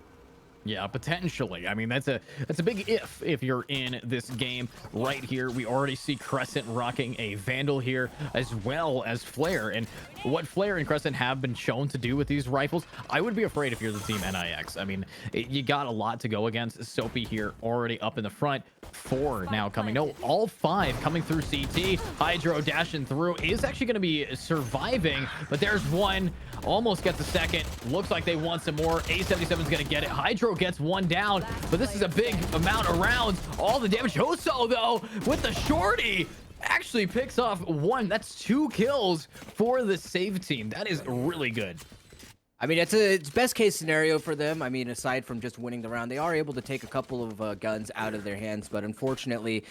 Yeah, potentially. I mean, that's a big if you're in this game right here. We already see Crescent rocking a Vandal here, as well as Flare. And what Flare and Crescent have been shown to do with these rifles, I would be afraid if you're the team NIX. I mean, you got a lot to go against. Soapy here already up in the front. 4 now coming. No, all 5 coming through CT. Hydro dashing through is actually going to be surviving, but there's one. Almost gets a second. Looks like they want some more. A77 is going to get it. Hydro gets 1 down, but this is a big amount of rounds. All the damage. Hoso, though, with the shorty, actually picks off 1. That's 2 kills for the save team. That is really good. I mean, it's best case scenario for them. I mean, aside from just winning the round, they are able to take a couple of guns out of their hands, but unfortunately,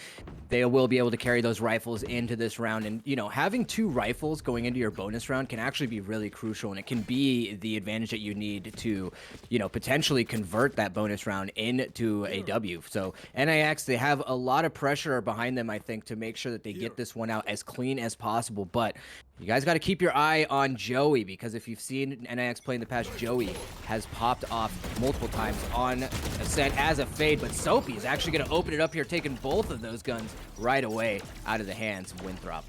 they will be able to carry those rifles into this round. And, you know, having 2 rifles going into your bonus round can actually be really crucial, and it can be the advantage that you need to, you know, potentially convert that bonus round into a W. So NIX, they have a lot of pressure behind them, I think, to make sure that they get this one out as clean as possible. But you guys got to keep your eye on Joey, because if you've seen NIX play in the past, Joey has popped off multiple times on Ascent as a Fade, but Soapy is actually going to open it up here, taking both of those guns right away out of the hands of Winthrop.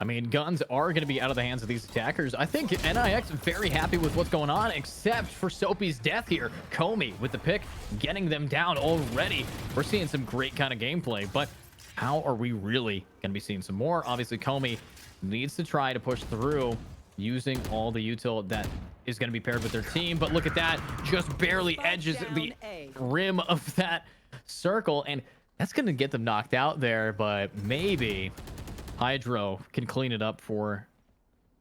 I mean, guns are going to be out of the hands of these attackers. I think NIX very happy with what's going on, except for Soapy's death here. Comey with the pick, getting them down already. We're seeing some great kind of gameplay, but how are we really going to be seeing some more? Obviously, Comey needs to try to push through using all the util that is going to be paired with their team. But look at that. Just barely edges the rim of that circle. And that's going to get them knocked out there. But maybe Hydro can clean it up for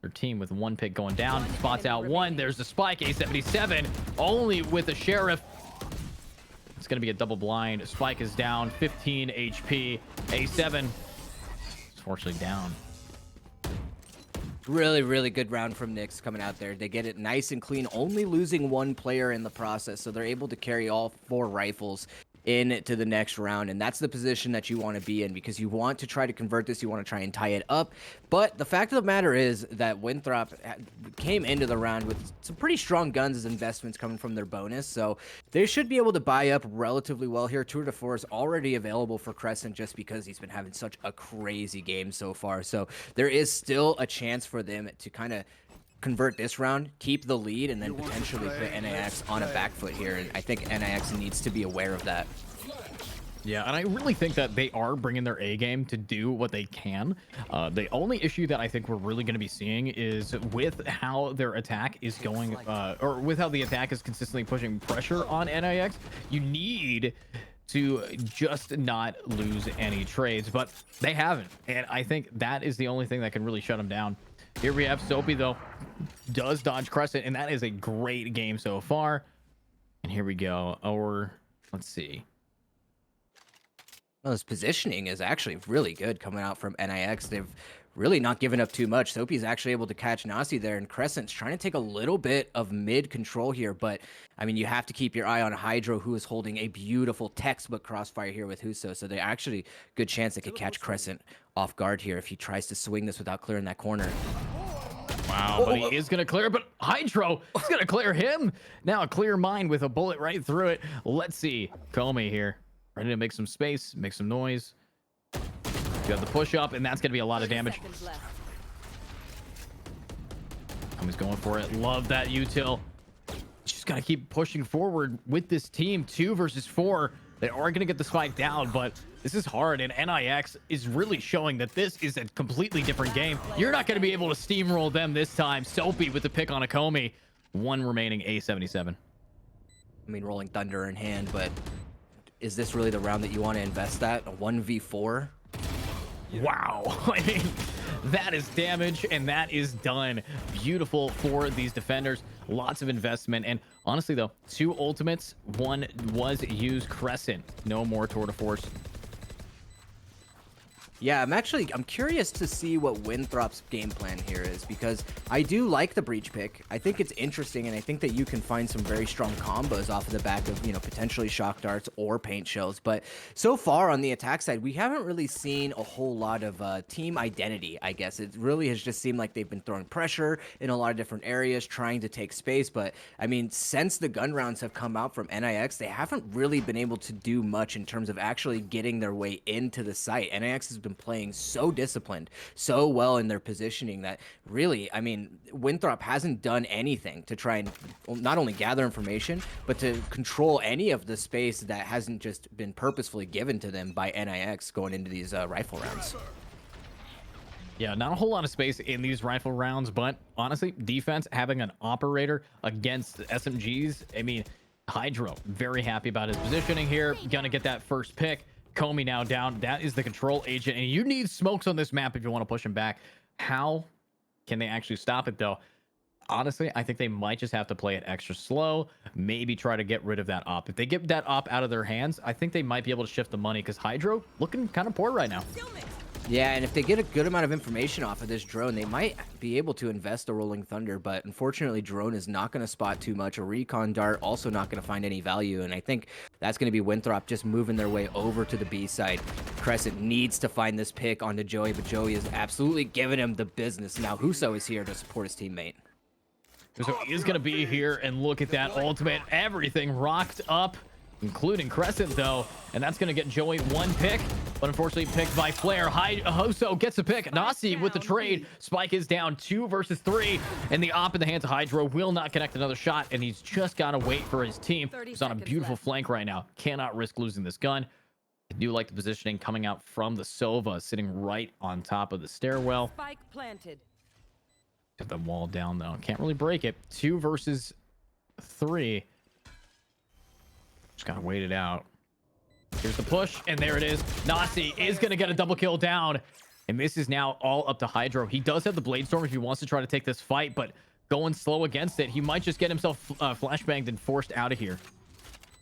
their team with 1 pick going down. Spots out 1. There's the spike. A77 only with the Sheriff. It's going to be a double blind. Spike is down, 15 HP. A7 is fortunately down. Really good round from Nyx coming out there. They get it nice and clean, only losing 1 player in the process, so they're able to carry all 4 rifles into the next round, and that's the position that you want to be in, because you want to try to convert this, you want to try and tie it up. But the fact of the matter is that Winthrop came into the round with some pretty strong guns as investments coming from their bonus, so they should be able to buy up relatively well here. Tour de Force already available for Crescent just because he's been having such a crazy game so far, so there is still a chance for them to kind of convert this round, keep the lead, and then potentially put NIX on a back foot here. And I think NIX needs to be aware of that. Yeah, and I really think that they are bringing their A game to do what they can. The only issue that I think we're really going to be seeing is with how their attack is going, or with how the attack is consistently pushing pressure on NIX. You need to just not lose any trades, but they haven't. And I think that is the only thing that can really shut them down. Here we have Soapy, though, does dodge Crescent, and that is a great game so far. And here we go. Or let's see. Well, his positioning is actually really good coming out from NIX. They've really not given up too much. Soapy's actually able to catch Nasi there, and Crescent's trying to take a little bit of mid control here. But, I mean, you have to keep your eye on Hydro, who is holding a beautiful textbook crossfire here with Huso. So they actually good chance they could catch Crescent off guard here if he tries to swing this without clearing that corner. Wow, but he is going to clear, but Hydro is going to clear him. Now a clear mind with a bullet right through it. Let's see. Comey here, ready to make some space, make some noise. You have the push up, and that's going to be a lot of 30 damage. seconds left. He's going for it. Love that util. Just got to keep pushing forward with this team. 2 versus 4. They are going to get the spike down, but this is hard. And NIX is really showing that this is a completely different game. You're not going to be able to steamroll them this time. Soapy with the pick on Akomi. 1 remaining A77. I mean, Rolling Thunder in hand, but is this really the round that you want to invest that? A 1v4? Wow. I mean, that is damage, and that is done. Beautiful for these defenders. Lots of investment. And honestly, though, 2 ultimates. 1 was used Crescent. No more Tour de Force. Yeah, I'm curious to see what Winthrop's game plan here is, because I do like the breach pick. I think it's interesting, and I think that you can find some very strong combos off of the back of, potentially shock darts or paint shells. But so far on the attack side, we haven't really seen a whole lot of team identity, I guess. It really has just seemed like they've been throwing pressure in a lot of different areas, trying to take space. But I mean, since the gun rounds have come out from NIX, they haven't really been able to do much in terms of actually getting their way into the site. NIX has been playing so disciplined, so well in their positioning that really, I mean, Winthrop hasn't done anything to try and not only gather information, but to control any of the space that hasn't just been purposefully given to them by NIX going into these rifle rounds. Yeah, not a whole lot of space in these rifle rounds, but honestly, defense having an operator against SMGs, I mean, Hydro, very happy about his positioning here. Gonna get that first pick. Comey now down. That is the control agent, and you need smokes on this map if you want to push him back. How can they actually stop it, though? Honestly, I think they might just have to play it extra slow, maybe try to get rid of that op. If they get that op out of their hands, I think they might be able to shift the money, because Hydro looking kind of poor right now. Yeah, and if they get a good amount of information off of this drone, they might be able to invest a Rolling Thunder, but unfortunately, drone is not going to spot too much. A recon dart also not going to find any value, and I think that's going to be Winthrop just moving their way over to the B side. Crescent needs to find this pick onto Joey, but Joey is absolutely giving him the business. Now, Huso is here to support his teammate. So he's going to be here, and look at that ultimate. Everything rocked up, including Crescent, though, and that's going to get Joey 1 pick, but unfortunately picked by Flare. Hoso gets a pick. Nasi with the trade. Spike is down 2 versus 3, and the op in the hands of Hydro will not connect another shot, and he's just got to wait for his team. He's on a beautiful flank right now. Cannot risk losing this gun. I do like the positioning coming out from the Sova, sitting right on top of the stairwell. Spike planted. Get the wall down, though. Can't really break it. 2 versus 3. Just gotta wait it out. Here's the push, and there it is. Nasi is gonna get a double kill down, and this is now all up to Hydro. He does have the Blade Storm if he wants to try to take this fight, but going slow against it, he might just get himself flashbanged and forced out of here.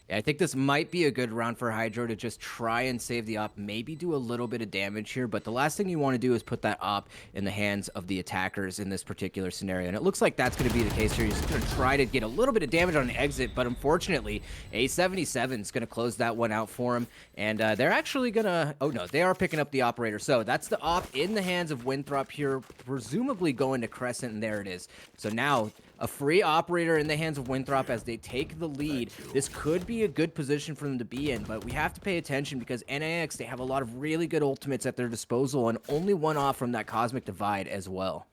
Yeah, I think this might be a good round for Hydro to just try and save the op, maybe do a little bit of damage here, but the last thing you want to do is put that op in the hands of the attackers in this particular scenario, and it looks like that's going to be the case here. He's going to try to get a little bit of damage on an exit, but unfortunately, A77 is going to close that one out for him, and they're actually going to... Oh, no, they are picking up the operator, so that's the op in the hands of Winthrop here, presumably going to Crescent, and there it is. So now... a free operator in the hands of Winthrop as they take the lead. This could be a good position for them to be in, but we have to pay attention because NIX, they have a lot of really good ultimates at their disposal and only 1 off from that Cosmic Divide as well.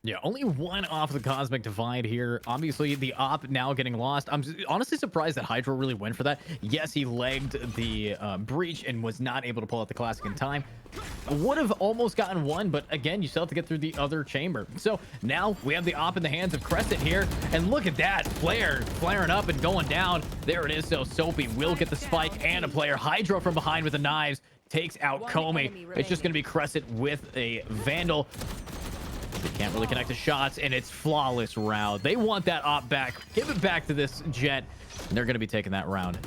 Yeah, only 1 off the Cosmic Divide here. Obviously, the op now getting lost. I'm honestly surprised that Hydro really went for that. Yes, he legged the breach and was not able to pull out the classic in time. Would have almost gotten 1, but again, you still have to get through the other chamber. So now we have the op in the hands of Crescent here, and look at that. Flare flaring up and going down. There it is. So Soapy will get the spike and a player. Hydro from behind with the knives takes out Comey. It's just going to be Crescent with a Vandal. They can't really connect the shots, and it's flawless round. They want that op back. Give it back to this Jet, and they're going to be taking that round.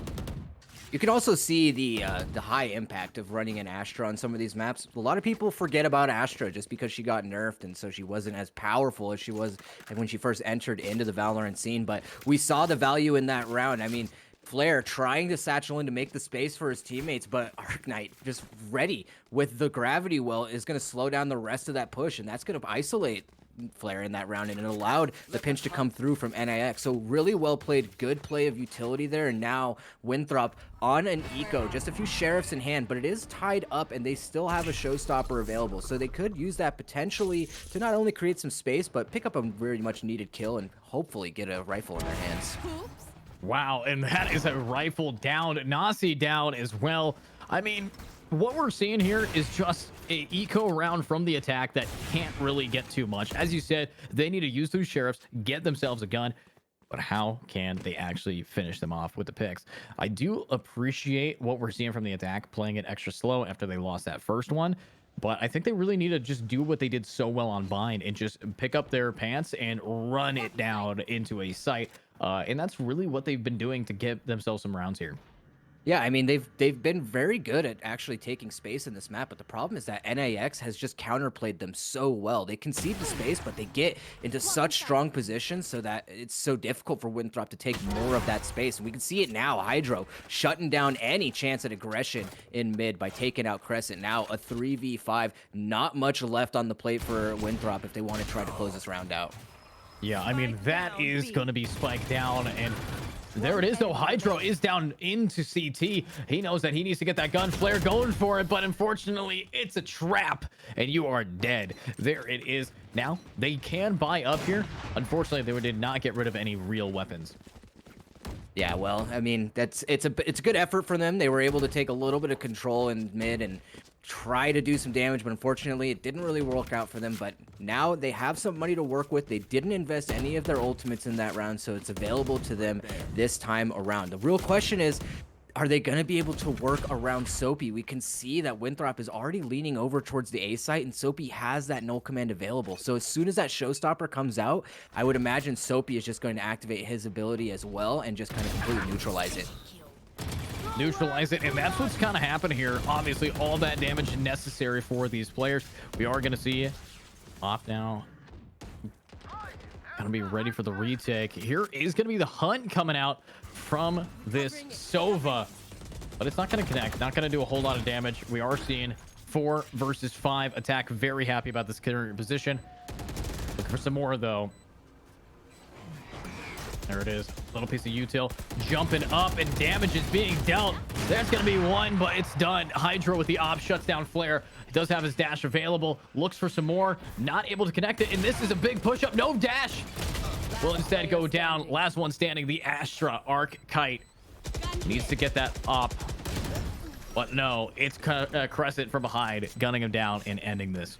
You can also see the high impact of running an Astra on some of these maps. A lot of people forget about Astra just because she got nerfed, and so she wasn't as powerful as she was when she first entered into the Valorant scene. But we saw the value in that round. I mean, Flare trying to satchel in to make the space for his teammates, but Arknight just ready with the gravity well is going to slow down the rest of that push, and that's going to isolate Flare in that round, and it allowed the pinch to come through from NIX. So really well played, good play of utility there. And now Winthrop on an eco, just a few sheriffs in hand, but it is tied up and they still have a showstopper available. So they could use that potentially to not only create some space, but pick up a very much needed kill and hopefully get a rifle in their hands. Wow, and that is a rifle down. Nasi down as well. I mean, what we're seeing here is just a eco round from the attack that can't really get too much. As you said, they need to use those sheriffs, get themselves a gun. But how can they actually finish them off with the picks? I do appreciate what we're seeing from the attack, playing it extra slow after they lost that first one. But I think they really need to just do what they did so well on Bind and just pick up their pants and run it down into a site. And that's really what they've been doing to get themselves some rounds here. Yeah, I mean, they've been very good at actually taking space in this map, but the problem is that NIX has just counterplayed them so well. They concede the space, but they get into such strong positions so that it's so difficult for Winthrop to take more of that space. And we can see it now. Hydro shutting down any chance at aggression in mid by taking out Crescent. Now a 3v5. Not much left on the plate for Winthrop if they want to try to close this round out. Yeah, I mean, that is going to be spiked down, and there it is, though. Hydro is down into CT. He knows that he needs to get that gun flare going for it, but unfortunately, it's a trap, and you are dead. There it is. Now, they can buy up here. Unfortunately, they did not get rid of any real weapons. Yeah, well, I mean, it's a good effort for them. They were able to take a little bit of control in mid and try to do some damage, but unfortunately it didn't really work out for them. But now they have some money to work with. They didn't invest any of their ultimates in that round, so it's available to them this time around. The real question is, are they going to be able to work around Soapy? We can see that Winthrop is already leaning over towards the A site, and Soapy has that null command available. So as soon as that showstopper comes out, I would imagine Soapy is just going to activate his ability as well and just kind of completely neutralize it. Neutralize it, and that's what's kind of happened here. Obviously, all that damage necessary for these players. We are going to see off now. Gonna be ready for the retake. Here is gonna be the hunt coming out from this Sova, but it's not gonna connect, not gonna do a whole lot of damage. We are seeing 4 versus 5 attack. Very happy about this current position. Looking for some more though. There it is, little piece of util jumping up, and damage is being dealt. There's gonna be one, but it's done. Hydro with the op shuts down Flare. He does have his dash available, looks for some more, not able to connect it, and this is a big push up. No dash will instead go down. Last one standing, the Astra Arc Kite needs to get that op, but no, it's Crescent from behind gunning him down and ending this.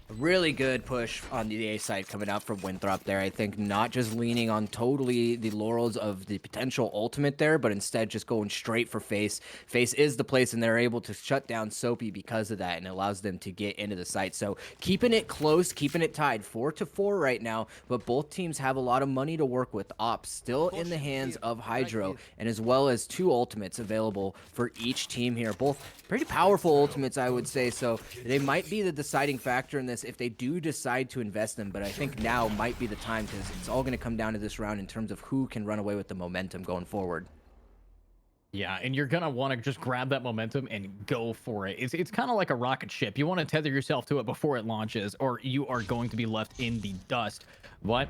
A really good push on the A side coming out from Winthrop there. I think not just leaning on totally the laurels of the potential ultimate there, but instead just going straight for Face. Face is the place, and they're able to shut down Soapy because of that, and it allows them to get into the site. So keeping it close, keeping it tied 4-4 right now, but both teams have a lot of money to work with. Ops still in the hands of Hydro, and as well as 2 ultimates available for each team here. Both pretty powerful ultimates, I would say, so they might be the deciding factor in this if they do decide to invest them, but I think now might be the time, because it's all going to come down to this round in terms of who can run away with the momentum going forward. Yeah, and you're gonna want to just grab that momentum and go for it. It's kind of like a rocket ship. You want to tether yourself to it before it launches, or you are going to be left in the dust. But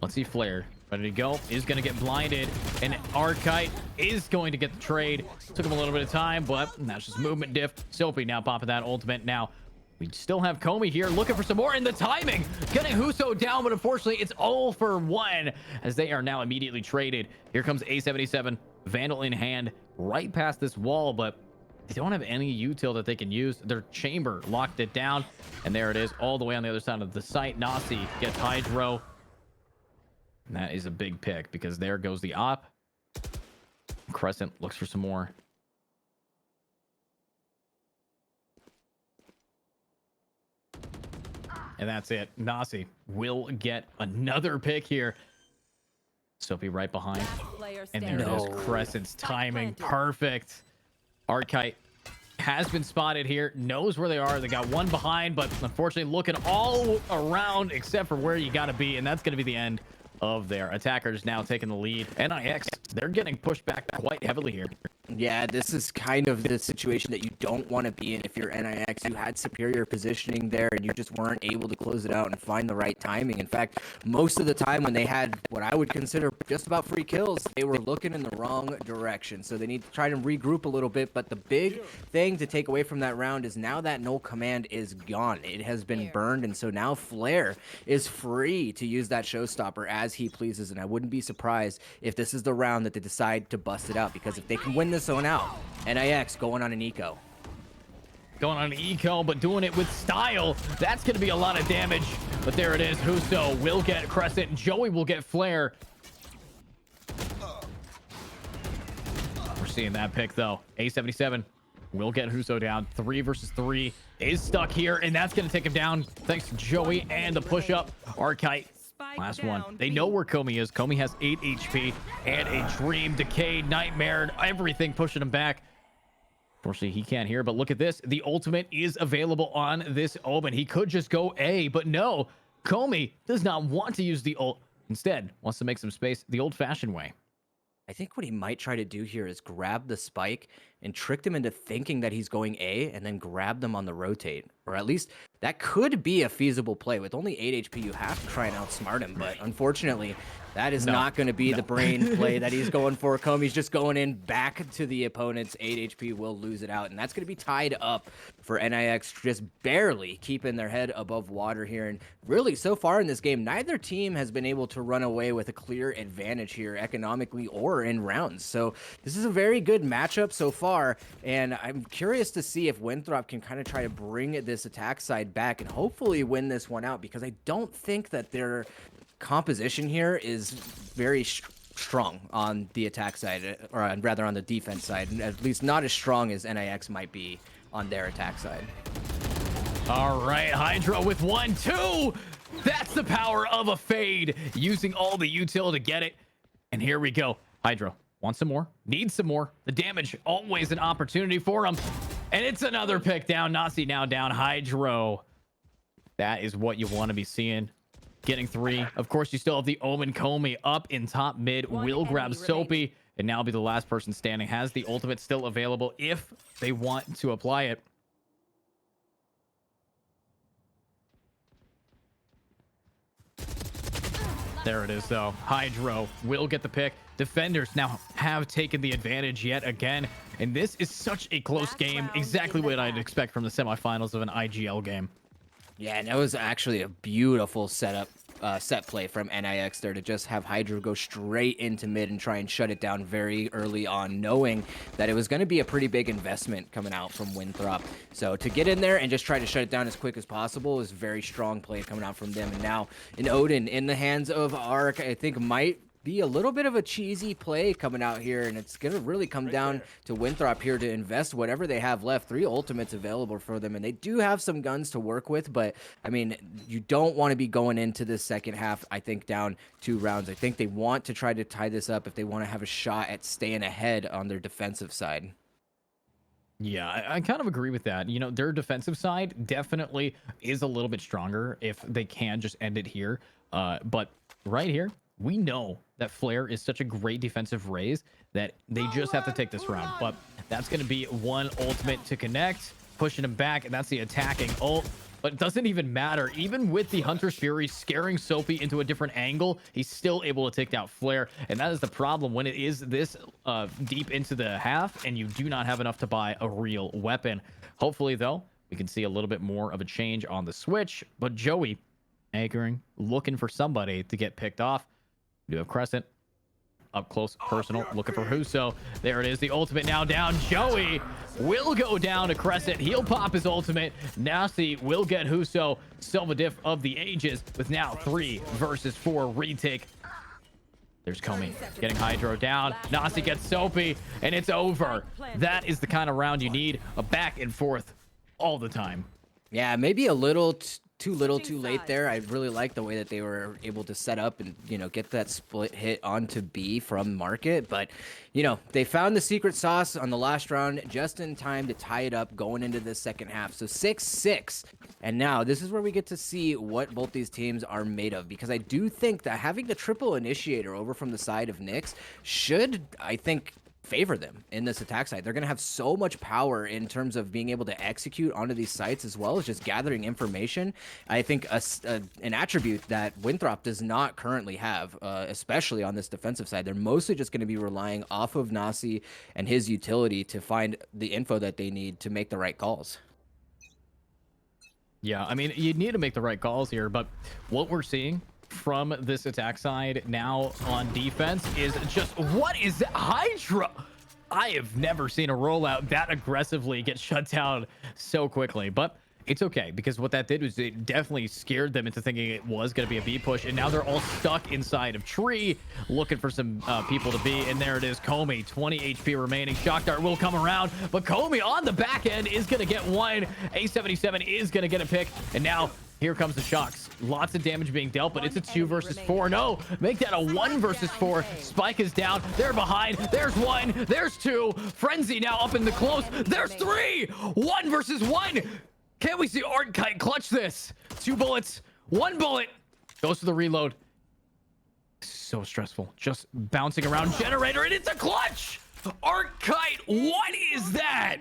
let's see, Flare ready to go, is going to get blinded, and Arcite is going to get the trade. Took him a little bit of time, but that's just movement diff. Soapy now popping that ultimate. Now we still have Comey here looking for some more, and the timing getting Huso down, but unfortunately it's all for 1 as they are now immediately traded. Here comes A77, Vandal in hand, right past this wall, but they don't have any util that they can use. Their chamber locked it down, and there it is, all the way on the other side of the site. Nasi gets Hydro, and that is a big pick, because there goes the op. Crescent looks for some more. And that's it. Nasi will get another pick here. Soapy right behind. And there it is. Crescent's timing. Perfect. Arcite has been spotted here. Knows where they are. They got one behind, but unfortunately looking all around except for where you got to be. And that's going to be the end of their attackers now taking the lead. NIX, they're getting pushed back quite heavily here. Yeah, this is kind of the situation that you don't want to be in if you're NIX. You had superior positioning there and you just weren't able to close it out and find the right timing. In fact, most of the time when they had what I would consider just about free kills, they were looking in the wrong direction. So they need to try to regroup a little bit. But the big thing to take away from that round is now that null command is gone. It has been burned. And so now Flair is free to use that showstopper as he pleases. And I wouldn't be surprised if this is the round that they decide to bust it out, because if they can win this zone out, NIX going on an eco. Going on an eco, but doing it with style. That's going to be a lot of damage. But there it is. Huso will get Crescent. Joey will get Flare. We're seeing that pick, though. A77 will get Huso down. 3 versus 3 is stuck here, and that's going to take him down thanks to Joey and the push-up. Archite. Last one. They know where Comey is. Comey has 8 HP and a Dream, Decayed, Nightmare, everything pushing him back. Unfortunately, he can't hear, but look at this. The ultimate is available on this Omen. He could just go A, but no. Comey does not want to use the ult. Instead, wants to make some space the old-fashioned way. I think what he might try to do here is grab the spike and trick them into thinking that he's going A and then grab them on the rotate. Or at least that could be a feasible play. With only 8 HP, you have to try and outsmart him. But unfortunately, that is not going to be the brain play that he's going for. Comey's just going in back to the opponent's 8 HP, will lose it out. And that's going to be tied up for NIX, just barely keeping their head above water here. And really, so far in this game, neither team has been able to run away with a clear advantage here economically or in rounds. So this is a very good matchup so far. And I'm curious to see if Winthrop can kind of try to bring this attack side back and hopefully win this one out, because I don't think that their composition here is very strong on the attack side, or rather on the defense side, at least not as strong as NIX might be on their attack side. All right, Hydra with 1-2. That's the power of a fade, using all the util to get it. And here we go. Hydra wants some more, needs some more. The damage, always an opportunity for him. And it's another pick down. Nasi now down. Hydro. That is what you want to be seeing. Getting 3. Of course, you still have the Omen. Comey up in top mid. Will grab Soapy and now be the last person standing. Has the ultimate still available if they want to apply it. There it is, though. Hydro will get the pick. Defenders now have taken the advantage yet again. And this is such a close game. Exactly what I'd expect from the semifinals of an IGL game. Yeah, and that was actually a beautiful setup, set play from NIX there to just have Hydra go straight into mid and try and shut it down very early on, knowing that it was going to be a pretty big investment coming out from Winthrop. So to get in there and just try to shut it down as quick as possible is very strong play coming out from them. And now an Odin in the hands of Ark, I think might be a little bit of a cheesy play coming out here, and it's going to really come down to Winthrop here to invest whatever they have left. 3 ultimates available for them, and they do have some guns to work with, but I mean, you don't want to be going into this second half, I think, down 2 rounds. I think they want to try to tie this up if they want to have a shot at staying ahead on their defensive side. Yeah, I kind of agree with that. You know, their defensive side definitely is a little bit stronger if they can just end it here. But right here, we know that Flare is such a great defensive raise that they just have to take this round. But that's going to be 1 ultimate to connect, pushing him back, and that's the attacking ult. But it doesn't even matter. Even with the Hunter's Fury scaring Soapy into a different angle, he's still able to take out Flare. And that is the problem when it is this deep into the half and you do not have enough to buy a real weapon. Hopefully, though, we can see a little bit more of a change on the switch. But Joey anchoring, looking for somebody to get picked off. We do have Crescent up close, personal, looking for Huso. There it is, the ultimate now down. Joey will go down to Crescent. He'll pop his ultimate. Nasi will get Huso. Silva diff of the ages with now 3 versus 4 retake. There's Comey getting Hydro down. Nasi gets Soapy, and it's over. That is the kind of round you need, a back and forth all the time. Yeah, maybe a little too little too late there. I really like the way that they were able to set up and, you know, get that split hit onto B from market. But, you know, they found the secret sauce on the last round just in time to tie it up going into the second half. So 6-6. And now this is where we get to see what both these teams are made of, because I do think that having the triple initiator over from the side of Nyx should, I think, favor them in this attack side. They're going to have so much power in terms of being able to execute onto these sites, as well as just gathering information. I think an attribute that Winthrop does not currently have, especially on this defensive side. They're mostly just going to be relying off of Nasi and his utility to find the info that they need to make the right calls. Yeah, I mean, you need to make the right calls here, but what we're seeing from this attack side now on defense is just, what is that? Hydra? I have never seen a rollout that aggressively get shut down so quickly, but it's okay, because what that did was it definitely scared them into thinking it was going to be a B push, and now they're all stuck inside of tree looking for some people to be, and there it is. Comey, 20 HP remaining. Shock Dart will come around, but Comey on the back end is going to get one. A77 is going to get a pick, and now here comes the shocks. Lots of damage being dealt, but it's a 2 versus 4. No, make that a 1 versus 4. Spike is down. They're behind. There's 1. There's 2. Frenzy now up in the close. There's 3. 1 versus 1. Can we see Artkite clutch this? 2 bullets. 1 bullet. Goes to the reload. So stressful. Just bouncing around generator, and it's a clutch. Artkite, what is that?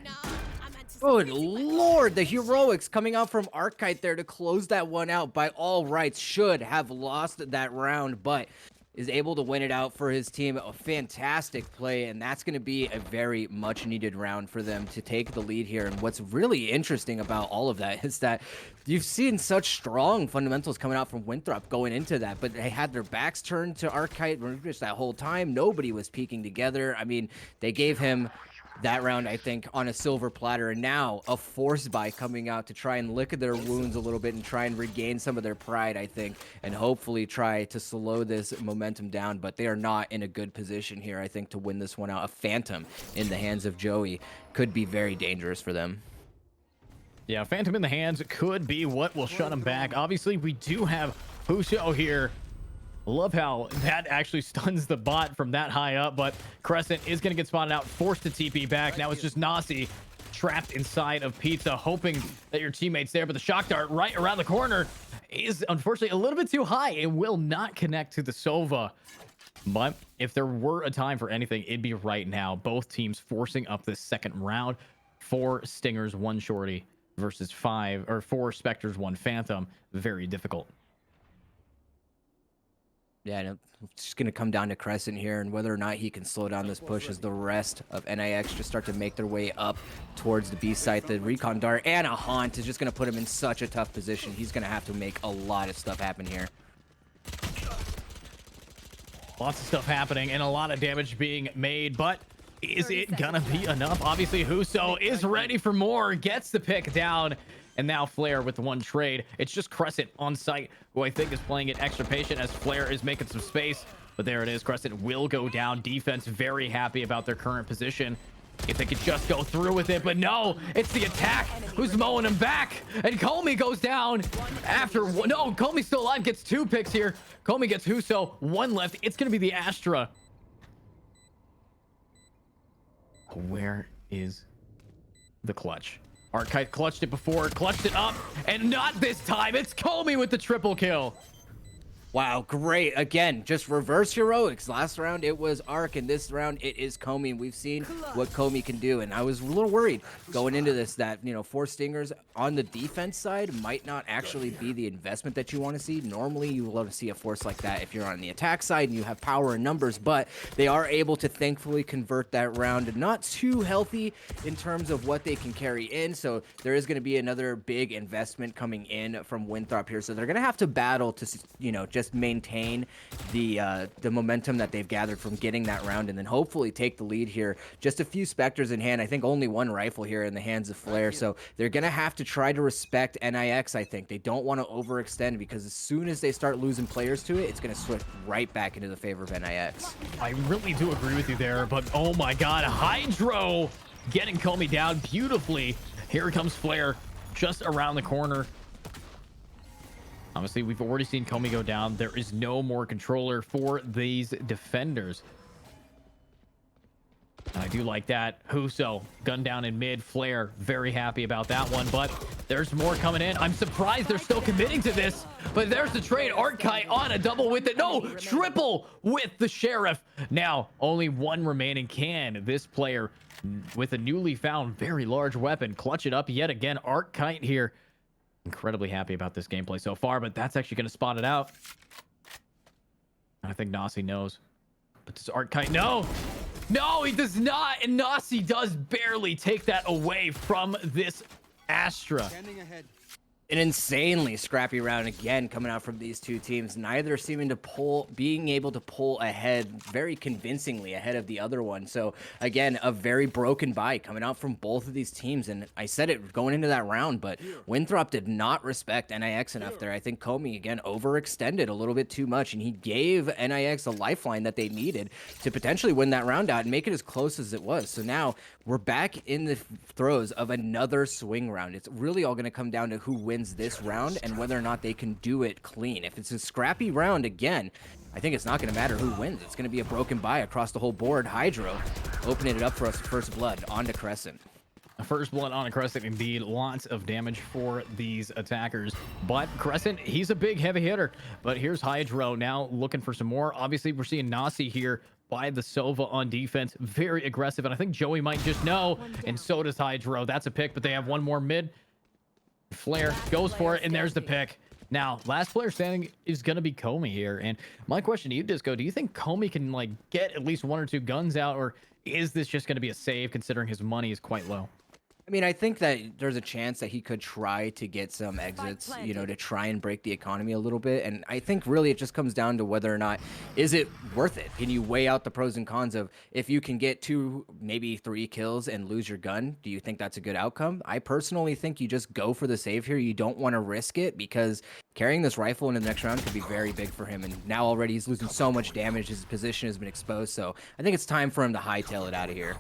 Good lord, the heroics coming out from Artkite there to close that one out. By all rights, should have lost that round, but is able to win it out for his team. A fantastic play, and that's going to be a very much needed round for them to take the lead here. And what's really interesting about all of that is that you've seen such strong fundamentals coming out from Winthrop going into that, but they had their backs turned to Artkite just that whole time. Nobody was peeking together. I mean, they gave him that round, I think, on a silver platter, and now a force buy coming out to try and lick at their wounds a little bit and try and regain some of their pride, I think, and hopefully try to slow this momentum down. But they are not in a good position here, I think, to win this one out. A Phantom in the hands of Joey could be very dangerous for them. Yeah, Phantom in the hands could be what will shut him back. Obviously, we do have Huso here. Love how that actually stuns the bot from that high up, but Crescent is going to get spotted out, forced to TP back. Now it's just Nasi trapped inside of Pizza, hoping that your teammate's there, but the shock dart right around the corner is unfortunately a little bit too high. It will not connect to the Sova. But if there were a time for anything, it'd be right now. Both teams forcing up this second round. 4 Stingers, 1 Shorty versus 4 Spectres, 1 Phantom. Very difficult. Yeah, it's just going to come down to Crescent here and whether or not he can slow down this push as the rest of NIX just start to make their way up towards the B site. The Recon Dart and a Haunt is just going to put him in such a tough position. He's going to have to make a lot of stuff happen here. Lots of stuff happening and a lot of damage being made, but is it going to be enough? Obviously, Huso is ready for more, gets the pick down. And now Flare with the 1 trade. It's just Crescent on site, who I think is playing it extra patient as Flare is making some space. But there it is. Crescent will go down. Defense very happy about their current position. If they could just go through with it. But no, it's the attack who's mowing him back. And Comey goes down after... No, Comey's still alive. Gets 2 picks here. Comey gets Huso. 1 left. It's going to be the Astra. Where is the clutch? Artkite clutched it before, clutched it up, and not this time. It's Comey with the triple kill. Wow, great. Again, just reverse heroics. Last round, it was Ark, and this round, it is Comey. And we've seen what Comey can do, and I was a little worried going into this that, 4 Stingers on the defense side might not actually be the investment that you want to see. Normally, you love to see a force like that if you're on the attack side and you have power in numbers, but they are able to thankfully convert that round. Not too healthy in terms of what they can carry in, so there is going to be another big investment coming in from Winthrop here, so they're going to have to battle to, just maintain the momentum that they've gathered from getting that round and then hopefully take the lead here. Just a few Spectres in hand. I think only 1 rifle here in the hands of Flare, so they're going to have to try to respect NIX, I think. They don't want to overextend because as soon as they start losing players to it, it's going to switch right back into the favor of NIX. I really do agree with you there, but oh my god, Hydro getting Comey down beautifully. Here comes Flare just around the corner. Obviously, we've already seen Comey go down. There is no more controller for these defenders. I do like that. Huso, gun down in mid. Flare, very happy about that one, but there's more coming in. I'm surprised they're still committing to this, but there's the trade. Arcite on a double with it. No, triple with the Sheriff. Now, only one remaining. Can this player, with a newly found very large weapon, clutch it up yet again? Arcite here. Incredibly happy about this gameplay so far, but that's actually going to spot it out. I think Nasi knows. But does Arcite know? No, he does not. And Nasi does barely take that away from this Astra. Standing ahead. An insanely scrappy round again coming out from these two teams, neither seeming to being able to pull ahead very convincingly ahead of the other one. So again, a very broken buy coming out from both of these teams. And I said it going into that round, but Winthrop did not respect NIX enough there. I think Comey again overextended a little bit too much, and he gave NIX a lifeline that they needed to potentially win that round out and make it as close as it was. So now we're back in the throes of another swing round. It's really all going to come down to who wins this round and whether or not they can do it clean. If it's a scrappy round again, I think it's not going to matter who wins. It's going to be a broken buy across the whole board. Hydro opening it up for us. First blood onto Crescent. First blood on a Crescent, indeed. Lots of damage for these attackers. But Crescent, he's a big heavy hitter. But here's Hydro now looking for some more. Obviously, we're seeing Nasi here by the Sova on defense. Very aggressive. And I think Joey might just know. And so does Hydro. That's a pick, but they have one more mid. Flare goes for it, and there's the pick. Now, last player standing is going to be Comey here. And my question to you, Disco, do you think Comey can, like, get at least one or two guns out, or is this just going to be a save considering his money is quite low? I mean, I think that there's a chance that he could try to get some exits, you know, to try and break the economy a little bit. And I think really it just comes down to whether or not, is it worth it? Can you weigh out the pros and cons of if you can get 2, maybe 3 kills and lose your gun? Do you think that's a good outcome? I personally think you just go for the save here. You don't want to risk it because carrying this rifle into the next round could be very big for him. And now already he's losing so much damage. His position has been exposed. So I think it's time for him to hightail it out of here.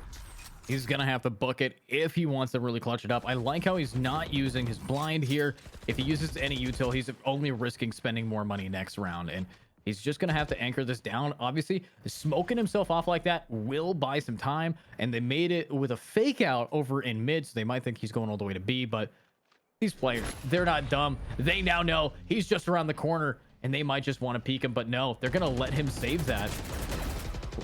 He's going to have to book it if he wants to really clutch it up. I like how he's not using his blind here. If he uses any util, he's only risking spending more money next round. And he's just going to have to anchor this down. Obviously, smoking himself off like that will buy some time. And they made it with a fake out over in mid, so they might think he's going all the way to B. But these players, they're not dumb. They now know he's just around the corner, and they might just want to peek him. But no, they're going to let him save that.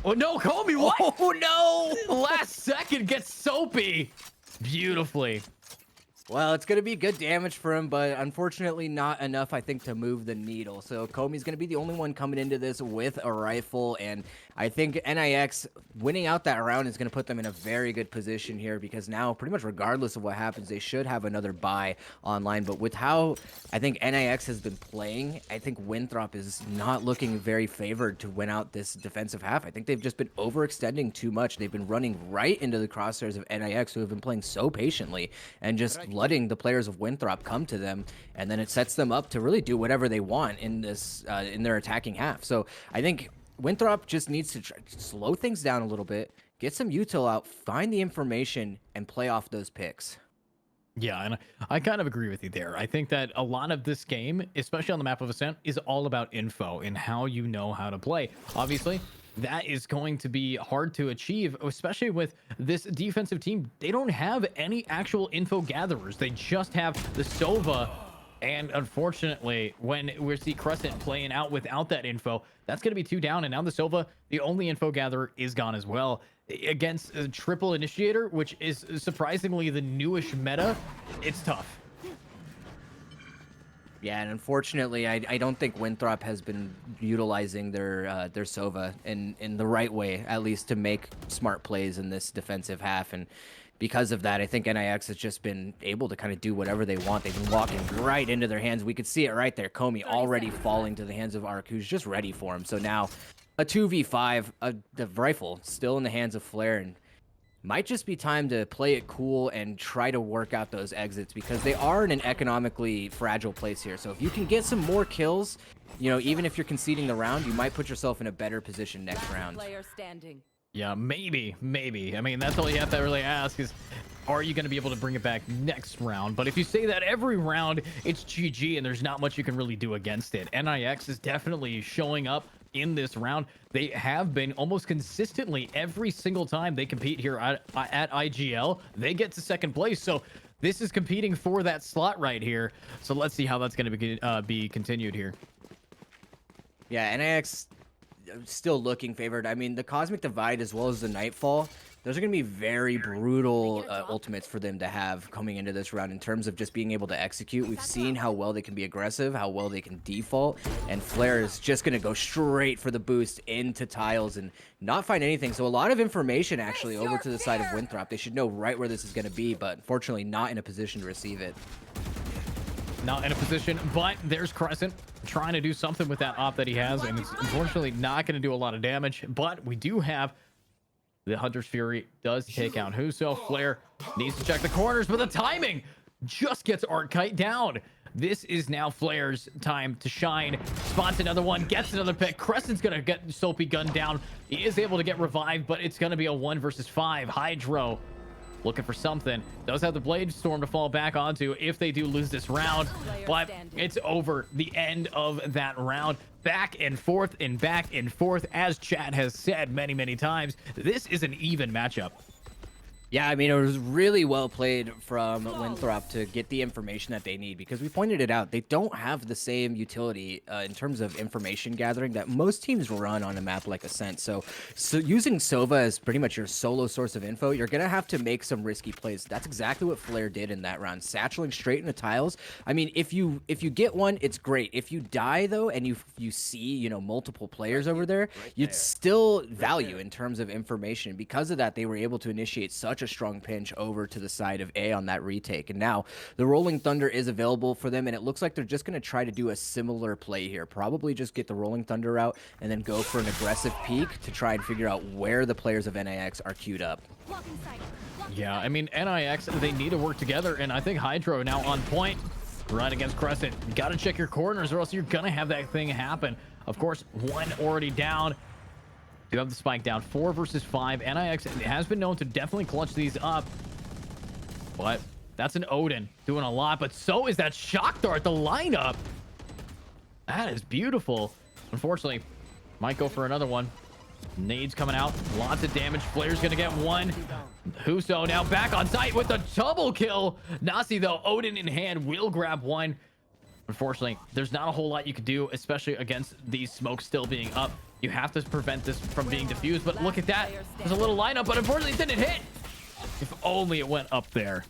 Oh no, Comey, what? Oh no! Last second gets soapy beautifully. Well, it's going to be good damage for him, but unfortunately not enough, I think, to move the needle. So Comey's going to be the only one coming into this with a rifle, and I think NIX winning out that round is going to put them in a very good position here because now, pretty much regardless of what happens, they should have another buy online. But with how I think NIX has been playing, I think Winthrop is not looking very favored to win out this defensive half. I think they've just been overextending too much. They've been running right into the crosshairs of NIX, who have been playing so patiently and just letting the players of Winthrop come to them, and then it sets them up to really do whatever they want in this in their attacking half. So I think Winthrop just needs to slow things down a little bit, get some util out, find the information, and play off those picks. Yeah, and I kind of agree with you there. I think that a lot of this game, especially on the map of Ascent, is all about info and how you know how to play. Obviously, that is going to be hard to achieve, especially with this defensive team. They don't have any actual info gatherers. They just have the Sova. And unfortunately, when we see Crescent playing out without that info, that's going to be 2 down. And now the Sova, the only info gatherer, is gone as well. Against a triple initiator, which is surprisingly the newish meta, it's tough. Yeah, and unfortunately, I don't think Winthrop has been utilizing their Sova in the right way, at least to make smart plays in this defensive half. And because of that, I think NIX has just been able to kind of do whatever they want. They've been walking right into their hands. We could see it right there. Comey already falling to the hands of Ark, who's just ready for him. So now a 2v5, the rifle still in the hands of Flare, and might just be time to play it cool and try to work out those exits because they are in an economically fragile place here. So if you can get some more kills, you know, even if you're conceding the round, you might put yourself in a better position next round. Player standing. Yeah, maybe. I mean, that's all you have to really ask is, are you going to be able to bring it back next round? But if you say that every round, it's GG and there's not much you can really do against it. NIX is definitely showing up in this round. They have been almost consistently every single time they compete here at IGL, they get to second place. So this is competing for that slot right here. So let's see how that's going to be continued here. Yeah, NIX still looking favored. I mean, the Cosmic Divide as well as the Nightfall, those are going to be very brutal ultimates for them to have coming into this round in terms of just being able to execute. We've seen how well they can be aggressive, how well they can default, and Flare is just going to go straight for the boost into tiles and not find anything. So a lot of information actually over to the side of Winthrop. They should know right where this is going to be, but unfortunately not in a position to receive it. Not in a position, but there's Crescent trying to do something with that op that he has, and it's unfortunately not going to do a lot of damage. But we do have the Hunter's Fury does take out Huso. Flare needs to check the corners, but the timing just gets Artkite down. This is now Flare's time to shine. Spots another one, gets another pick. Crescent's going to get Soapy gunned down. He is able to get revived, but it's going to be a 1 versus 5. Hydro looking for something. Does have the Blade Storm to fall back onto if they do lose this round, but it's over. The end of that round. Back and forth and back and forth. As chat has said many, many times, this is an even matchup. Yeah, I mean, it was really well played from Winthrop to get the information that they need, because we pointed it out. They don't have the same utility in terms of information gathering that most teams run on a map like Ascent. So using Sova as pretty much your solo source of info, you're going to have to make some risky plays. That's exactly what Flare did in that round, satcheling straight into tiles. I mean, if you get one, it's great. If you die, though, and you see, you know, multiple players over there, you'd still value in terms of information. Because of that, they were able to initiate such a strong pinch over to the side of A on that retake. And now the Rolling Thunder is available for them, and it looks like they're just going to try to do a similar play here. Probably just get the Rolling Thunder out and then go for an aggressive peek to try and figure out where the players of NIX are queued up. Yeah, I mean, NIX, they need to work together, and I think Hydro now on point right against Crescent. You got to check your corners or else you're going to have that thing happen. Of course, one already down. Do have the spike down. 4 versus 5. NIX has been known to definitely clutch these up. But that's an Odin doing a lot. But so is that Shock Dart, the lineup. That is beautiful. Unfortunately, might go for another one. Nades coming out. Lots of damage. Flare's going to get one. Huso now back on site with the double kill. Nasi, though, Odin in hand, will grab one. Unfortunately, there's not a whole lot you could do, especially against these smokes still being up. You have to prevent this from being diffused, but look at that. There's a little lineup, but unfortunately it didn't hit. If only it went up there.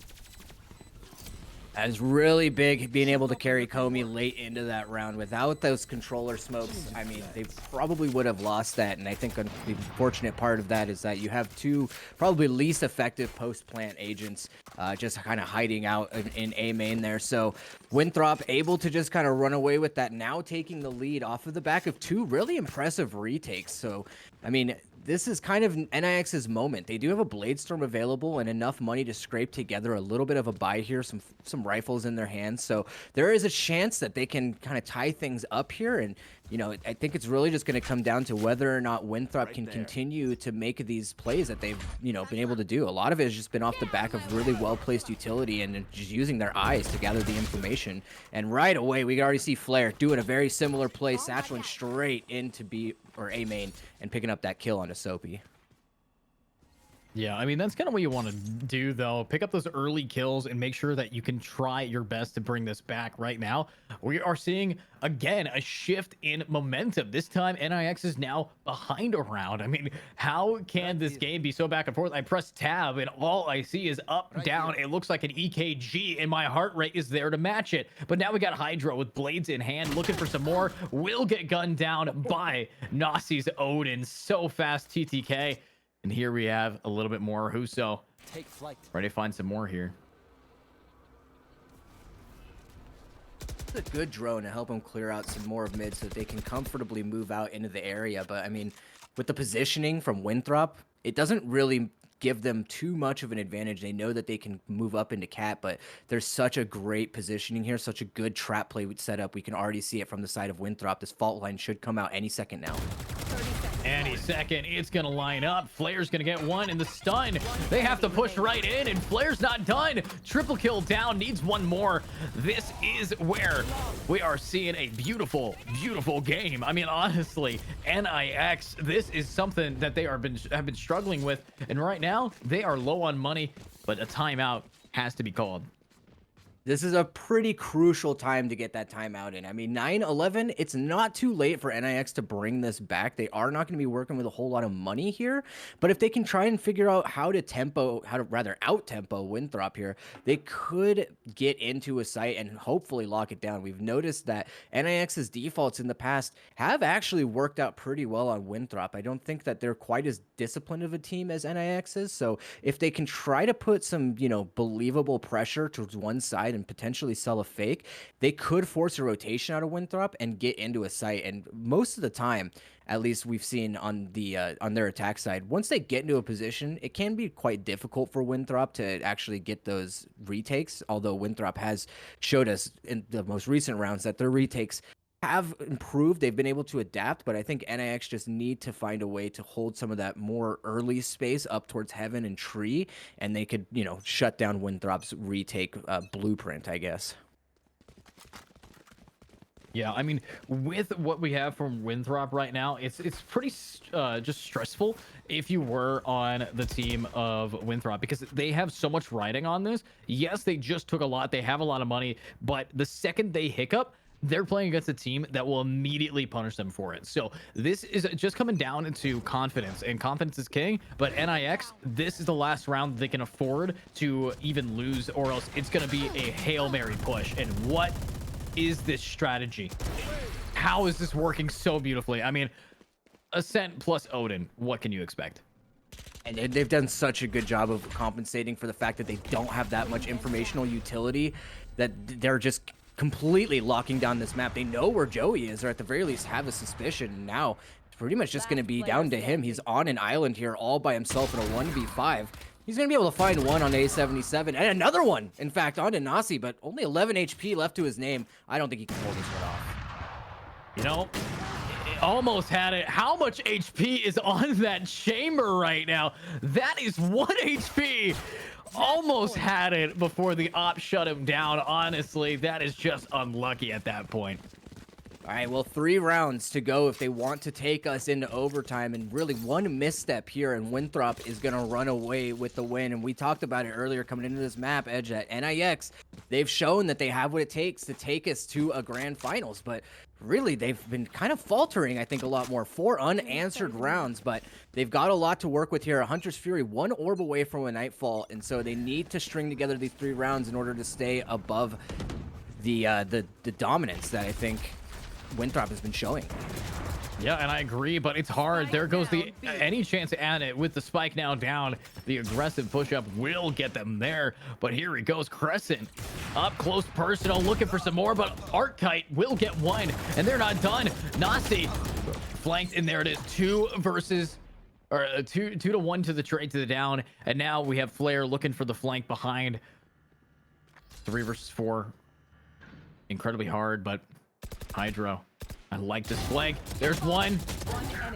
That is really big, being able to carry Comey late into that round. Without those controller smokes, I mean, they probably would have lost that. And I think the unfortunate part of that is that you have two probably least effective post-plant agents just kind of hiding out in A main there. So Winthrop able to just kind of run away with that, now taking the lead off of the back of two really impressive retakes. So, I mean, this is kind of NIX's moment. They do have a Blade Storm available and enough money to scrape together a little bit of a buy here, some rifles in their hands. So there is a chance that they can kind of tie things up here. And, you know, I think it's really just going to come down to whether or not Winthrop can continue to make these plays that they've, you know, been able to do. A lot of it has just been off the back of really well-placed utility and just using their eyes to gather the information. And right away, we already see Flare doing a very similar play, satcheling straight into B or A main and picking up that kill onto Soapy. Yeah, I mean, that's kind of what you want to do, though. Pick up those early kills and make sure that you can try your best to bring this back. Right now, we are seeing, again, a shift in momentum. This time, NIX is now behind a round. I mean, how can this game be so back and forth? I press tab, and all I see is up, down. It looks like an EKG, and my heart rate is there to match it. But now we got Hydro with blades in hand, looking for some more. Will get gunned down by Nasi's Odin. So fast, TTK. And here we have a little bit more. Huso Take flight. ready to find some more here. It's a good drone to help them clear out some more of mid so that they can comfortably move out into the area. But I mean, with the positioning from Winthrop, it doesn't really give them too much of an advantage. They know that they can move up into cat, but there's such a great positioning here, such a good trap play set up. We can already see it from the side of Winthrop. This fault line should come out any second now. Any second, it's gonna line up. Flair's gonna get one in the stun. They have to push right in, and Flair's not done. Triple kill down, needs one more. This is where we are seeing a beautiful, beautiful game. I mean, honestly, NIX, this is something that they have been struggling with, and right now they are low on money, but a timeout has to be called. This is a pretty crucial time to get that timeout in. I mean, 9-11, it's not too late for NIX to bring this back. They are not going to be working with a whole lot of money here, but if they can try and figure out how to out-tempo Winthrop here, they could get into a site and hopefully lock it down. We've noticed that NIX's defaults in the past have actually worked out pretty well on Winthrop. I don't think that they're quite as disciplined of a team as NIX is, so if they can try to put some, believable pressure towards one side and potentially sell a fake, they could force a rotation out of Winthrop and get into a site. And most of the time, at least we've seen on their attack side, once they get into a position, it can be quite difficult for Winthrop to actually get those retakes. Although Winthrop has showed us in the most recent rounds that their retakes have improved. They've been able to adapt, but I think NIX just need to find a way to hold some of that more early space up towards heaven and tree, and they could, shut down Winthrop's retake blueprint, I guess. Yeah, I mean, with what we have from Winthrop right now, it's pretty just stressful if you were on the team of Winthrop, because they have so much riding on this. Yes, they just took a lot. They have a lot of money, but the second they hiccup, they're playing against a team that will immediately punish them for it. So this is just coming down into confidence, and confidence is king. But NIX, this is the last round they can afford to even lose, or else it's going to be a Hail Mary push. And what is this strategy? How is this working so beautifully? I mean, Ascent plus Odin, what can you expect? And they've done such a good job of compensating for the fact that they don't have that much informational utility, that they're just completely locking down this map. They know where Joey is, or at the very least have a suspicion. And now it's pretty much just going to be down to him. He's on an island here all by himself in a 1v5. He's going to be able to find one on A77 and another one, in fact, onto Nasi, but only 11 HP left to his name. I don't think he can pull this one off. It almost had it. How much HP is on that chamber right now? That is 1 HP. Almost had it before the op shut him down. Honestly, that is just unlucky at that point. All right, well, 3 rounds to go if they want to take us into overtime, and really one misstep here and Winthrop is going to run away with the win. And we talked about it earlier coming into this map, Edge, at NIX. They've shown that they have what it takes to take us to a grand finals, but really they've been kind of faltering, I think, a lot more. 4 unanswered rounds, but they've got a lot to work with here. A Hunter's Fury, 1 orb away from a Nightfall, and so they need to string together these 3 rounds in order to stay above the dominance that I think Winthrop has been showing. Yeah, and I agree, but it's hard. There goes any chance at it with the spike now down. The aggressive push-up will get them there, but here he goes. Crescent up close personal, looking for some more, but Artkite will get one, and they're not done. Nasi flanked, and there it is. 2 to 1 to the trade to the down, and now we have Flair looking for the flank behind. 3 versus 4. Incredibly hard, but Hydro, I like this flank. There's 1.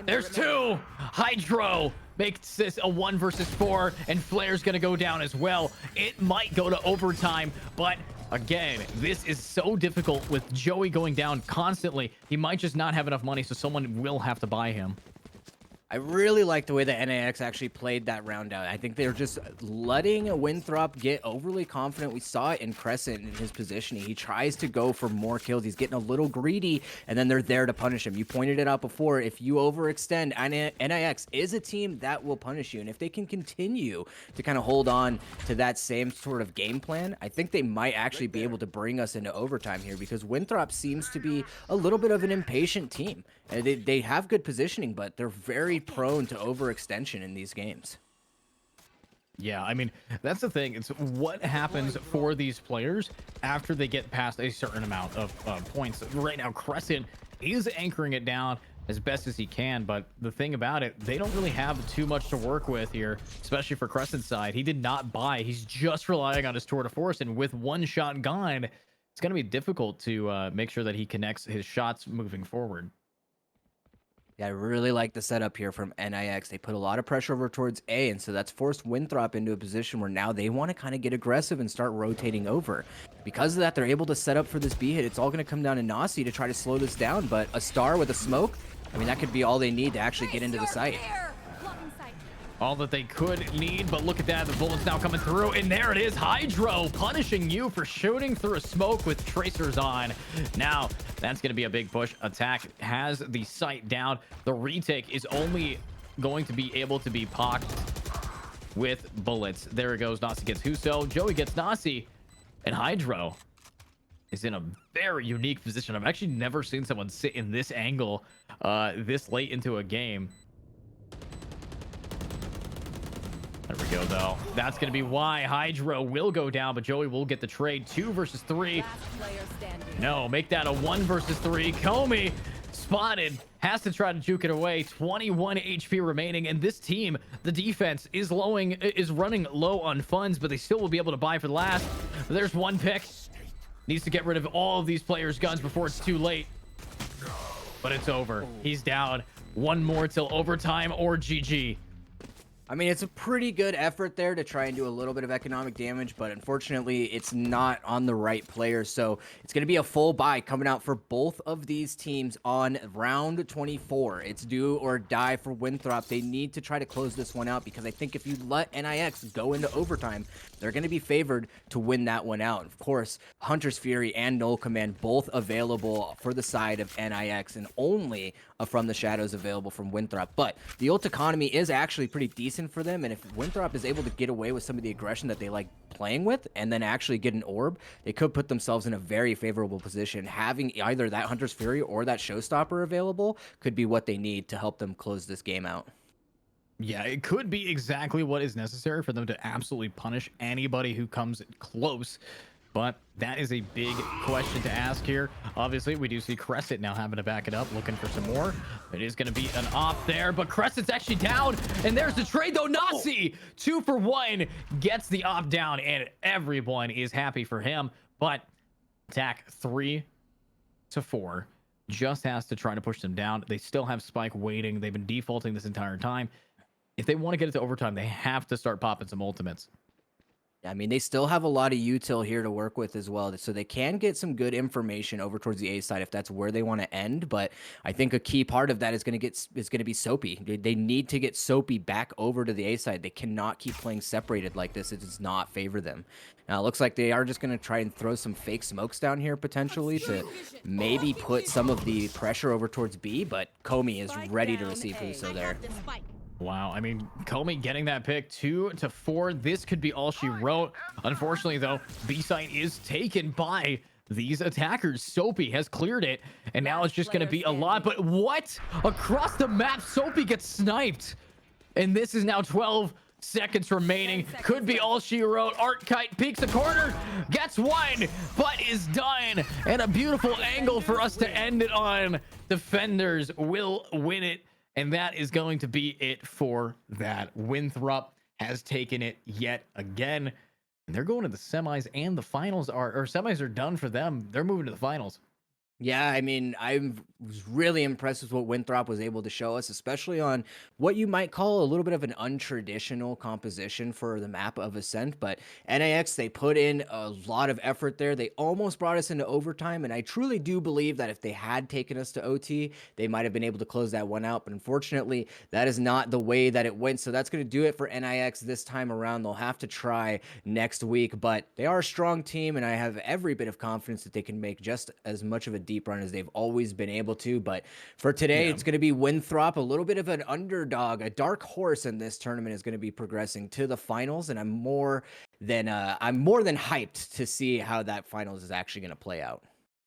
There's 2. Hydro makes this a 1 versus 4, and Flair's gonna go down as well. It might go to overtime, but again, this is so difficult with Joey going down constantly. He might just not have enough money, so someone will have to buy him. I really like the way that NIX actually played that round out. I think they're just letting Winthrop get overly confident. We saw it in Crescent in his positioning. He tries to go for more kills. He's getting a little greedy, and then they're there to punish him. You pointed it out before. If you overextend, NIX is a team that will punish you. And if they can continue to kind of hold on to that same sort of game plan, I think they might actually be able to bring us into overtime here, because Winthrop seems to be a little bit of an impatient team. They have good positioning, but they're very prone to overextension in these games. Yeah, I mean, that's the thing. It's what happens for these players after they get past a certain amount of points. Right now, Crescent is anchoring it down as best as he can, but the thing about it, they don't really have too much to work with here, especially for Crescent's side. He did not buy. He's just relying on his tour de force, and with 1 shot gone, it's going to be difficult to make sure that he connects his shots moving forward. Yeah, I really like the setup here from NIX. They put a lot of pressure over towards A, and so that's forced Winthrop into a position where now they want to kind of get aggressive and start rotating over. Because of that, they're able to set up for this B hit. It's all going to come down to Nasi to try to slow this down, but a star with a smoke, I mean, that could be all they need to actually get into the site. All that they could need, but look at that. The bullets now coming through, and there it is. Hydro punishing you for shooting through a smoke with tracers on. Now, that's going to be a big push. Attack has the sight down. The retake is only going to be able to be pocked with bullets. There it goes. Nasi gets Huso. Joey gets Nasi. And Hydro is in a very unique position. I've actually never seen someone sit in this angle this late into a game. There we go, though. That's going to be why Hydro will go down, but Joey will get the trade. 2 versus 3. No, make that a 1 versus 3. Comey spotted. Has to try to juke it away. 21 HP remaining, and this team, the defense, is running low on funds, but they still will be able to buy for the last. There's one pick. Needs to get rid of all of these players' guns before it's too late. But it's over. He's down. One more till overtime or GG. I mean, it's a pretty good effort there to try and do a little bit of economic damage, but unfortunately, it's not on the right player. So it's going to be a full buy coming out for both of these teams on round 24. It's do or die for Winthrop. They need to try to close this one out because I think if you let NIX go into overtime, they're going to be favored to win that one out. Of course, Hunter's Fury and Null Command both available for the side of NIX and only From the Shadows available from Winthrop. But the ult economy is actually pretty decent for them, and if Winthrop is able to get away with some of the aggression that they like playing with and then actually get an orb, they could put themselves in a very favorable position. Having either that Hunter's Fury or that Showstopper available could be what they need to help them close this game out. Yeah, it could be exactly what is necessary for them to absolutely punish anybody who comes close. But that is a big question to ask here. Obviously, we do see Crescent now having to back it up, looking for some more. It is going to be an op there, but Crescent's actually down. And there's the trade, though. Nasi, 2 for 1, gets the op down, and everyone is happy for him. But attack 3 to 4 just has to try to push them down. They still have Spike waiting. They've been defaulting this entire time. If they want to get it to overtime, they have to start popping some ultimates. I mean, they still have a lot of util here to work with as well, so they can get some good information over towards the A side if that's where they want to end. But I think a key part of that is going to be Soapy. They need to get Soapy back over to the A side. They cannot keep playing separated like this. It does not favor them. Now, it looks like they are just going to try and throw some fake smokes down here potentially to maybe put some of the pressure over towards B, but Comey is ready to receive Huso there. Wow, I mean, Comey getting that pick 2 to 4. This could be all she wrote. Unfortunately, though, B site is taken by these attackers. Soapy has cleared it, and now it's just going to be a lot. But what? Across the map, Soapy gets sniped. And this is now 12 seconds remaining. Could be all she wrote. Art Kite peeks a corner, gets one, but is done. And a beautiful angle for us to end it on. Defenders will win it. And that is going to be it for that. Winthrop has taken it yet again. And they're going to the semis, and the finals semis are done for them. They're moving to the finals. Yeah, I mean, I was really impressed with what Winthrop was able to show us, especially on what you might call a little bit of an untraditional composition for the map of Ascent. But NIX, they put in a lot of effort there. They almost brought us into overtime, and I truly do believe that if they had taken us to OT, they might have been able to close that one out. But unfortunately, that is not the way that it went. So that's going to do it for NIX this time around. They'll have to try next week, but they are a strong team, and I have every bit of confidence that they can make just as much of a deep run as they've always been able to. But for today, it's going to be Winthrop, a little bit of an underdog, a dark horse in this tournament, is going to be progressing to the finals, and I'm more than hyped to see how that finals is actually going to play out.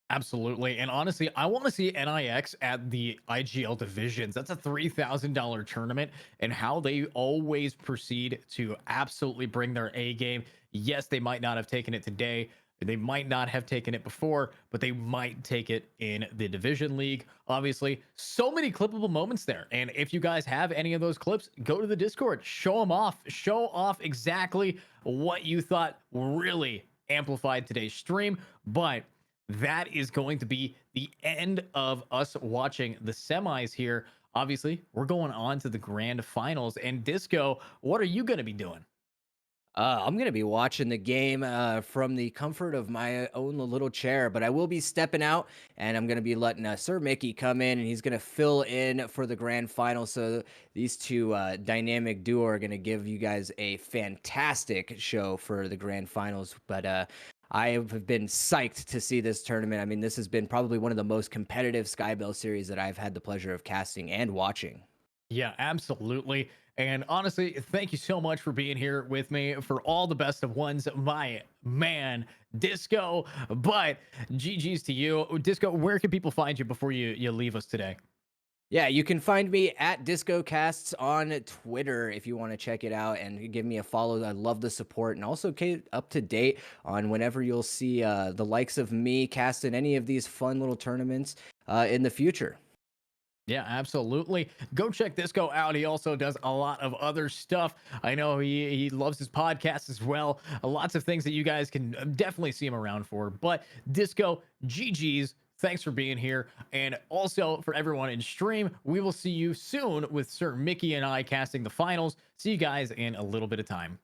Absolutely. And honestly, I want to see NIX at the IGL divisions. That's a $3,000 tournament, and how they always proceed to absolutely bring their A game. Yes, they might not have taken it today. They might not have taken it before, but they might take it in the division league. Obviously, so many clippable moments there. And if you guys have any of those clips, go to the Discord, show them off, show off exactly what you thought really amplified today's stream. But that is going to be the end of us watching the semis here obviously, we're going on to the grand finals. And Disco, what are you going to be doing? I'm gonna be watching the game from the comfort of my own little chair, but I will be stepping out, and I'm gonna be letting Sir Mickey come in, and he's gonna fill in for the grand final. So these two dynamic duo are gonna give you guys a fantastic show for the grand finals. But I have been psyched to see this tournament. I mean, this has been probably one of the most competitive SkyBell series that I've had the pleasure of casting and watching. Yeah, absolutely. And honestly, thank you so much for being here with me for all the best of ones, my man, Disco. But GG's to you. Disco, where can people find you before you leave us today? Yeah, you can find me at DiscoCasts on Twitter if you want to check it out and give me a follow. I love the support and also keep up to date on whenever you'll see the likes of me cast in any of these fun little tournaments in the future. Yeah, absolutely. Go check Disco out. He also does a lot of other stuff. I know he loves his podcast as well. Lots of things that you guys can definitely see him around for. But Disco, GG's. Thanks for being here. And also for everyone in stream, we will see you soon with Sir Mickey and I casting the finals. See you guys in a little bit of time.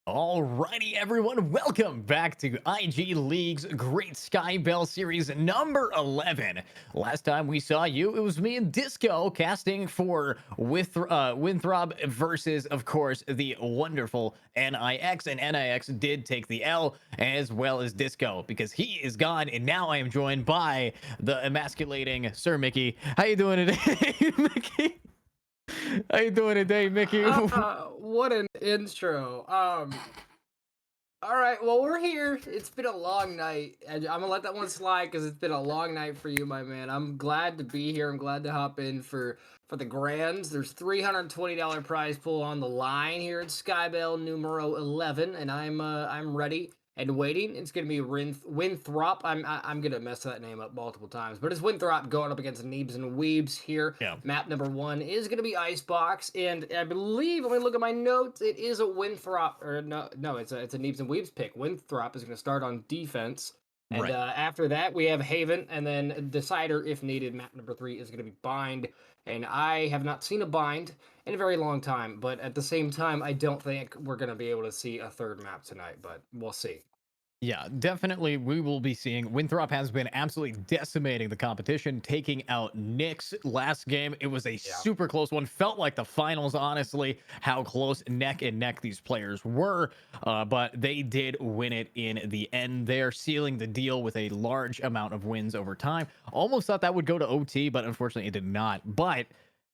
Alrighty, everyone, welcome back to IG League's Great SkyBell Series number 11. Last time we saw you, it was me and Disco casting for Winthrop versus, of course, the wonderful NIX, and NIX did take the L, as well as Disco, because he is gone, and now I am joined by the emasculating Sir Mickey. How you doing today, Mickey? How you doing today, Mickey? What an intro. All right, well, we're here. It's been a long night, and I'm gonna let that one slide because it's been a long night for you, my man. I'm glad to be here. I'm glad to hop in for the grands. There's $320 prize pool on the line here at SkyBell numero 11, and I'm ready and waiting. It's gonna be Winthrop. I'm gonna mess that name up multiple times, but it's Winthrop going up against Neebs and Weebs here. Yeah. Map number 1 is gonna be Icebox, and I believe, let me look at my notes, it is a Winthrop, or no, it's a Neebs and Weebs pick. Winthrop is gonna start on defense. And Right. After that, we have Haven, and then Decider, if needed. Map number 3 is going to be Bind, and I have not seen a Bind in a very long time, but at the same time, I don't think we're going to be able to see a third map tonight, but we'll see. Yeah, definitely we will be seeing. Winthrop has been absolutely decimating the competition, taking out Nyx last game. It was a super close one. Felt like the finals, honestly, how close neck and neck these players were. But they did win it in the end there, sealing the deal with a large amount of wins over time. Almost thought that would go to OT, but unfortunately it did not. But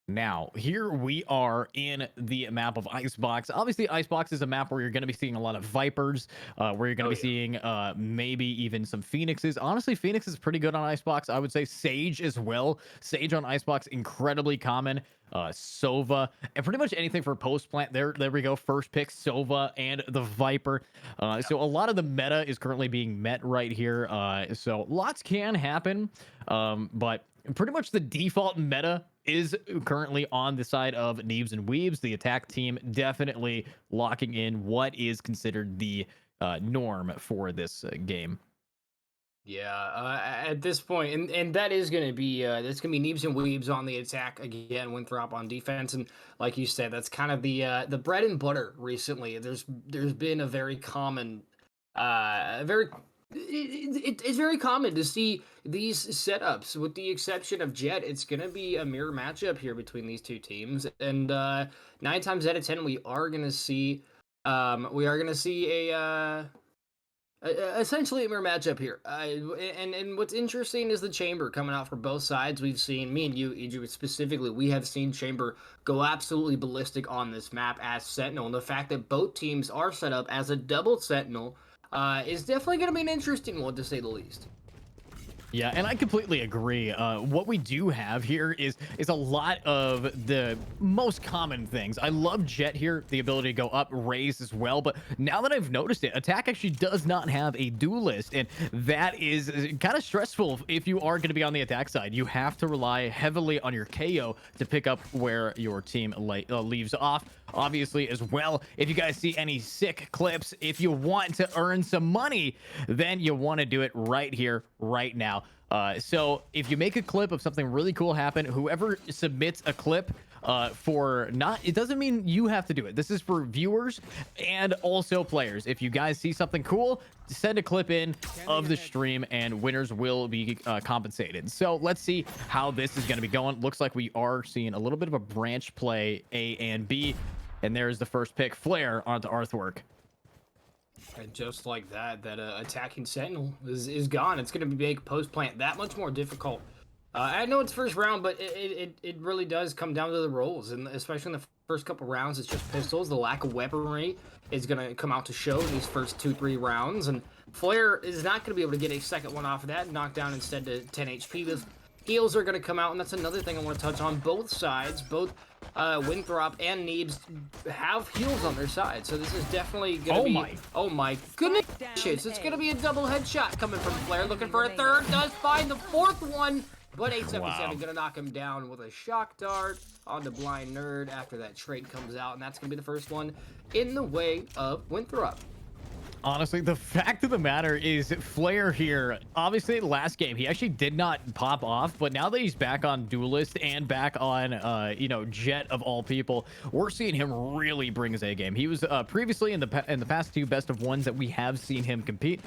now, here we are in the map of Icebox. Obviously, Icebox is a map where you're going to be seeing a lot of Vipers, where you're going to be seeing maybe even some Phoenixes. Honestly, Phoenix is pretty good on Icebox. I would say Sage as well. Sage on Icebox, incredibly common. Sova, and pretty much anything for post plant. There we go. First pick, Sova and the Viper. So a lot of the meta is currently being met right here. So lots can happen, but pretty much the default meta is currently on the side of Neebs and Weebs. The attack team definitely locking in what is considered the norm for this game. Yeah, at this point, and that is going to be that's going to be Neebs and Weebs on the attack again, Winthrop on defense, and like you said, that's kind of the bread and butter recently. There's been a very common, it's very common to see these setups, with the exception of Jet. It's going to be a mirror matchup here between these two teams, and 9 times out of 10, we are going to see essentially a mirror matchup here. And what's interesting is the Chamber coming out for both sides. We've seen, me and you, Idris, specifically, we have seen Chamber go absolutely ballistic on this map as Sentinel. And the fact that both teams are set up as a double Sentinel is definitely going to be an interesting one, to say the least. Yeah, and I completely agree. What we do have here is a lot of the most common things. I love Jet here, the ability to go up, raise as well. But now that I've noticed it, Attack actually does not have a duelist, and that is kind of stressful if you are going to be on the attack side. You have to rely heavily on your KO to pick up where your team leaves off. Obviously, as well, if you guys see any sick clips, if you want to earn some money, then you want to do it right here, right now. So if you make a clip of something really cool happen, whoever submits a clip it doesn't mean you have to do it. This is for viewers and also players. If you guys see something cool, send a clip in of the stream and winners will be compensated. So let's see how this is going to be going. Looks like we are seeing a little bit of a branch play, A and B. And there's the first pick, Flare onto Arthwork. And just like that, attacking Sentinel is gone. It's going to make post plant that much more difficult. I know it's first round, but it really does come down to the rolls, and especially in the first couple rounds, it's just pistols. The lack of weaponry is going to come out to show in these first 2-3 rounds, and Flare is not going to be able to get a second one off of that, knocked down instead to 10 HP. The heals are going to come out, and that's another thing I want to touch on. Both sides, both Winthrop and Neebs have heals on their side, so this is definitely going to be... Oh my goodness! It's going to be a double headshot coming from Flare, looking for a third, does find the fourth one, but 877 going to knock him down with a shock dart on the Blind Nerd after that trade comes out, and that's going to be the first one in the way of Winthrop. Honestly, the fact of the matter is Flair here, obviously last game, he actually did not pop off, but now that he's back on Duelist and back on, you know, Jet of all people, we're seeing him really bring his A game. He was previously in the past two best of ones that we have seen him compete.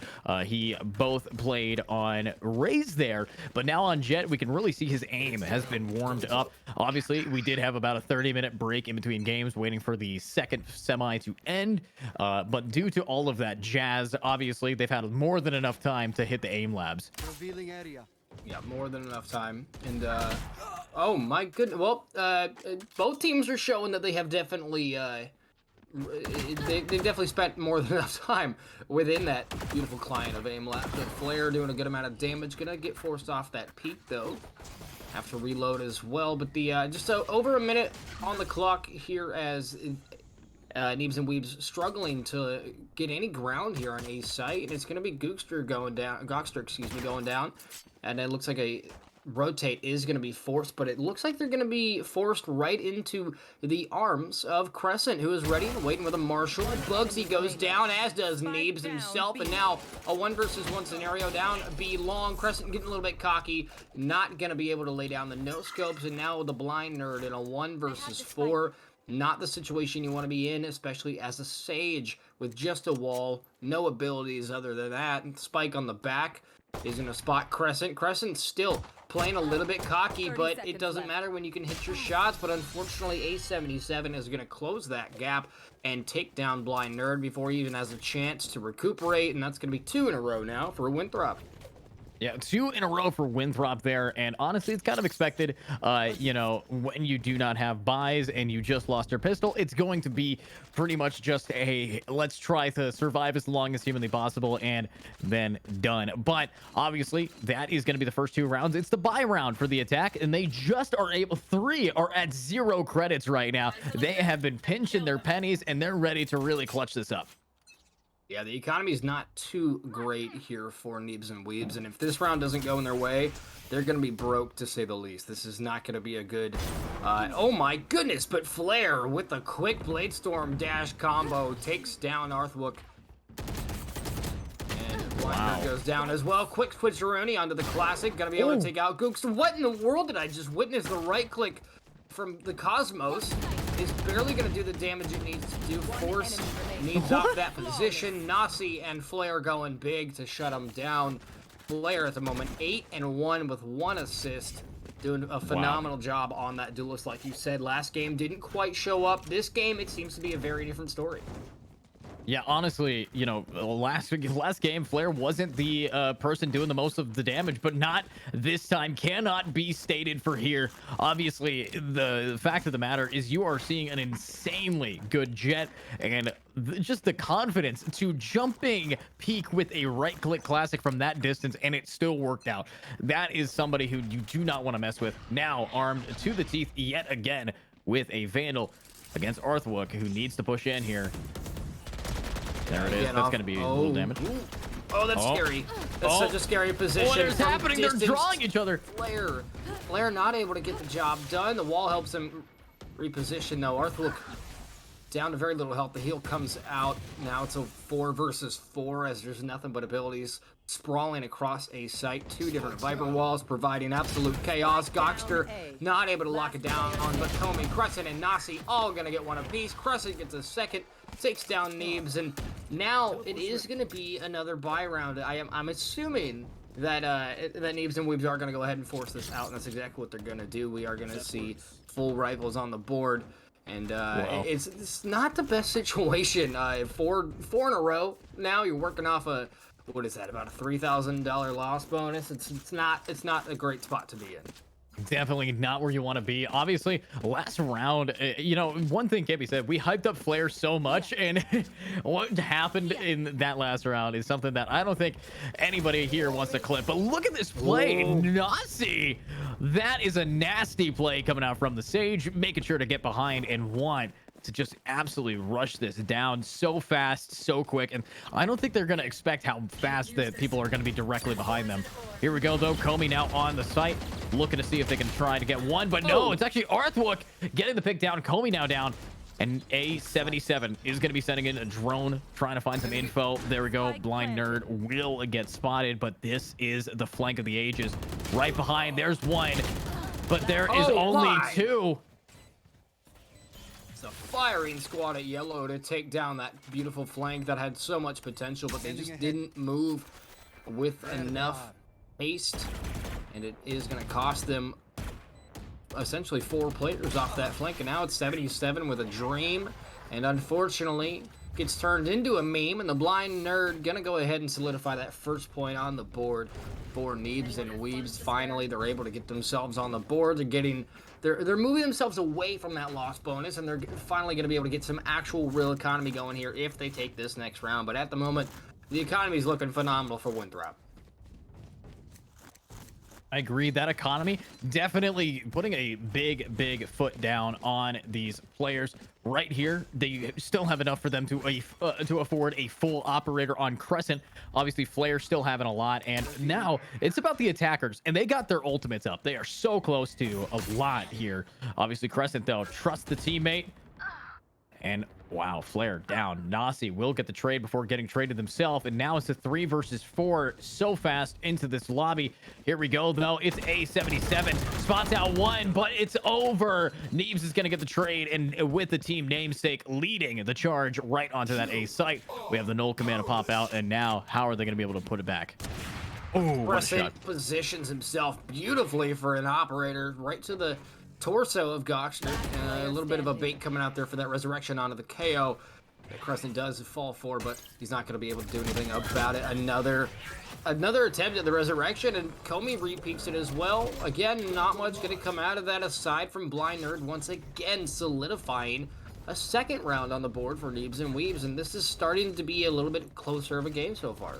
He both played on Raze there, but now on Jet, we can really see his aim has been warmed up. Obviously, we did have about a 30-minute break in between games waiting for the second semi to end, but due to all of that Jazz, obviously they've had more than enough time to hit the aim labs. Revealing area. Yeah, more than enough time. And oh my goodness. Well, both teams are showing that they have definitely they've definitely spent more than enough time within that beautiful client of aim lab. The Flare doing a good amount of damage, gonna get forced off that peak though. Have to reload as well, but the just over a minute on the clock here as Neebs and Weebs struggling to get any ground here on A site, and it's going to be Gookster going down, going down, and it looks like a rotate is going to be forced, but it looks like they're going to be forced right into the arms of Crescent, who is ready and waiting with a Marshall. Bugsy goes down, as does Neebs himself, and now a 1 versus 1 scenario down B long. Crescent getting a little bit cocky, not going to be able to lay down the no scopes, and now the blind nerd in a 1 versus 4. Not the situation you want to be in, especially as a Sage with just a wall, no abilities other than that. And Spike on the back is going to spot Crescent. Crescent's still playing a little bit cocky, but it doesn't matter when you can hit your shots. But unfortunately, A77 is going to close that gap and take down Blind Nerd before he even has a chance to recuperate. And that's going to be 2 in a row now for Winthrop. Yeah, 2 in a row for Winthrop there, and honestly, it's kind of expected. You know, when you do not have buys and you just lost your pistol, it's going to be pretty much just a let's try to survive as long as humanly possible and then done. But obviously, that is going to be the first 2 rounds. It's the buy round for the attack, and they just are able. 3 are at 0 credits right now. They have been pinching their pennies, and they're ready to really clutch this up. Yeah, the economy is not too great here for Neebs and Weebs, and if this round doesn't go in their way, they're going to be broke, to say the least. This is not going to be a good... oh my goodness, but Flare with a quick Blade Storm dash combo takes down Arthwook. And Blinder goes down as well. Quick switcheroonie onto the Classic. Going to be able to take out Gooks. What in the world did I just witness? The right click from the Cosmos is barely going to do the damage it needs to do. Force needs off that position. Nasi and Flare going big to shut him down. Flare at the moment 8-1 with 1 assist. Doing a phenomenal job on that Duelist, like you said. Last game didn't quite show up. This game, it seems to be a very different story. Yeah, honestly, you know, last game, Flare wasn't the person doing the most of the damage, but not this time. Cannot be stated for here. Obviously, the fact of the matter is you are seeing an insanely good Jet, and just the confidence to jumping peak with a right-click Classic from that distance, and it still worked out. That is somebody who you do not want to mess with. Now, armed to the teeth yet again with a Vandal against Arthwook, who needs to push in here. There it is. That's going to be a little damage. Oh, that's scary. That's such a scary position. What is happening? They're drawing each other. Flare not able to get the job done. The wall helps him reposition, though. Arthwook down to very little health. The heal comes out. Now it's a 4 versus 4 as there's nothing but abilities sprawling across a site. 2 different Viper walls providing absolute chaos. Gokster not able to lock it down on, but Comey, Crescent, and Nasi all going to get 1 apiece. Crescent gets a second. Takes down Neebs, and now it is going to be another buy round. I'm assuming that that Neebs and Weebs are going to go ahead and force this out, and that's exactly what they're going to do. We are going to see full rifles on the board, and it's not the best situation. 4 in a row. Now you're working off a, what is that, about a $3,000 loss bonus. It's not a great spot to be in. Definitely not where you want to be. Obviously, last round, you know, one thing can't be said. We hyped up Flare so much, and what happened in that last round is something that I don't think anybody here wants to clip. But look at this play. Nasi! That is a nasty play coming out from the Sage, making sure to get behind and want to just absolutely rush this down so fast, so quick. And I don't think they're going to expect how fast that people are going to be directly behind them. Here we go, though. Comey now on the site, looking to see if they can try to get one. But no, it's actually Arthwook getting the pick down. Comey now down. And A77 is going to be sending in a drone, trying to find some info. There we go. Blind Nerd will get spotted, but this is the flank of the ages. Right behind, there's one, but there is only two. It's a firing squad at yellow to take down that beautiful flank that had so much potential, but they just didn't move with enough haste, and it is going to cost them essentially 4 players off that flank. And now it's 77 with a dream, and unfortunately gets turned into a meme, and the Blind Nerd gonna go ahead and solidify that first point on the board for Neebs and Weebs. Finally, they're able to get themselves on the board. They're moving themselves away from that loss bonus, and they're finally going to be able to get some actual real economy going here if they take this next round. But at the moment, the economy is looking phenomenal for Winthrop. I agree. That economy definitely putting a big foot down on these players right here. They still have enough for them to afford a full operator on Crescent. Obviously, Flare still having a lot, and now it's about the attackers, and they got their ultimates up. They are so close to a lot here. Obviously, Crescent though, trust the teammate. And wow, Flare down. Nasi will get the trade before getting traded himself. And now it's a 3 versus 4 so fast into this lobby. Here we go, though. It's A77. Spots out one, but it's over. Neebs is going to get the trade. And with the team namesake leading the charge right onto that A site, we have the null command to pop out. And now, how are they going to be able to put it back? Oh, what a shot. Positions himself beautifully for an operator right to the torso of Goxner. A little bit of a bait coming out there for that resurrection onto the KO that Crescent does fall for, but he's not going to be able to do anything about it. Another attempt at the resurrection, and Comey repeats it as well. Again, not much going to come out of that aside from Blind Nerd once again solidifying a second round on the board for Neebs and Weebs, and this is starting to be a little bit closer of a game so far.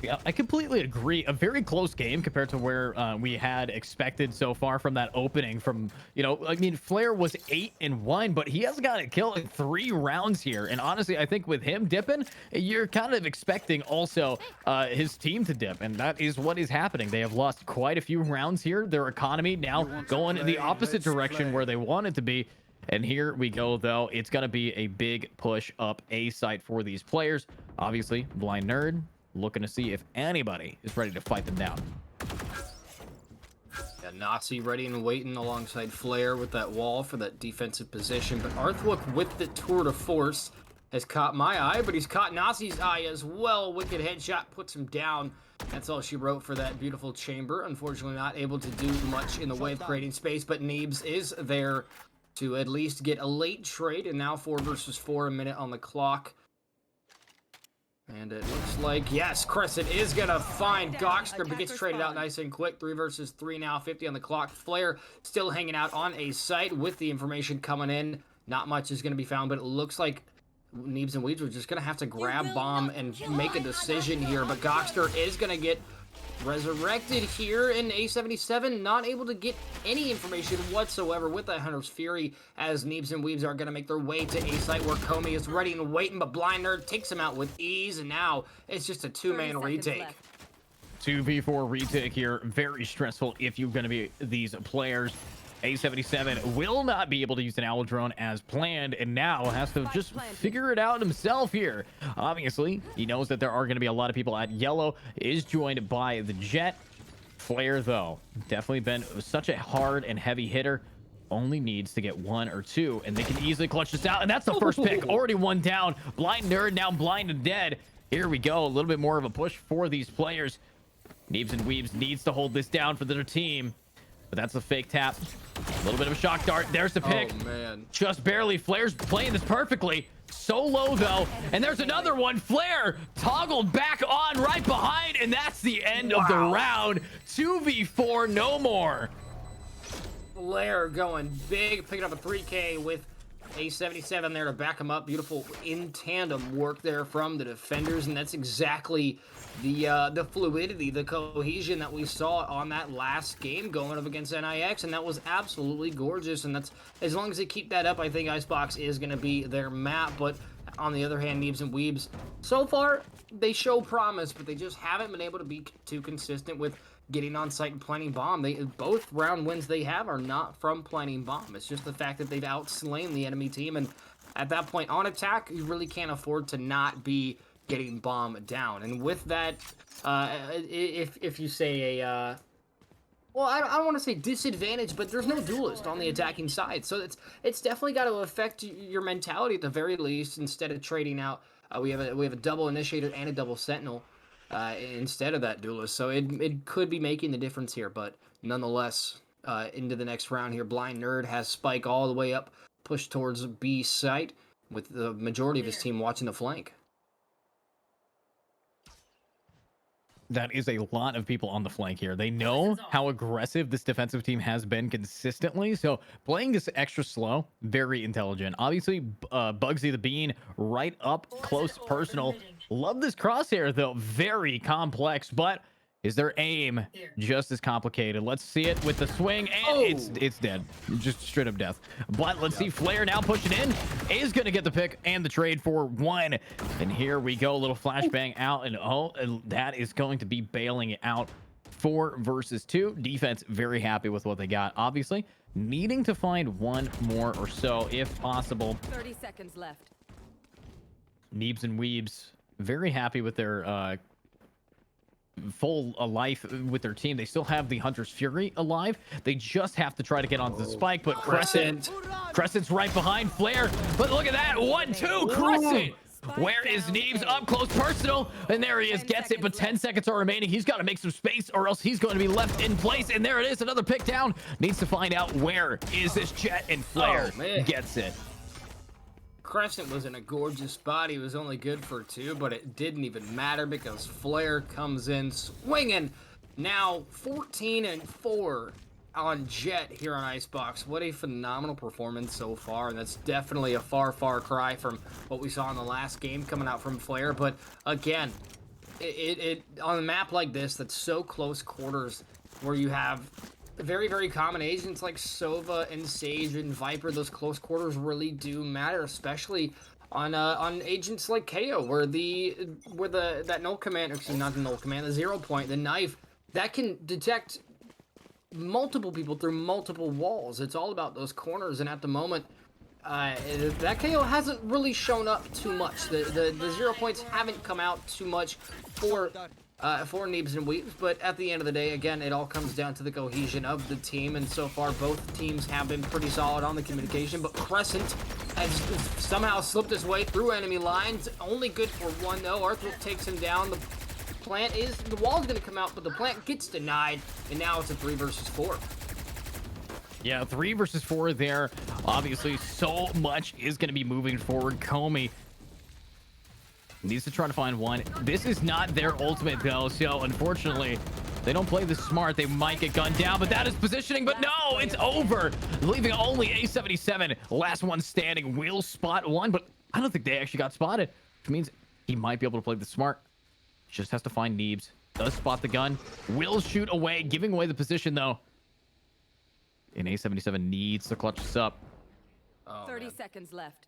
Yeah, I completely agree. A very close game compared to where we had expected so far from that opening. From, you know, I mean, Flare was 8-1, but he hasn't got a kill in 3 rounds here. And honestly, I think with him dipping, you're kind of expecting also his team to dip, and that is what is happening. They have lost quite a few rounds here. Their economy now going in the opposite direction where they want it to be. And here we go, though. It's going to be a big push up A site for these players. Obviously, Blind Nerd looking to see if anybody is ready to fight them down. Yeah, Nazi ready and waiting alongside Flare with that wall for that defensive position. But Arthwook with the tour de force has caught my eye, but he's caught Nazi's eye as well. Wicked headshot puts him down. That's all she wrote for that beautiful chamber. Unfortunately, not able to do much in the way of creating space, but Neebs is there to at least get a late trade, and now 4 versus 4, a minute on the clock. And it looks like, yes, Crescent is going to find Goxter, but gets traded out nice and quick. 3 versus 3 now, 50 on the clock. Flare still hanging out on a site with the information coming in. Not much is going to be found, but it looks like Neebs and Weeds are just going to have to grab bomb and make a decision here. But Goxter is going to get resurrected here in A77, not able to get any information whatsoever with that Hunter's Fury, as Neebs and Weebs are going to make their way to A site where Comey is ready and waiting, but Blind Nerd takes him out with ease, and now it's just a 2-man retake. 2v4 retake here. Very stressful if you're going to be these players. A77 will not be able to use an owl drone as planned, and now has to just figure it out himself here. Obviously, he knows that there are going to be a lot of people at yellow. Is joined by the Jet. Flare, though, definitely been such a hard and heavy hitter. Only needs to get 1 or 2, and they can easily clutch this out. And that's the first pick. Already 1 down. Blind Nerd now blind and dead. Here we go. A little bit more of a push for these players. Neebs and Weebs needs to hold this down for their team. But that's a fake tap. A little bit of a shock dart. There's the pick. Oh, man. Just barely. Flare's playing this perfectly. So low, though. And there's another one. Flare toggled back on right behind. And that's the end of the round. 2v4, no more. Flare going big, picking up a 3K with A77 there to back him up. Beautiful in tandem work there from the defenders. And that's exactly the fluidity, the cohesion that we saw on that last game going up against NIX, and that was absolutely gorgeous. And that's, as long as they keep that up, I think Icebox is going to be their map. But on the other hand, Neebs and Weebs, so far they show promise, but they just haven't been able to be too consistent with getting on site and planting bomb. Both round wins they have are not from planting bomb. It's just the fact that they've outslain the enemy team, and at that point on attack, you really can't afford to not be getting bomb down. And with that, if you say a well, I don't want to say disadvantage, but there's no duelist on the attacking side, so it's definitely got to affect your mentality at the very least. Instead of trading out, we have a double initiator and a double sentinel instead of that duelist, so it could be making the difference here. But nonetheless, into the next round here, Blind Nerd has Spike all the way up, pushed towards B site, with the majority of his team watching the flank. That is a lot of people on the flank here. They know how aggressive this defensive team has been consistently. So playing this extra slow, very intelligent. Obviously, Bugsy the Bean right up close personal. Love this crosshair though. Very complex, but is their aim just as complicated? Let's see it with the swing, and it's dead. Just straight up death. But let's see Flare now pushing in. Is going to get the pick and the trade for one. And here we go. A little flashbang out, and and that is going to be bailing it out. 4 versus 2. Defense very happy with what they got. Obviously, needing to find one more or so if possible. 30 seconds left. Neebs and Weebs very happy with their full life with their team. They still have the Hunter's Fury alive. They just have to try to get onto the spike, but Crescent's right behind Flare. But look at that, 1-2 Crescent. Where is Neebs? Up close personal, and there he is, gets it, but 10 seconds are remaining. He's got to make some space or else he's going to be left in place, and there it is, another pick down. Needs to find out where is this Jet, and Flare gets it. Crescent was in a gorgeous spot. He was only good for 2, but it didn't even matter because Flare comes in swinging. Now 14-4 on Jet here on Icebox. What a phenomenal performance so far, and that's definitely a far cry from what we saw in the last game coming out from Flare. But again, it on a map like this that's so close quarters, where you have very common agents like Sova and Sage and Viper, those close quarters really do matter, especially on agents like KO, where that null command, or excuse me, not the null command, the 0 point, the knife, that can detect multiple people through multiple walls. It's all about those corners, and at the moment, that KO hasn't really shown up too much. The 0 points haven't come out too much for Neebs and Weebs, but at the end of the day, again, it all comes down to the cohesion of the team, and so far both teams have been pretty solid on the communication, but Crescent has somehow slipped his way through enemy lines. Only good for 1 though. Arthur takes him down. The wall's gonna come out, but the plant gets denied, and now it's a 3 versus 4. Yeah, 3 versus 4 there. Obviously, so much is going to be moving forward. Comey needs to try to find one. This is not their ultimate, though, so unfortunately, they don't play this smart. They might get gunned down, but that is positioning. But no, it's over, leaving only A77. Last one standing. Will spot one, but I don't think they actually got spotted, which means he might be able to play the smart. Just has to find Neebs. Does spot the gun. Will shoot away, giving away the position, though. And A77 needs to clutch this up. 30 seconds left.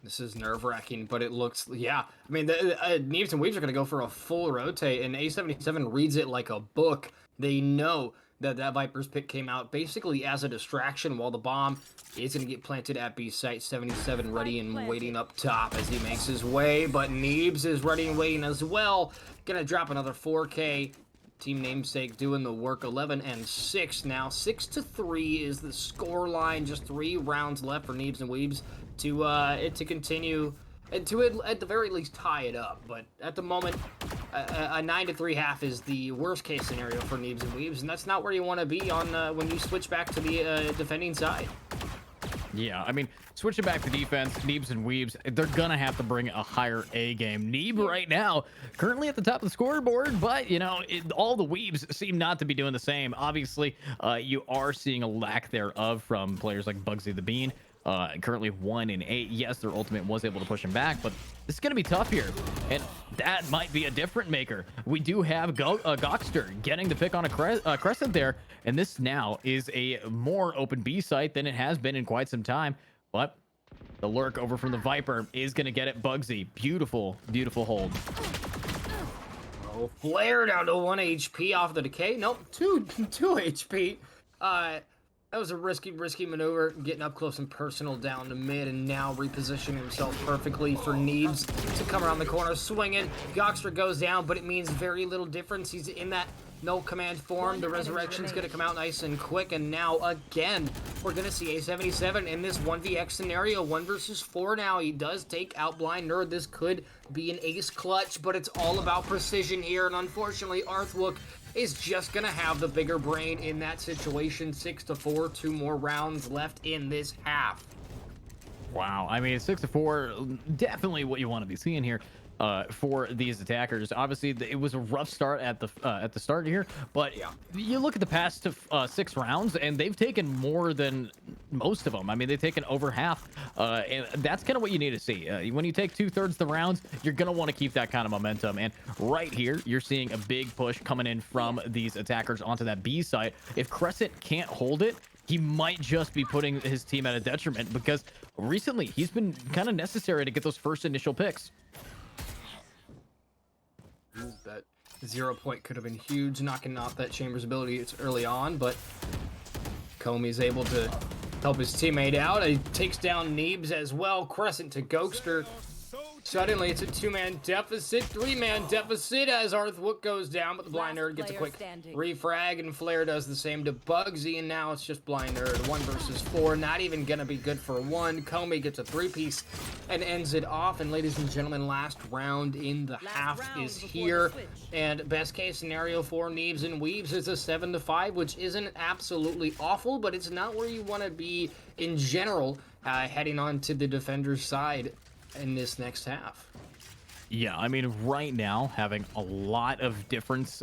This is nerve-wracking, but it looks, yeah. I mean, Neebs and Weebs are going to go for a full rotate, and A77 reads it like a book. They know that Viper's pick came out basically as a distraction, while the bomb is going to get planted at B site. 77 ready and waiting up top as he makes his way, but Neebs is ready and waiting as well. Going to drop another 4K. Team namesake doing the work. 11-6 now. 6-3 is the score line. Just 3 rounds left for Neebs and Weebs to continue, and to at the very least tie it up. But at the moment, a 9-3 half is the worst case scenario for Neebs and Weebs, and that's not where you want to be on when you switch back to the defending side. Yeah, I mean, switching back to defense, Neebs and Weebs, they're gonna have to bring a higher A game. Neeb right now, currently at the top of the scoreboard, but you know, all the Weebs seem not to be doing the same. Obviously, you are seeing a lack thereof from players like Bugsy the Bean. Currently 1-8. Yes, their ultimate was able to push him back, but this is going to be tough here, and that might be a different maker. We do have Gokster getting the pick on a Crescent there, and this now is a more open B site than it has been in quite some time, but the lurk over from the Viper is going to get it. Bugsy, beautiful hold. Well, Flare down to 1 HP off the decay. Nope, 2 HP. That was a risky maneuver, getting up close and personal down to mid, and now repositioning himself perfectly for Neebs to come around the corner, swinging. Gokster goes down, but it means very little difference. He's in that no command form. The resurrection's gonna come out nice and quick, and now again, we're gonna see A77 in this 1vx scenario, 1 versus 4 now. He does take out Blind Nerd. This could be an ace clutch, but it's all about precision here, and unfortunately, Arthwook is just gonna have the bigger brain in that situation. 6-4, 2 more rounds left in this half. Wow, I mean, 6-4, definitely what you want to be seeing here for these attackers. Obviously, it was a rough start at the start here, but you look at the past 6 rounds, and they've taken more than most of them. I mean, they've taken over half, and that's kind of what you need to see. When you take 2/3 the rounds, you're gonna want to keep that kind of momentum. And right here, you're seeing a big push coming in from these attackers onto that B site. If Crescent can't hold it, he might just be putting his team at a detriment, because recently he's been kind of necessary to get those first initial picks. That 0 point could have been huge, knocking off that Chambers ability early on, but Comey's able to help his teammate out. He takes down Neebs as well. Crescent to Gokster. Suddenly, it's a 2-man deficit, 3-man deficit as Arthwook goes down, but the Blind Nerd gets a quick refrag, and Flare does the same to Bugsy, and now it's just Blind Nerd. 1 versus 4, not even gonna be good for 1. Comey gets a 3-piece and ends it off, and ladies and gentlemen, last round in the half is here, and best case scenario for Neebs and Weebs is a 7-5, which isn't absolutely awful, but it's not where you want to be in general, heading on to the defender's side in this next half. Yeah, I mean, right now, having a lot of difference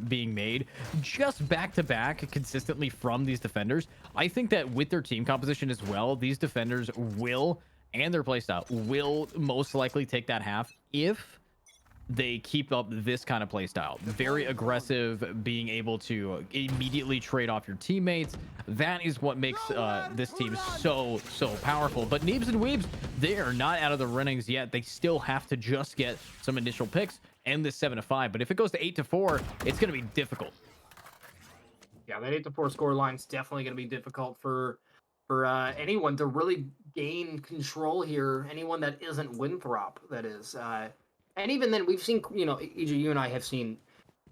being made just back-to-back consistently from these defenders, I think that with their team composition as well, these defenders will, and their playstyle, will most likely take that half if they keep up this kind of playstyle. Very aggressive, being able to immediately trade off your teammates. That is what makes this team so powerful. But Neebs and Weebs, they are not out of the runnings yet. They still have to just get some initial picks and this 7-5. But if it goes to 8-4, it's going to be difficult. Yeah, that 8-4 score line is definitely going to be difficult for anyone to really gain control here. Anyone that isn't Winthrop, that is. And even then, we've seen, EJ, you and I have seen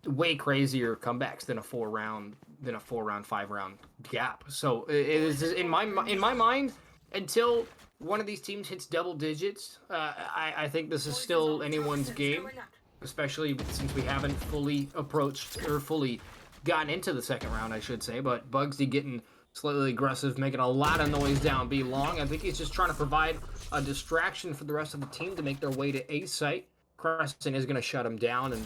way crazier comebacks than a 4-round, 5-round gap. So it is in my mind, until one of these teams hits double digits, I think this is still anyone's game, especially since we haven't fully approached or fully gotten into the second round, I should say. But Bugsy getting slightly aggressive, making a lot of noise down B long. I think he's just trying to provide a distraction for the rest of the team to make their way to A site. Crescent is going to shut him down, and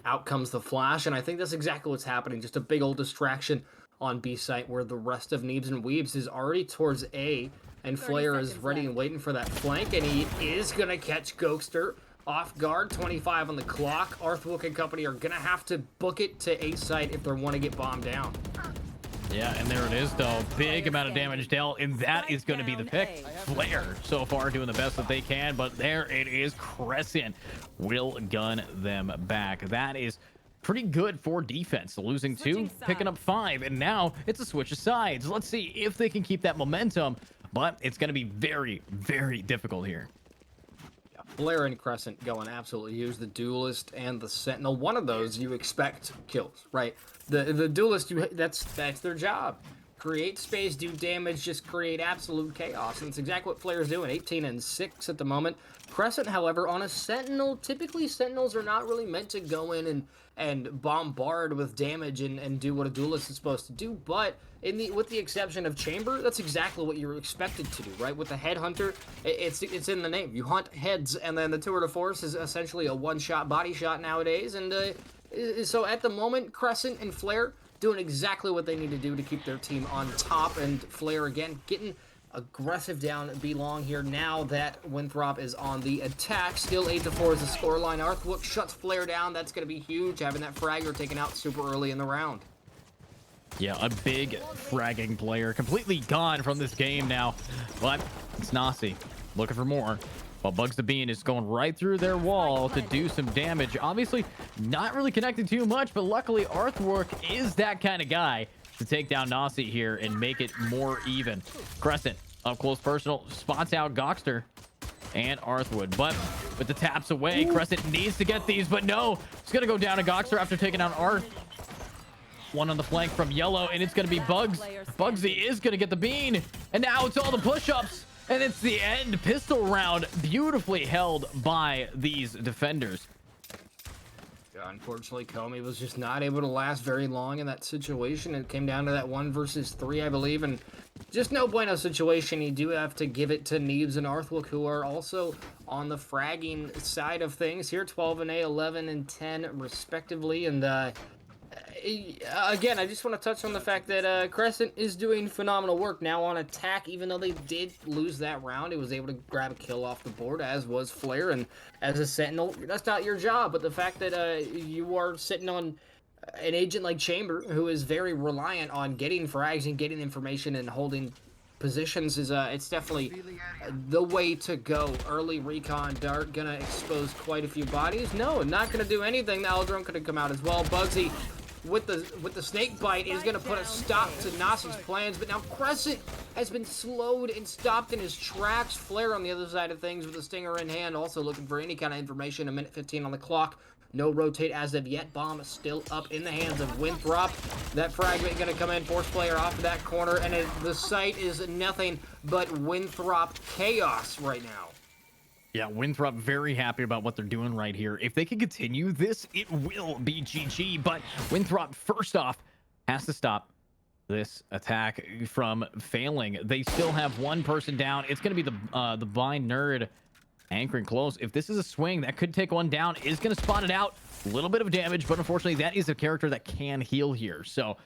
out comes the flash, and I think that's exactly what's happening. Just a big old distraction on B site, where the rest of Neebs and Weebs is already towards A, and Flare is ready and waiting for that flank, and he is going to catch Gokster off guard. 25 on the clock. Arthwook and company are going to have to book it to A site if they want to get bombed down. Yeah, and there it is, though. Big amount of damage dealt, and that is going to be the pick. Flare so far doing the best that they can, but there it is. Crescent will gun them back. That is pretty good for defense. Losing 2, picking up 5, and now it's a switch of sides. Let's see if they can keep that momentum, but it's going to be very, very difficult here. Flare and Crescent going absolutely huge. The Duelist and the Sentinel. One of those you expect kills, right? The Duelist, that's their job. Create space, do damage, just create absolute chaos. And it's exactly what Flare's doing. 18-6 at the moment. Crescent, however, on a Sentinel, typically Sentinels are not really meant to go in and bombard with damage and do what a Duelist is supposed to do. But with the exception of Chamber, that's exactly what you're expected to do, right? With the Headhunter, it's in the name. You hunt heads, and then the Tour de Force is essentially a one-shot body shot nowadays. And so at the moment, Crescent and Flare doing exactly what they need to do to keep their team on top. And Flare, again, getting aggressive down B long here now that Winthrop is on the attack. Still 8-4 is the scoreline. Arthwook shuts Flare down. That's going to be huge, having that fragger taken out super early in the round. Yeah, a big fragging player. Completely gone from this game now. But it's Nasi looking for more. While Bugs the Bean is going right through their wall to do some damage. Obviously, not really connecting too much, but luckily, Arthwork is that kind of guy to take down Nasi here and make it more even. Crescent, up close personal, spots out Goxter and Arthwood. But with the taps away, Crescent needs to get these, but no. It's going to go down to Goxter after taking down Arth. One on the flank from Yellow, and it's going to be Bugs. Bugsy is going to get the bean, and now it's all the push-ups. And it's the end pistol round, beautifully held by these defenders. Unfortunately, Comey was just not able to last very long in that situation. It came down to that 1 versus 3, I believe, and just no bueno situation. You do have to give it to Neebs and Arthwook, who are also on the fragging side of things here, 12 and 8, 11 and 10 respectively. And again, I just want to touch on the fact that Crescent is doing phenomenal work now on attack. Even though they did lose that round, it was able to grab a kill off the board, as was Flare. And as a Sentinel, that's not your job. But the fact that you are sitting on an agent like Chamber, who is very reliant on getting frags and getting information and holding positions, is it's definitely the way to go. Early recon dart gonna expose quite a few bodies. No, not gonna do anything. The Eldron could have come out as well. Bugsy with the snake bite is going to put a stop to Nasi's plans, but now Crescent has been slowed and stopped in his tracks. Flare on the other side of things with a stinger in hand, also looking for any kind of information. 1:15 on the clock. No rotate as of yet. Bomb is still up in the hands of Winthrop. That fragment going to come in, force player off of that corner, and the site is nothing but Winthrop chaos right now. Yeah, Winthrop very happy about what they're doing right here. If they can continue this, it will be GG. But Winthrop, first off, has to stop this attack from failing. They still have one person down. It's going to be the blind nerd anchoring close. If this is a swing, that could take one down. Is going to spot it out. A little bit of damage, but unfortunately, that is a character that can heal here. So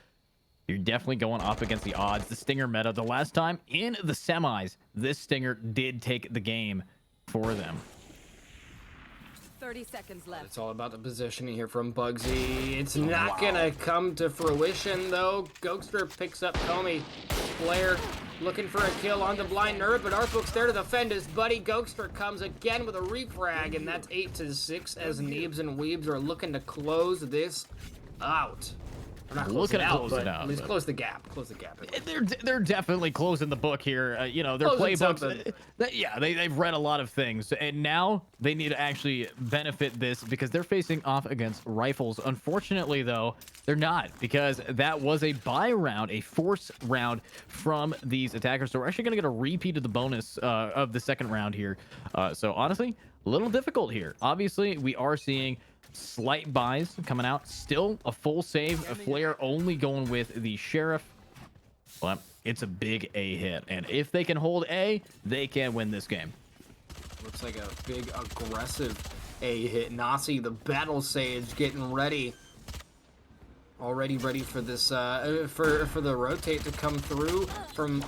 you're definitely going up against the odds. The Stinger meta, the last time in the semis, this Stinger did take the game for them. 30 seconds left. It's all about the positioning here from Bugsy. It's not gonna come to fruition though. Gokster picks up Comey. Flare looking for a kill on the blind nerd, but Arthwook's there to defend his buddy. Gokster comes again with a refrag, and that's 8-6 as Neebs and Weebs are looking to close this out. We're not closing it out, but at least close the gap. Close the gap. They're definitely closing the book here. You know, their playbooks. Yeah, they've read a lot of things, and now they need to actually benefit this because they're facing off against rifles. Unfortunately, though, they're not, because that was a buy round, a force round from these attackers. So we're actually going to get a repeat of the bonus of the second round here. So honestly, a little difficult here. Obviously, we are seeing slight buys coming out. Still a full save. A Flare only going with the Sheriff. But it's a big A hit. And if they can hold A, they can win this game. Looks like a big aggressive A hit. Nasi, the Battle Sage, getting ready. Already ready for this, for the rotate to come through from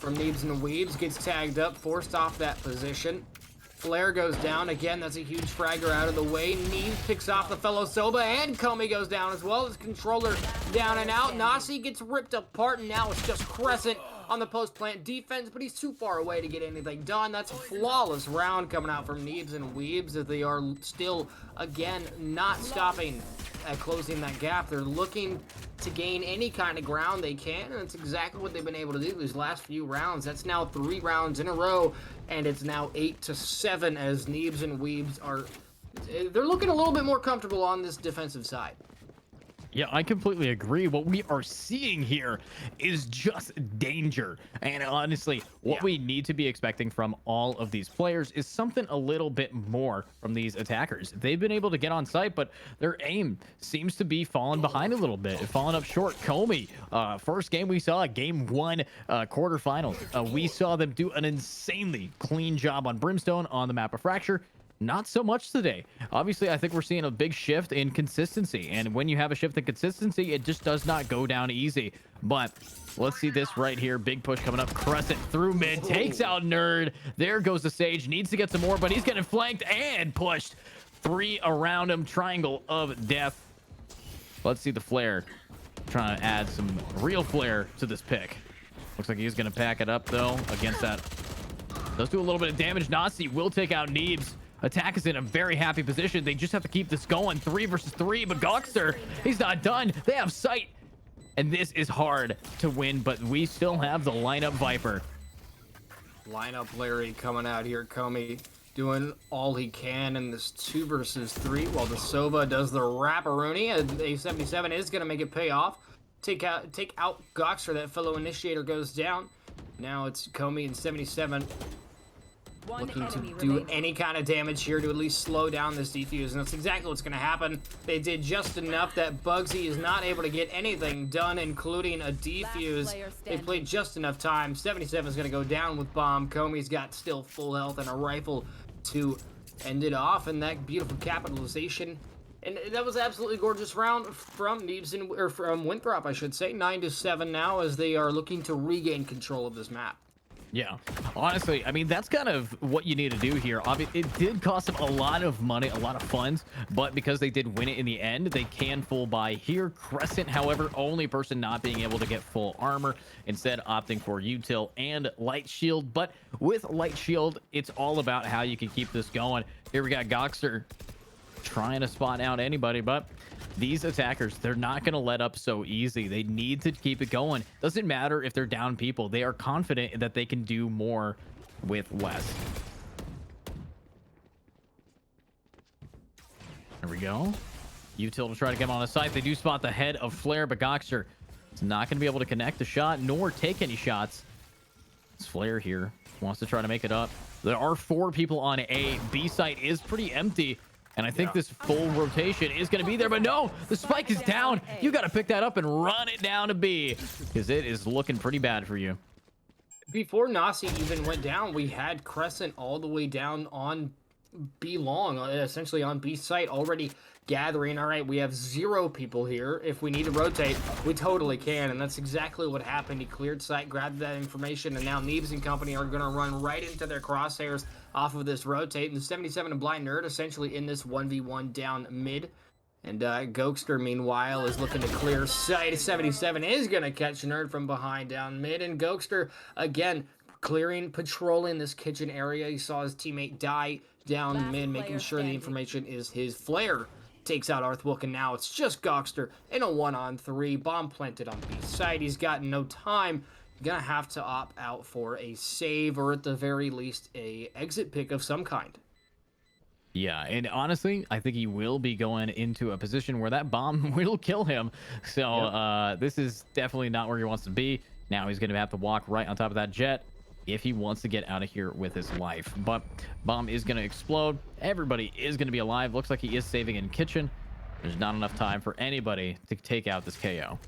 Neebs and Weebs. Gets tagged up, forced off that position. Flare goes down. Again, that's a huge fragger out of the way. Neebs picks off the fellow Soba, and Comey goes down as well. His controller down and out. Nasi gets ripped apart, and now it's just Crescent on the post-plant defense, but he's too far away to get anything done. That's a flawless round coming out from Neebs and Weebs, as they are still, again, not stopping at closing that gap. They're looking to gain any kind of ground they can, and it's exactly what they've been able to do these last few rounds. That's now 3 rounds in a row, and it's now 8-7 as Neebs and Weebs are, they're looking a little bit more comfortable on this defensive side. Yeah, I completely agree. What we are seeing here is just danger. And honestly, what we need to be expecting from all of these players is something a little bit more from these attackers. They've been able to get on site, but their aim seems to be falling behind a little bit, falling up short. Comey, first game we saw, game 1 quarterfinals. We saw them do an insanely clean job on Brimstone on the map of Fracture. Not so much today. Obviously, I think we're seeing a big shift in consistency. And when you have a shift in consistency, it just does not go down easy. But let's see this right here. Big push coming up. Crescent through mid. Takes out Nerd. There goes the Sage. Needs to get some more, but he's getting flanked and pushed. 3 around him. Triangle of death. Let's see the Flare. Trying to add some real flair to this pick. Looks like he's going to pack it up, though, against that Does do a little bit of damage. Nazi will take out Neebs. Attack is in a very happy position. They just have to keep this going. 3 versus 3, but Gawkster, he's not done. They have sight. And this is hard to win, but we still have the lineup Viper. Lineup Larry coming out here. Comey doing all he can in this 2 versus 3, while the Sova does the wrapperoonie. A 77 is going to make it pay off. Take out Gawkster. That fellow initiator goes down. Now it's Comey and 77 looking to do any kind of damage here to at least slow down this defuse, and that's exactly what's going to happen. They did just enough that Bugsy is not able to get anything done, including a defuse. They played just enough time. 77 is going to go down with bomb. Comey's got still full health and a rifle to end it off, and that beautiful capitalization. And that was absolutely gorgeous round from Neebs or from Winthrop, I should say. 9-7 now as they are looking to regain control of this map. Yeah, honestly, I mean, that's kind of what you need to do here. It did cost them a lot of money, a lot of funds, but because they did win it in the end, they can full buy here. Crescent, however, only person not being able to get full armor, instead opting for util and light shield. But with light shield, it's all about how you can keep this going. Here we got Gawkster trying to spot out anybody, but these attackers, they're not going to let up so easy. They need to keep it going. Doesn't matter if they're down people. They are confident that they can do more with less. There we go. Util to try to get him on the site. They do spot the head of Flare, but Gawkster is not going to be able to connect the shot nor take any shots. It's Flare here. Wants to try to make it up. There are 4 people on A. B site is pretty empty. And I think this full rotation is going to be there, but no, the spike is down. You got to pick that up and run it down to B, because it is looking pretty bad for you. Before Nasi even went down, we had Crescent all the way down on B long, essentially on B site, already gathering. All right, we have 0 people here. If we need to rotate, we totally can, and that's exactly what happened. He cleared site, grabbed that information, and now Neebs and company are going to run right into their crosshairs off of this rotate. And the 77 and Blind Nerd essentially in this 1v1 down mid. And Gokster, meanwhile, is looking to clear site. 77 is going to catch Nerd from behind down mid. And Gokster, again, patrolling this kitchen area. He saw his teammate die down mid, making sure the information is his. Flare takes out Arthwook, and now it's just Gokster in a 1-on-3. Bomb planted on B side. He's got no time. Gonna have to opt out for a save, or at the very least a exit pick of some kind. Yeah, and honestly, I think he will be going into a position where that bomb will kill him. So this is definitely not where he wants to be. Now he's gonna have to walk right on top of that jet if he wants to get out of here with his life. But bomb is gonna explode. Everybody is gonna be alive. Looks like he is saving in kitchen. There's not enough time for anybody to take out this KO.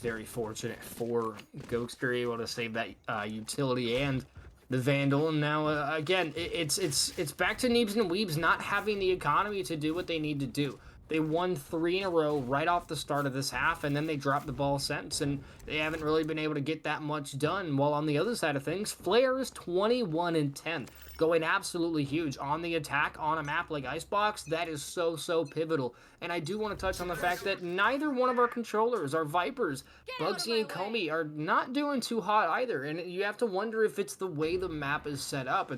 Very fortunate for Gokster, able to save that utility and the Vandal. And now again, it's back to Neebs and Weebs not having the economy to do what they need to do. They won 3 in a row right off the start of this half, and then they dropped the ball since, and they haven't really been able to get that much done. While on the other side of things, Flare is 21-10, going absolutely huge on the attack on a map like Icebox. That is so pivotal. And I do want to touch on the fact that neither one of our controllers, our Vipers, Bugsy and Comey, are not doing too hot either. And you have to wonder if it's the way the map is set up.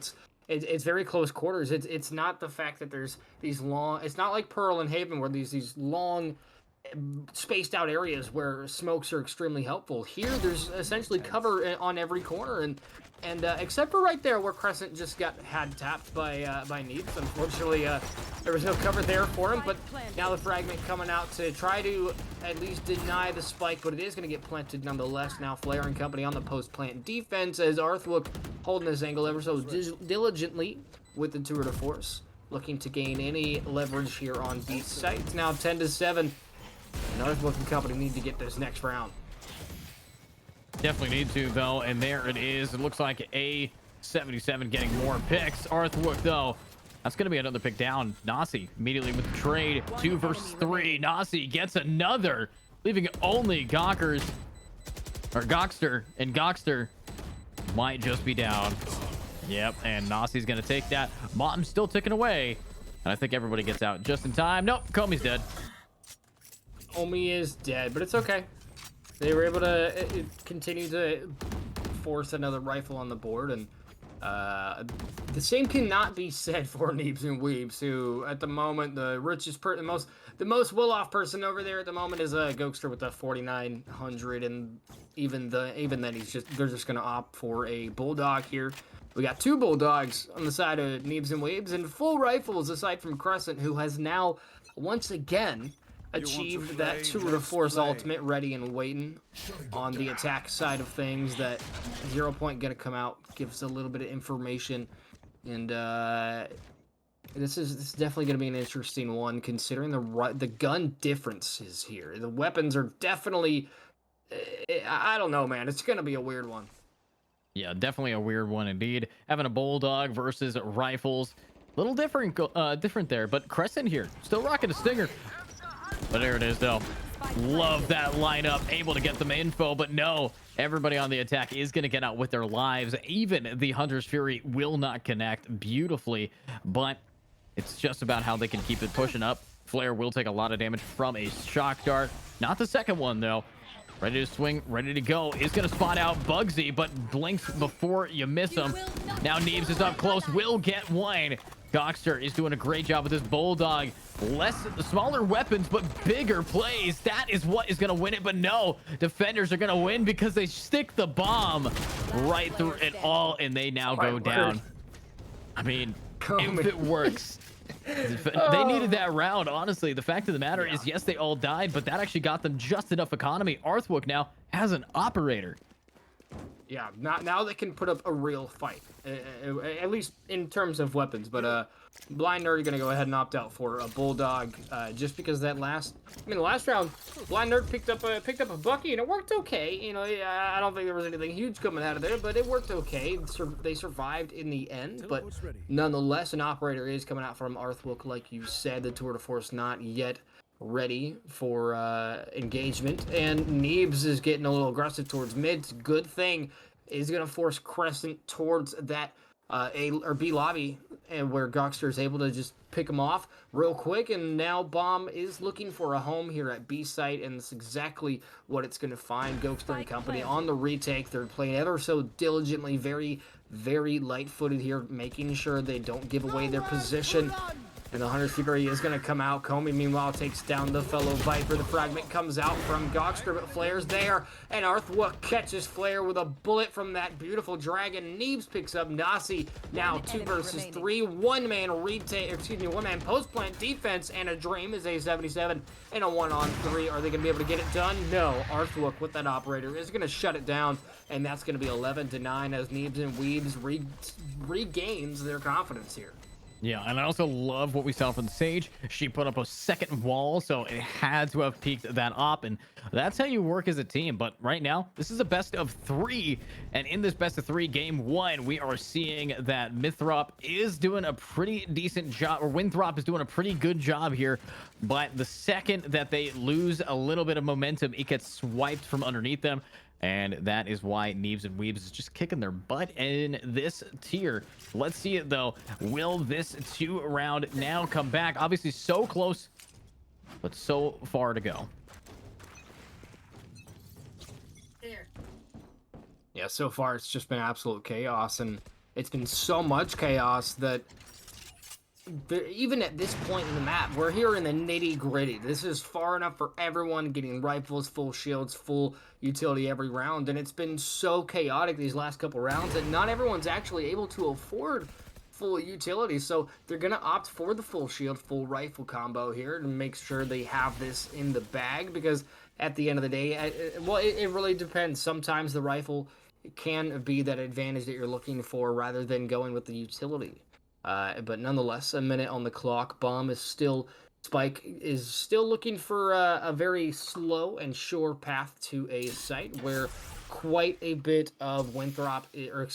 It's very close quarters. It's not the fact that there's these long. It's not like Pearl and Haven where these long, spaced out areas where smokes are extremely helpful. Here, there's essentially cover on every corner, and except for right there where Crescent just had tapped by Neebs. Unfortunately, there was no cover there for him. But now the fragment coming out to try to at least deny the spike, but it is going to get planted nonetheless. Now Flare and company on the post plant defense as Arthwook holding his angle ever so diligently with the tour de force, looking to gain any leverage here on B site. It's now 10-7. And Arthwook and company need to get this next round. Definitely need to, though, and there it is. It looks like A77 getting more picks. Arthwook, though, that's going to be another pick down. Nasi immediately with the trade. 2 versus 3. Nasi gets another, leaving only Gawkster, and Gawkster might just be down. Yep, and Nasi's going to take that. Mom's still ticking away, and I think everybody gets out just in time. Nope, Comey's dead. Comey is dead, but it's okay. They were able to continue to force another rifle on the board, and the same cannot be said for Neebs and Weebs, who at the moment the richest the most well-off person over there at the moment is Gokster with the 4,900, and even then they're just gonna opt for a bulldog here. We got 2 bulldogs on the side of Neebs and Weebs, and full rifles aside from Crescent, who has now once again achieved that tour de force ultimate, ready and waiting on the attack side of things. That 0 point gonna come out, gives a little bit of information, and this is definitely gonna be an interesting one considering the gun differences here. The weapons are definitely, I don't know, man. It's gonna be a weird one. Yeah, definitely a weird one indeed. Having a bulldog versus rifles, a little different there. But Crescent here, still rocking a stinger. But there it is, though. Love that lineup, able to get them info, but no, everybody on the attack is going to get out with their lives. Even the Hunter's Fury will not connect beautifully, but it's just about how they can keep it pushing up. Flare will take a lot of damage from a shock dart. Not the second one, though. Ready to swing, ready to go. Is going to spot out Bugsy, but blinks before you miss him. Now Neebs is up close, will get one. Gokster is doing a great job with this bulldog. Smaller weapons, but bigger plays. That is what is going to win it. But no, defenders are going to win because they stick the bomb right through it all, and they now go down. I mean, if it works. They needed that round, honestly. The fact of the matter is, yes, they all died, but that actually got them just enough economy. Arthwook now has an operator. Yeah, now they can put up a real fight, at least in terms of weapons. But Blind Nerd are gonna go ahead and opt out for a bulldog, just because the last round, Blind Nerd picked up a Bucky, and it worked okay. You know, I don't think there was anything huge coming out of there, but it worked okay. They survived in the end, but nonetheless, an operator is coming out from Arthwook, like you said. The tour de force not yet ready for engagement, and Neebs is getting a little aggressive towards mid. Good thing is going to force Crescent towards that A or B lobby, and where Gokster is able to just pick him off real quick. And now Bomb is looking for a home here at B site, and it's exactly what it's going to find. Gokster and company on the retake. They're playing ever so diligently, very, very light-footed here, making sure they don't give away their position. And the Hunter's Fury is going to come out. Comey, meanwhile, takes down the fellow Viper. The fragment comes out from Gokster, but Flare's there. And Arthwook catches Flare with a bullet from that beautiful dragon. Neebs picks up Nasi. Now 2 versus 3. One-man post plant defense. And a Dream is a 77. And a 1-on-3. Are they going to be able to get it done? No. Arthwook with that operator is going to shut it down. And that's going to be 11-9 as Neebs and Weebs regains their confidence here. Yeah, and I also love what we saw from Sage. She put up a second wall, so it had to have peaked that op, and that's how you work as a team. But right now, this is a best of 3, and in this best of 3 game 1, we are seeing that Mithrop is doing a pretty decent job, or Winthrop is doing a pretty good job here. But the second that they lose a little bit of momentum, it gets swiped from underneath them. And that is why Neebs and Weebs is just kicking their butt in this tier. Let's see it, though. Will this 2 round now come back? Obviously, so close, but so far to go. Yeah, so far it's just been absolute chaos, and it's been so much chaos that even at this point in the map, we're here in the nitty-gritty. This is far enough for everyone getting rifles, full shields, full utility every round, and it's been so chaotic these last couple rounds that not everyone's actually able to afford full utility, so they're gonna opt for the full shield, full rifle combo here to make sure they have this in the bag, because at the end of the day, it really depends. Sometimes the rifle can be that advantage that you're looking for rather than going with the utility. But nonetheless, a minute on the clock. Spike is still looking for a very slow and sure path to a site where quite a bit of Neebs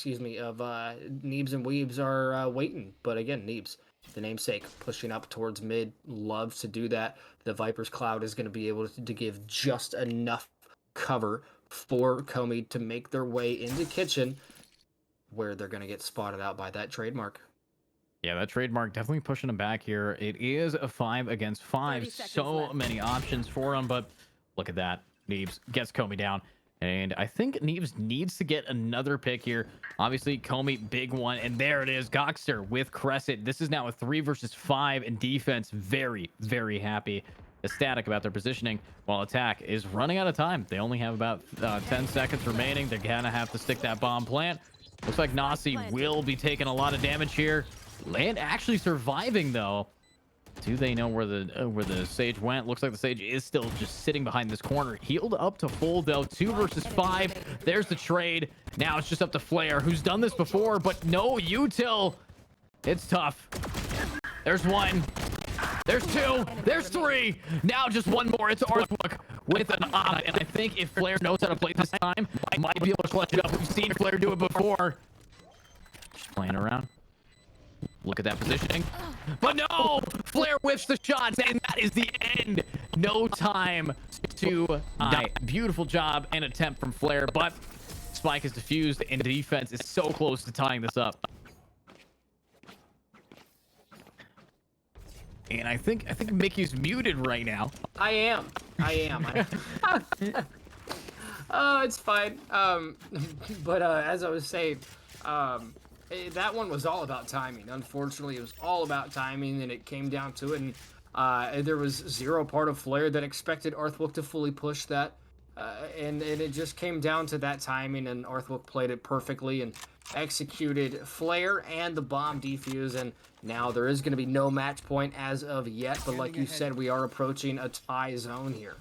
and Weebs are waiting. But again, Neebs, the namesake, pushing up towards mid, loves to do that. The Viper's Cloud is going to be able to give just enough cover for Comey to make their way into kitchen, where they're going to get spotted out by that trademark. Yeah, that trademark definitely pushing him back here. It is a 5 against 5. So many options for him, but look at that. Neebs gets Comey down. And I think Neves needs to get another pick here. Obviously, Comey, big one. And there it is. Goxter with Crescent. This is now a 3 versus 5 in defense. Very, very happy, ecstatic about their positioning. While attack is running out of time. They only have about 10 seconds remaining. They're going to have to stick that bomb plant. Looks like Nasi will be taking a lot of damage here. Land actually surviving, though. Do they know where the Sage went? Looks like the Sage is still just sitting behind this corner. Healed up to full, though. 2 versus 5. There's the trade. Now it's just up to Flare, who's done this before, but no util. It's tough. There's 1. There's 2. There's 3. Now just 1 more. It's Arthwook with an op. And I think if Flare knows how to play this time, I might be able to clutch it up. We've seen Flare do it before. Just playing around. Look at that positioning. But no! Flare whiffs the shots, and that is the end. No time to die. Beautiful job and attempt from Flare, but Spike is defused, and defense is so close to tying this up. And I think Mickey's muted right now. I am. It's fine. But as I was saying, that one was all about timing. Unfortunately, it was all about timing, and it came down to it. And there was zero part of Flare that expected Arthwook to fully push that. And it just came down to that timing, and Arthwook played it perfectly and executed Flare and the bomb defuse. And now there is going to be no match point as of yet. But like you said, we are approaching a tie zone here.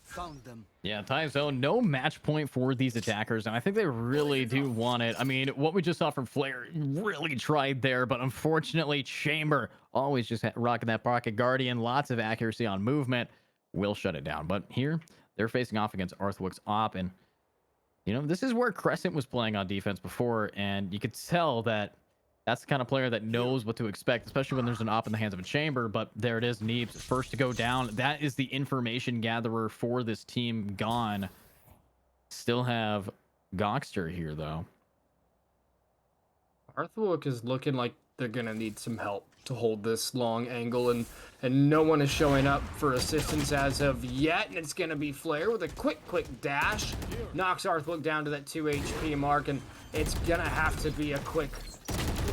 Found them. Yeah, tie zone, no match point for these attackers, and I think they really do want it. I mean, what we just saw from Flare really tried there, but unfortunately, Chamber always just rocking that pocket guardian, lots of accuracy on movement, will shut it down. But here, they're facing off against Arthwook's op, and you know, this is where Crescent was playing on defense before, and you could tell that that's the kind of player that knows what to expect, especially when there's an op in the hands of a Chamber. But there it is, Neebs first to go down. That is the information gatherer for this team gone. Still have Goxter here, though. Arthwook is looking like they're going to need some help to hold this long angle, and no one is showing up for assistance as of yet. And it's going to be Flare with a quick dash. Knocks Arthwook down to that 2 HP mark, and it's going to have to be a quick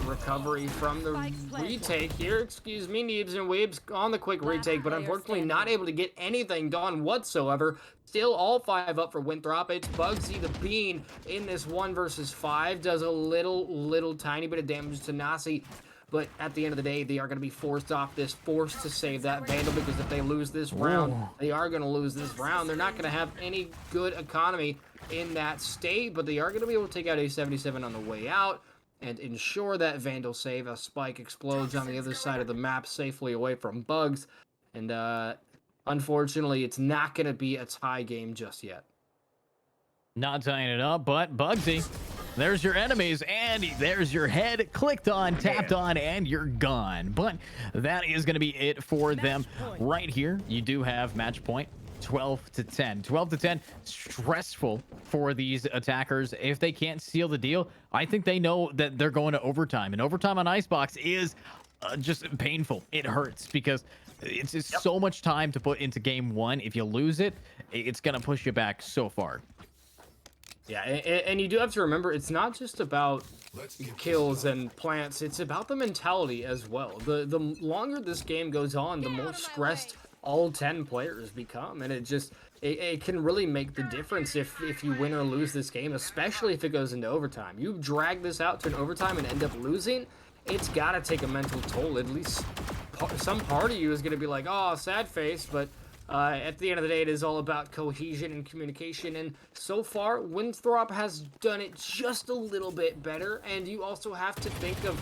recovery from the retake here. Excuse me, Neebs and Weebs on the quick retake, but unfortunately not able to get anything done whatsoever. Still all 5 up for Winthrop. It's Bugsy the Bean in this 1 versus 5. Does a little tiny bit of damage to Nasi. But at the end of the day, they are going to be forced off this, forced to save that Vandal, because if they lose this round, they are going to lose this round. They're not going to have any good economy in that state, but they are going to be able to take out a 77 on the way out and ensure that Vandal save as Spike explodes on the other side of the map safely away from Bugs. And unfortunately, it's not going to be a tie game just yet. Not tying it up, but Bugsy, there's your enemies, and there's your head. Clicked on, tapped on, and you're gone. But that is going to be it for them right here. You do have match point. 12-10. 12-10. Stressful for these attackers. If they can't seal the deal, I think they know that they're going to overtime. And overtime on Icebox is just painful. It hurts because it's just so much time to put into game 1. If you lose it, it's going to push you back so far. Yeah, and you do have to remember, it's not just about kills and plants. It's about the mentality as well. The longer this game goes on, the more stressed all 10 players become, and it can really make the difference if you win or lose this game, especially if it goes into overtime. You drag this out to an overtime and end up losing, it's got to take a mental toll. At least some part of you is going to be like, oh, sad face, but at the end of the day, it is all about cohesion and communication, and so far, Winthrop has done it just a little bit better. And you also have to think of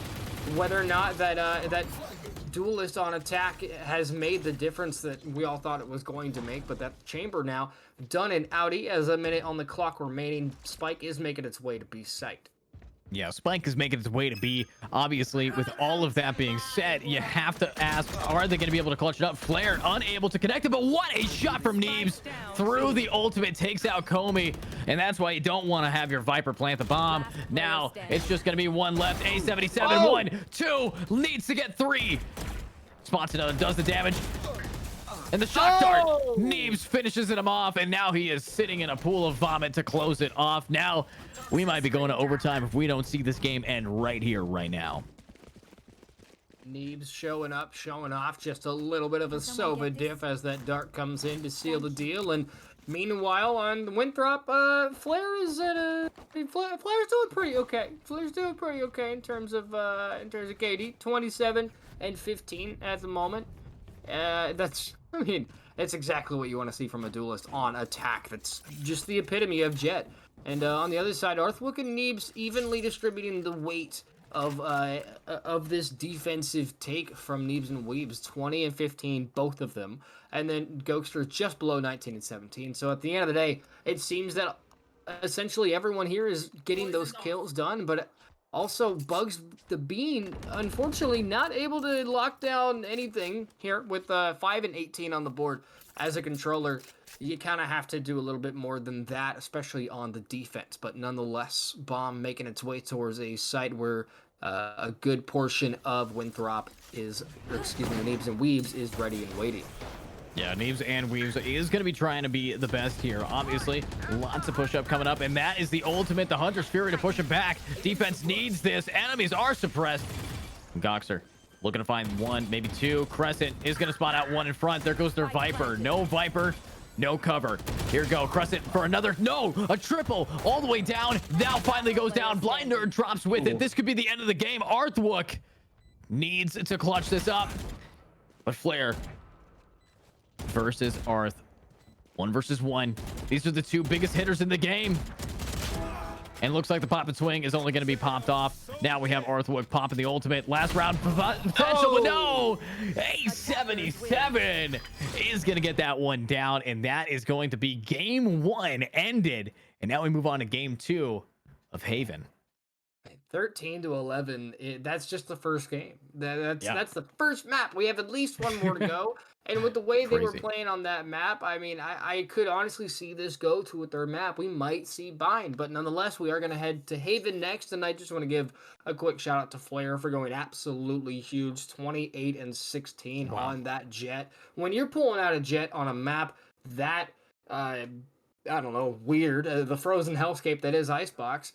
whether or not that duelist on attack has made the difference that we all thought it was going to make. But that Chamber now done and outie as a minute on the clock remaining. Spike is making its way to B site. Yeah, Spike is making its way to B. Obviously, with all of that being said, you have to ask, are they going to be able to clutch it up? Flare unable to connect it, but what a shot from Neebs through the ultimate, takes out Comey, and that's why you don't want to have your Viper plant the bomb. Now, it's just going to be 1 left. A77, 1, 2, needs to get 3. Spots another, does the damage. And the shock dart, Oh! Neebs finishes him off, and now he is sitting in a pool of vomit to close it off. Now, we might be going to overtime if we don't see this game end right here, right now. Neebs showing up, showing off just a little bit of a Sova diff as that dart comes in to seal the deal. And meanwhile, on the Winthrop, Flair is at a... Flair's doing pretty okay. Flair's doing pretty okay in terms of KD. 27 and 15 at the moment. That's exactly what you want to see from a duelist on attack. That's just the epitome of Jet. And on the other side, Arthwook and Neebs evenly distributing the weight of this defensive take from Neebs and Weebs. 20 and 15, both of them. And then Gokster just below 19 and 17. So at the end of the day, it seems that essentially everyone here is getting those kills done, but also Bugs the Bean, unfortunately, not able to lock down anything here with 5 and 18 on the board. As a controller, you kind of have to do a little bit more than that, especially on the defense. But nonetheless, Bomb making its way towards a site where a good portion of Winthrop is, Neebs and Weebs is ready and waiting. Yeah, Neebs and Weaves is going to be trying to be the best here. Obviously, lots of push-up coming up, and that is the ultimate. The Hunter's Fury to push him back. Defense needs this. Enemies are suppressed. Goxer looking to find one, maybe two. Crescent is going to spot out one in front. There goes their Viper. No Viper, no cover. Here go. Crescent for another. No, a triple all the way down. Now finally goes down. Blind Nerd drops with it. This could be the end of the game. Arthwook needs to clutch this up. But Flair versus Arth. 1 versus 1. These are the two biggest hitters in the game. And looks like the pop and swing is only going to be popped off. Now we have Arthwook popping the ultimate. Last round potential, but no! A77 is going to get that one down. And that is going to be game 1 ended. And now we move on to game 2 of Haven. 13 to 11. That's just the first game. That's the first map. We have at least one more to go. And with the way they were playing on that map, I mean, I could honestly see this go to a third map. We might see Bind, but nonetheless, we are going to head to Haven next. And I just want to give a quick shout out to Flair for going absolutely huge. 28 and 16 on that Jet. When you're pulling out a Jet on a map that, I don't know, weird, the frozen hellscape that is Icebox,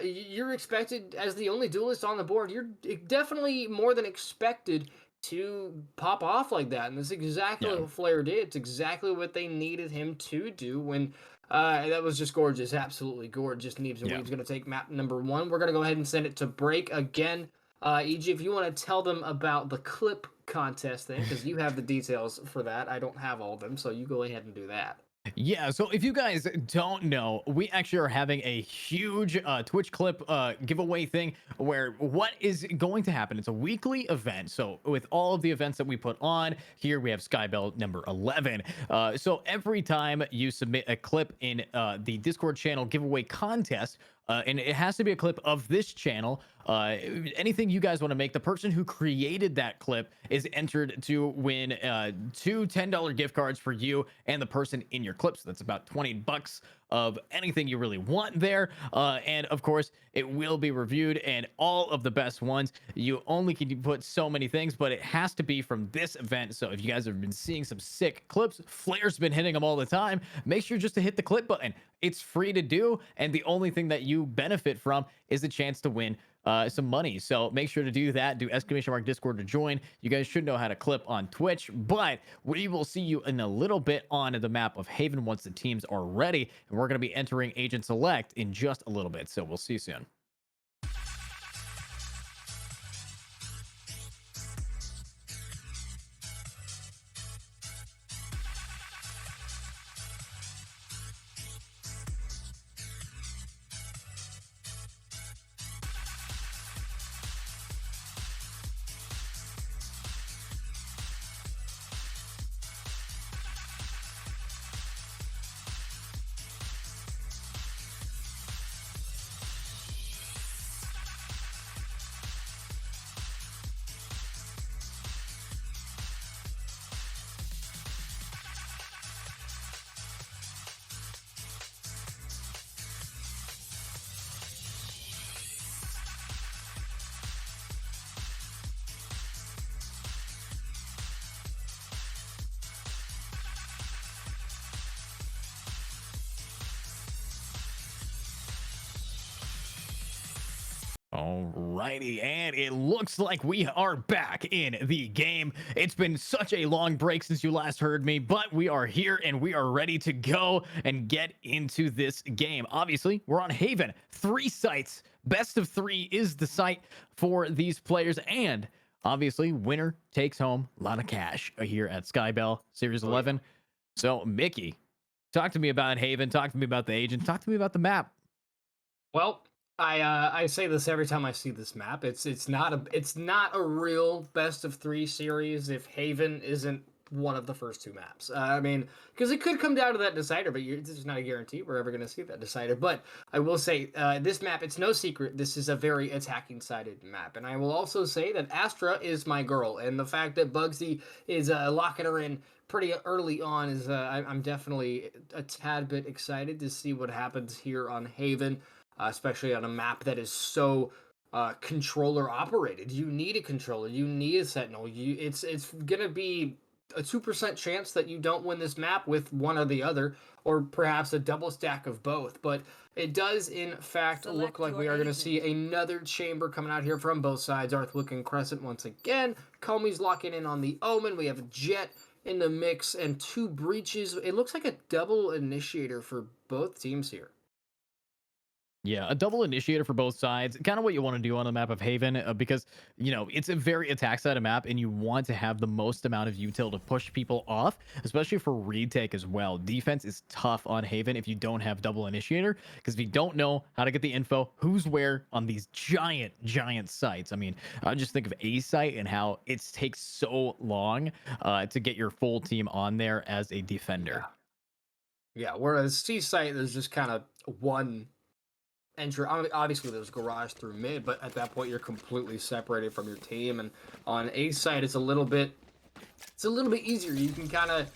you're expected, as the only duelist on the board, you're definitely more than expected to pop off like that. And that's exactly what Flair did. It's exactly what they needed him to do when that was just gorgeous. Absolutely gorgeous. Neebs and Weebs going to take map number 1. We're going to go ahead and send it to break again. EG, if you want to tell them about the clip contest thing, because you have the details for that. I don't have all of them, so you go ahead and do that. Yeah, so if you guys don't know, we actually are having a huge Twitch clip giveaway thing where what is going to happen, it's a weekly event. So with all of the events that we put on here, we have SkyBell number 11. So every time you submit a clip in the Discord channel giveaway contest, and it has to be a clip of this channel. Anything you guys want to make, the person who created that clip is entered to win 2 $10 gift cards for you and the person in your clip. So that's about $20 of anything you really want there. And of course, it will be reviewed, and all of the best ones. You only can put so many things, but it has to be from this event. So if you guys have been seeing some sick clips, Flair's been hitting them all the time, make sure just to hit the clip button. It's free to do, and the only thing that you benefit from is the chance to win some money. So make sure to do that. Do !Discord to join. You guys should know how to clip on Twitch, but we will see you in a little bit on the map of Haven once the teams are ready, and we're going to be entering Agent Select in just a little bit. So we'll see you soon. Alrighty, and it looks like we are back in the game. It's been such a long break since you last heard me, but we are here and we are ready to go and get into this game. Obviously, we're on Haven. 3 sites. Best of 3 is the site for these players, and obviously, winner takes home a lot of cash here at SkyBell Series 11. So, Mickey, talk to me about Haven. Talk to me about the agent. Talk to me about the map. Well, I say this every time I see this map. It's not a real best of 3 series if Haven isn't one of the first 2 maps. I mean, because it could come down to that decider, but this is not a guarantee we're ever going to see that decider. But I will say this map, it's no secret, this is a very attacking sided map, and I will also say that Astra is my girl, and the fact that Bugsy is locking her in pretty early on is I'm definitely a tad bit excited to see what happens here on Haven. Especially on a map that is so controller operated. You need a controller. You need a sentinel. It's gonna be a 2% chance that you don't win this map with one or the other, or perhaps a double stack of both. But it does, in fact, look like we are going to see another chamber coming out here from both sides. Arthwick and Crescent once again. Comey's locking in on the Omen. We have a Jet in the mix and 2 breaches. It looks like a double initiator for both teams here. Yeah, a double initiator for both sides. Kind of what you want to do on the map of Haven, because, you know, it's a very attack-sided map, and you want to have the most amount of util to push people off, especially for retake as well. Defense is tough on Haven if you don't have double initiator, because if you don't know how to get the info, who's where on these giant sites. I mean, I just think of A site and how it takes so long to get your full team on there as a defender. Yeah, whereas C site, there's just kind of one entry. Obviously there's garage through mid, but at that point you're completely separated from your team. And on A side, it's a little bit easier. You can kind of,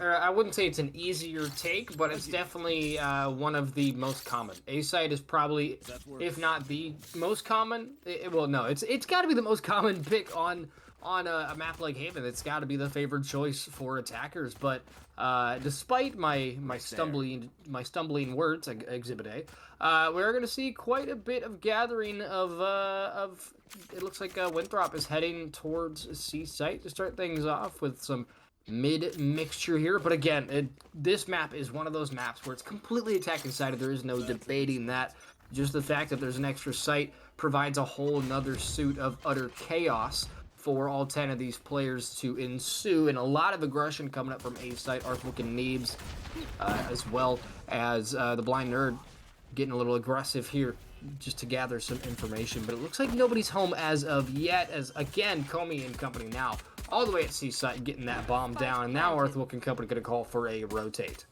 I wouldn't say it's an easier take, but it's definitely one of the most common. A side is probably, if not the most common. Well, no, it's got to be the most common pick on a map like Haven. It's got to be the favored choice for attackers. But despite my stumbling words, Exhibit A, we're going to see quite a bit of gathering of it looks like Winthrop is heading towards C site to start things off with some mid mixture here. But again, this map is one of those maps where it's completely attacking sided. There is no debating that. Just the fact that there's an extra site provides a whole nother suit of utter chaos for all 10 of these players to ensue, and a lot of aggression coming up from A site. Arthwick and Neebs, as well as the Blind Nerd getting a little aggressive here just to gather some information. But it looks like nobody's home as of yet, as again Comey and company now all the way at C site getting that bomb down, and now Arthwick and company gonna call for a rotate.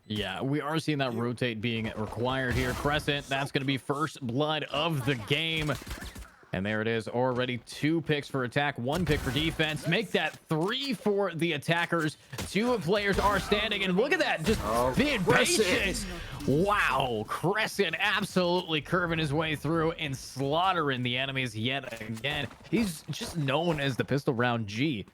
Yeah, we are seeing that rotate being required here. Crescent, that's going to be first blood of the game. And there it is, already 2 picks for attack, 1 pick for defense. Make that 3 for the attackers. 2 players are standing, and look at that, just being patient. Wow, Crescent absolutely curving his way through and slaughtering the enemies yet again. He's just known as the pistol round G.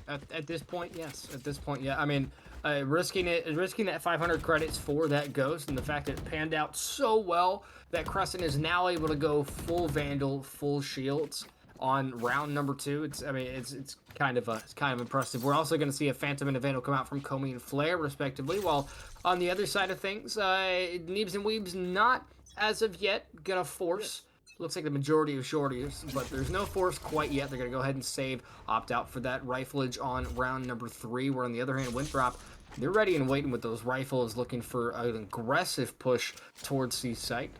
At this point, yes. At this point, yeah. I mean, risking that 500 credits for that ghost, and the fact that it panned out so well that Crescent is now able to go full Vandal, full shields on round number 2. It's kind of impressive. We're also going to see a Phantom and a Vandal come out from Comey and Flare, respectively. While on the other side of things, Neebs and Weebs not as of yet gonna force. Looks like the majority of shorties, but there's no force quite yet. They're going to go ahead and save, opt out for that rifleage on round number 3, where on the other hand, Winthrop, they're ready and waiting with those rifles, looking for an aggressive push towards C site.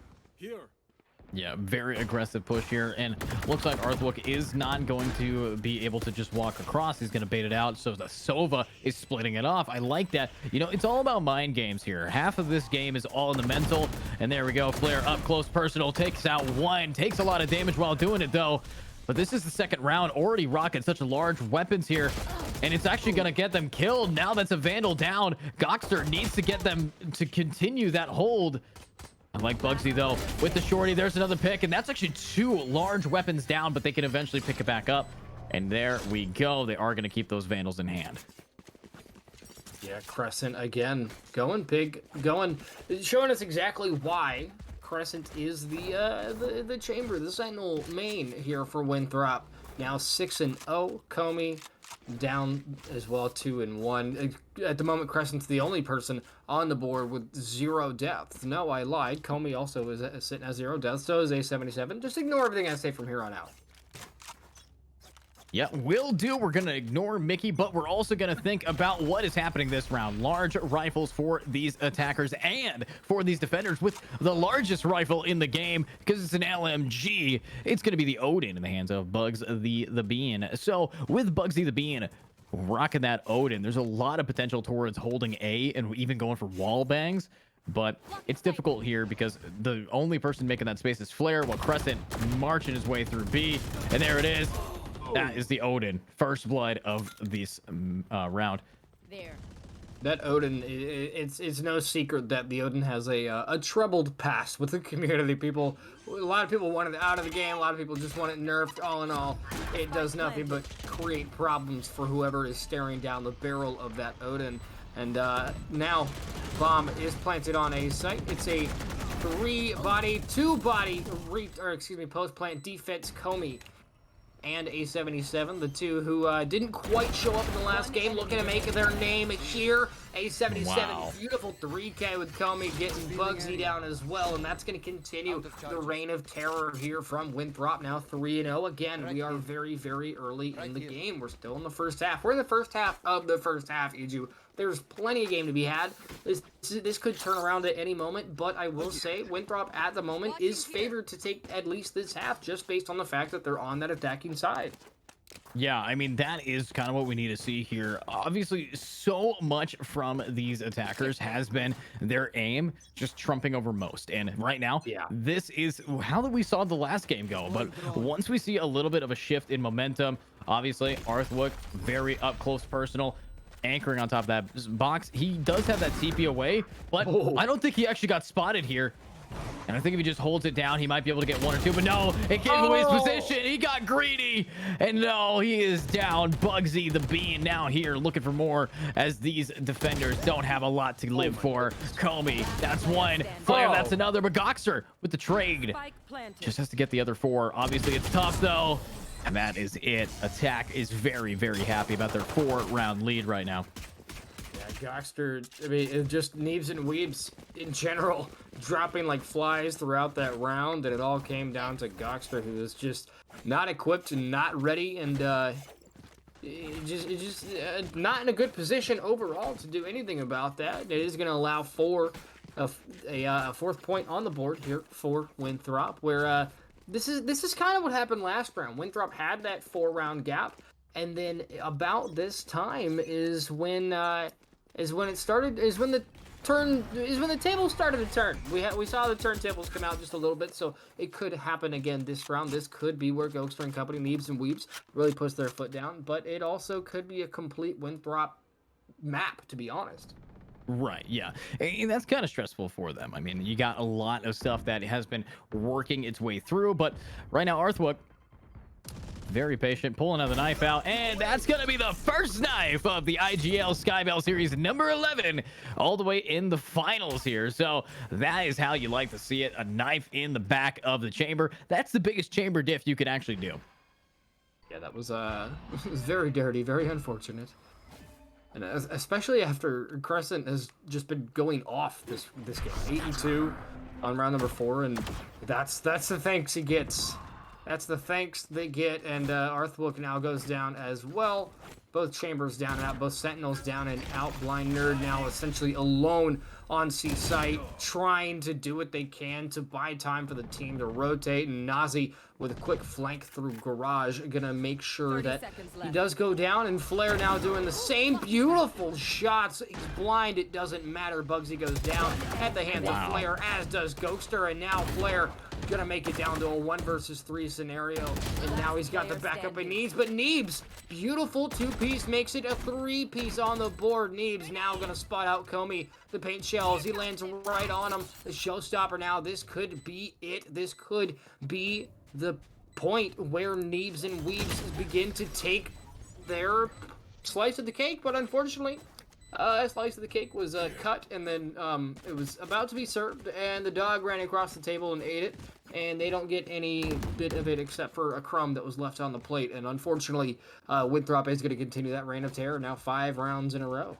Yeah, very aggressive push here, and looks like Arthwick is not going to be able to just walk across. He's going to bait it out, so the Sova is splitting it off. I like that. You know, it's all about mind games here. Half of this game is all in the mental, and there we go. Flare up close personal, takes out 1, takes a lot of damage while doing it, though. But this is the second round, already rocking such large weapons here, and it's actually going to get them killed. Now that's a Vandal down. Goxter needs to get them to continue that hold. I like Bugsy, though, with the shorty. There's another pick, and that's actually 2 large weapons down, but they can eventually pick it back up. And there we go. They are going to keep those Vandals in hand. Yeah, Crescent again, going big, showing us exactly why Crescent is the chamber, the Sentinel main here for Winthrop. Now 6-0. Comey down as well, 2-1. At the moment, Crescent's the only person on the board with 0 deaths. No, I lied. Comey also is sitting at 0 deaths. So is A77. Just ignore everything I say from here on out. Yeah, will do. We're going to ignore Mickey, but we're also going to think about what is happening this round. Large rifles for these attackers and for these defenders with the largest rifle in the game because it's an LMG. It's going to be the Odin in the hands of Bugs the Bean. So with Bugsy the Bean rocking that Odin, there's a lot of potential towards holding A and even going for wall bangs. But it's difficult here because the only person making that space is Flare, while Crescent marching his way through B. And there it is. That is the Odin, first blood of this round. There. That Odin, it's no secret that the Odin has a troubled past with the community. A lot of people want it out of the game. A lot of people just want it nerfed. All in all, it does nothing but create problems for whoever is staring down the barrel of that Odin. And now, bomb is planted on a site. It's a 3-body, 2-body, post-plant defense Comey and A77, the two who didn't quite show up in the last game, looking to make their name here. A77, Wow. Beautiful 3K with Comey getting Bugsy down as well, and that's going to continue the reign of terror here from Winthrop, now 3-0. Again, we are very, very early in the game. We're still in the first half. We're in the first half of the first half, Iju. There's plenty of game to be had. This could turn around at any moment, but I will say Winthrop at the moment is favored to take at least this half just based on the fact that they're on that attacking side. Yeah, I mean, that is kind of what we need to see here. Obviously, so much from these attackers has been their aim just trumping over most. And right now, this is how we saw the last game go. But once we see a little bit of a shift in momentum, obviously, Arthwook, very up close personal, anchoring on top of that box. He does have that TP away, but I don't think he actually got spotted here. And I think if he just holds it down, he might be able to get 1 or 2, but no, it gave away his position. He got greedy, and no, he is down. Bugsy the Bean now here looking for more as these defenders don't have a lot to live for. Comey, that's one. Flare, that's another, but Goxter with the trade. Just has to get the other 4. Obviously, it's tough, though. And that is it. Attack is very, very happy about their 4-round lead right now. Yeah, Goxter, I mean, it just Neebs and Weebs in general dropping like flies throughout that round, and it all came down to Goxter, who was just not equipped and not ready, and just not in a good position overall to do anything about that. It is going to allow for a 4th point on the board here for Winthrop, where this is kind of what happened last round. Winthrop had that 4-round gap, and then about this time is when the table started to turn. We saw the turntables come out just a little bit, so it could happen again this round. This could be where Gokster and company, Neebs and Weebs, really push their foot down, but it also could be a complete Winthrop map, to be honest. Right, yeah, and that's kind of stressful for them. I mean, you got a lot of stuff that has been working its way through, but right now Arthwook, very patient, pulling another knife out, and that's gonna be the first knife of the IGL SkyBell Series number 11, all the way in the finals here. So that is how you like to see it, a knife in the back of the chamber. That's the biggest chamber diff you can actually do. Yeah, that was very dirty, very unfortunate. And especially after Crescent has just been going off this game, 8-2 on round number 4, and that's the thanks he gets. That's the thanks they get, and Arthwook now goes down as well. Both chambers down and out, both sentinels down and out. Blind Nerd now essentially alone on C site, trying to do what they can to buy time for the team to rotate. And Nazi with a quick flank through garage, gonna make sure that he does go down. And Flare now doing the same beautiful shots. He's blind, it doesn't matter. Bugsy goes down at the hands of Flare, as does Gokster, and now Flare gonna make it down to a 1 versus 3 scenario, and now he's got the backup he needs. But Neebs, beautiful 2-piece, makes it a 3-piece on the board. Neebs now gonna spot out Comey, the paint shells. He lands right on him. The showstopper now. This could be it. This could be the point where Neebs and Weebs begin to take their slice of the cake, but unfortunately, A slice of the cake was cut, and then it was about to be served, and the dog ran across the table and ate it, and they don't get any bit of it except for a crumb that was left on the plate. And unfortunately, Winthrop is going to continue that reign of terror, now 5 rounds in a row.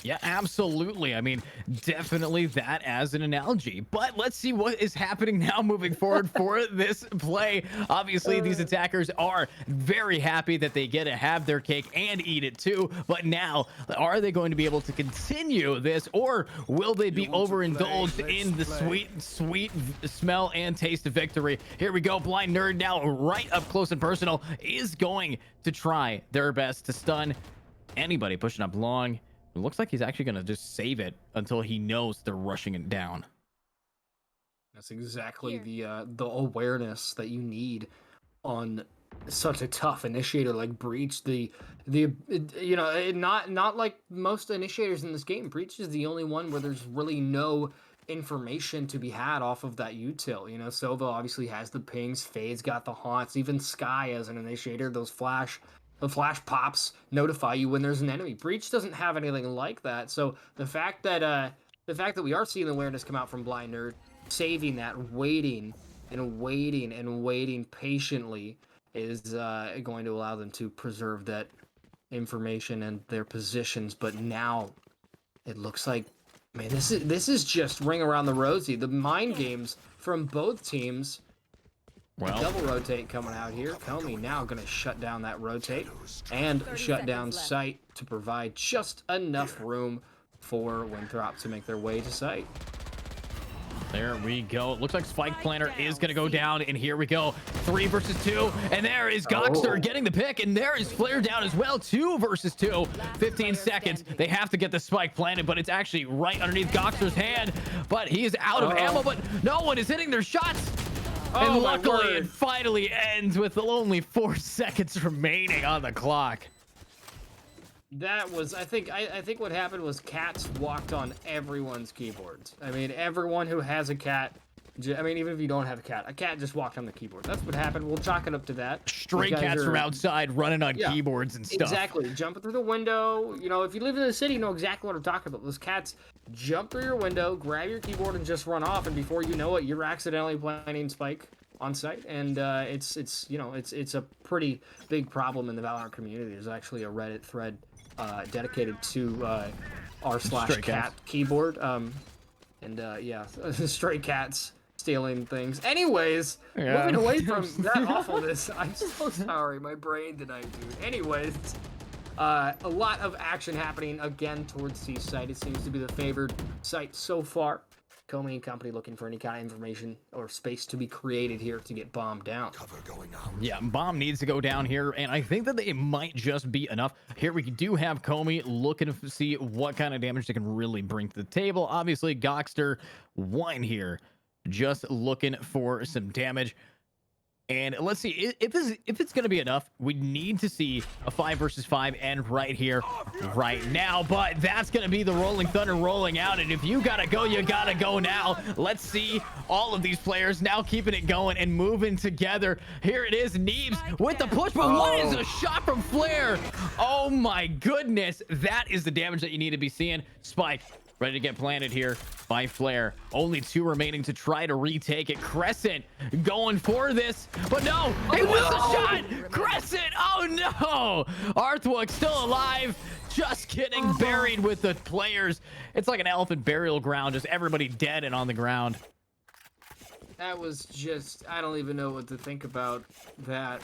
Yeah, absolutely. I mean, definitely that as an analogy. But let's see what is happening now moving forward for this play. Obviously, these attackers are very happy that they get to have their cake and eat it too. But now, are they going to be able to continue this, or will they be overindulged in the sweet smell and taste of victory? Here we go. Blind Nerd now right up close and personal is going to try their best to stun anybody pushing up long. It looks like he's actually going to just save it until he knows they're rushing it down. That's exactly the awareness that you need on such a tough initiator like Breach. Not like most initiators in this game. Breach is the only one where there's really no information to be had off of that util. You know, Sova obviously has the pings, Fade's got the haunts, even Sky as an initiator, the flash pops notify you when there's an enemy. Breach doesn't have anything like that. So the fact that we are seeing awareness come out from Blind Nerd, saving that, waiting patiently is going to allow them to preserve that information and their positions. But now it looks like, man, this is just ring around the rosy. The mind games from both teams. Well, Double rotate coming out here. Comey now going to shut down that rotate and shut down sight to provide just enough room for Winthrop to make their way to sight. There we go. It looks like Spike Planner is going to go down, and here we go. 3 versus 2, and there is Goxter getting the pick, and there is Flare down as well. 2 versus 2, 15 seconds. They have to get the spike planted, but it's actually right underneath Goxter's hand, but he is out of ammo, but no one is hitting their shots. And luckily, it finally ends with only 4 seconds remaining on the clock. That was, I think what happened was cats walked on everyone's keyboards. I mean, everyone who has a cat, I mean, even if you don't have a cat just walked on the keyboard. That's what happened. We'll chalk it up to that. Stray cats from outside running on keyboards and stuff. Exactly. Jumping through the window. You know, if you live in the city, you know exactly what I'm talking about. Those cats jump through your window, grab your keyboard, and just run off. And before you know it, you're accidentally planting Spike on site. And it's a pretty big problem in the Valorant community. There's actually a Reddit thread dedicated to r/cat keyboard. Stray cats stealing things. Anyways, moving away from that awfulness, I'm so sorry, my brain tonight, dude. Anyways, a lot of action happening again towards C site. It seems to be the favored site so far. Comey and company looking for any kind of information or space to be created here to get bomb down. Yeah, bomb needs to go down here, and I think that it might just be enough. Here we do have Comey looking to see what kind of damage they can really bring to the table. Obviously, Goxter won here, just looking for some damage. And let's see if it's going to be enough. We need to see a 5 versus 5 end right here, right now. But that's going to be the Rolling Thunder rolling out. And if you got to go, you got to go now. Let's see all of these players now keeping it going and moving together. Here it is, Neebs with the push. But what is a shot from Flare? Oh my goodness. That is the damage that you need to be seeing. Spike ready to get planted here by Flare. Only 2 remaining to try to retake it. Crescent going for this, but no, he wants the shot. Crescent, oh no. Arthwook still alive, just getting buried with the players. It's like an elephant burial ground, just everybody dead and on the ground. That was just, I don't even know what to think about that.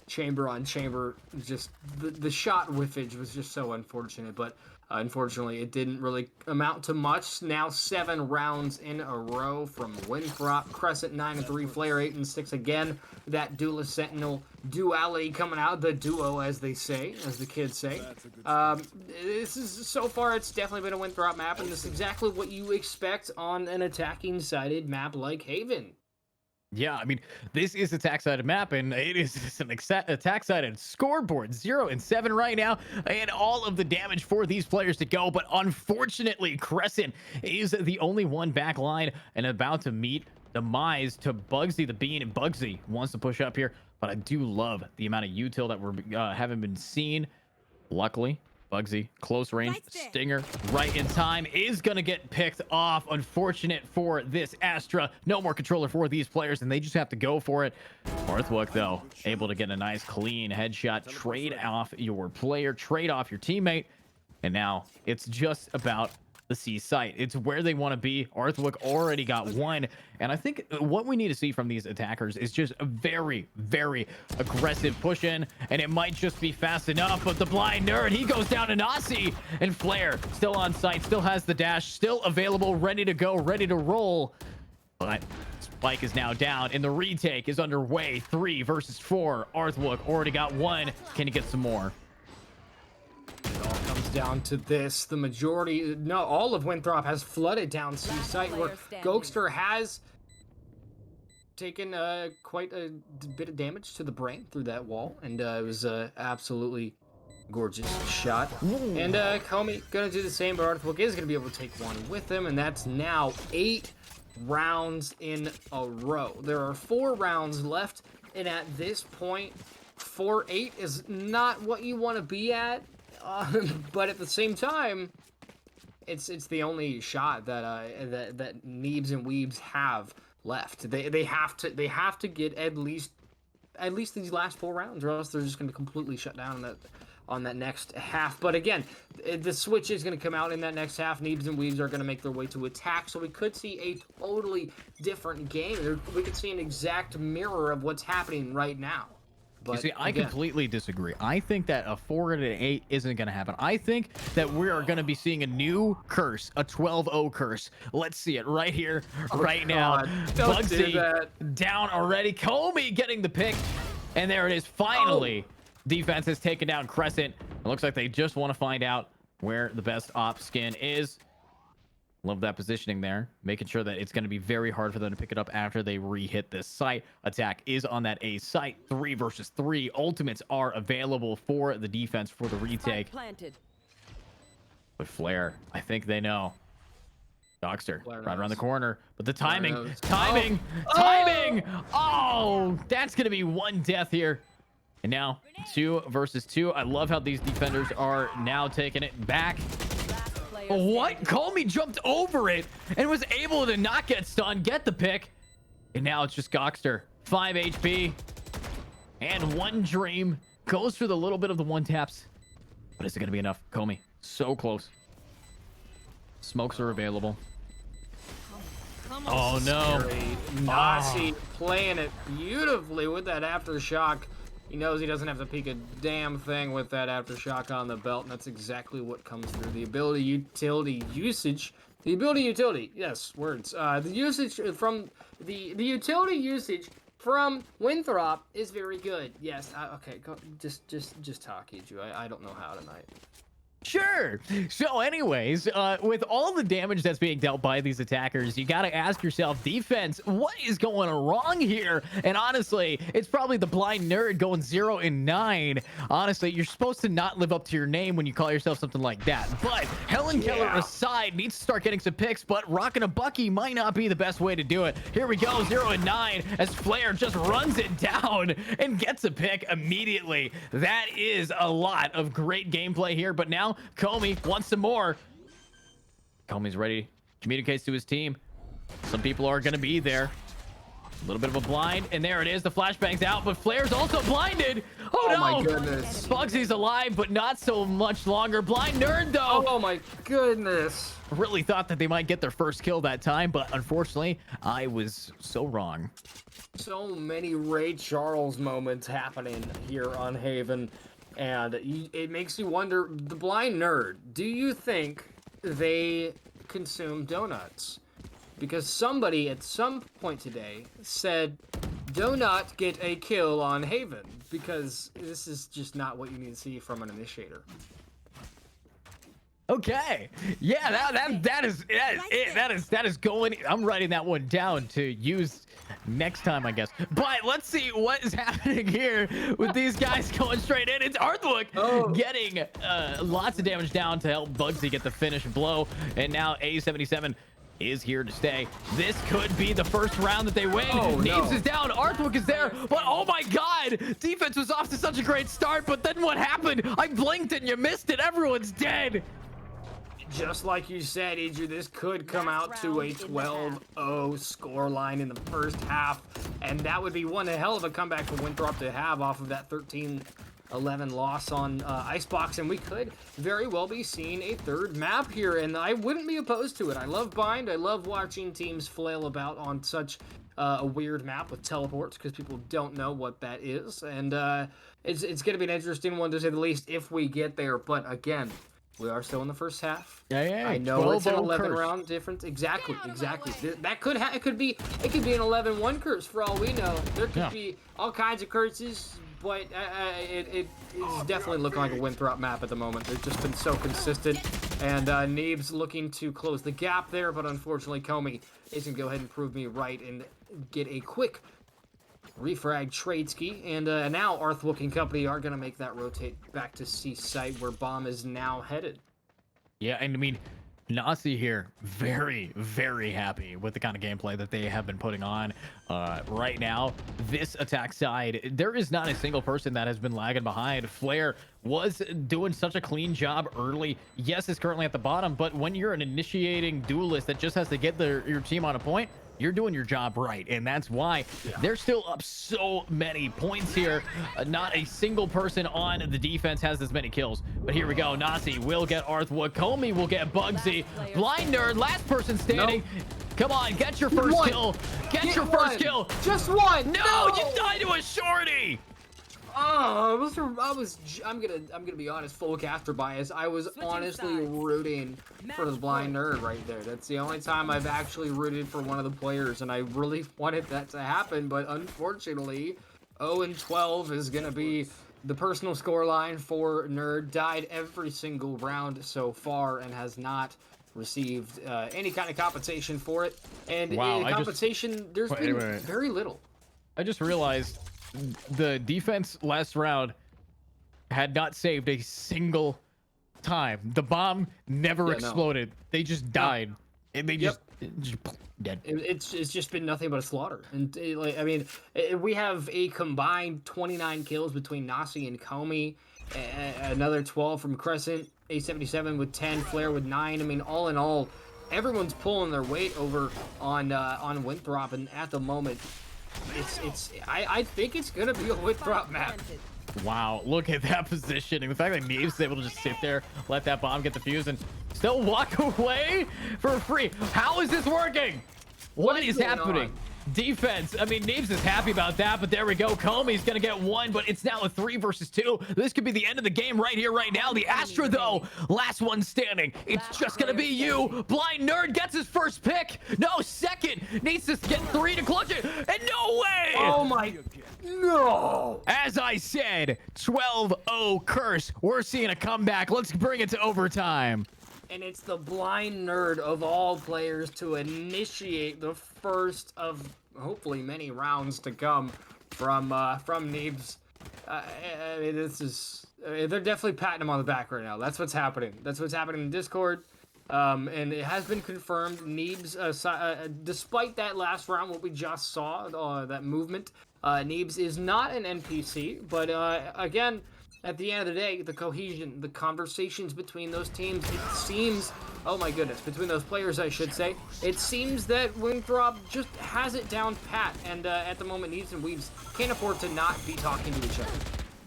Chamber on chamber, just the shot whiffage was just so unfortunate, but unfortunately, it didn't really amount to much. Now 7 rounds in a row from Winthrop. Crescent 9-3, Flare 8-6 again. That Duelist Sentinel duality coming out, the duo as they say, as the kids say. This is, so far, it's definitely been a Winthrop map, and this is exactly what you expect on an attacking-sided map like Haven. Yeah, I mean, this is attack-sided map, and it is an attack-sided scoreboard. 0-7 right now, and all of the damage for these players to go. But unfortunately, Crescent is the only one back line and about to meet demise to Bugsy the Bean. And Bugsy wants to push up here, but I do love the amount of util that we're haven't been seen. Luckily, Bugsy, close range, Right there. stinger, right in time, is going to get picked off. Unfortunate for this Astra. No more controller for these players, and they just have to go for it. Arthwook, though, able to get a nice, clean headshot, trade off your player, trade off your teammate, and now it's just about the C site. It's where they want to be. Arthwook already got one, and I think what we need to see from these attackers is just a very, very aggressive push in, and it might just be fast enough, but the blind nerd, he goes down to Nasi, and Flare still on site, still has the dash, still available, ready to go, ready to roll, but Spike is now down, and the retake is underway. 3 versus 4. Arthwook already got one. Can he get some more? It all comes down to this. The majority, no, all of Winthrop has flooded down C site, where Gokster has taken quite a bit of damage to the brain through that wall, and it was absolutely gorgeous shot. And Comey gonna do the same, but Arthwook is gonna be able to take one with him, and that's now 8 rounds in a row. There are 4 rounds left, and at this point, 4-8 is not what you want to be at. But at the same time, it's the only shot that that Neebs and Weebs have left. They have to get at least these last 4 rounds, or else they're just going to completely shut down on that next half. But again, the switch is going to come out in that next half. Neebs and Weebs are going to make their way to attack, so we could see a totally different game. We could see an exact mirror of what's happening right now. But you see, I completely disagree. I think that a 4-8 isn't going to happen. I think that we are going to be seeing a new curse, a 12-0 curse. Let's see it right here, right now. Bugsy down already. Comey getting the pick, and there it is. Finally, defense has taken down Crescent. It looks like they just want to find out where the best op skin is. Love that positioning there, making sure that it's going to be very hard for them to pick it up after they re-hit this site. Attack is on that A site. 3 versus 3. Ultimates are available for the defense for the retake. But Flare, I think they know. Dockster right around the corner, but the timing. Oh, that's going to be one death here. And now 2 versus 2. I love how these defenders are now taking it back. What? Comey jumped over it and was able to not get stunned, get the pick. And now it's just Gokster. 5 HP. And 1 dream. Goes for the little bit of the 1 taps. But is it going to be enough? Comey, so close. Smokes are available. Oh, no. Nasi playing it beautifully with that aftershock. He knows he doesn't have to peek a damn thing with that aftershock on the belt, and that's exactly what comes through. The ability utility usage. The ability utility, yes, words. The usage from the utility usage from Winthrop is very good. Yes, okay, go, just talk, Iju. I don't know how tonight. Sure. So anyways, with all the damage that's being dealt by these attackers, you got to ask yourself, defense, what is going wrong here? And honestly, it's probably the blind nerd going 0 and 9. Honestly, you're supposed to not live up to your name when you call yourself something like that. But Helen Keller aside needs to start getting some picks, but rocking a Bucky might not be the best way to do it. Here we go, 0 and 9 as Flare just runs it down and gets a pick immediately. That is a lot of great gameplay here, but now Comey wants some more. Comey's ready, communicates to his team. Some people are going to be there. A little bit of a blind, and there it is. The flashbang's out, but Flare's also blinded. Oh no! My goodness. Bugsy's alive, but not so much longer. Blind nerd, though. Oh my goodness. Really thought that they might get their first kill that time, but unfortunately, I was so wrong. So many Ray Charles moments happening here on Haven. And it makes you wonder, the blind nerd, do you think they consume donuts? Because somebody at some point today said, do not get a kill on Haven, because this is just not what you need to see from an initiator. Okay. Yeah, that is it. That is going. I'm writing that one down to use next time, I guess. But let's see what is happening here with these guys going straight in. It's Arthwook getting lots of damage down to help Bugsy get the finish blow. And now A77 is here to stay. This could be the first round that they win. Oh, Neebs no. is down. Arthwick is there. But oh my God, defense was off to such a great start. But then what happened? I blinked and you missed it. Everyone's dead. Just like you said, Adrian, this could come out to a 12-0 scoreline in the first half, and that would be one hell of a comeback for Winthrop to have off of that 13-11 loss on Icebox, and we could very well be seeing a third map here, and I wouldn't be opposed to it. I love Bind. I love watching teams flail about on such a weird map with teleports because people don't know what that is, and it's going to be an interesting one to say the least if we get there, but again, we are still in the first half. Yeah. I know it's an 12-0 11 curse. round difference. Exactly. That could it could be an 11-1 curse for all we know. There could be all kinds of curses, but it's definitely looking like a Winthrop map at the moment. They've just been so consistent, and Neebs looking to close the gap there, but unfortunately Comey is gonna go ahead and prove me right and get a quick refrag trade ski, and now Arthwook and company are going to make that rotate back to C site where Bomb is now headed. Yeah, and I mean, Nasi here, very, very happy with the kind of gameplay that they have been putting on right now. This attack side, there is not a single person that has been lagging behind. Flair was doing such a clean job early. Yes, it's currently at the bottom, but when you're an initiating duelist that just has to get your team on a point, you're doing your job right, and that's why they're still up so many points here. Not a single person on the defense has as many kills, but here we go. Nasi will get Arthwood. Comey will get Bugsy. Blind Nerd, last person standing. Nope. Come on, get your first kill. Get your first kill. Just one. No, you died to a shorty. Oh, I'm gonna be honest, full caster bias. I was honestly rooting for the Blind Nerd right there. That's the only time I've actually rooted for one of the players, and I really wanted that to happen, but unfortunately, 0-12 is gonna be the personal scoreline for Nerd. Died every single round so far and has not received any kind of compensation for it. And compensation, there's been very little. I just realized the defense last round had not saved a single time. The bomb never exploded. They just died. And they just dead. It's just been nothing but a slaughter. And I mean, we have a combined 29 kills between Nasi and Comey, another 12 from Crescent, A77 with 10, Flair with 9. I mean, all in all, everyone's pulling their weight over on Winthrop, and at the moment, I think it's gonna be a Winthrop map. Wow, look at that positioning. The fact that Neebs is able to just sit there, let that bomb get defused, and still walk away for free. How is this working? What is happening? Defense. I mean, Neebs is happy about that, but there we go. Comey's gonna get one, but it's now a 3 versus 2. This could be the end of the game right here, right now. The Astra, though, last one standing. It's just gonna be you. Blind Nerd gets his first pick. No, second. Needs to get 3 to clutch it, and no way! Oh my, no! As I said, 12-0 curse. We're seeing a comeback. Let's bring it to overtime. And it's the Blind Nerd of all players to initiate the first of hopefully many rounds to come from Neebs. I mean, this is they're definitely patting him on the back right now. That's what's happening. That's what's happening in Discord. And it has been confirmed. Neebs, despite that last round, what we just saw, that movement, Neebs is not an NPC. But again, at the end of the day, the cohesion, the conversations between those teams, it seems, oh my goodness, between those players, I should say, it seems that Winthrop just has it down pat, and at the moment, Neebs and Weebs can't afford to not be talking to each other.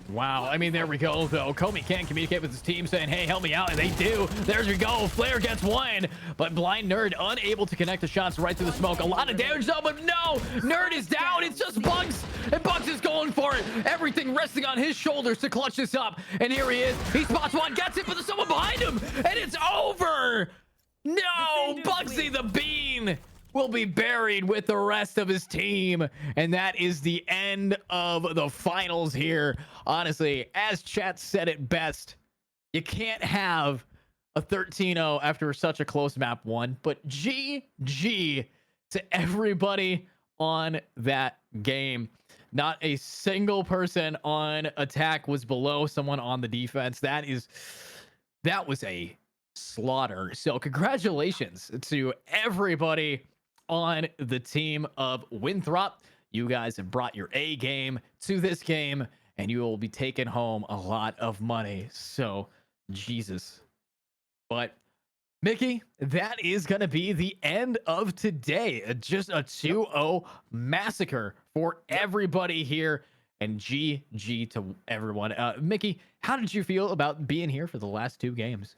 Wow, I mean, there we go, though. Comey can't communicate with his team saying, hey, help me out, and they do. There we go. Flair gets one, but Blind Nerd unable to connect the shots right through the smoke. A lot of damage, though, but no! Nerd is down. It's just Bugs, and Bugs is going for it. Everything resting on his shoulders to clutch this up, and here he is. He spots one, gets it, but there's someone behind him, and it's over! No! Bugsy the Bean will be buried with the rest of his team, and that is the end of the finals here. Honestly, as chat said it best, you can't have a 13-0 after such a close map one, but GG to everybody on that game. Not a single person on attack was below someone on the defense. That was a slaughter. So congratulations to everybody on the team of Winthrop. You guys have brought your A game to this game, and you will be taking home a lot of money. So, Jesus. But Mickey, that is going to be the end of today. Just a 2-0 massacre for everybody here. And GG to everyone. Mickey, how did you feel about being here for the last 2 games?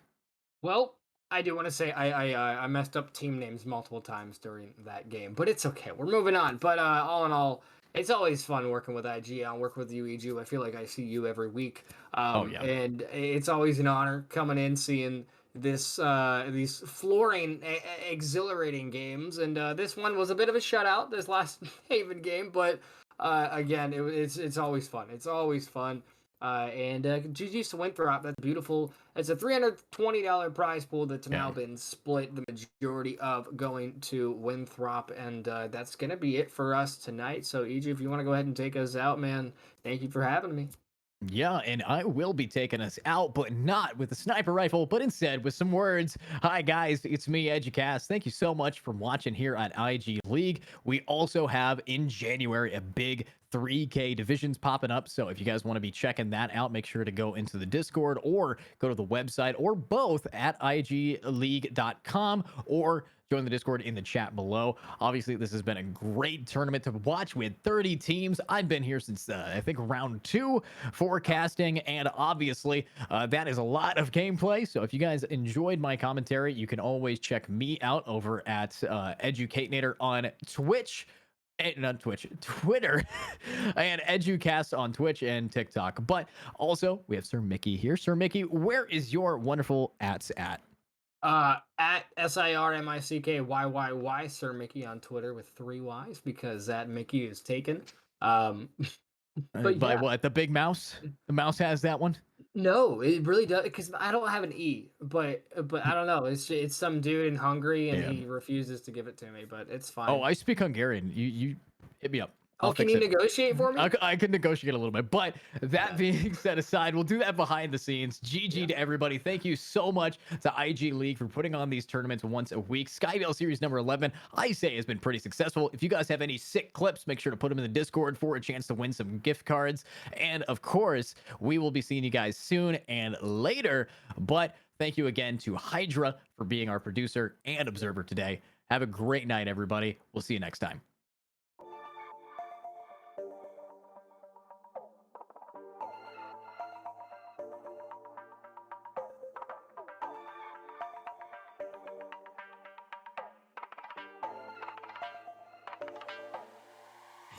Well, I do want to say I messed up team names multiple times during that game, but it's okay. We're moving on. But all in all, it's always fun working with IG. I'll work with you, EG. I feel like I see you every week. Oh, yeah. And it's always an honor coming in, seeing this these flooring, exhilarating games. And this one was a bit of a shutout, this last Haven game, but again, it's always fun. It's always fun. And GG's to Winthrop. That's beautiful. It's a $320 prize pool that's now been split, the majority of going to Winthrop. And that's going to be it for us tonight. So, EG, if you want to go ahead and take us out, man, thank you for having me. Yeah, and I will be taking us out, but not with a sniper rifle, but instead with some words. Hi, guys, it's me, EduCast. Thank you so much for watching here on IG League. We also have in January a big 3K divisions popping up. So if you guys want to be checking that out, make sure to go into the Discord or go to the website or both at igleague.com or join the Discord in the chat below. Obviously, this has been a great tournament to watch. We had 30 teams. I've been here since I think round 2 forecasting, and obviously that is a lot of gameplay. So if you guys enjoyed my commentary, you can always check me out over at Educatinator on Twitch. Not Twitch, Twitter, and EduCast on Twitch and TikTok. But also, we have Sir Mickey here. Sir Mickey, where is your wonderful ats at? At SIRMICKYYY, Sir Mickey on Twitter with 3 Ys, because that Mickey is taken. But By yeah. what? The big mouse? The mouse has that one? No, it really does, because I don't have an E, but I don't know. It's some dude in Hungary, and he refuses to give it to me, but it's fine. Oh, I speak Hungarian. You hit me up. Can you negotiate for me? I can negotiate a little bit. But that being set aside, we'll do that behind the scenes. GG to everybody. Thank you so much to IG League for putting on these tournaments once a week. SkyBell Series number 11, I say, has been pretty successful. If you guys have any sick clips, make sure to put them in the Discord for a chance to win some gift cards. And of course, we will be seeing you guys soon and later. But thank you again to Hydra for being our producer and observer today. Have a great night, everybody. We'll see you next time.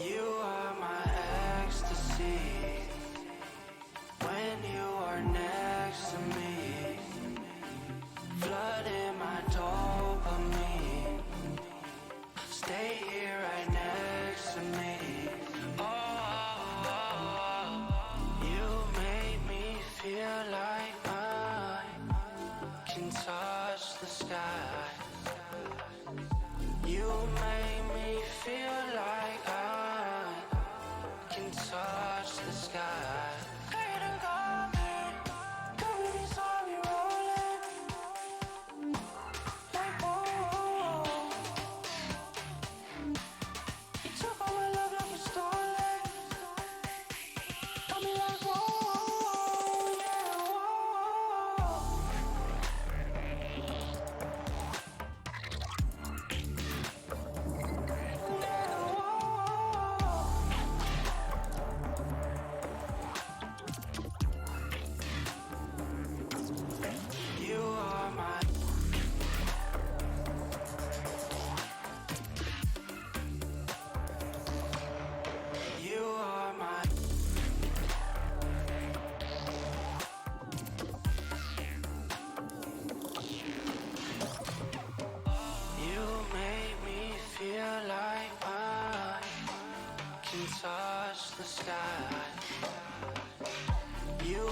You are my ecstasy when you are next to me, flooding my dopamine. Stay here right next to me. Oh, you make me feel like I can touch the sky. You make me feel like I can touch the sky. Hey, don't call me. Come with me, saw me rolling. Like, whoa. You took all my love like you stole it. Got me like, whoa, yeah, whoa. You are my. You are my. You make me feel like I can touch the sky. You